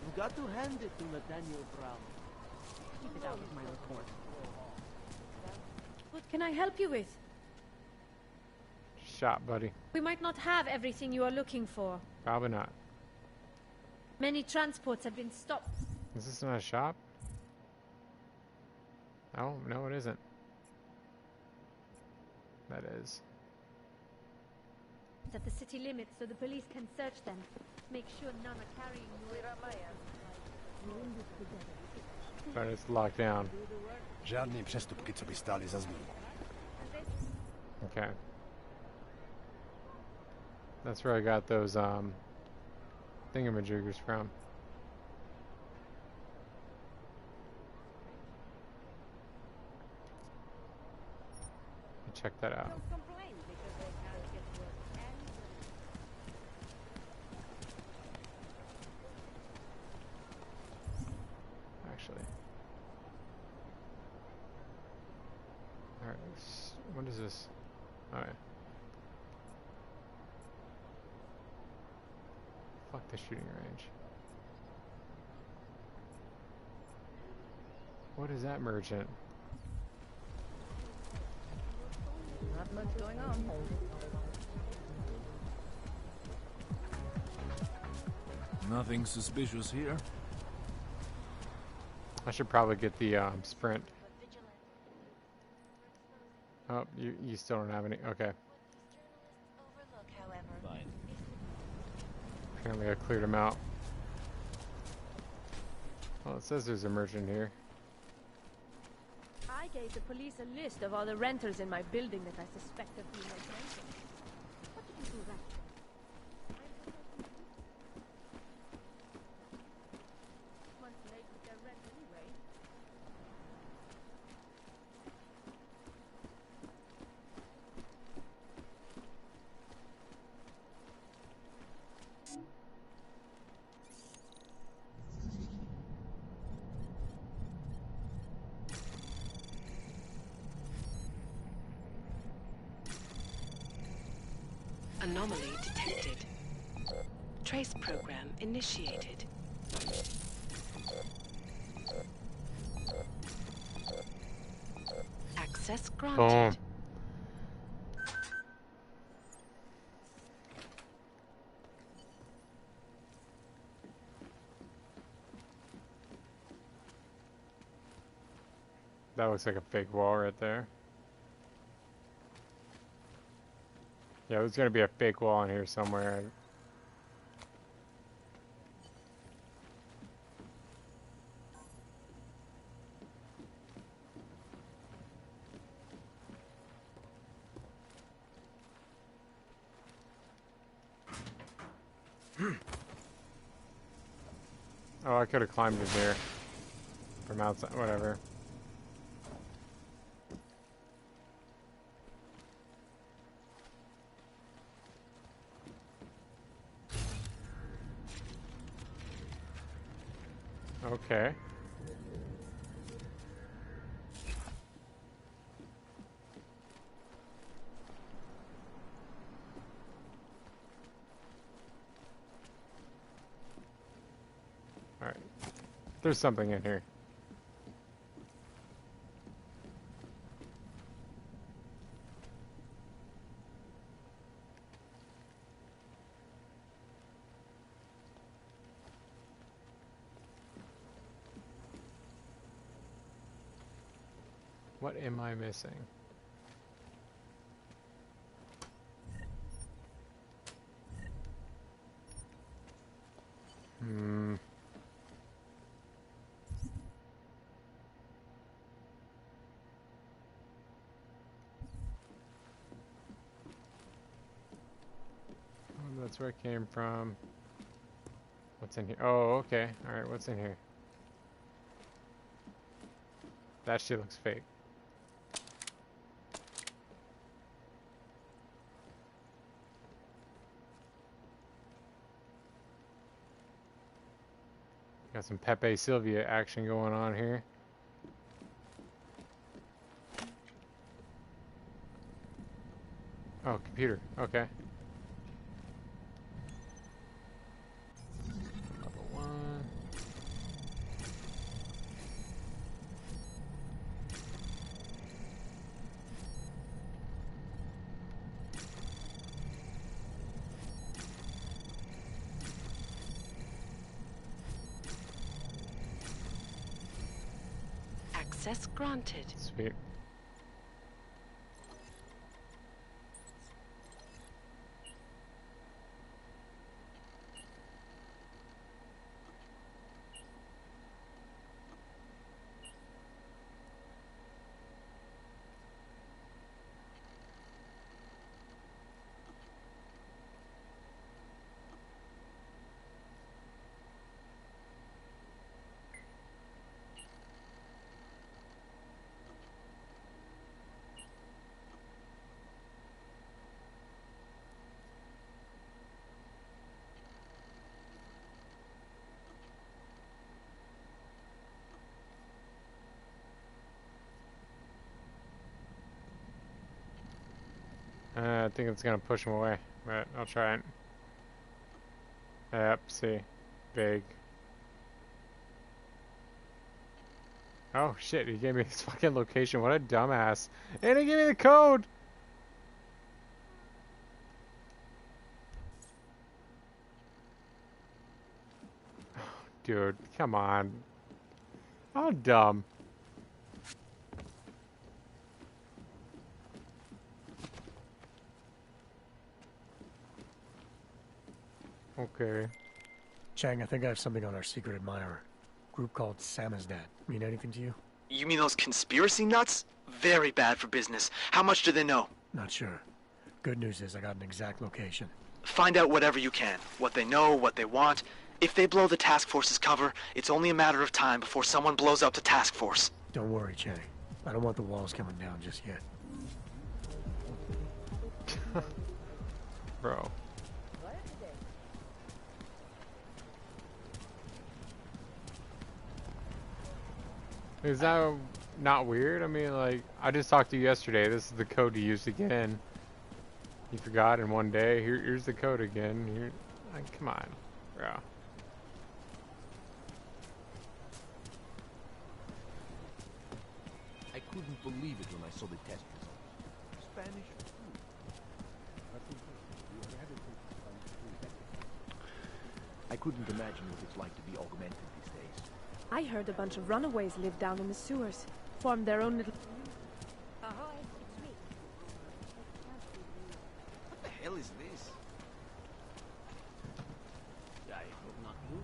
You got to hand it to Nathaniel Brown. Keep it out of my report. What can I help you with? Shot, buddy. We might not have everything you are looking for. Probably not. Many transports have been stopped. Is this not a shop? Oh, no, it isn't. That is. At the city limits so the police can search them. Make sure none are carrying But it's locked down. Žádný přestupky, co by stály za zmínku. Okay. That's where I got those thingamajiggers from. Check that out. Actually. Alright, what is this? Alright. Fuck the shooting range. What is that merchant? Not much going on. Nothing suspicious here. I should probably get the sprint. Oh, you still don't have any. Okay. Fine. Apparently I cleared them out. Well, it says there's a merchant here. I gave the police a list of all the renters in my building that I suspect of being renting. What did you do that for? Months late with their rent anyway. Anomaly detected. Trace program initiated. Access granted. Boom. That looks like a fake wall right there. Yeah, there's gonna be a fake wall in here somewhere. Oh, I could have climbed in here. From outside, whatever. Okay. Alright. There's something in here. What am I missing? Hmm. Oh, that's where it came from. What's in here? Oh, okay. Alright, what's in here? That shit looks fake. Got some Pepe Sylvia action going on here. Oh, computer. Okay. Level 1. Access granted. Sweet. I think it's gonna push him away, but I'll try it. Yep, see. Big. Oh shit, he gave me his fucking location. What a dumbass. And he gave me the code! Dude, come on. How dumb. Okay. Chang, I think I have something on our secret admirer. Group called Samizdat. Mean anything to you? You mean those conspiracy nuts? Very bad for business. How much do they know? Not sure. Good news is I got an exact location. Find out whatever you can. What they know, what they want. If they blow the task force's cover, it's only a matter of time before someone blows up the task force. Don't worry, Chang. I don't want the walls coming down just yet. Bro. Is that not weird? I mean, like, I just talked to you yesterday. This is the code you used to get in. You forgot in one day. Here's the code again. Here, like, come on, bro. I couldn't believe it when I saw the test results. Spanish food. I couldn't imagine what it's like to be augmented these days. I heard a bunch of runaways live down in the sewers. Formed their own little... Ahoy, it's me. What the hell is this? I hope not you.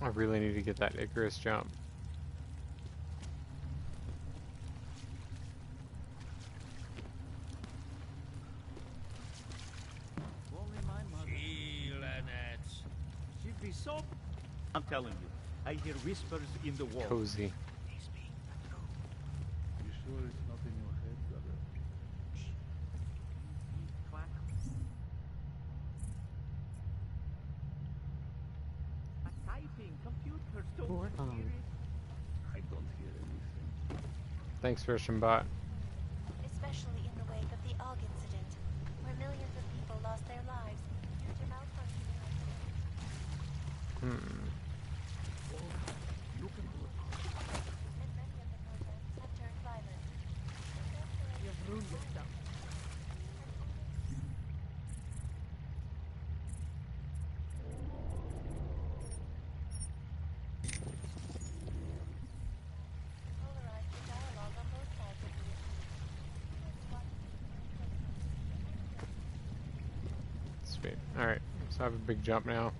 I really need to get that Icarus jump. so... I'm telling you, I hear whispers in the wall. Cozy. You sure it's not in your head, brother? Typing, computers don't hear it. I don't hear anything. Thanks, Bot. Especially in the wake of the Og incident, where millions of people lost their lives due to malfunctioning. You can do it. And many of the programs have turned violent. You've ruined yourself. Polarized the dialogue on both sides of the issue. Sweet. Alright, so I have a big jump now.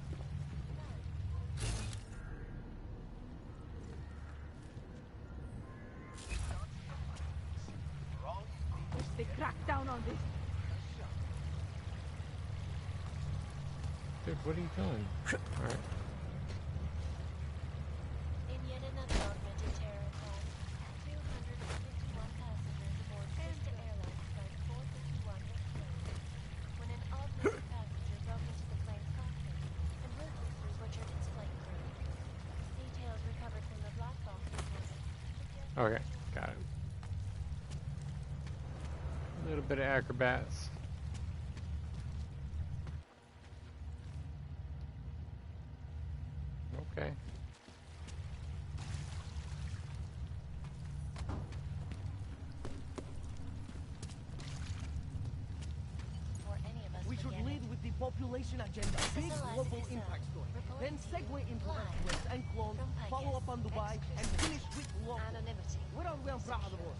They crack down on this. Dude, what are you doing? Alright. In yet another augmented terror attack, 251 passengers aboard Sister Airlines Flight 451 were killed when an augmented passenger broke into the plane's cockpit and ruthlessly butchered its flight crew. Details recovered from the black box reported. Okay, got it. A little bit of acrobats. Okay. We should lead with the population agenda, big global impact story. Then segue into earthquakes and clones, follow up on Dubai, and finish with local. Anonymity. Where are we on Praha the Board?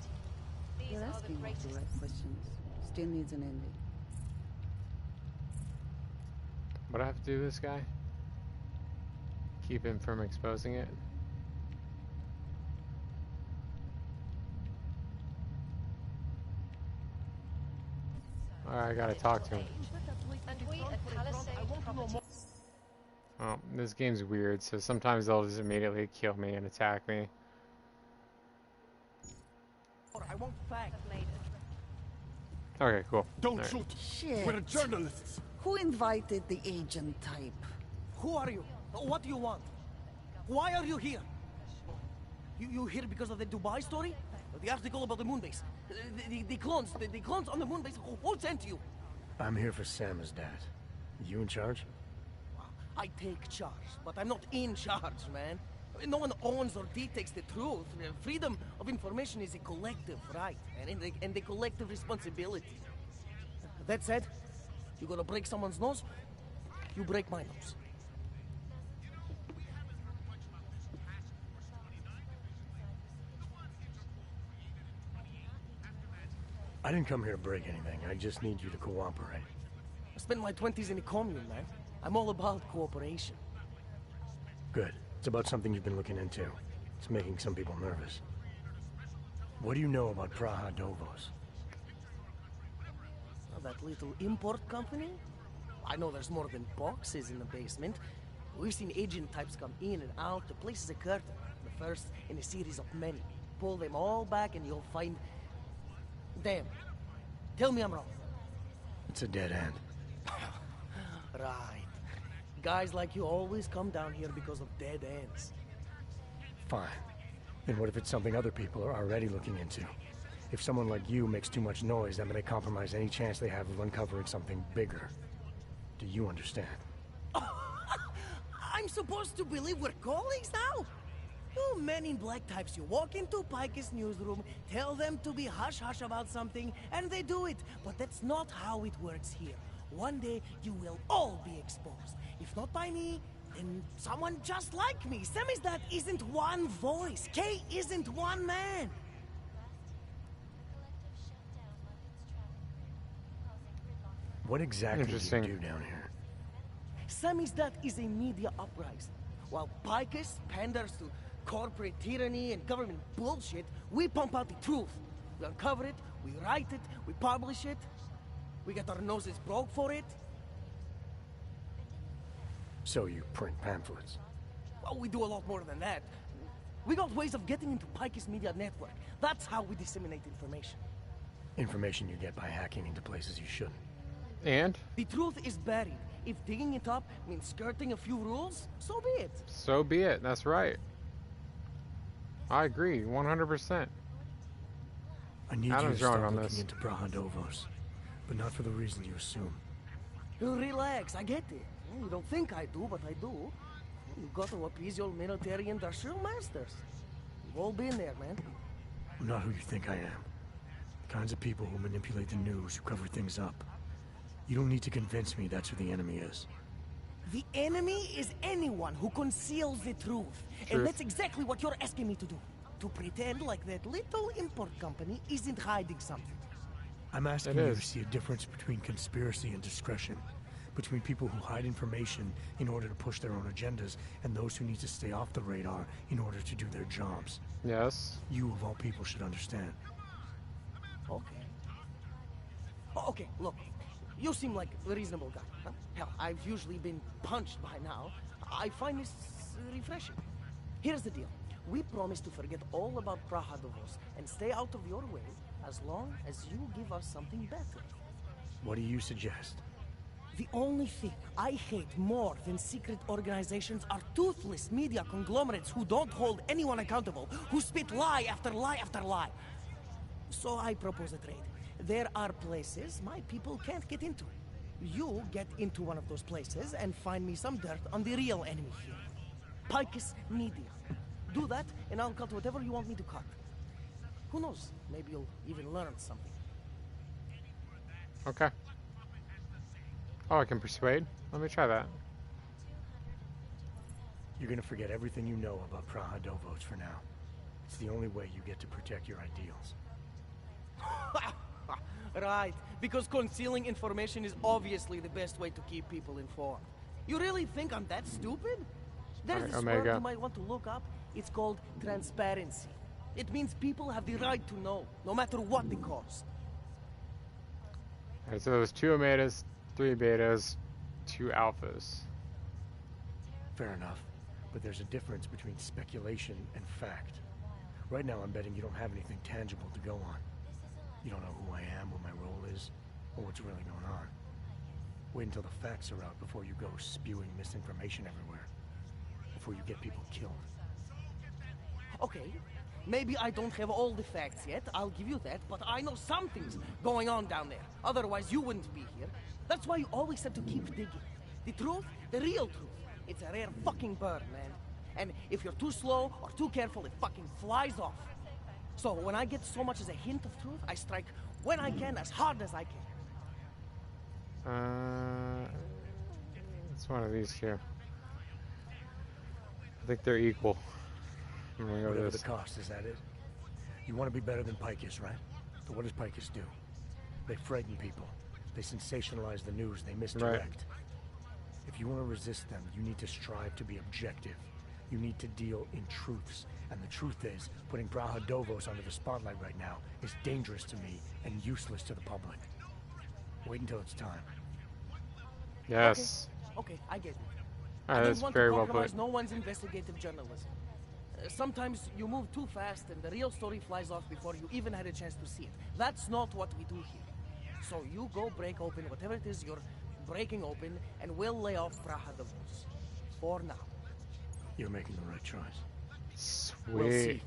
These You're are the asking all greatest. the right questions. Still needs an ending. What do I have to do with this guy? Keep him from exposing it? Alright, I gotta talk to him. And we at Palisade Properties. Oh, this game's weird, so sometimes they'll just immediately kill me and attack me. I want facts. Okay, cool. Don't All right. shoot! Shit. We're journalists! Who invited the agent type? Who are you? What do you want? Why are you here? You here because of the Dubai story? The article about the moon base? The clones on the moon base? Who sent you? I'm here for Sam's dad. You in charge? I take charge, but I'm not in charge, man. No one owns or dictates the truth. Freedom of information is a collective right, and a collective responsibility. That said, you gonna break someone's nose? You break my nose. I didn't come here to break anything. I just need you to cooperate. I spent my 20s in a commune, man. I'm all about cooperation. Good. It's about something you've been looking into. It's making some people nervous. What do you know about Praha Dovos? Oh, that little import company? I know there's more than boxes in the basement. We've seen agent types come in and out. The place is a curtain. The first in a series of many. Pull them all back and you'll find... Damn. Tell me I'm wrong. It's a dead end. Right. Guys like you always come down here because of dead ends. Fine. And what if it's something other people are already looking into? If someone like you makes too much noise, that may compromise any chance they have of uncovering something bigger. Do you understand? I'm supposed to believe we're colleagues now? You men in black types, you walk into Pike's newsroom, tell them to be hush-hush about something, and they do it. But that's not how it works here. One day, you will all be exposed. If not by me, then someone just like me. Samizdat isn't one voice. Kay isn't one man. What exactly do you do down here? Samizdat is a media uprising. While Picus panders to corporate tyranny and government bullshit, we pump out the truth. We uncover it, we write it, we publish it. We get our noses broke for it. So you print pamphlets. Well, we do a lot more than that. We got ways of getting into Picus Media Network. That's how we disseminate information. Information you get by hacking into places you shouldn't. And? The truth is buried. If digging it up means skirting a few rules, so be it. So be it. That's right. I agree, 100%. I need Adam's you to wrong start on looking this. into Brahadovos, but not for the reason you assume. Relax, I get it. You don't think I do, but I do. You got to appease your military industrial masters. We've all been there, man. I'm not who you think I am. The kinds of people who manipulate the news, who cover things up. You don't need to convince me that's who the enemy is. The enemy is anyone who conceals the truth. And that's exactly what you're asking me to do. To pretend like that little import company isn't hiding something. I'm asking you to see a difference between conspiracy and discretion. Between people who hide information in order to push their own agendas and those who need to stay off the radar in order to do their jobs. Yes. You, of all people, should understand. Okay. Okay, look. You seem like a reasonable guy. Huh? Hell, I've usually been punched by now. I find this refreshing. Here's the deal. We promise to forget all about Brahadovos and stay out of your way as long as you give us something better. What do you suggest? The only thing I hate more than secret organizations are toothless media conglomerates who don't hold anyone accountable, who spit lie after lie after lie. So I propose a trade. There are places my people can't get into. You get into one of those places and find me some dirt on the real enemy here. Picus Media. Do that, and I'll cut whatever you want me to cut. Who knows? Maybe you'll even learn something. Okay. Oh, I can persuade? Let me try that. You're gonna forget everything you know about Brahadovos for now. It's the only way you get to protect your ideals. Right, because concealing information is obviously the best way to keep people informed. You really think I'm that stupid? There's this word you might want to look up. It's called transparency. It means people have the right to know, no matter what the cost. Alright, so there's 2 omegas, 3 betas, 2 alphas. Fair enough, but there's a difference between speculation and fact. Right now I'm betting you don't have anything tangible to go on. You don't know who I am, what my role is, or what's really going on. Wait until the facts are out before you go spewing misinformation everywhere. Before you get people killed. Okay, maybe I don't have all the facts yet, I'll give you that, but I know something's going on down there. Otherwise you wouldn't be here. That's why you always have to keep digging. The truth, the real truth, it's a rare fucking bird, man. And if you're too slow or too careful, it fucking flies off. So when I get so much as a hint of truth, I strike when I can, as hard as I can. It's one of these two. I think they're equal. I'm gonna go Whatever this. the cost, is that it? You want to be better than Picus, right? So what does Picus do? They frighten people. They sensationalize the news. They misdirect. If you want to resist them, you need to strive to be objective. You need to deal in truths. And the truth is, putting Brahadovos under the spotlight right now is dangerous to me and useless to the public. Wait until it's time. Yes. Okay, I get it. Alright, I don't that's want very to well compromise put. no one's investigative journalism. Sometimes you move too fast and the real story flies off before you even had a chance to see it. That's not what we do here. So you go break open whatever it is you're breaking open, and we'll lay off Brahadovos. For now. You're making the right choice. Sweet. We'll see.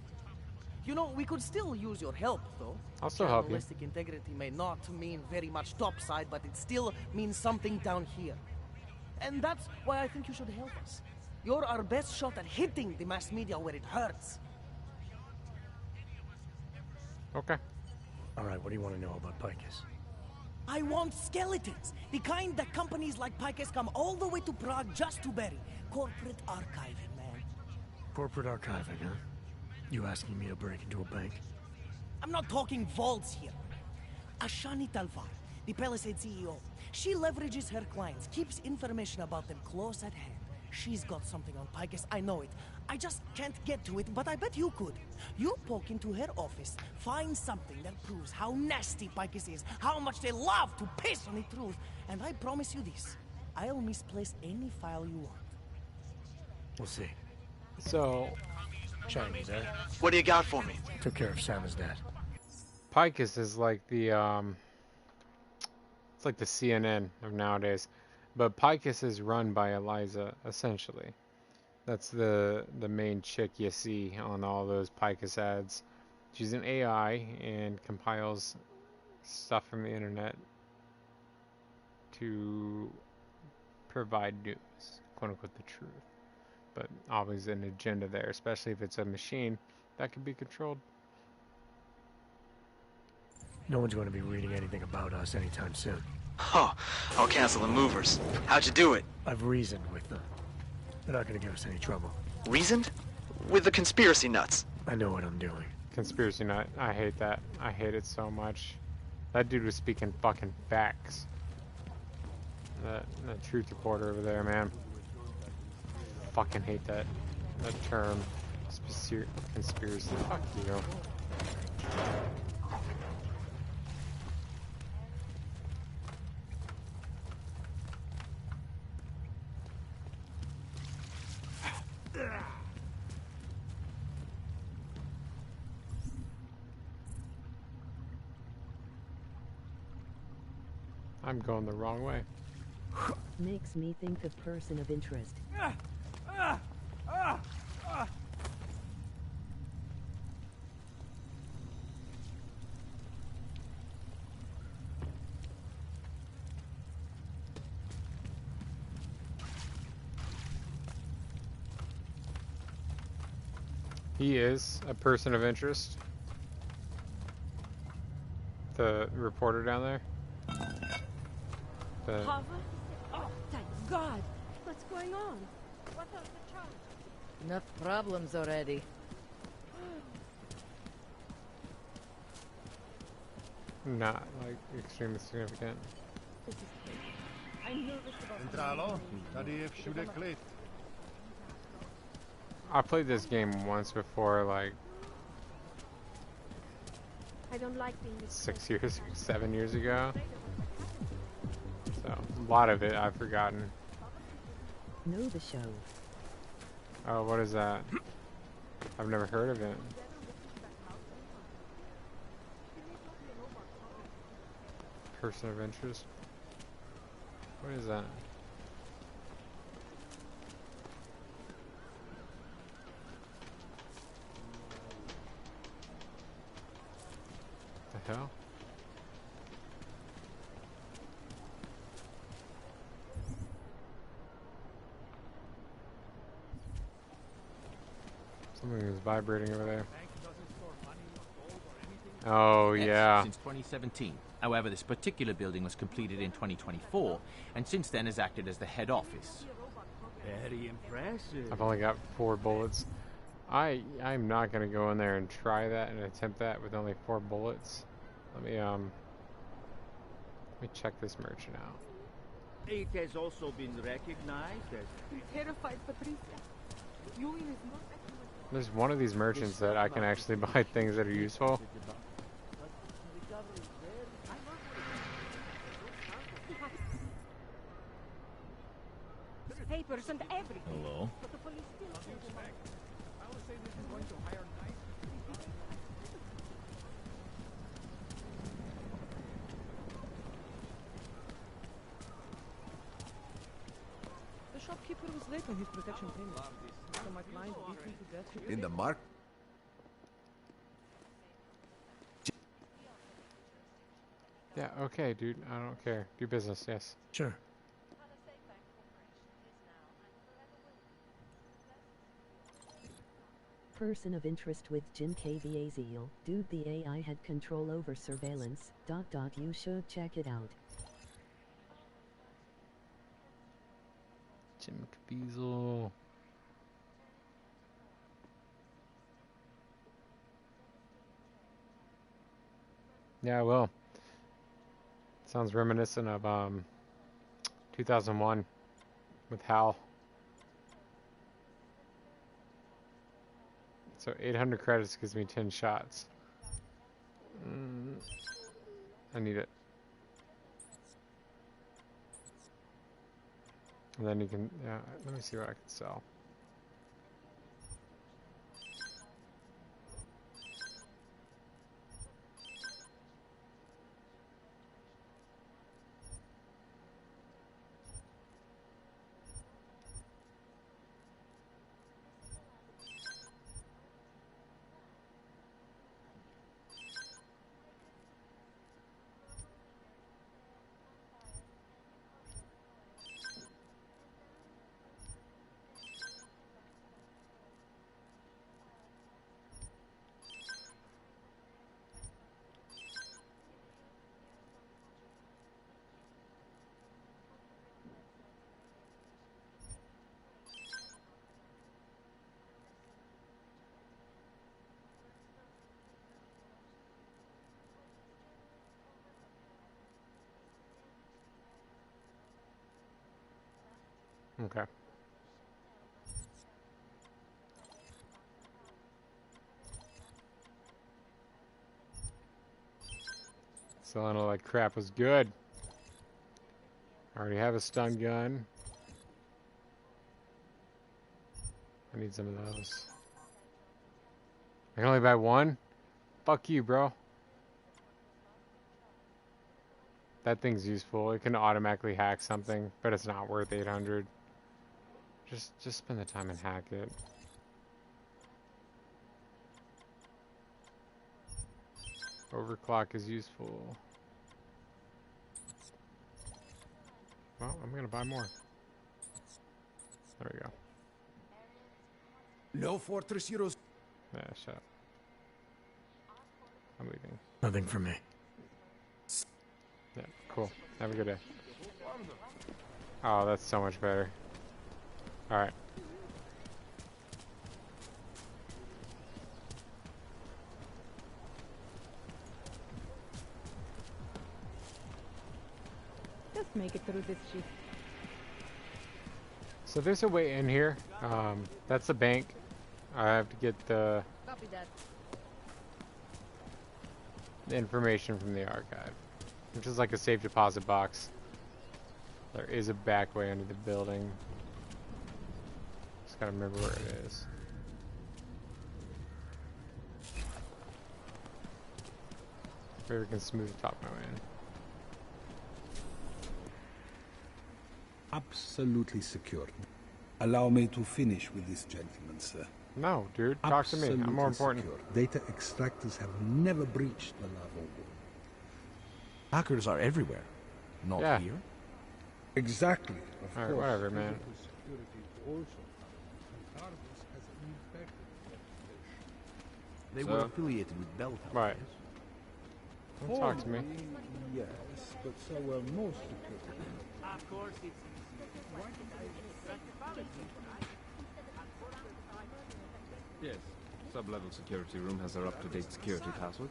You know, we could still use your help, though. I'll still help you. Journalistic integrity may not mean very much topside, but it still means something down here. And that's why I think you should help us. You're our best shot at hitting the mass media where it hurts. Okay. All right, what do you want to know about Picus? I want skeletons. The kind that companies like Picus come all the way to Prague just to bury. Corporate archiving, man. Corporate archiving, huh? You asking me to break into a bank? I'm not talking vaults here. Ashani Talvar, the Palisade CEO. She leverages her clients, keeps information about them close at hand. She's got something on Picus, I know it. I just can't get to it, but I bet you could. You poke into her office, find something that proves how nasty Picus is, how much they love to piss on the truth, and I promise you this. I'll misplace any file you want. We'll see. So, Chinese, eh? What do you got for me? Took care of Sam's dad. Picus is like the it's like the CNN of nowadays, but Picus is run by Eliza essentially. That's the main chick you see on all those Picus ads. She's an AI and compiles stuff from the internet to provide news, quote unquote, the truth. But always an agenda there, especially if it's a machine that can be controlled. No one's going to be reading anything about us anytime soon. Huh. I'll cancel the movers. How'd you do it? I've reasoned with them. They're not going to give us any trouble. Reasoned? With the conspiracy nuts. I know what I'm doing. Conspiracy nut. I hate that. I hate it so much. That dude was speaking fucking facts. That truth reporter over there, man. Fucking hate that term. Conspiracy. Fuck you. I'm going the wrong way. Makes me think of person of interest. He is a person of interest. The reporter down there. Harvard? Oh, thank God! What's going on? What was the charge? Enough problems already. Not like extremely significant. This is crazy. I'm nervous about Centralo, tady je všude klid. I played this game once before, like I don't like being 6 years, 7 years ago. So a lot of it I've forgotten. Know the show. Oh, what is that? I've never heard of it. Person of interest. What is that? The hell? Something is vibrating over there. Oh, yeah. Since 2017. However, this particular building was completed in 2024, and since then has acted as the head office. Very impressive. I've only got 4 bullets. I'm not gonna go in there and try that and attempt that with only 4 bullets. Let me check this merchant out. It has also been recognized as... I'm terrified, Patricia. Julian is not... There's one of these merchants that I can actually buy things that are useful. Papers and everything. Hello? But the police still think about it. I would say this is going to hire nice people. The shopkeeper was late on his protection payment, so my client beat me to death. In the mark? Yeah, okay, dude. I don't care. Do business, yes. Sure. Person of interest with Jim KVAZL. Dude, the AI had control over surveillance. ... You should check it out. Jim Caviezel. Yeah, I will. Sounds reminiscent of 2001 with Hal. So 800 credits gives me 10 shots. I need it. And then you can, yeah, let me see what I can sell. Okay. Selling it like crap was good. I already have a stun gun. I need some of those. I can only buy one? Fuck you, bro. That thing's useful. It can automatically hack something, but it's not worth 800. Just spend the time and hack it. Overclock is useful. Well, I'm gonna buy more. There we go. No Fortress Heroes. Yeah, shut up. I'm leaving. Nothing for me. Yeah, cool. Have a good day. Oh, that's so much better. Alright. Just make it through this shift. So there's a way in here. That's the bank. I have to get the Copy that. information from the archive, which is like a safe deposit box. There is a back way under the building. Just gotta remember where it is. Maybe we can smooth talk my way in. Absolutely secure. Allow me to finish with this gentleman, sir. No, dude, talk to me. I'm more important. Secure. Data extractors have never breached the lava wall. Hackers are everywhere. Not here. Exactly. Of Alright, course. whatever, man. They were affiliated with Bell. Right. Don't talk to me. Yes, but so were most security. Of course, it's Yes. Sub-level security room has our up-to-date security password.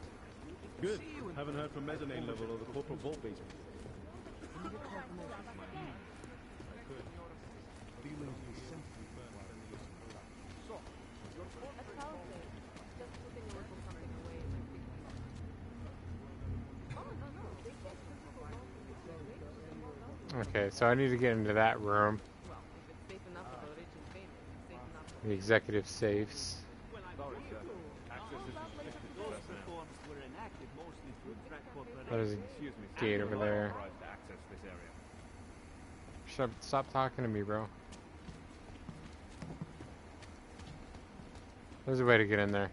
Good. Haven't heard from mezzanine level or the corporate vault basement. Okay, so I need to get into that room. The executive safes. There's a gate over there. Stop talking to me, bro. There's a way to get in there.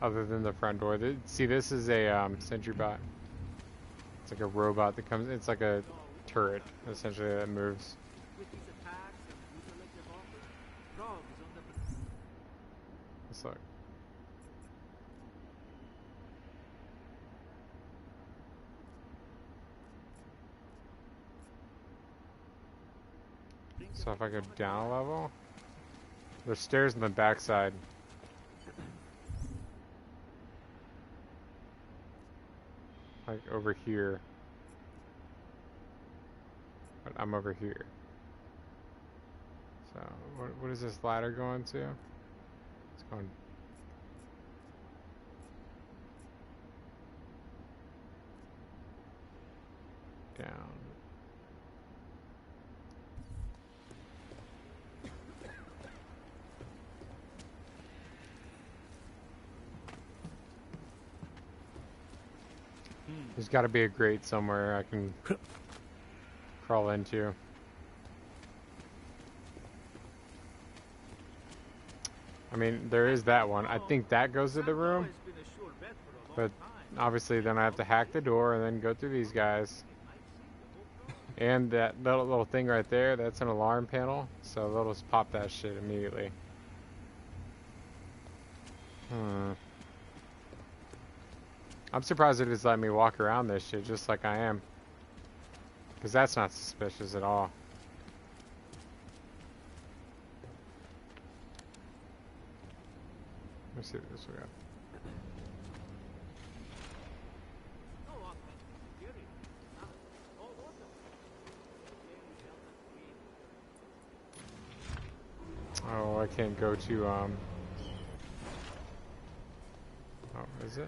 Other than the front door. See, this is a sentry bot. It's like a robot that comes. It's like a turret, essentially, that moves. Let's look. So if I go down a level, there's stairs on the backside. Like over here. But I'm over here. So what is this ladder going to? It's going down. There's got to be a grate somewhere I can crawl into. I mean, there is that one. I think that goes to the room. But obviously then I have to hack the door and then go through these guys. And that little thing right there, that's an alarm panel. So they'll just pop that shit immediately. I'm surprised it just let me walk around this shit just like I am. Because that's not suspicious at all. Let me see what this we got. Oh, I can't go to, oh, is it?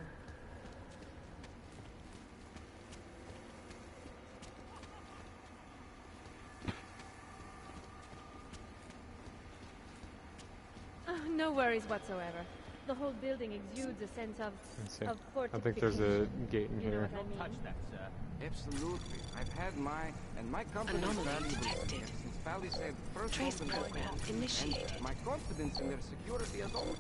No worries whatsoever. The whole building exudes a sense of I fortification. think there's a gate in You know here. what I mean? Touch that, sir. Absolutely. I've had my company Anomaly valuable detected. since Valley said first Trace open program business, initiated. and my confidence in their security has always...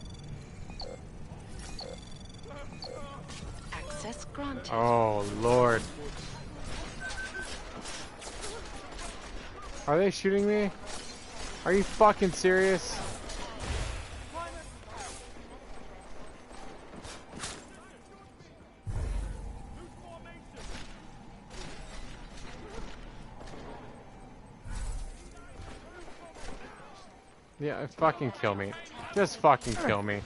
Access granted. Oh, Lord. Are they shooting me? Are you fucking serious? Yeah, fucking kill me. Just fucking kill me.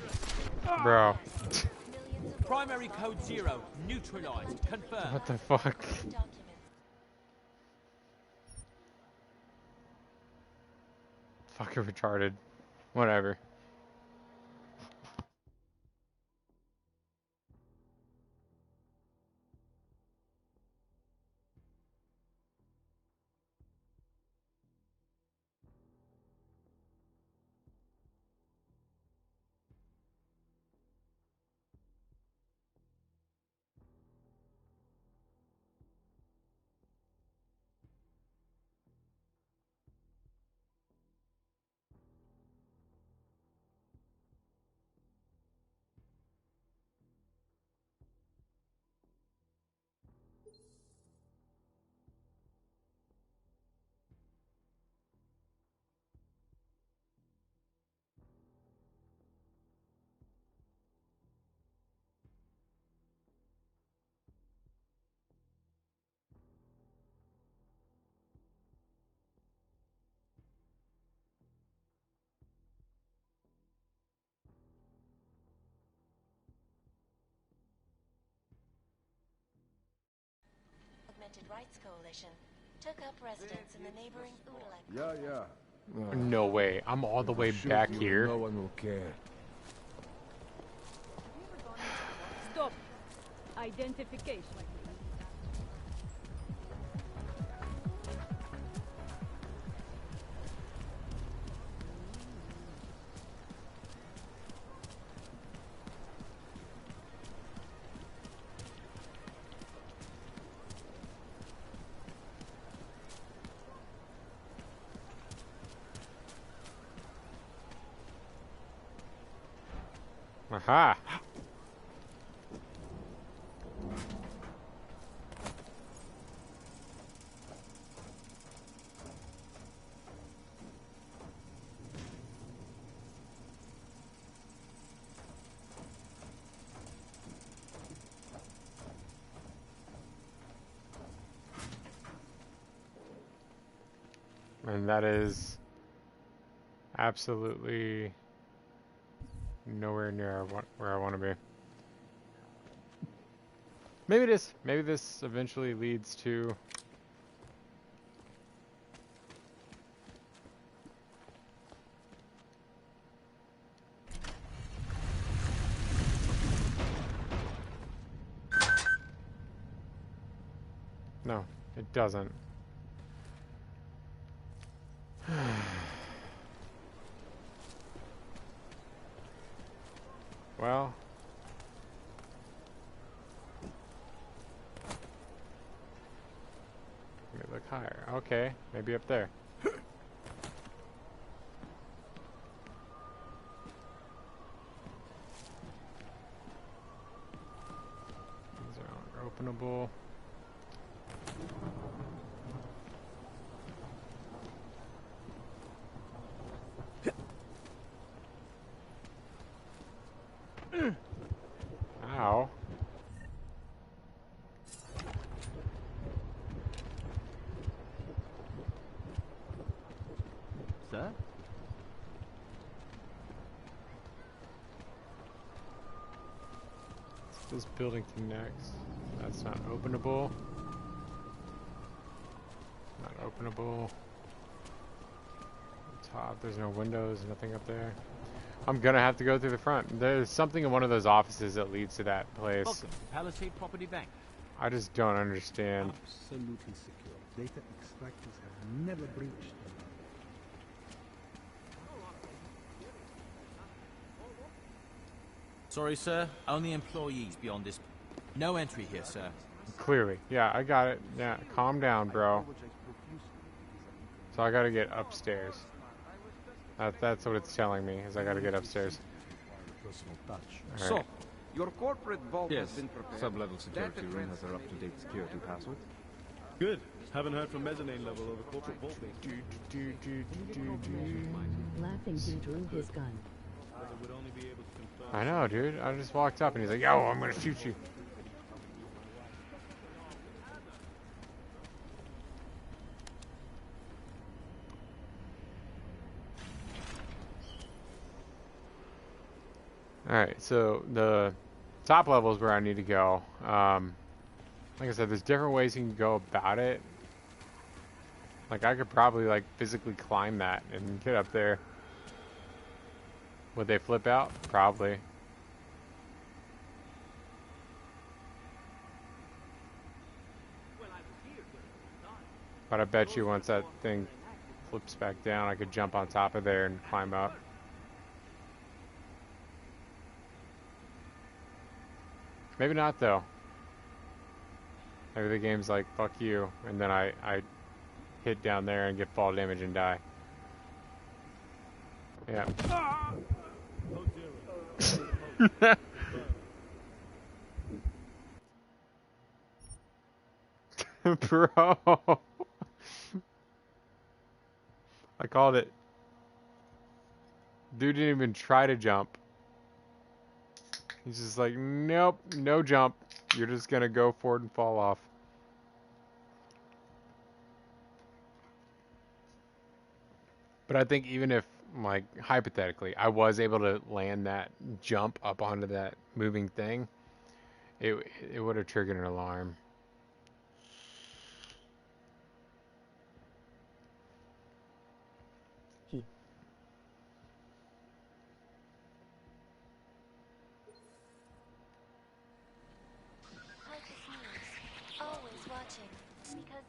Bro. Primary code 0, neutralized, confirmed. What the fuck? Fucking retarded. Whatever. Augmented Rights Coalition took up residence in the neighboring Udalek. Yeah. No way. I'm all the way back here. No one will care. Stop. Identification. Aha! And that is absolutely nowhere near where I want to be. Maybe this eventually leads to no, it doesn't. Well, let me look higher. Okay, maybe up there. These are openable. Ow. Sir? This building to next. That's not openable. Not openable. top. There's no windows, nothing up there. I'm gonna have to go through the front. There's something in one of those offices that leads to that place. Welcome to Palisade Property Bank. I just don't understand. Absolutely secure. Data extractors have never breached them. Sorry, sir. Only employees beyond this. No entry here, sir. Clearly. Yeah, I got it. Yeah, calm down, bro. So I gotta get upstairs. That's what it's telling me, is I gotta get upstairs. Personal touch. So, your corporate vault Yes, has been prepared. sub-level security room has their up-to-date security password. Good. Haven't heard from mezzanine level or the corporate vault. Laughing, he drew his gun. I know, dude. I just walked up and he's like, yo, I'm gonna shoot you. Alright, so the top level is where I need to go. Like I said, there's different ways you can go about it. Like, I could probably, like, physically climb that and get up there. Would they flip out? Probably. But I bet you once that thing flips back down, I could jump on top of there and climb up. Maybe not, though. Maybe the game's like, fuck you, and then I hit down there and get fall damage and die. Yeah. Bro. I called it. Dude didn't even try to jump. He's just like, nope, no jump. You're just gonna go for it and fall off. But I think even if, like, hypothetically, I was able to land that jump up onto that moving thing, it would have triggered an alarm.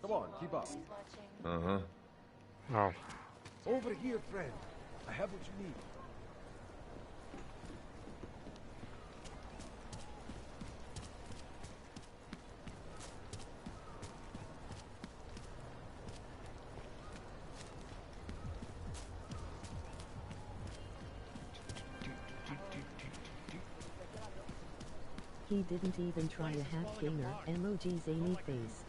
Come on, keep up. Uh-huh. Oh. Over here, friend. I have what you need. He didn't even try a half gainer. Emoji zany face.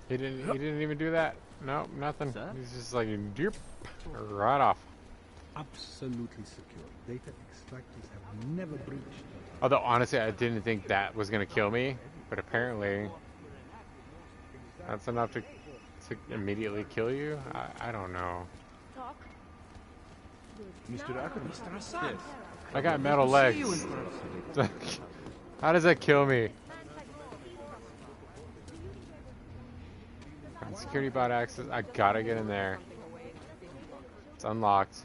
He didn't even do that. Nope, nothing. He's just like, doop, right off. Absolutely secure. Data extractors have never breached them. Although honestly, I didn't think that was gonna kill me, but apparently that's enough to immediately kill you. I don't know. Mr. Ackerman. Mr. Assad. I got metal legs. How does that kill me? Security bot access. I gotta get in there. It's unlocked.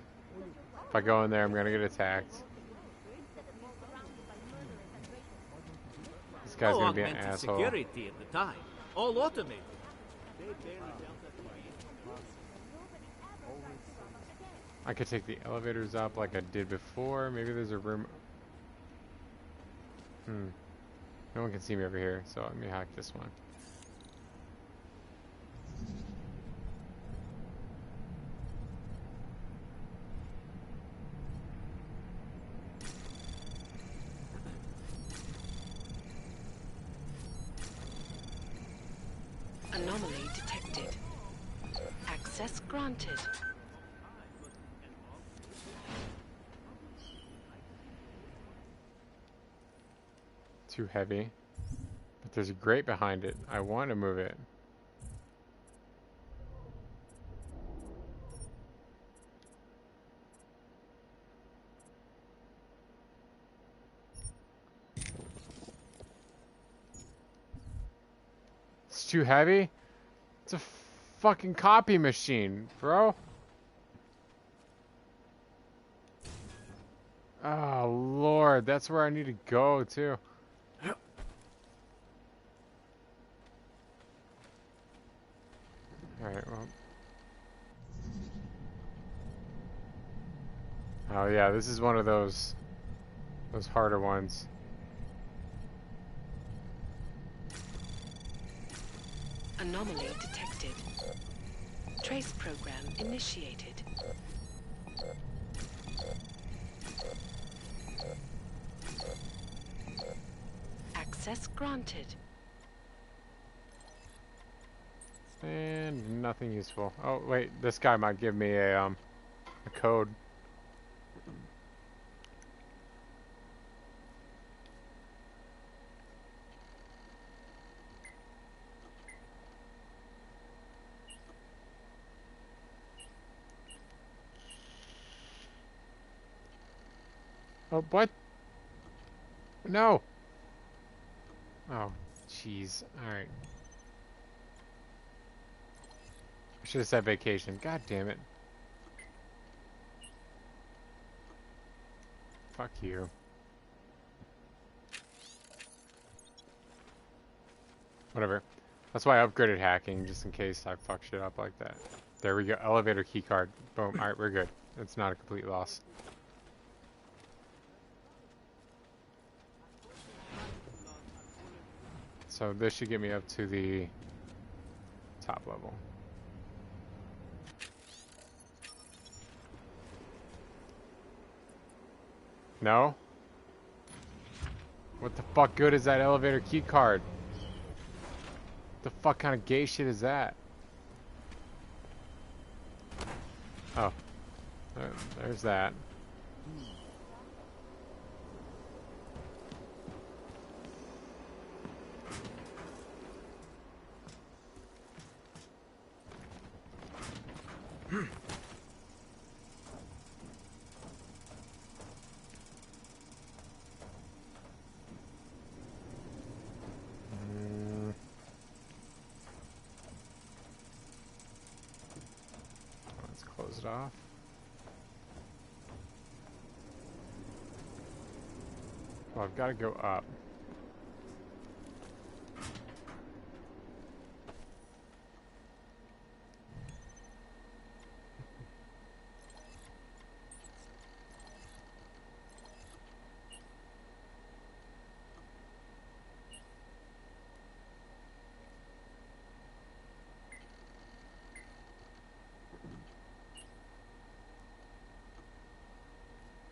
If I go in there, I'm gonna get attacked. This guy's gonna be an asshole. Security at the time. All automated. I could take the elevators up like I did before. Maybe there's a room. No one can see me over here, so let me hack this one. Anomaly detected. Access granted. Too heavy. But there's a grate behind it. I want to move it. It's too heavy? It's a fucking copy machine, bro. Oh, Lord. That's where I need to go, too. Alright, well. Oh, yeah, this is one of those harder ones. Anomaly detected. Trace program initiated. Access granted. And nothing useful. Oh, wait, this guy might give me a code. Oh, what? No! Oh, jeez. Alright. I should have said vacation. God damn it. Fuck you. Whatever. That's why I upgraded hacking, just in case I fuck shit up like that. There we go. Elevator keycard. Boom. Alright, we're good. It's not a complete loss. So this should get me up to the top level. No? What the fuck good is that elevator key card? What the fuck kind of gay shit is that? Oh. There's that. Let's close it off. Well, I've got to go up.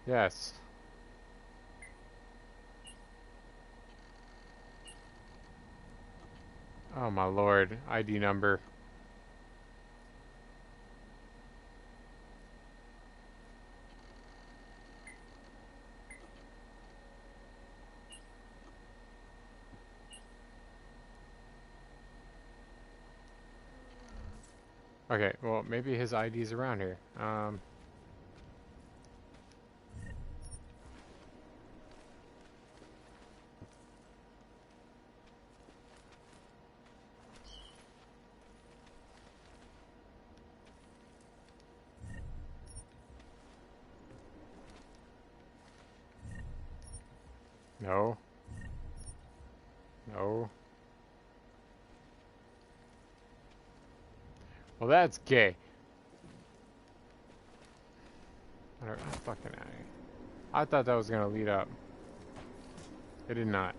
Yes. Oh my lord. ID number. Okay, well, maybe his ID's around here. No. No. Well, that's gay. Whatever, fucking I thought that was gonna lead up. It did not.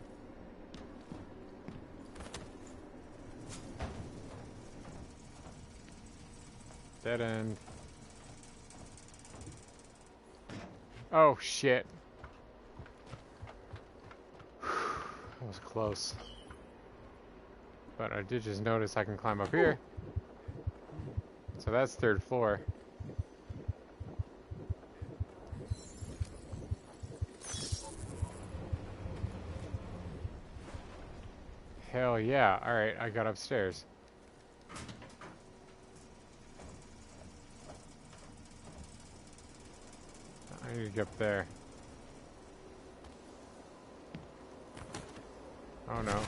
Dead end. Oh shit. That was close. But I did just notice I can climb up here. So that's third floor. Hell yeah. Alright, I got upstairs. I need to get up there. Oh no.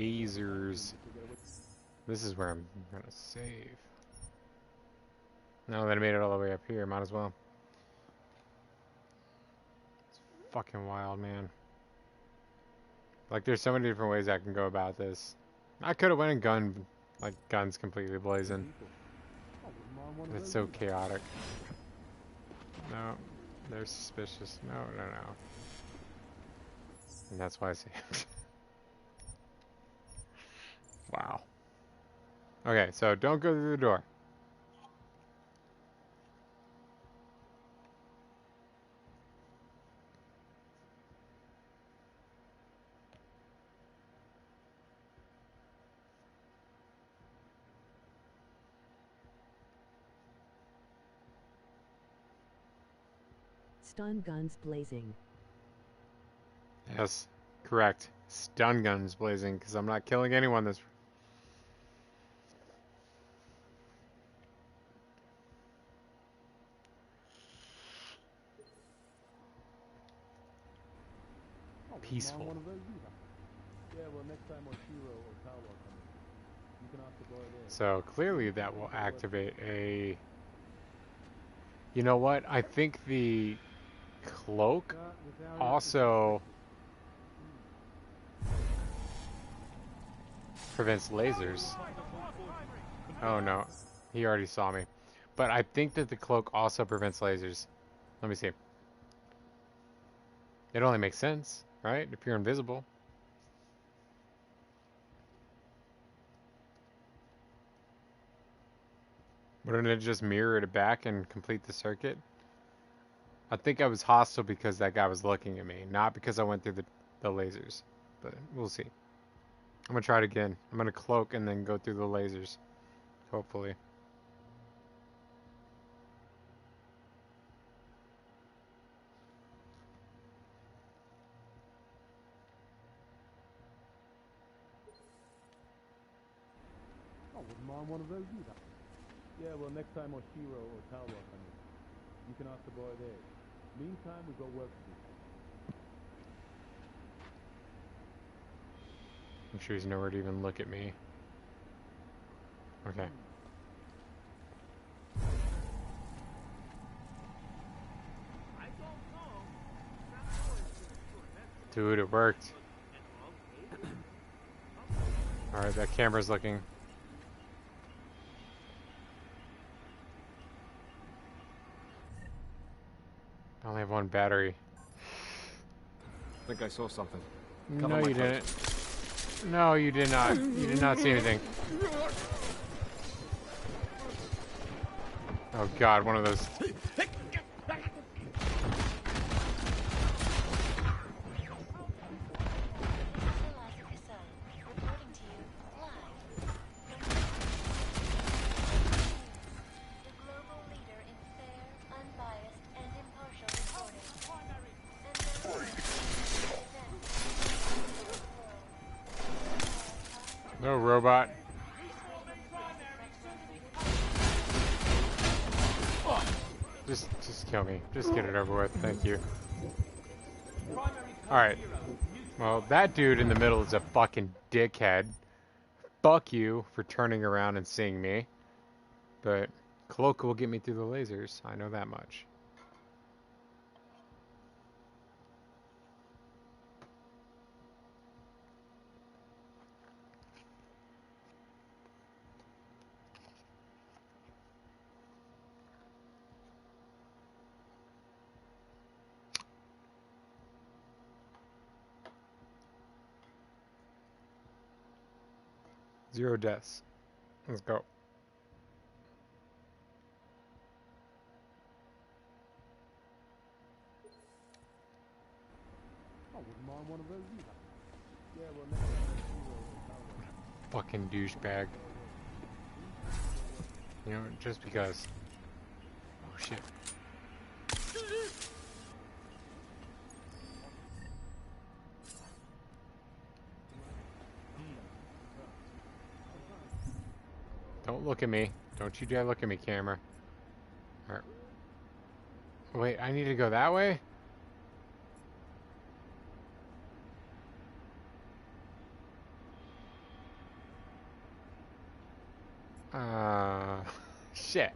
lasers. This is where I'm gonna save. Now that I made it all the way up here, might as well. It's fucking wild, man. Like, there's so many different ways I can go about this. I could have went and guns completely blazing. It's so chaotic. No, they're suspicious. No. And that's why I saved. Wow. Okay, so don't go through the door. Stun guns blazing. Yes, correct. Stun guns blazing, because I'm not killing anyone this... Peaceful. So clearly that will activate a... You know what? I think the cloak also prevents lasers. Oh no, he already saw me. But I think that the cloak also prevents lasers. Let me see. It only makes sense, right? If you're invisible. Wouldn't it just mirror it back and complete the circuit? I think I was hostile because that guy was looking at me, not because I went through the lasers. But we'll see. I'm gonna try it again. I'm gonna cloak and then go through the lasers. Hopefully. Oh, wouldn't mind one of those either. Yeah, well, next time on Shiro or Tower, you can ask the boy there. Meantime, we've got work to do. I'm sure he's nowhere to even look at me. Okay. Dude, it worked. Alright, that camera's looking. I only have one battery. I think I saw something. No, you didn't. No, you did not. You did not see anything. Oh god, one of those. No robot. Just kill me. Just get it over with. Thank you. Alright. Well, that dude in the middle is a fucking dickhead. Fuck you for turning around and seeing me. But Cloak will get me through the lasers. I know that much. Zero deaths. Let's go. I wouldn't mind one of those either. Yeah, well, next time Fucking douchebag. You know, just because. Oh shit. Don't look at me. Don't you dare look at me, camera. Alright. Wait, I need to go that way? Shit.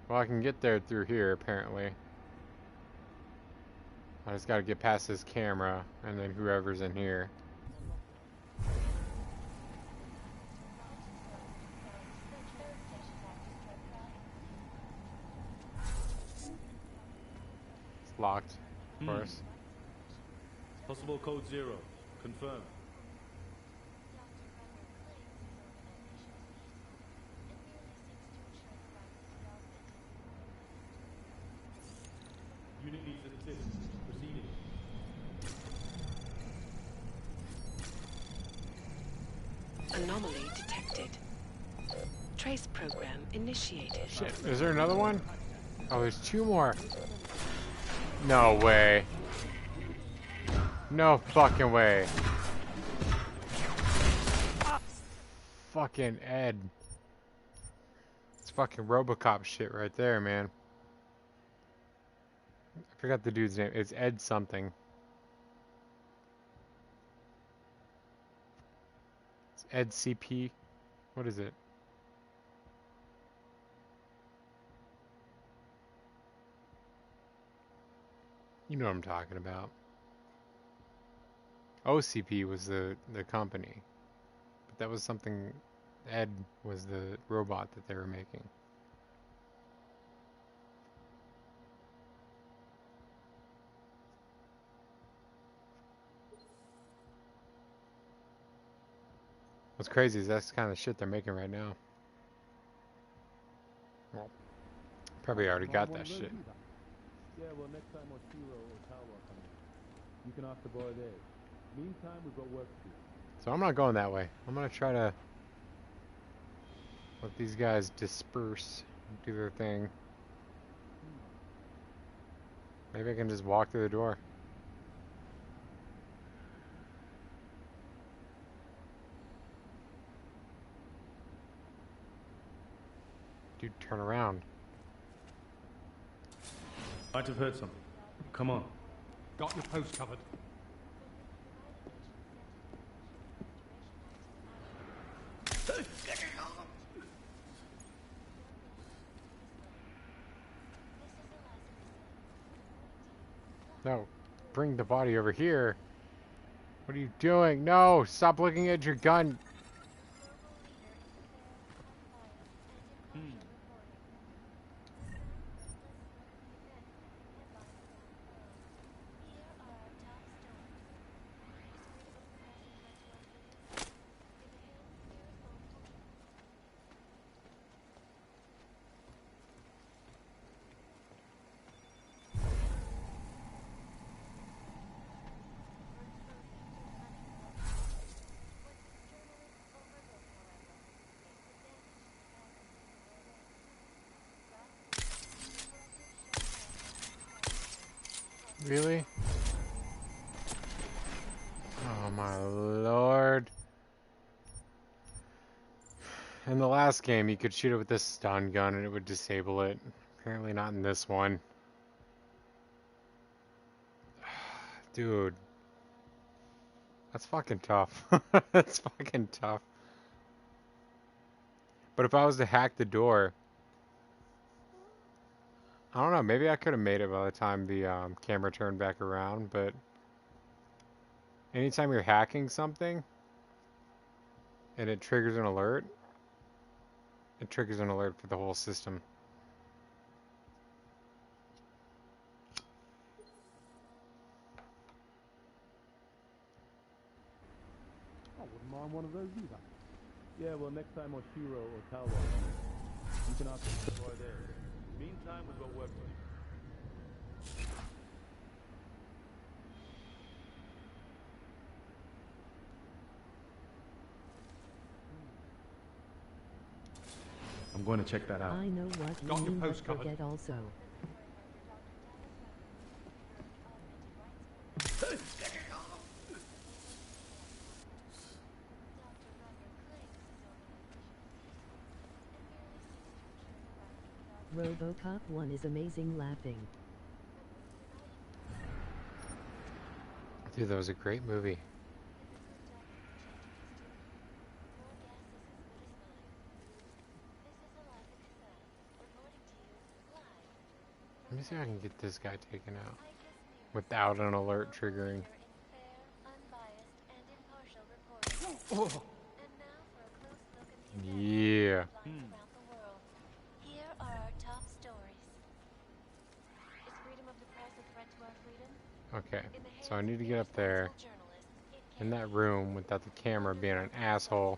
Well, I can get there through here, apparently. I just gotta get past this camera, and then whoever's in here. It's locked, of course. Possible code 0. Confirm. Unit needs assist. Proceeding. Anomaly detected. Trace program initiated. Shit, is there another one? Oh, there's 2 more. No way. No fucking way. Fucking Ed. It's fucking RoboCop shit right there, man. I forgot the dude's name. It's Ed something. It's Ed CP. What is it? You know what I'm talking about. OCP was the company. But that was something... Ed was the robot that they were making. What's crazy is that's the kind of shit they're making right now. Well, probably already got that shit. Yeah, well, next time Oshiro or Tawa come in, you can ask the boy there. Meantime, we've got work to do. So I'm not going that way. I'm gonna try to let these guys disperse, do their thing. Maybe I can just walk through the door. Dude, turn around. Might have heard something. Come on. Got your post covered. No, bring the body over here. What are you doing? No, stop looking at your gun. Really? Oh my lord. In the last game, you could shoot it with this stun gun and it would disable it. Apparently not in this one. Dude. That's fucking tough. That's fucking tough. But if I was to hack the door... I don't know, maybe I could have made it by the time the camera turned back around, but... Anytime you're hacking something, and it triggers an alert, it triggers an alert for the whole system. I wouldn't mind one of those either. Yeah, well, next time Oshiro or Tawa come in, you can ask the boy there. Meantime, we've got work to do. I'm going to check that out. I know what Got you your mean, but post covered. forget also. RoboCop 1 is amazing laughing. Dude, that was a great movie. me see if I can get this guy taken out without an alert triggering. Oh. Yeah. Here are our top stories. Is freedom of the press a threat to our freedom? Okay, so I need to get up there in that room without the camera being an asshole.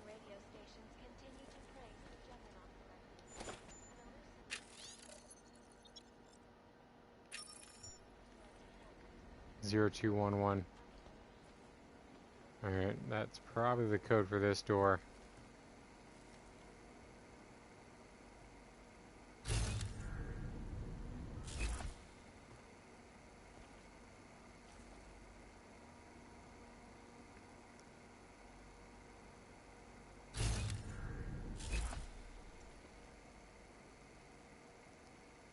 Zero 0211. Alright, that's probably the code for this door.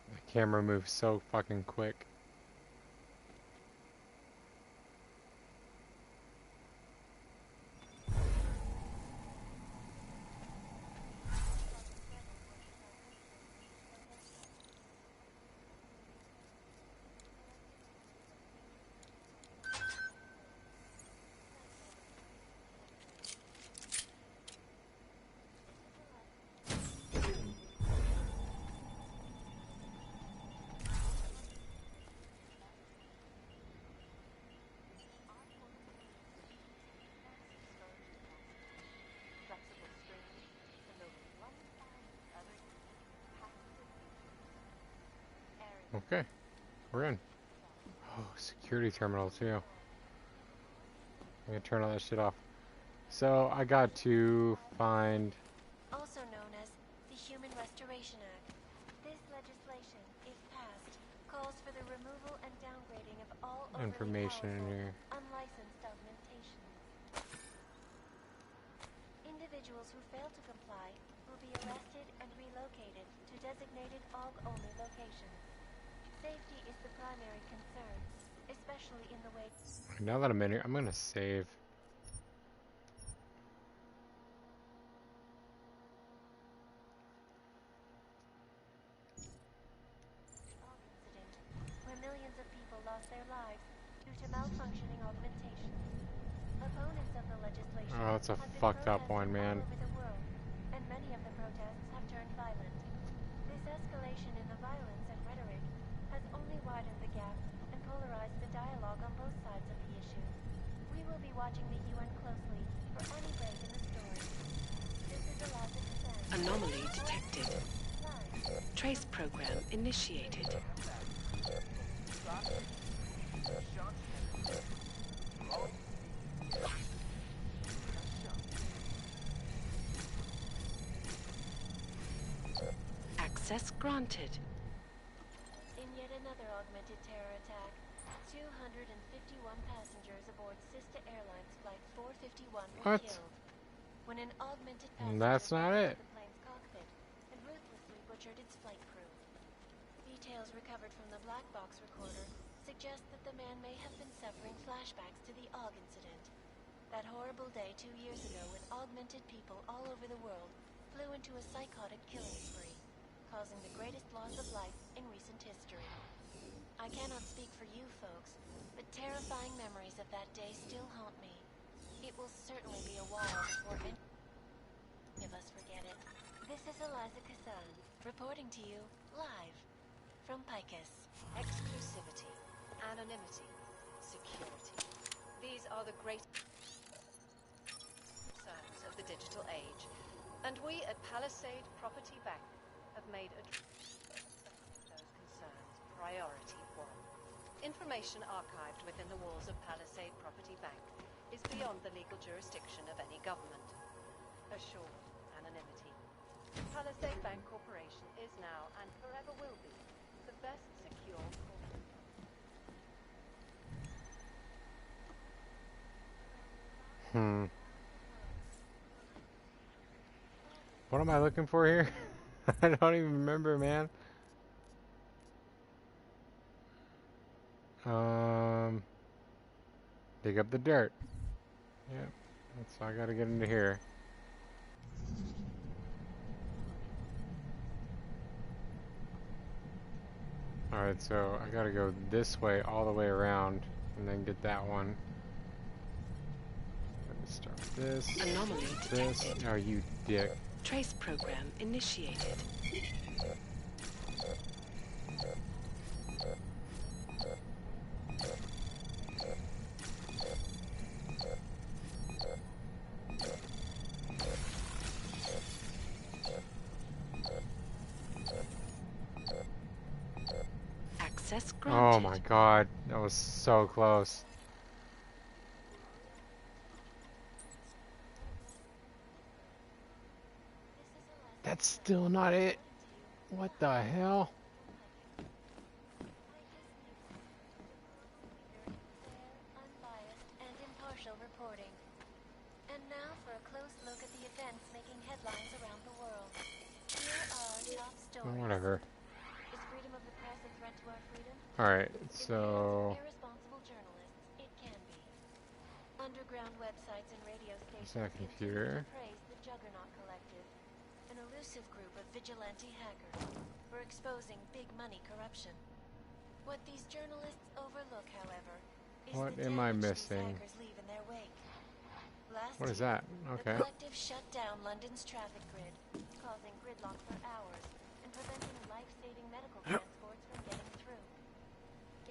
The camera moves so fucking quick. Okay, we're in. Oh, security terminal too. I'm gonna turn all that shit off. So I got to find Also known as the Human Restoration Act. This legislation, if passed, calls for the removal and downgrading of all information in here. unlicensed augmentation. Individuals who fail to comply will be arrested and relocated to designated AUG-only locations. Safety is the primary concern, especially in the way... Now that I'm in here, I'm gonna save. Where millions of people lost their lives due to malfunctioning augmentation. Opponents of the legislation Oh, that's a have been fucked up one, protesting man. all over the world, and many of the protests have turned violent. This escalation in the violence and rhetoric has only widened the gap and polarized the dialogue on both sides of the issue. We will be watching the UN closely for any break in the story. This is Eliza Cassandra. Anomaly detected. Trace program initiated. Access granted. In yet another augmented terror attack, 251 passengers aboard Sister Airlines Flight 451 were What? killed when an augmented And passenger that's not it. entered the plane's cockpit and ruthlessly butchered its flight crew. Details recovered from the black box recorder suggest that the man may have been suffering flashbacks to the AUG incident. That horrible day 2 years ago when augmented people all over the world flew into a psychotic killing spree, causing the greatest loss of life in recent history. I cannot speak for you folks, but terrifying memories of that day still haunt me. It will certainly be a while before any of us forget it. This is Eliza Cassan, reporting to you live from Picus. Exclusivity, anonymity, security. These are the great concerns of the digital age. And we at Palisade Property Bank have made those concerns priority one. Information archived within the walls of Palisade Property Bank is beyond the legal jurisdiction of any government. Assured anonymity. Palisade Bank Corporation is now and forever will be the best secure corporate. What am I looking for here? I don't even remember, man. Dig up the dirt. Yep. So I gotta get into here. Alright, so I gotta go this way all the way around and then get that one. Let me start with this. Anomaly This. detected. Oh, you dick. Trace program initiated. Access granted. Oh my god, that was so close. That's still not it. What the hell? Unbiased and impartial reporting. And now for a close look at the events making headlines around the world. Here are our top stories. Whatever. Is freedom of the press a threat to our freedom? Alright, so... Irresponsible journalists, it can be. Underground websites and radio stations Is that a computer? praise the Juggernaut Collective, an elusive group of vigilante hackers for exposing big money corruption. What these journalists overlook, however, is What the am I damage these missing? hackers leave in their wake. Last What is year, that? Okay. the collective shut down London's traffic grid, causing gridlock for hours and preventing life-saving medical transports from getting through.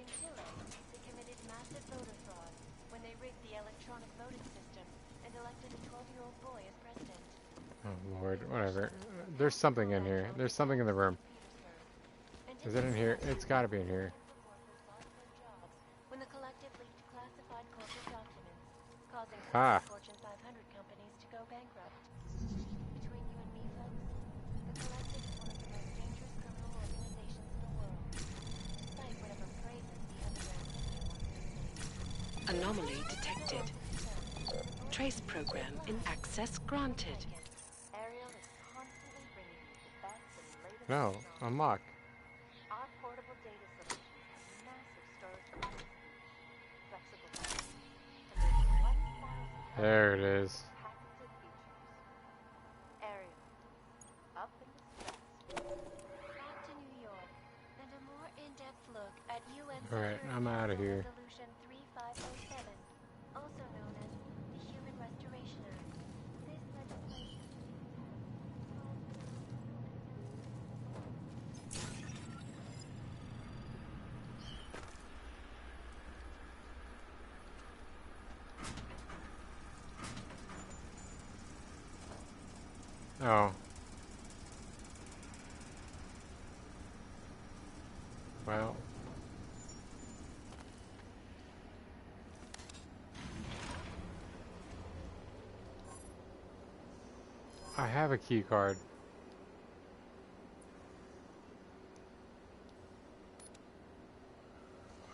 In Chile, they committed massive voter fraud when they rigged the electronic voting system and elected a 12-year-old boy as president. Oh lord, whatever. There's something in here. There's something in the room. Is it in here? It's gotta be in here. When the collective leaked classified corporate documents, causing Ha. Fortune 500 companies to go bankrupt. Between you and me, folks, the collective is one of the most dangerous criminal organizations in the world, despite whatever praises the underground media wants to say. Anomaly detected. Trace program in access granted. Ariel is constantly bringing you the best and latest No, unlock. Our portable data solutions have massive storage capacity, flexible batteries, and there's 1,000 There it is. patented features. Ariel, up in the skies. Back to New York, and a more in-depth look at UN Alright, Security I'm out of Council here. Resolution 3507, also known as the Human Restoration Act. This legislation Oh. Well. I have a key card.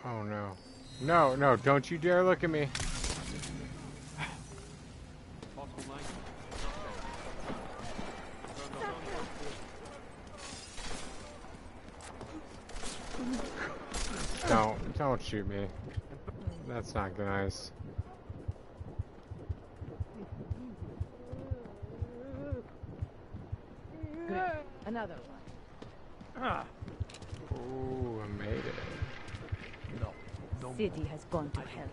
Oh no. No, no, don't you dare look at me. Don't shoot me. That's not nice. Good. Another one. Ooh, I made it. City has gone to hell.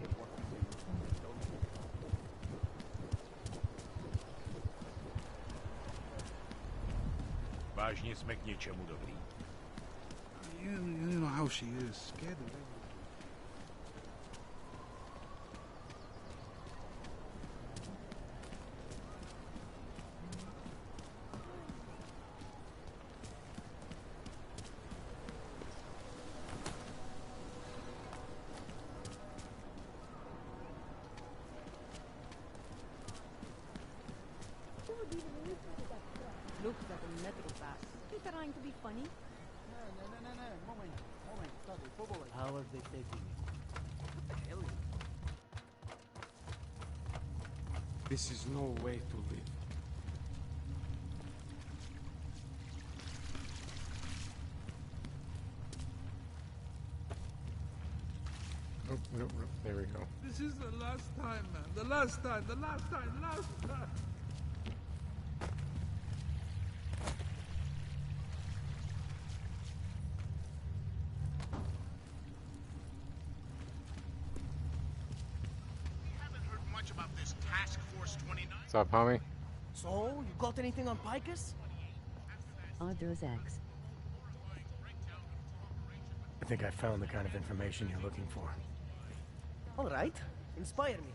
Vážně jsme k něčemu dobrý. You know how she is, scared of everything. Look at the metal bass. You trying to be funny? How are they taking it? What the hell? This is no way to live. Nope, nope, nope. There we go. This is the last time, man. The last time, the last time, last time. much about this Task Force 29? What's up, homie? So, you got anything on Picus? Audros X. I think I found the kind of information you're looking for. Alright, inspire me.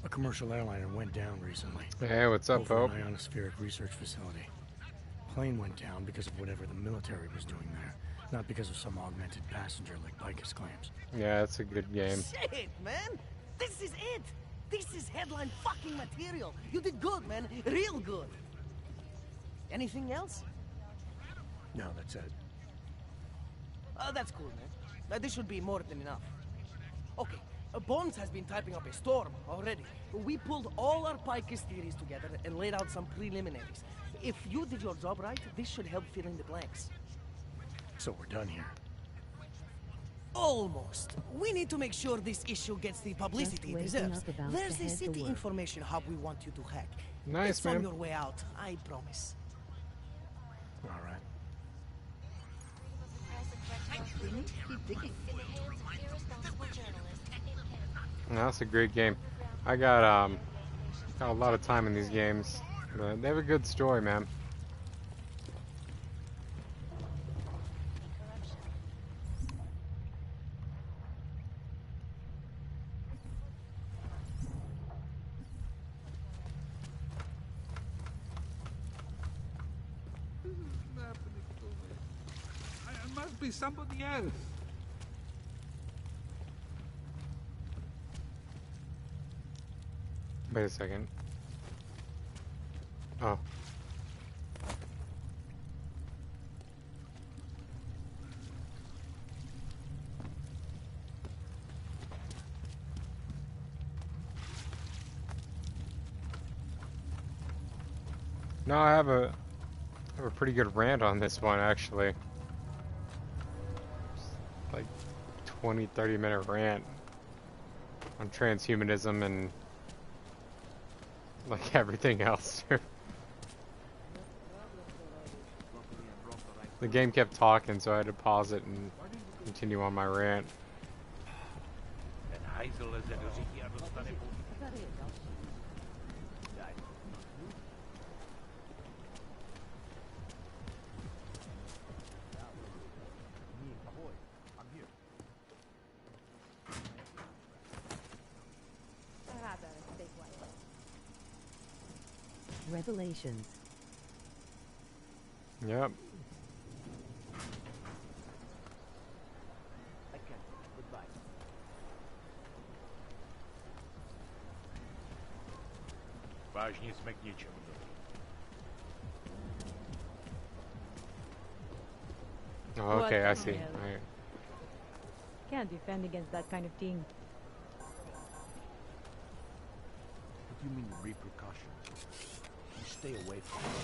A commercial airliner went down recently. Hey, what's up, over Pope? an ionospheric research facility. Plane went down because of whatever the military was doing there, not because of some augmented passenger like Picus claims. Yeah, it's a good game. Shit, man! This is it! This is headline fucking material! You did good, man. Real good. Anything else? No, that's it. That's cool, man. This should be more than enough. Okay, Bones has been typing up a storm already. We pulled all our Picus theories together and laid out some preliminaries. If you did your job right, this should help fill in the blanks. So we're done here. Almost. We need to make sure this issue gets the publicity it deserves. There's a city work. information hub we want you to hack. Nice, it's man. on your way out, I promise. All right. That's a great game. I got a lot of time in these games. But they have a good story, man. It must be somebody else. Wait a second. Oh. No, I have a pretty good rant on this one, actually. Like 20-30 minute rant on transhumanism and like everything else. The game kept talking, so I had to pause it and continue on my rant. Revelations. Yep. Важнее смог нечем. Oh, okay, I see. Alright. Can't defend against that kind of thing. What do you mean repercussions? You stay away from it.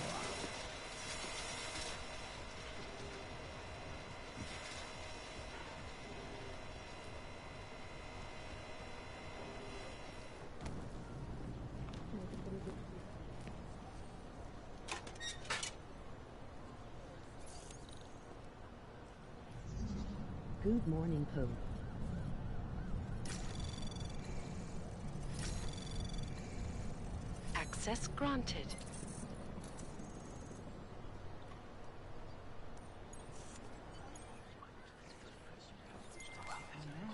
Good morning, Poe. Access granted.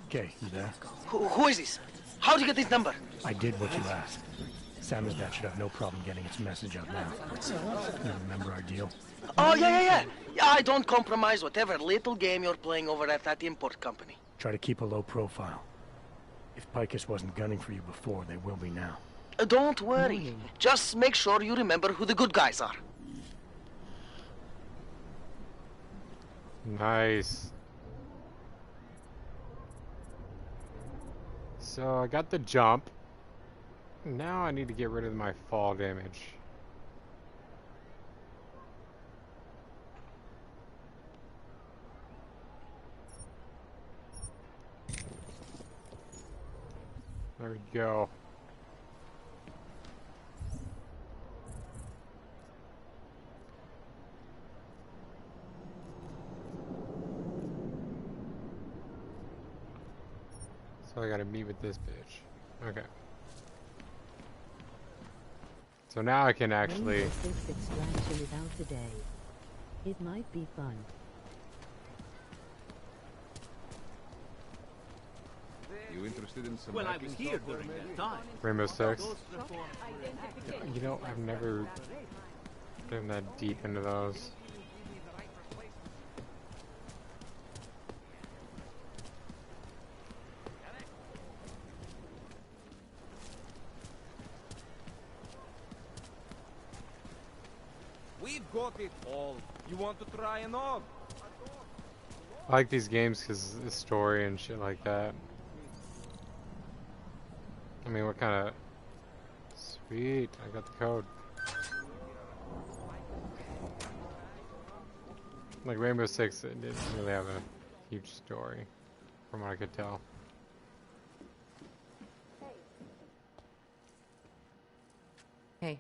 Okay, you there? Who is this? How'd you get this number? I did what you asked. Samizdat should have no problem getting its message out now. You remember our deal? Oh, yeah. Yeah, I don't compromise whatever little game you're playing over at that import company. Try to keep a low profile. If Picus wasn't gunning for you before, they will be now. Don't worry. Just make sure you remember who the good guys are. Nice. So I got the jump. Now I need to get rid of my fall damage. There we go. So I gotta meet with this bitch. Okay. So now I can actually... Rainbow Six Extraction is out today. It might be fun. You interested in some Well, I was here during that time. Rainbow Six. Those reforms were You know, I've never been that deep into those. We've got it all. You want to try an og? I like these games because the story and shit like that. I mean, what kind of... Sweet, I got the code. Like Rainbow Six, it didn't really have a huge story, from what I could tell. Hey,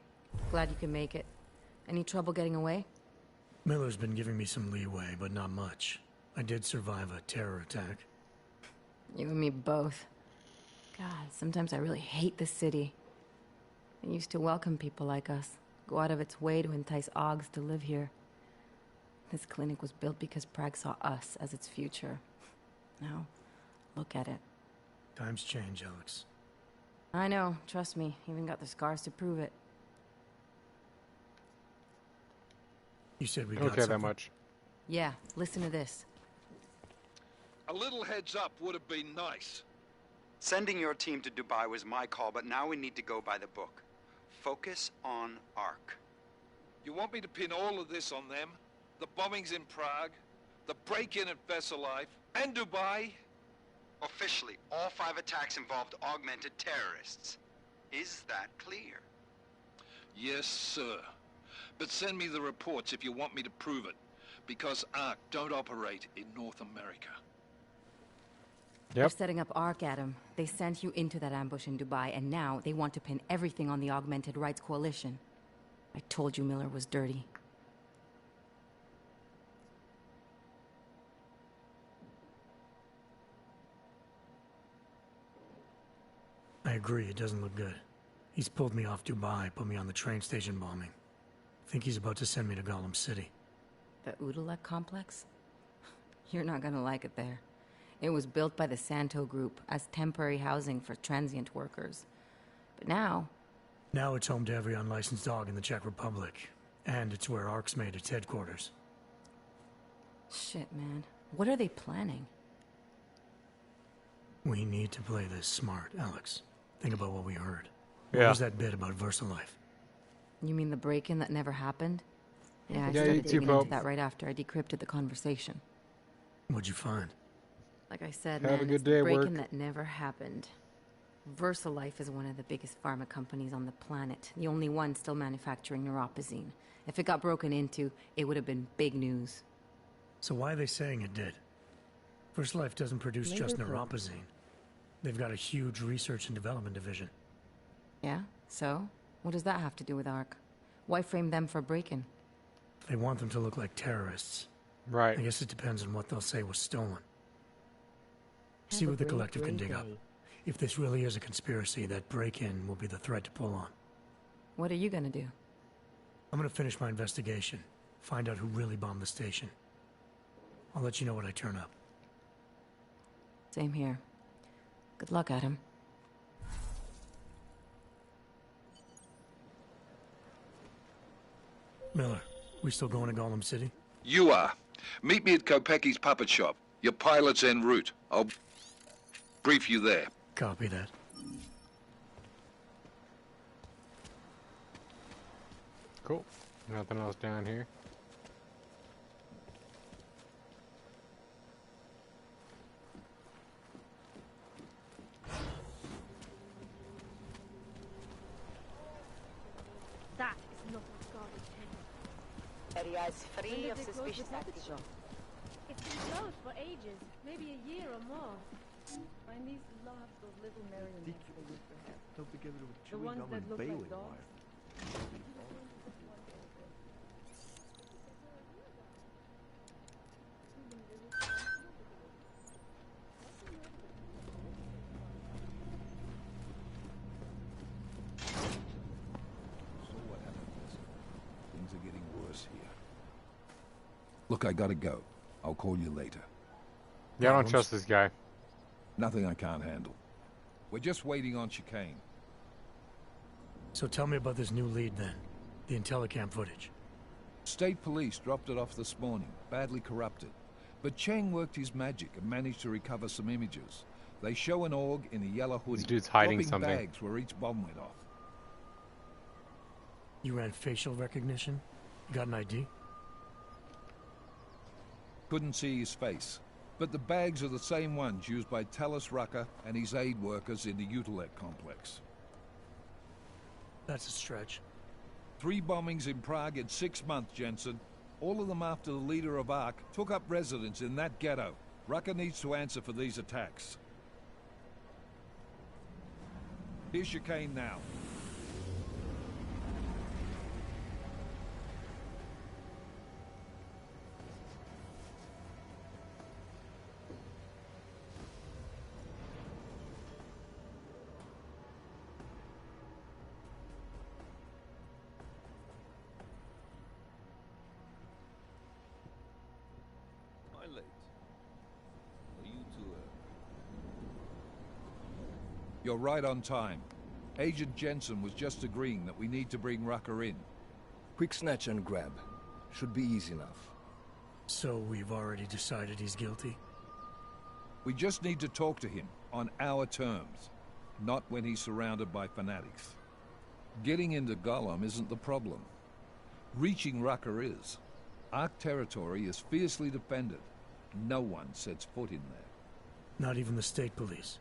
glad you can make it. Any trouble getting away? Miller's been giving me some leeway, but not much. I did survive a terror attack. You and me both. God, sometimes I really hate this city. It used to welcome people like us, go out of its way to entice Augs to live here. This clinic was built because Prague saw us as its future. Now, look at it. Times change, Alex. I know, trust me, even got the scars to prove it. You said we I got don't care that something? much. Yeah, listen to this. A little heads up would have been nice. Sending your team to Dubai was my call, but now we need to go by the book. Focus on Ark. You want me to pin all of this on them? The bombings in Prague, the break-in at Versalife, and Dubai? Officially, all 5 attacks involved augmented terrorists. Is that clear? Yes, sir. But send me the reports if you want me to prove it, because Ark don't operate in North America. They're setting up Ark, Adam. They sent you into that ambush in Dubai, and now they want to pin everything on the Augmented Rights Coalition. I told you Miller was dirty. I agree, it doesn't look good. He's pulled me off Dubai, put me on the train station bombing. Think he's about to send me to Gollum City. The Udalek complex? You're not gonna like it there. It was built by the Santo Group as temporary housing for transient workers. But now... Now it's home to every unlicensed dog in the Czech Republic. And it's where Ark's made its headquarters. Shit, man. What are they planning? We need to play this smart, Alex. Think about what we heard. Yeah. What was that bit about VersaLife? You mean the break-in that never happened? Yeah, I Yeah, started you too, digging Pope. into that right after I decrypted the conversation. What'd you find? Like I said, Have a man, good it's day the at break-in work. that never happened. VersaLife is one of the biggest pharma companies on the planet. The only one still manufacturing neuropozyne. If it got broken into, it would have been big news. So why are they saying it did? VersaLife doesn't produce just Labor code. neuropozyne. They've got a huge research and development division. Yeah? So? What does that have to do with Ark? Why frame them for break-in? They want them to look like terrorists. Right. I guess it depends on what they'll say was stolen. Have See a what the great, collective can great dig up. day. If this really is a conspiracy, that break-in will be the thread to pull on. What are you gonna do? I'm gonna finish my investigation. Find out who really bombed the station. I'll let you know when I turn up. Same here. Good luck, Adam. Miller, we still going to Gollum City? You are. Meet me at Kopecki's puppet shop. Your pilot's en route. I'll brief you there. Copy that. Cool. Nothing else down here. That is not a garbage can. Area is When free did of they close the suspicious puppet activity. shop? It's been closed for ages, maybe a year or more. My niece loves those little marionettes they used to have. Stuck together with The chewing ones gum that and look like baling dogs. wire. So Look, I gotta go. I'll call you later. Yeah, I don't trust this guy. Nothing I can't handle. We're just waiting on chicane. So tell me about this new lead then. The Intellicam footage. State police dropped it off this morning, badly corrupted. But Cheng worked his magic and managed to recover some images. They show an org in a yellow hoodie, This dude's hiding dropping something. bags where each bomb went off. You ran facial recognition? You got an ID? Couldn't see his face. But the bags are the same ones used by Talos Rucker and his aid workers in the Utilec complex. That's a stretch. 3 bombings in Prague in 6 months, Jensen. All of them after the leader of ARC took up residence in that ghetto. Rucker needs to answer for these attacks. Here's chicane now. You're right on time. Agent Jensen was just agreeing that we need to bring Rucker in. Quick snatch and grab. Should be easy enough. So we've already decided he's guilty? We just need to talk to him on our terms, not when he's surrounded by fanatics. Getting into Gollum isn't the problem. Reaching Rucker is. Ark territory is fiercely defended. No one sets foot in there. Not even the state police?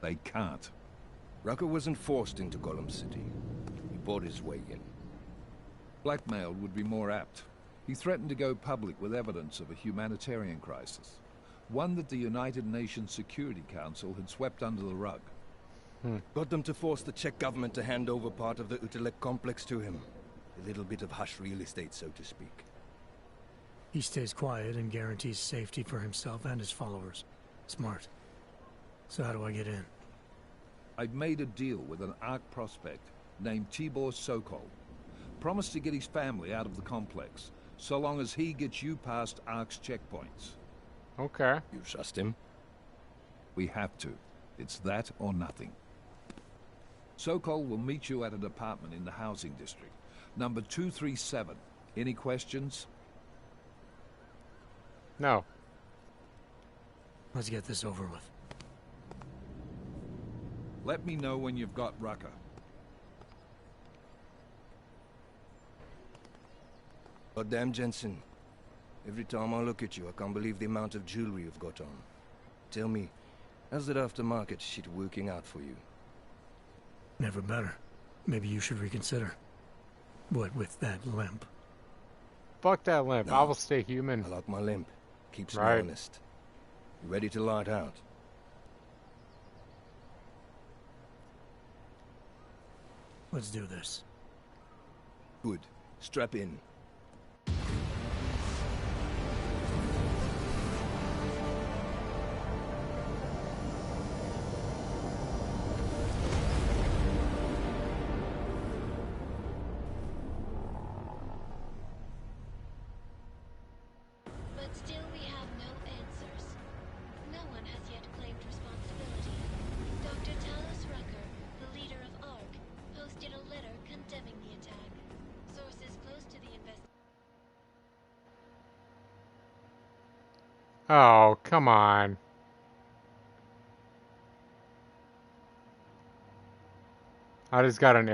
They can't. Rucker wasn't forced into Gollum City. He bought his way in. Blackmailed would be more apt. He threatened to go public with evidence of a humanitarian crisis. One that the United Nations Security Council had swept under the rug. Got them to force the Czech government to hand over part of the Utilec complex to him. A little bit of hush real estate, so to speak. He stays quiet and guarantees safety for himself and his followers. Smart. So how do I get in? I've made a deal with an ARC prospect named Tibor Sokol. Promised to get his family out of the complex, so long as he gets you past ARC's checkpoints. Okay. You trust him? We have to. It's that or nothing. Sokol will meet you at an apartment in the housing district. Number 237. Any questions? No. Let's get this over with. Let me know when you've got Rucker. Goddamn, Jensen. Every time I look at you, I can't believe the amount of jewelry you've got on. Tell me, how's that aftermarket shit working out for you? Never better. Maybe you should reconsider. What with that limp? Fuck that limp. No, I will stay human. I like my limp. Keeps me Right. honest. You ready to light out? Let's do this. Good. Strap in. But still we have no answers. No one has yet claimed responsibility. Dr. Talos Rucker, the leader of ARC, posted a letter condemning the attack. Sources close to the Oh, come on. I just got an